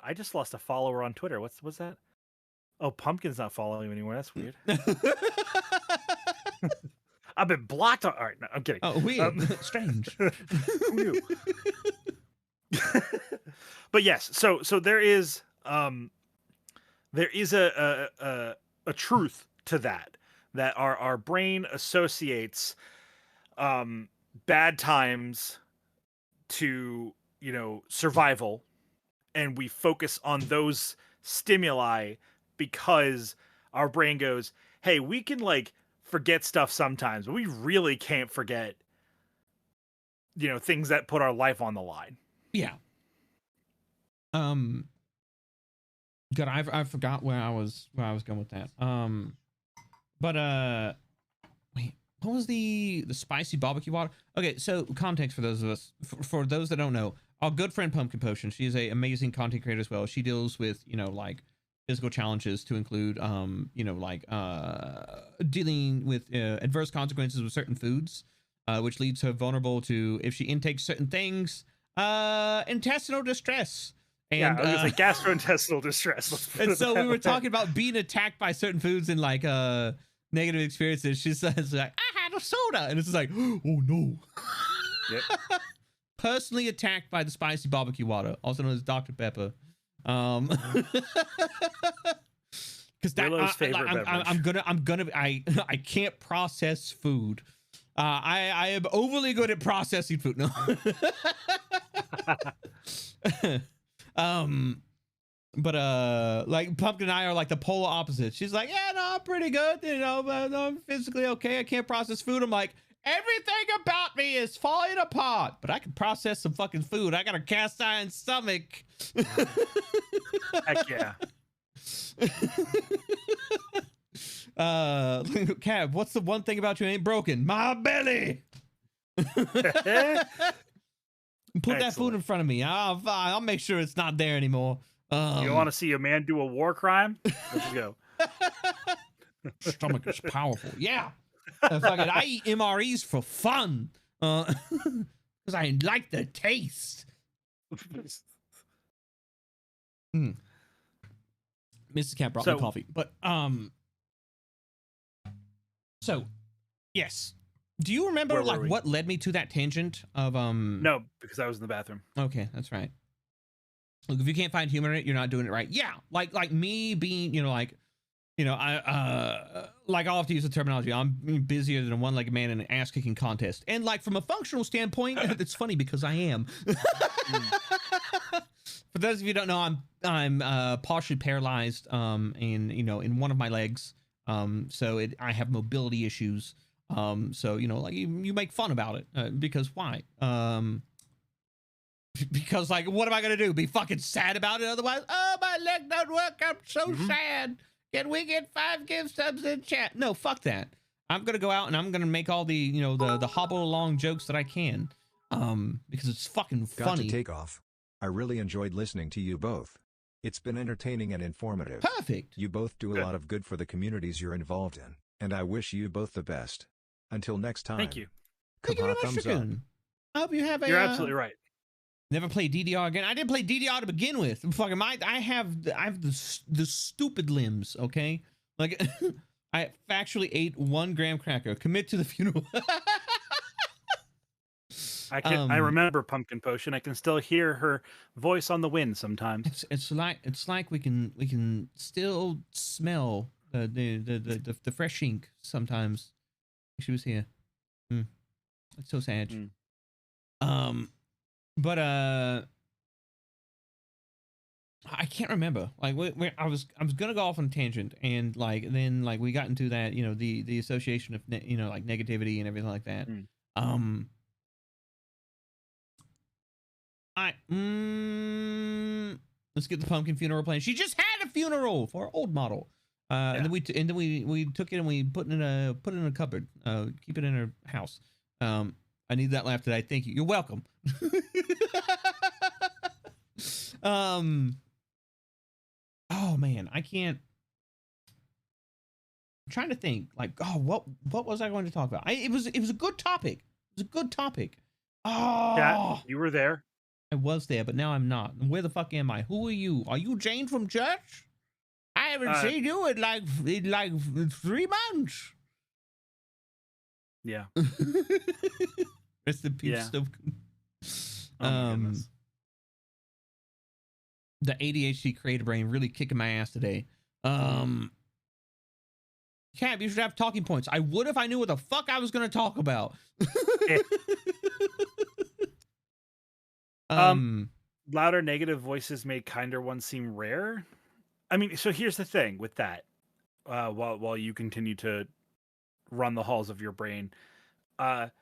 I just lost a follower on Twitter. What's that? Oh, Pumpkin's not following me anymore. That's weird. I've been blocked on. All right, no, I'm kidding. Oh, weird. Strange. Who knew? But yes, so there is a truth to that our brain associates bad times to, you know, survival, and we focus on those stimuli because our brain goes, hey, we can like forget stuff sometimes, but we really can't forget, you know, things that put our life on the line. Yeah. God, I forgot where I was going with that. But wait, what was the spicy barbecue water? Okay, so context for those of us, for those that don't know, our good friend Pumpkin Potion, she is a amazing content creator as well. She deals with, you know, like physical challenges to include, like dealing with adverse consequences with certain foods, which leads her vulnerable to, if she intakes certain things, intestinal distress. And, yeah, I was gonna say gastrointestinal distress. Let's put and it so that we were way. talking about being attacked by certain foods and like negative experiences. She says like, I had a soda, and it's just like, oh no. Yep. Personally attacked by the spicy barbecue water, also known as Dr. Pepper. Because that Willow's favorite beverage. I can't process food. I am overly good at processing food. No. But like Pumpkin and I are like the polar opposites. She's like, yeah, no, I'm pretty good, but I'm physically okay. I can't process food. I'm like, everything about me is falling apart, but I can process some fucking food. I got a cast iron stomach. Heck yeah. Cab, what's the one thing about you ain't broken? My belly. Put that food in front of me. I'll make sure it's not there anymore. You want to see a man do a war crime? Let's go. Stomach is powerful. Yeah. I eat MREs for fun. Because I like the taste. Mrs. Cat brought me coffee. But so yes. Do you remember like what led me to that tangent of No, because I was in the bathroom. Okay, that's right. Look, if you can't find humor in it, you're not doing it right. Yeah, like me being, I like I'll have to use the terminology. I'm busier than a one-legged man in an ass-kicking contest, and like from a functional standpoint, it's funny because I am. For those of you who don't know, I'm partially paralyzed, in one of my legs. So I have mobility issues. So like you make fun about it because why? Because like, what am I gonna do? Be fucking sad about it otherwise? Oh, my leg don't work. I'm so sad. Can we get 5 gift subs in chat? No, fuck that. I'm gonna go out and I'm gonna make all the the hobble along jokes that I can, because it's fucking funny. Got to take off. I really enjoyed listening to you both. It's been entertaining and informative. Perfect. You both do a lot of good for the communities you're involved in, and I wish you both the best. Until next time. Thank you. Thank you very much, Thumbs up. Shakun. I hope you have a. You're absolutely right. Never play DDR again. I didn't play DDR to begin with. Fucking I have the stupid limbs. Okay, like I factually ate 1 graham cracker. Commit to the funeral. I remember Pumpkin Potion. I can still hear her voice on the wind sometimes. It's like we can still smell the fresh ink sometimes. She was here. It's so sad. But I can't remember. Like I was gonna go off on a tangent, and like then like we got into that the association of like negativity and everything like that. Let's get the pumpkin funeral plan. She just had a funeral for her old model. And then we took it and we put it in a cupboard. Keep it in her house. I need that laugh today. Thank you. You're welcome. Oh man, I can't. I'm trying to think. Like, oh, what was I going to talk about? It was a good topic. It was a good topic. Oh, yeah, you were there. I was there, but now I'm not. Where the fuck am I? Who are you? Are you Jane from church? I haven't seen you in like 3 months. Yeah. Rest in peace. Yeah. The ADHD creative brain really kicking my ass today. Cab, you should have talking points. I would if I knew what the fuck I was going to talk about. Louder negative voices make kinder ones seem rare. I mean, so here's the thing with that. While you continue to run the halls of your brain, the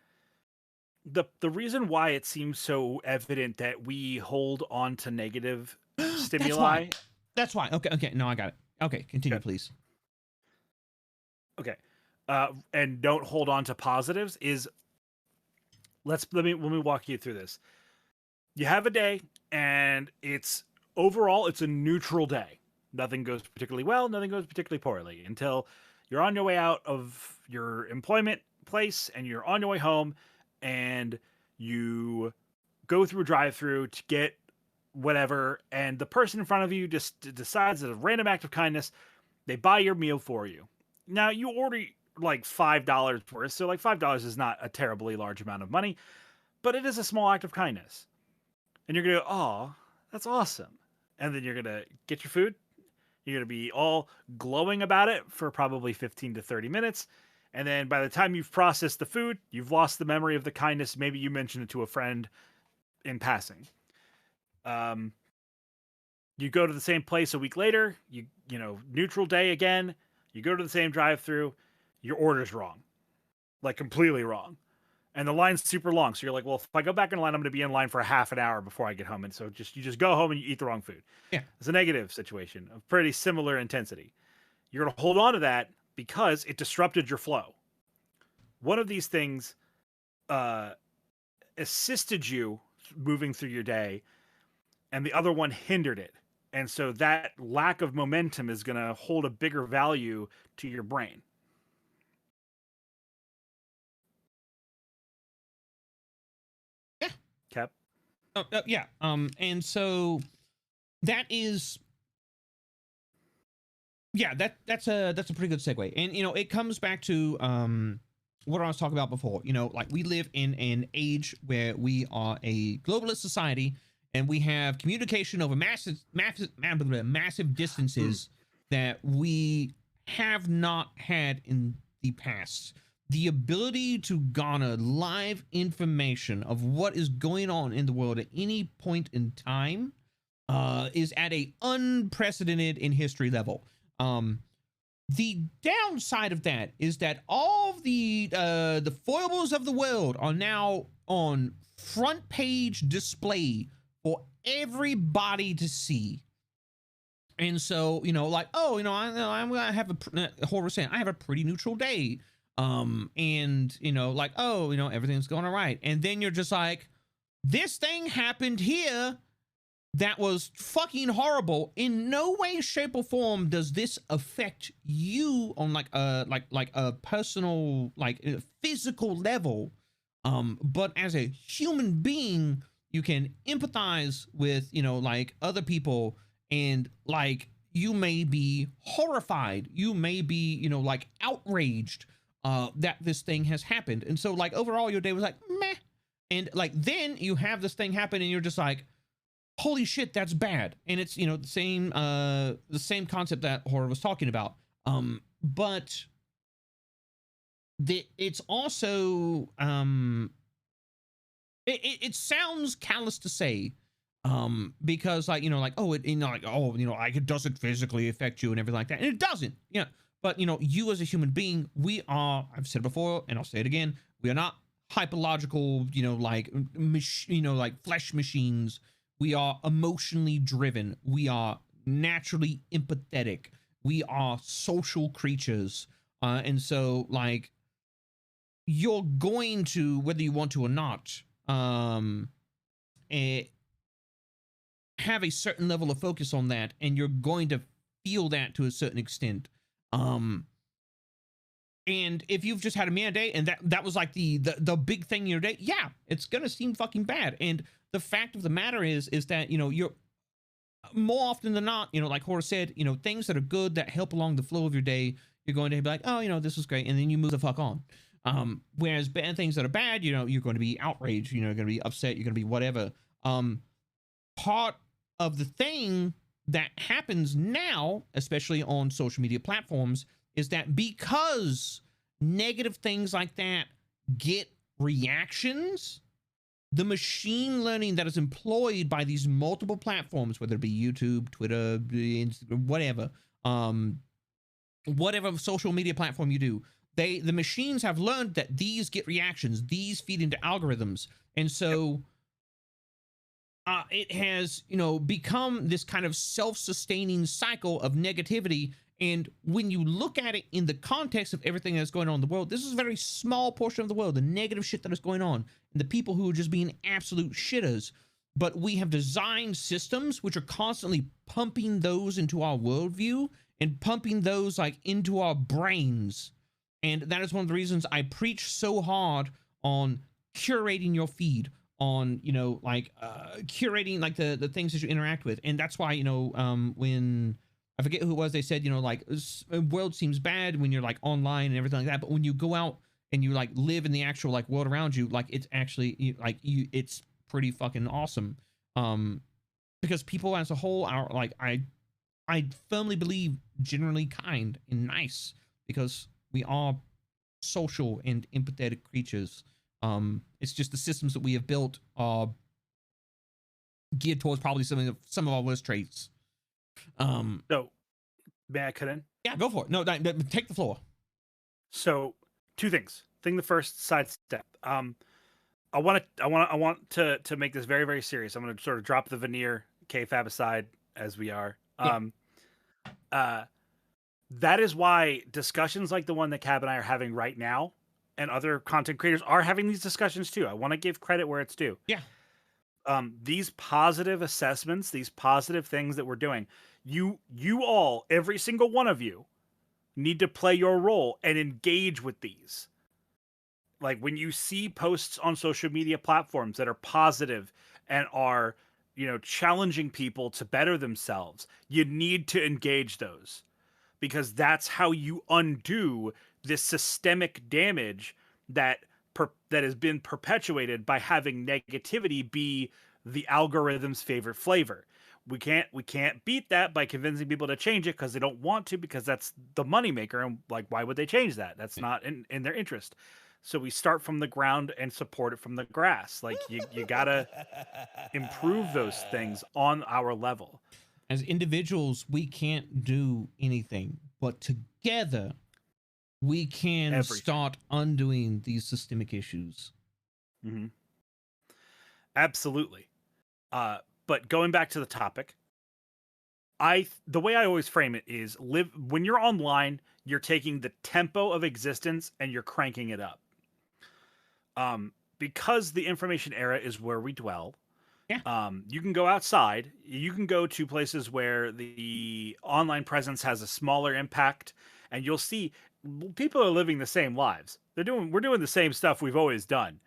reason why it seems so evident that we hold on to negative stimuli. That's why. Okay. No, I got it. Okay, continue, please. Okay. And don't hold on to positives is let me walk you through this. You have a day and it's overall a neutral day. Nothing goes particularly well, nothing goes particularly poorly until you're on your way out of your employment place and you're on your way home and you go through a drive-through to get whatever, and the person in front of you just decides as a random act of kindness, they buy your meal for you. Now you order like $5 worth, so like $5 is not a terribly large amount of money, but it is a small act of kindness. And you're gonna go, oh, that's awesome. And then you're gonna get your food. You're gonna be all glowing about it for probably 15 to 30 minutes. And then by the time you've processed the food, you've lost the memory of the kindness. Maybe you mentioned it to a friend in passing. You go to the same place a week later, you know, neutral day again, you go to the same drive-through, your order's wrong. Like completely wrong. And the line's super long. So you're like, well, if I go back in line, I'm going to be in line for a half an hour before I get home. And so you just go home and you eat the wrong food. Yeah. It's a negative situation of pretty similar intensity. You're going to hold on to that because it disrupted your flow. One of these things assisted you moving through your day, and the other one hindered it. And so that lack of momentum is going to hold a bigger value to your brain. Yeah. Cap? Yeah. And so that is, yeah, that's a pretty good segue. And, you know, it comes back to what I was talking about before. You know, like we live in an age where we are a globalist society, and we have communication over massive distances that we have not had in the past. The ability to garner live information of what is going on in the world at any point in time is at a unprecedented in history level. The downside of that is that all of the foibles of the world are now on front page display for everybody to see. And so, you know, like, oh, you know, I'm gonna have horror saying I have a pretty neutral day. And, you know, like, oh, you know, everything's going all right. And then you're just like, this thing happened here that was fucking horrible. In no way, shape, or form does this affect you on like a personal, like a physical level. But as a human being, you can empathize with, you know, like other people, and like you may be horrified, you may be, you know, like outraged that this thing has happened. And so like overall your day was like meh, and like then you have this thing happen and you're just like, holy shit, that's bad. And it's, you know, the same concept that Horror was talking about. But it's also it sounds callous to say, because like, you know, like, oh, it, you know, like, oh, you know, like it doesn't physically affect you and everything like that. And it doesn't, you know, but you know, you as a human being, we are, I've said it before and I'll say it again, we are not hyperlogical, you know, like, you know, like flesh machines. We are emotionally driven. We are naturally empathetic. We are social creatures. And so like, you're going to, whether you want to or not, have a certain level of focus on that, and you're going to feel that to a certain extent. And if you've just had a bad day and that was like the big thing in your day, yeah, it's gonna seem fucking bad. And the fact of the matter is that, you know, you're more often than not, you know, like Horror said, you know, things that are good that help along the flow of your day, you're going to be like, oh, you know, this is great, and then you move the fuck on. Whereas bad things that are bad, you know, you're going to be outraged, you know, you're going to be upset, you're going to be whatever. Part of the thing that happens now, especially on social media platforms, is that because negative things like that get reactions, the machine learning that is employed by these multiple platforms, whether it be YouTube, Twitter, Instagram, whatever social media platform you do, the machines have learned that these get reactions, these feed into algorithms. And so it has, you know, become this kind of self-sustaining cycle of negativity. And when you look at it in the context of everything that's going on in the world, this is a very small portion of the world, the negative shit that is going on, and the people who are just being absolute shitters. but we have designed systems which are constantly pumping those into our worldview and pumping those like into our brains. And that is one of the reasons I preach so hard on curating your feed, on, you know, like curating like the things that you interact with. And that's why, you know, when I forget who it was, they said, you know, like world seems bad when you're like online and everything like that, but when you go out and you like live in the actual like world around you, like it's actually like it's pretty fucking awesome. Because people as a whole are like, I firmly believe generally kind and nice, because we are social and empathetic creatures. It's just the systems that we have built are geared towards probably some of our worst traits. So, may I cut in? Yeah, go for it. No, take the floor. So, two things. The first, sidestep. I want to make this very, very serious. I'm going to sort of drop the veneer kayfabe aside as we are. That is why discussions like the one that Cab and I are having right now, and other content creators are having these discussions too. I want to give credit where it's due. Yeah. These positive assessments, these positive things that we're doing, you all, every single one of you, need to play your role and engage with these. Like when you see posts on social media platforms that are positive and are, you know, challenging people to better themselves, you need to engage those, because that's how you undo this systemic damage that has been perpetuated by having negativity be the algorithm's favorite flavor. We can't beat that by convincing people to change it because they don't want to, because that's the moneymaker, and like, why would they change that? That's not in their interest. So we start from the ground and support it from the grass. Like you gotta improve those things on our level. As individuals, we can't do anything, but together we can start undoing these systemic issues. Mm-hmm. Absolutely. But going back to the topic, the way I always frame it is, when you're online, you're taking the tempo of existence and you're cranking it up. Because the information era is where we dwell. Yeah. You can go outside. You can go to places where the online presence has a smaller impact, and you'll see people are living the same lives. We're doing the same stuff we've always done,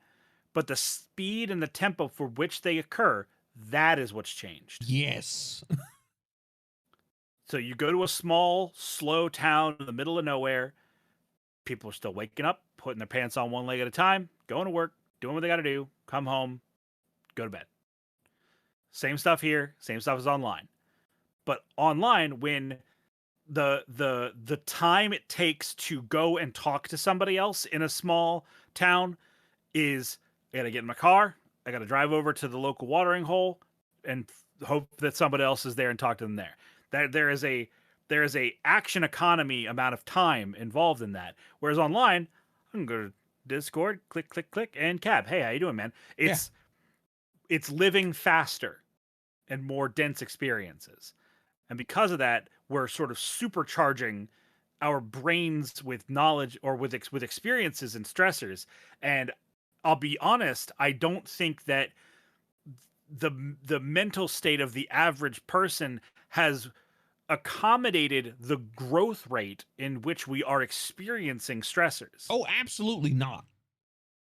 but the speed and the tempo for which they occur, that is what's changed. Yes. So you go to a small, slow town in the middle of nowhere. People are still waking up, putting their pants on one leg at a time, going to work, doing what they got to do, come home, go to bed. Same stuff here, same stuff as online. But online, when the time it takes to go and talk to somebody else in a small town is, I got to get in my car, I got to drive over to the local watering hole and hope that somebody else is there and talk to them there. There is a action economy amount of time involved in that. Whereas online, I can go to Discord, click, click, click, and Cab. Hey, how you doing, man? It's living faster and more dense experiences. And because of that, we're sort of supercharging our brains with knowledge or with experiences and stressors. And I'll be honest, I don't think that the mental state of the average person has accommodated the growth rate in which we are experiencing stressors. Oh, absolutely not.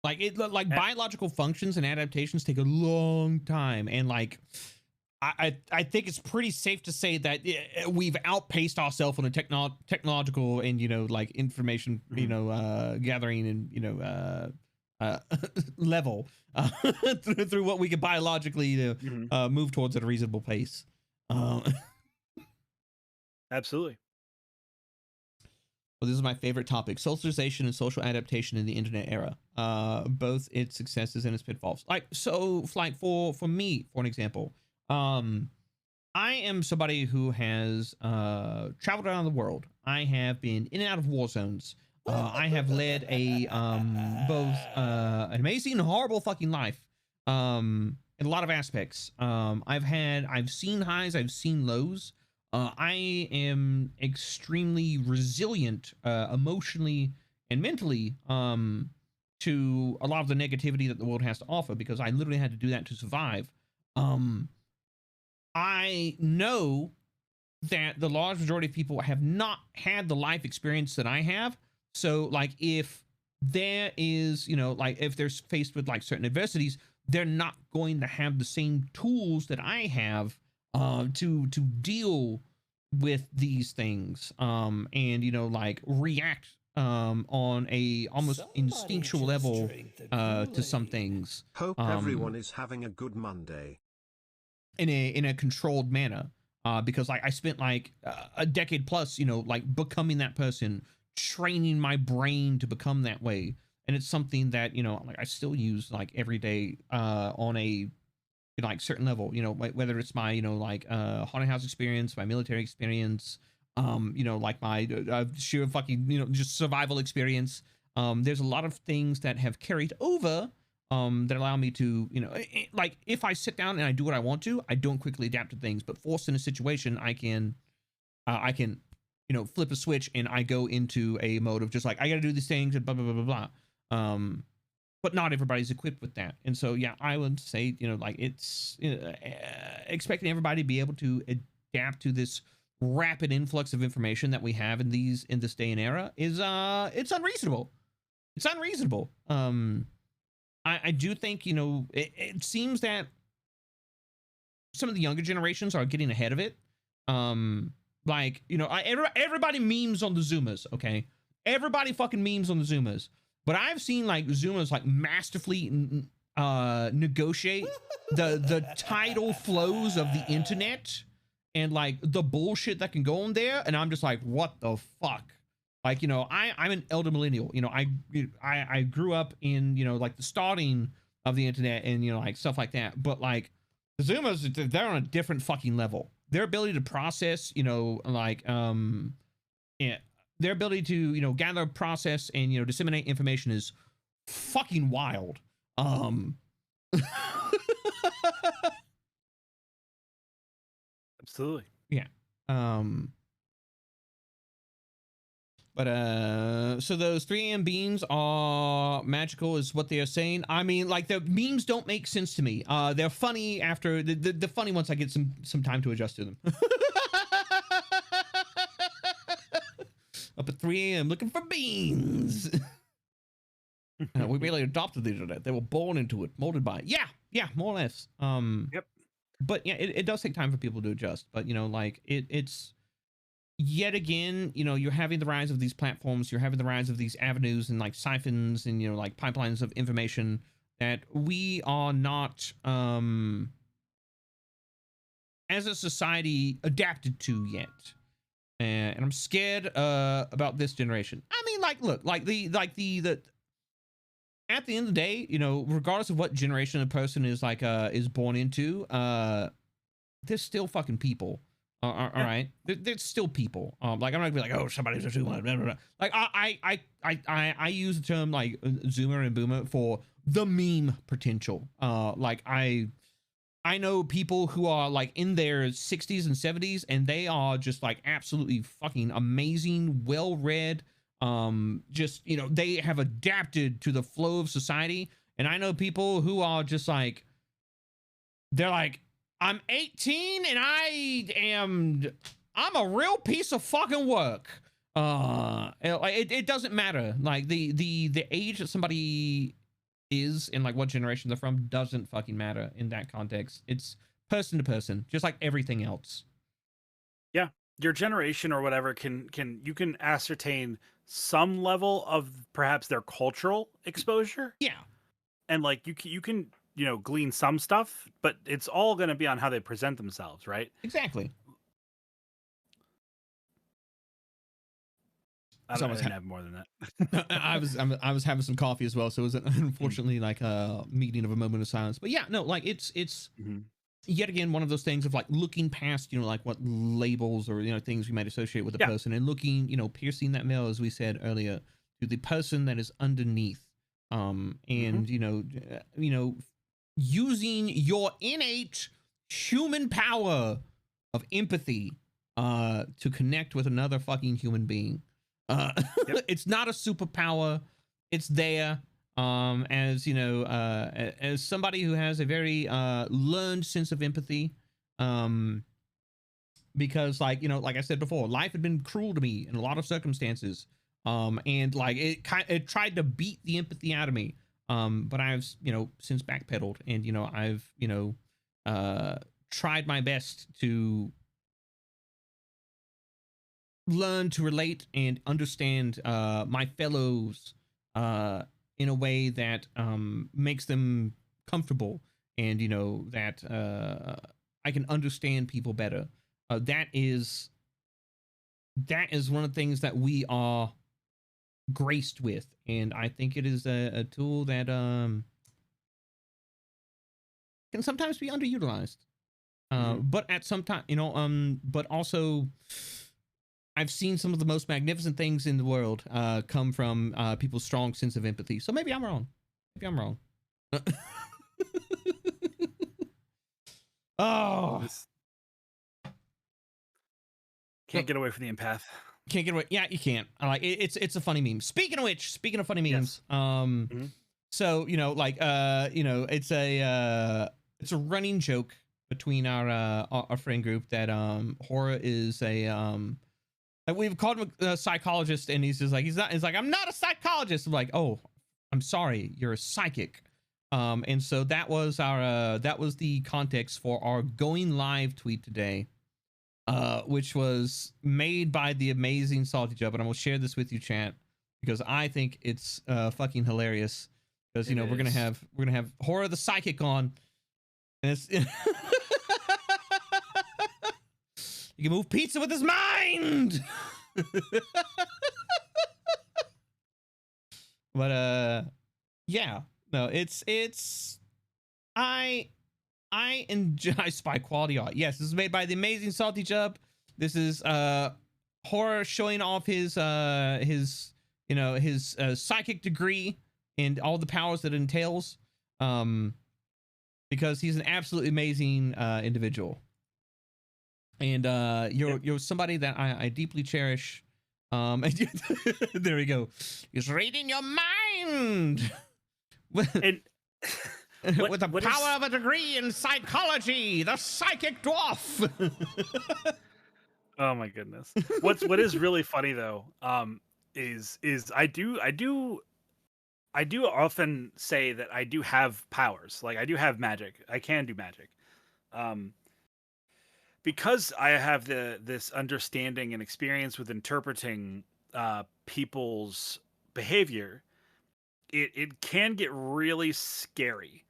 Like biological functions and adaptations take a long time, and like I think it's pretty safe to say that we've outpaced ourselves on a technological and, you know, like information, you know, gathering and, you know, level through what we can biologically move towards at a reasonable pace. Absolutely. Well, this is my favorite topic: socialization and social adaptation in the internet era. Both its successes and its pitfalls. Like, so, like for me, for an example, I am somebody who has traveled around the world. I have been in and out of war zones. I have led a both an amazing and horrible fucking life in a lot of aspects. I've seen highs, I've seen lows. I am extremely resilient emotionally and mentally to a lot of the negativity that the world has to offer, because I literally had to do that to survive. I know that the large majority of people have not had the life experience that I have. So like if there is, you know, like if they're faced with like certain adversities, they're not going to have the same tools that I have to deal with these things and, you know, like react on a almost Somebody instinctual just level drink the to some Kool-Aid. things. Hope everyone is having a good Monday. In a controlled manner, because like I spent like a decade plus, you know, like becoming that person, training my brain to become that way, and it's something that, you know, like I still use like every day on a like certain level, you know, whether it's my, you know, like haunted house experience, my military experience, you know, like my sheer fucking, you know, just survival experience. There's a lot of things that have carried over that allow me to, you know, like if I sit down and I do what I want to, I don't quickly adapt to things, but forced in a situation, I can, you know, flip a switch and I go into a mode of just like, I got to do these things and blah, blah, blah, blah, blah. But not everybody's equipped with that. And so, yeah, I would say, you know, like it's expecting everybody to be able to adapt to this rapid influx of information that we have in this day and era is, it's unreasonable. It's unreasonable. I do think, you know, it seems that some of the younger generations are getting ahead of it. Like, you know, everybody memes on the Zoomers, okay? Everybody fucking memes on the Zoomers. But I've seen like Zoomers like masterfully negotiate the tidal flows of the internet and like the bullshit that can go on there. And I'm just like, what the fuck? Like, you know, I'm an elder millennial. You know, I grew up in, you know, like the starting of the internet and, you know, like stuff like that. But like the Zoomers, they're on a different fucking level. Their ability to process, you know, like, yeah, their ability to, you know, gather, process, and, you know, disseminate information is fucking wild. Absolutely. Yeah. But so those 3 a.m. beans are magical is what they are saying. I mean, like the memes don't make sense to me. They're funny after the funny ones. I get some time to adjust to them. Up at 3 a.m. looking for beans. We barely adopted the internet. They were born into it, molded by it. Yeah, more or less. Yep. But yeah, it does take time for people to adjust. But, you know, like it's yet again, you know, you're having the rise of these platforms, you're having the rise of these avenues and like siphons and, you know, like pipelines of information that we are not as a society adapted to yet. And I'm scared about this generation. I mean, like, look, like the at the end of the day, you know, regardless of what generation a person is like is born into, they're still fucking people. All right, they're still people. Like I'm not gonna be like, oh, somebody's a Zoomer. Blah, blah, blah. Like I use the term like Zoomer and Boomer for the meme potential. Like I know people who are like in their 60s and 70s, and they are just like absolutely fucking amazing, well-read. Just, you know, they have adapted to the flow of society. And I know people who are just like, they're like, I'm 18 and I'm a real piece of fucking work. It doesn't matter. Like the age that somebody is and like what generation they're from doesn't fucking matter in that context. It's person to person, just like everything else. Yeah, your generation or whatever you can ascertain some level of perhaps their cultural exposure. Yeah, and like you can you know glean some stuff, but it's all going to be on how they present themselves, right? exactly. I didn't have more than that. I was having some coffee as well, so it was unfortunately like a meeting of a moment of silence. But yeah, no, like it's yet again one of those things of like looking past, you know, like what labels or, you know, things we might associate with a person, and looking, you know, piercing that veil, as we said earlier, to the person that is underneath, and you know, using your innate human power of empathy to connect with another fucking human being. It's not a superpower. It's there. as you know, as somebody who has a very learned sense of empathy, because like, you know, like I said before, life had been cruel to me in a lot of circumstances, and like it tried to beat the empathy out of me, but I've, you know, since backpedaled, and you know, I've, you know, tried my best to learn to relate and understand my fellows in a way that makes them comfortable, and you know, that I can understand people better. That is one of the things that we are graced with, and I think it is a tool that can sometimes be underutilized. But at some time, you know, but also I've seen some of the most magnificent things in the world come from people's strong sense of empathy. So maybe I'm wrong. Maybe I'm wrong. Oh, Can't get away from the empath. Can't get away. Yeah, you can't. I like it, it's a funny meme. Speaking of which, speaking of funny memes, Yes. so you know, like you know, it's a running joke between our friend group that Hora is a like, we've called him a psychologist, and he's just like, he's like, I'm not a psychologist. I'm like, oh, I'm sorry, you're a psychic. And so that was the context for our going live tweet today, which was made by the amazing Salty Joe. But I'm gonna share this with you, chat, because I think it's fucking hilarious. Because you know, we're gonna have Hora the psychic on, and it's he can move pizza with his mind. But yeah, no, it's I enjoy spy quality art. Yes, this is made by the amazing Salty Chub. This is Horror showing off his you know, his psychic degree and all the powers that it entails, because he's an absolutely amazing individual. And you're somebody that I deeply cherish. There we go. He's reading your mind. And with the power of a degree in psychology, the psychic dwarf. Oh my goodness. What is really funny though, is I do often say that I do have powers. Like I do have magic. I can do magic. Because I have this understanding and experience with interpreting people's behavior, it can get really scary.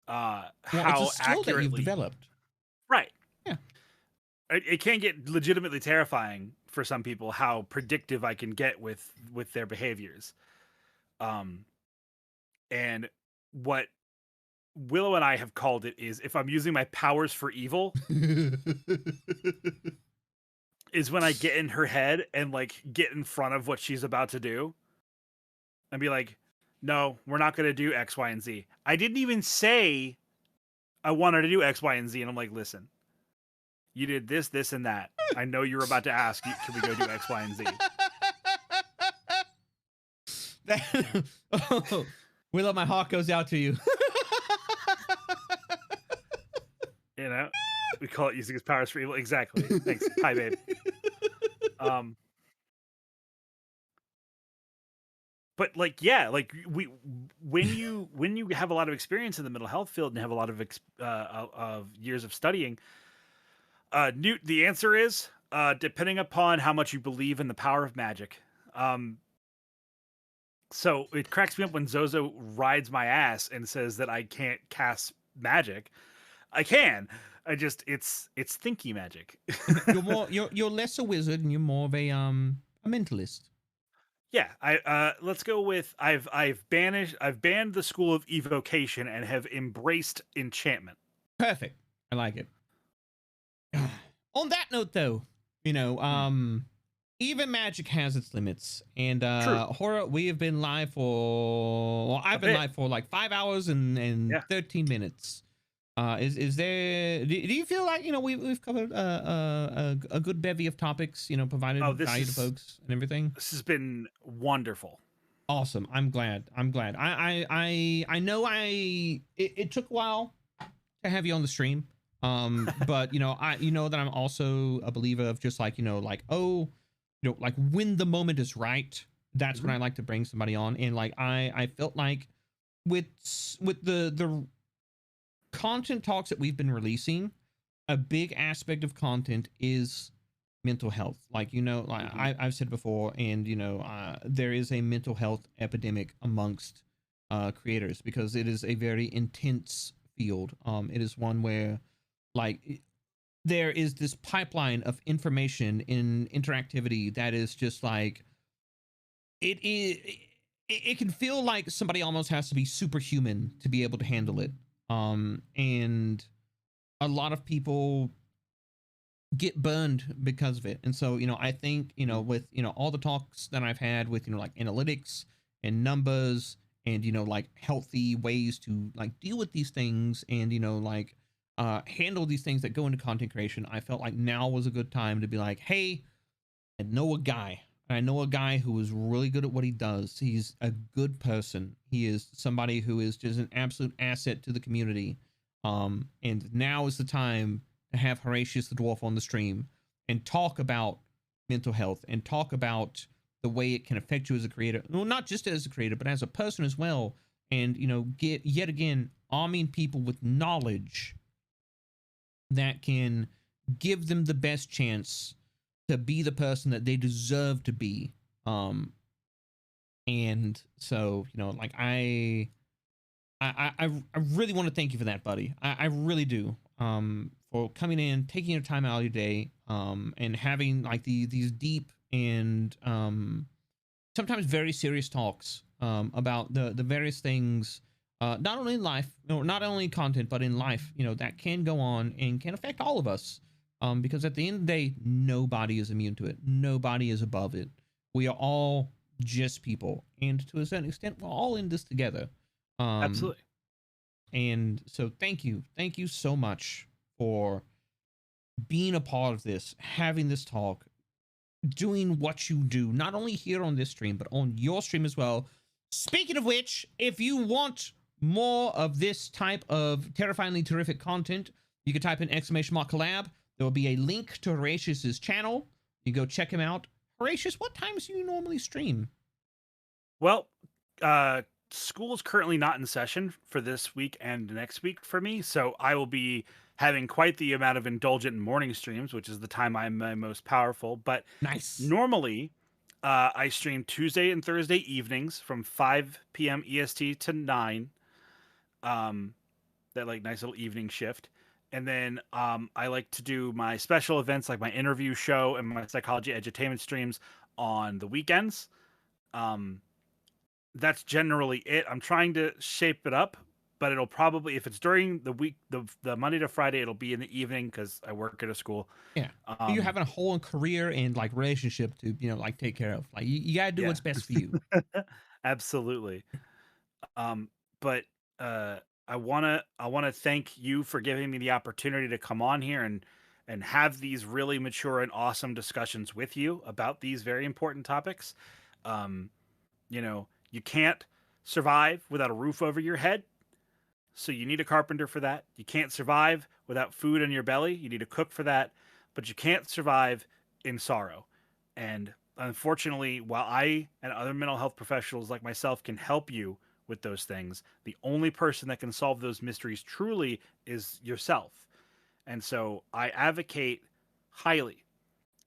How it's a skill accurately that you've developed, right? Yeah, it can get legitimately terrifying for some people how predictive I can get with their behaviors. And what Willow and I have called it is, if I'm using my powers for evil, is when I get in her head and like get in front of what she's about to do and be like, no, we're not going to do X, Y, and Z. I didn't even say I wanted to do X, Y, and Z. And I'm like, listen, you did this, this, and that. I know you're about to ask, can we go do X, Y, and Z? Oh, Willow, my heart goes out to you. You know, we call it using his powers for evil. Exactly. Thanks. Hi, babe. But like, yeah, like when you have a lot of experience in the mental health field and have a lot of years of studying, Newt, the answer is depending upon how much you believe in the power of magic. So it cracks me up when Zozo rides my ass and says that I can't cast magic. I can. I just it's thinky magic. you're less a wizard and you're more of a mentalist. Yeah, I let's go with I've banned the school of evocation and have embraced enchantment. Perfect. I like it. On that note though, you know, even magic has its limits, and Horror, we have been live for, well, I've been live for like 5 hours and 13 minutes. Is there, do you feel like, you know, we've covered a good bevy of topics, you know, provided value to folks and everything? This has been wonderful. Awesome. I'm glad. I'm glad. I know it took a while to have you on the stream. But you know, you know that I'm also a believer of just like, you know, like, oh, you know, like when the moment is right, that's when I like to bring somebody on. And like I felt like with the content talks that we've been releasing, a big aspect of content is mental health. Like, you know, like I've said before, and you know, there is a mental health epidemic amongst creators because it is a very intense field. It is one where like there is this pipeline of information in interactivity that is just like it can feel like somebody almost has to be superhuman to be able to handle it. And a lot of people get burned because of it. And so, you know, I think, you know, with, you know, all the talks that I've had with, you know, like analytics and numbers and, you know, like healthy ways to like deal with these things and, you know, like handle these things that go into content creation, I felt like now was a good time to be like, hey, I know a guy. I know a guy who is really good at what he does. He's a good person. He is somebody who is just an absolute asset to the community. And now is the time to have Horatius the Dwarf on the stream and talk about mental health and talk about the way it can affect you as a creator. Well, not just as a creator, but as a person as well. And, you know, get yet again arming people with knowledge that can give them the best chance to be the person that they deserve to be. And so, you know, like I really want to thank you for that, buddy. I really do. For coming in, taking your time out of your day, and having like these deep and sometimes very serious talks about the various things, not only in life, or not only content, but in life, you know, that can go on and can affect all of us. Because at the end of the day, nobody is immune to it. Nobody is above it. We are all just people, and to a certain extent, we're all in this together. Absolutely. And so, thank you so much for being a part of this, having this talk, doing what you do, not only here on this stream, but on your stream as well. Speaking of which, if you want more of this type of terrifyingly terrific content, you can type in !collab. There will be a link to Horatius's channel. You go check him out. Horatius, what times do you normally stream? Well, school is currently not in session for this week and next week for me, so I will be having quite the amount of indulgent morning streams, which is the time I'm my most powerful. But Nice. normally, I stream Tuesday and Thursday evenings from 5 p.m. EST to 9. That like nice little evening shift. And then I like to do my special events like my interview show and my psychology edutainment streams on the weekends. That's generally it. I'm trying to shape it up, but it'll probably, if it's during the week, the Monday to Friday, it'll be in the evening because I work at a school. Yeah. You're having a whole career and like relationship to, you know, like take care of. Like you gotta do what's best for you. Absolutely. But I wanna thank you for giving me the opportunity to come on here and have these really mature and awesome discussions with you about these very important topics. You know, you can't survive without a roof over your head. So you need a carpenter for that. You can't survive without food in your belly. You need to cook for that. But you can't survive in sorrow. And unfortunately, while I and other mental health professionals like myself can help you with those things, the only person that can solve those mysteries truly is yourself. And so I advocate highly.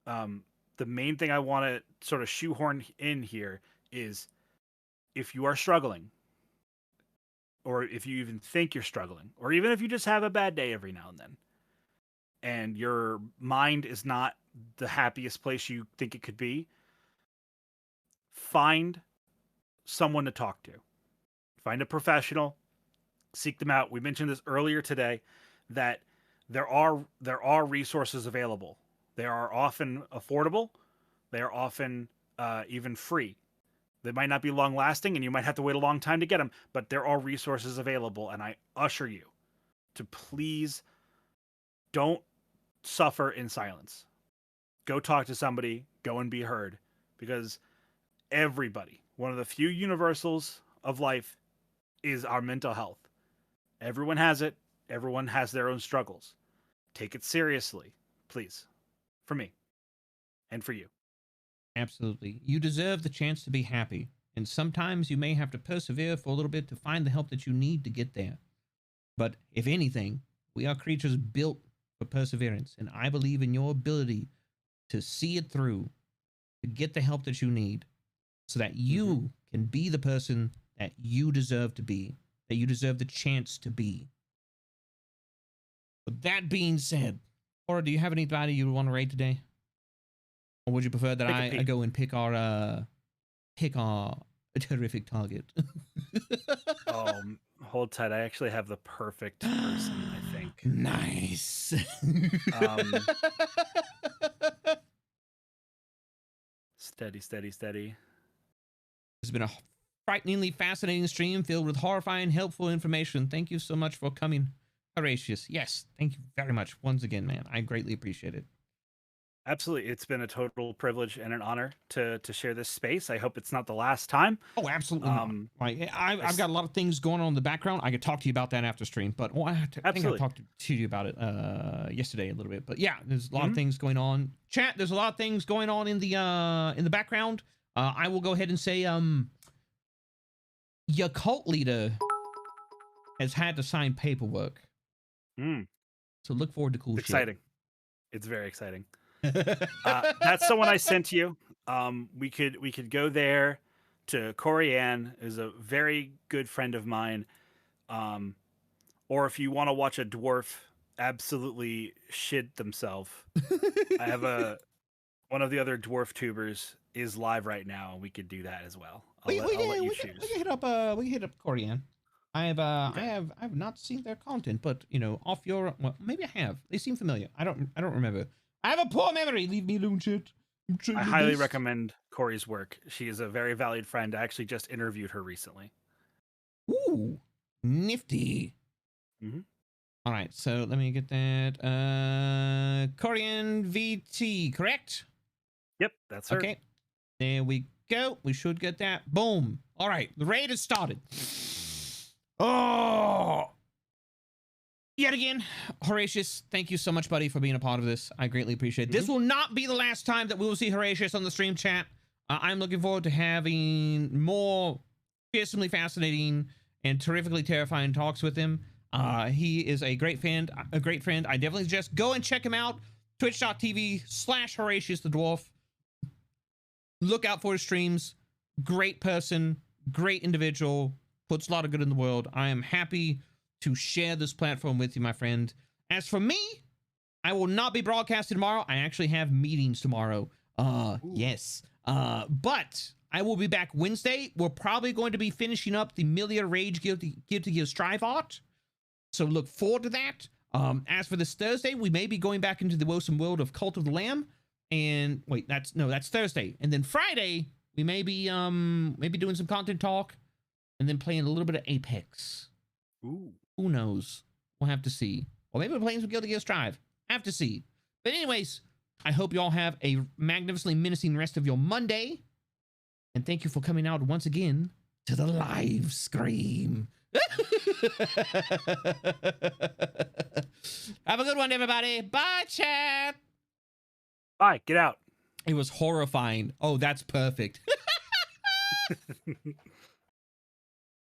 The main thing I want to sort of shoehorn in here is if you are struggling, or if you even think you're struggling, or even if you just have a bad day every now and then, and your mind is not the happiest place you think it could be, find someone to talk to. Find a professional, seek them out. We mentioned this earlier today that there are resources available. They are often affordable. They are often even free. They might not be long lasting and you might have to wait a long time to get them, but there are resources available. And I usher you to please don't suffer in silence. Go talk to somebody, go and be heard, because everybody, one of the few universals of life is our mental health. Everyone has it. Everyone has their own struggles. Take it seriously, please. For me. And for you. Absolutely. You deserve the chance to be happy. And sometimes you may have to persevere for a little bit to find the help that you need to get there. But if anything, we are creatures built for perseverance. And I believe in your ability to see it through, to get the help that you need, so that you can be the person that you deserve to be, that you deserve the chance to be. With that being said, Laura, do you have anybody you want to raid today? Or would you prefer that I go and pick our terrific target? Hold tight. I actually have the perfect person, I think. Nice. Steady, steady, steady. It's been a frighteningly fascinating stream filled with horrifying, helpful information. Thank you so much for coming, Horatius. Yes, thank you very much once again, man. I greatly appreciate it. Absolutely. It's been a total privilege and an honor to share this space. I hope it's not the last time. Oh, absolutely not. Like, I've got a lot of things going on in the background. I could talk to you about that after stream, but I think I talked to you about it yesterday a little bit. But yeah, there's a lot of things going on. Chat, there's a lot of things going on in the background. I will go ahead and say your cult leader has had to sign paperwork. So look forward to cool shit. Exciting. It's very exciting. That's the one I sent you. We could go there to Corianne, is a very good friend of mine. Or if you want to watch a dwarf absolutely shit themselves, I have one of the other dwarf tubers is live right now. We could do that as well. I'll let you choose. We can hit up Corianne. I have not seen their content, but off your maybe I have. They seem familiar. I don't remember. I have a poor memory. Leave me alone, shit. I highly recommend Corey's work. She is a very valued friend. I actually just interviewed her recently. Ooh, nifty. All right, so let me get that. Corianne VT, correct? Yep, that's her. Okay, there we go. We should get that. Boom. All right, the raid has started. Oh. Yet again, Horatius, thank you so much, buddy, for being a part of this. I greatly appreciate it. This will not be the last time that we will see Horatius on the stream chat. I'm looking forward to having more fearsomely fascinating and terrifically terrifying talks with him. He is a great friend. I definitely suggest go and check him out. Twitch.tv/Horatius the Dwarf. Look out for his streams. Great person, great individual, puts a lot of good in the world. I am happy to share this platform with you, my friend. As for me, I will not be broadcasting tomorrow. I actually have meetings tomorrow. Yes. But I will be back Wednesday. We're probably going to be finishing up the Milia Rage Guilty Gear Strive art. So look forward to that. As for this Thursday, we may be going back into the Wilson world of Cult of the Lamb. And wait, that's Thursday. And then Friday, we may be maybe doing some content talk and then playing a little bit of Apex. Ooh. Who knows? We'll have to see. Or maybe we're playing some Guilty Gear Strive. Have to see. But anyways, I hope you all have a magnificently menacing rest of your Monday. And thank you for coming out once again to the live scream. Have a good one, everybody. Bye, chat. Bye. Get out. It was horrifying. Oh, that's perfect.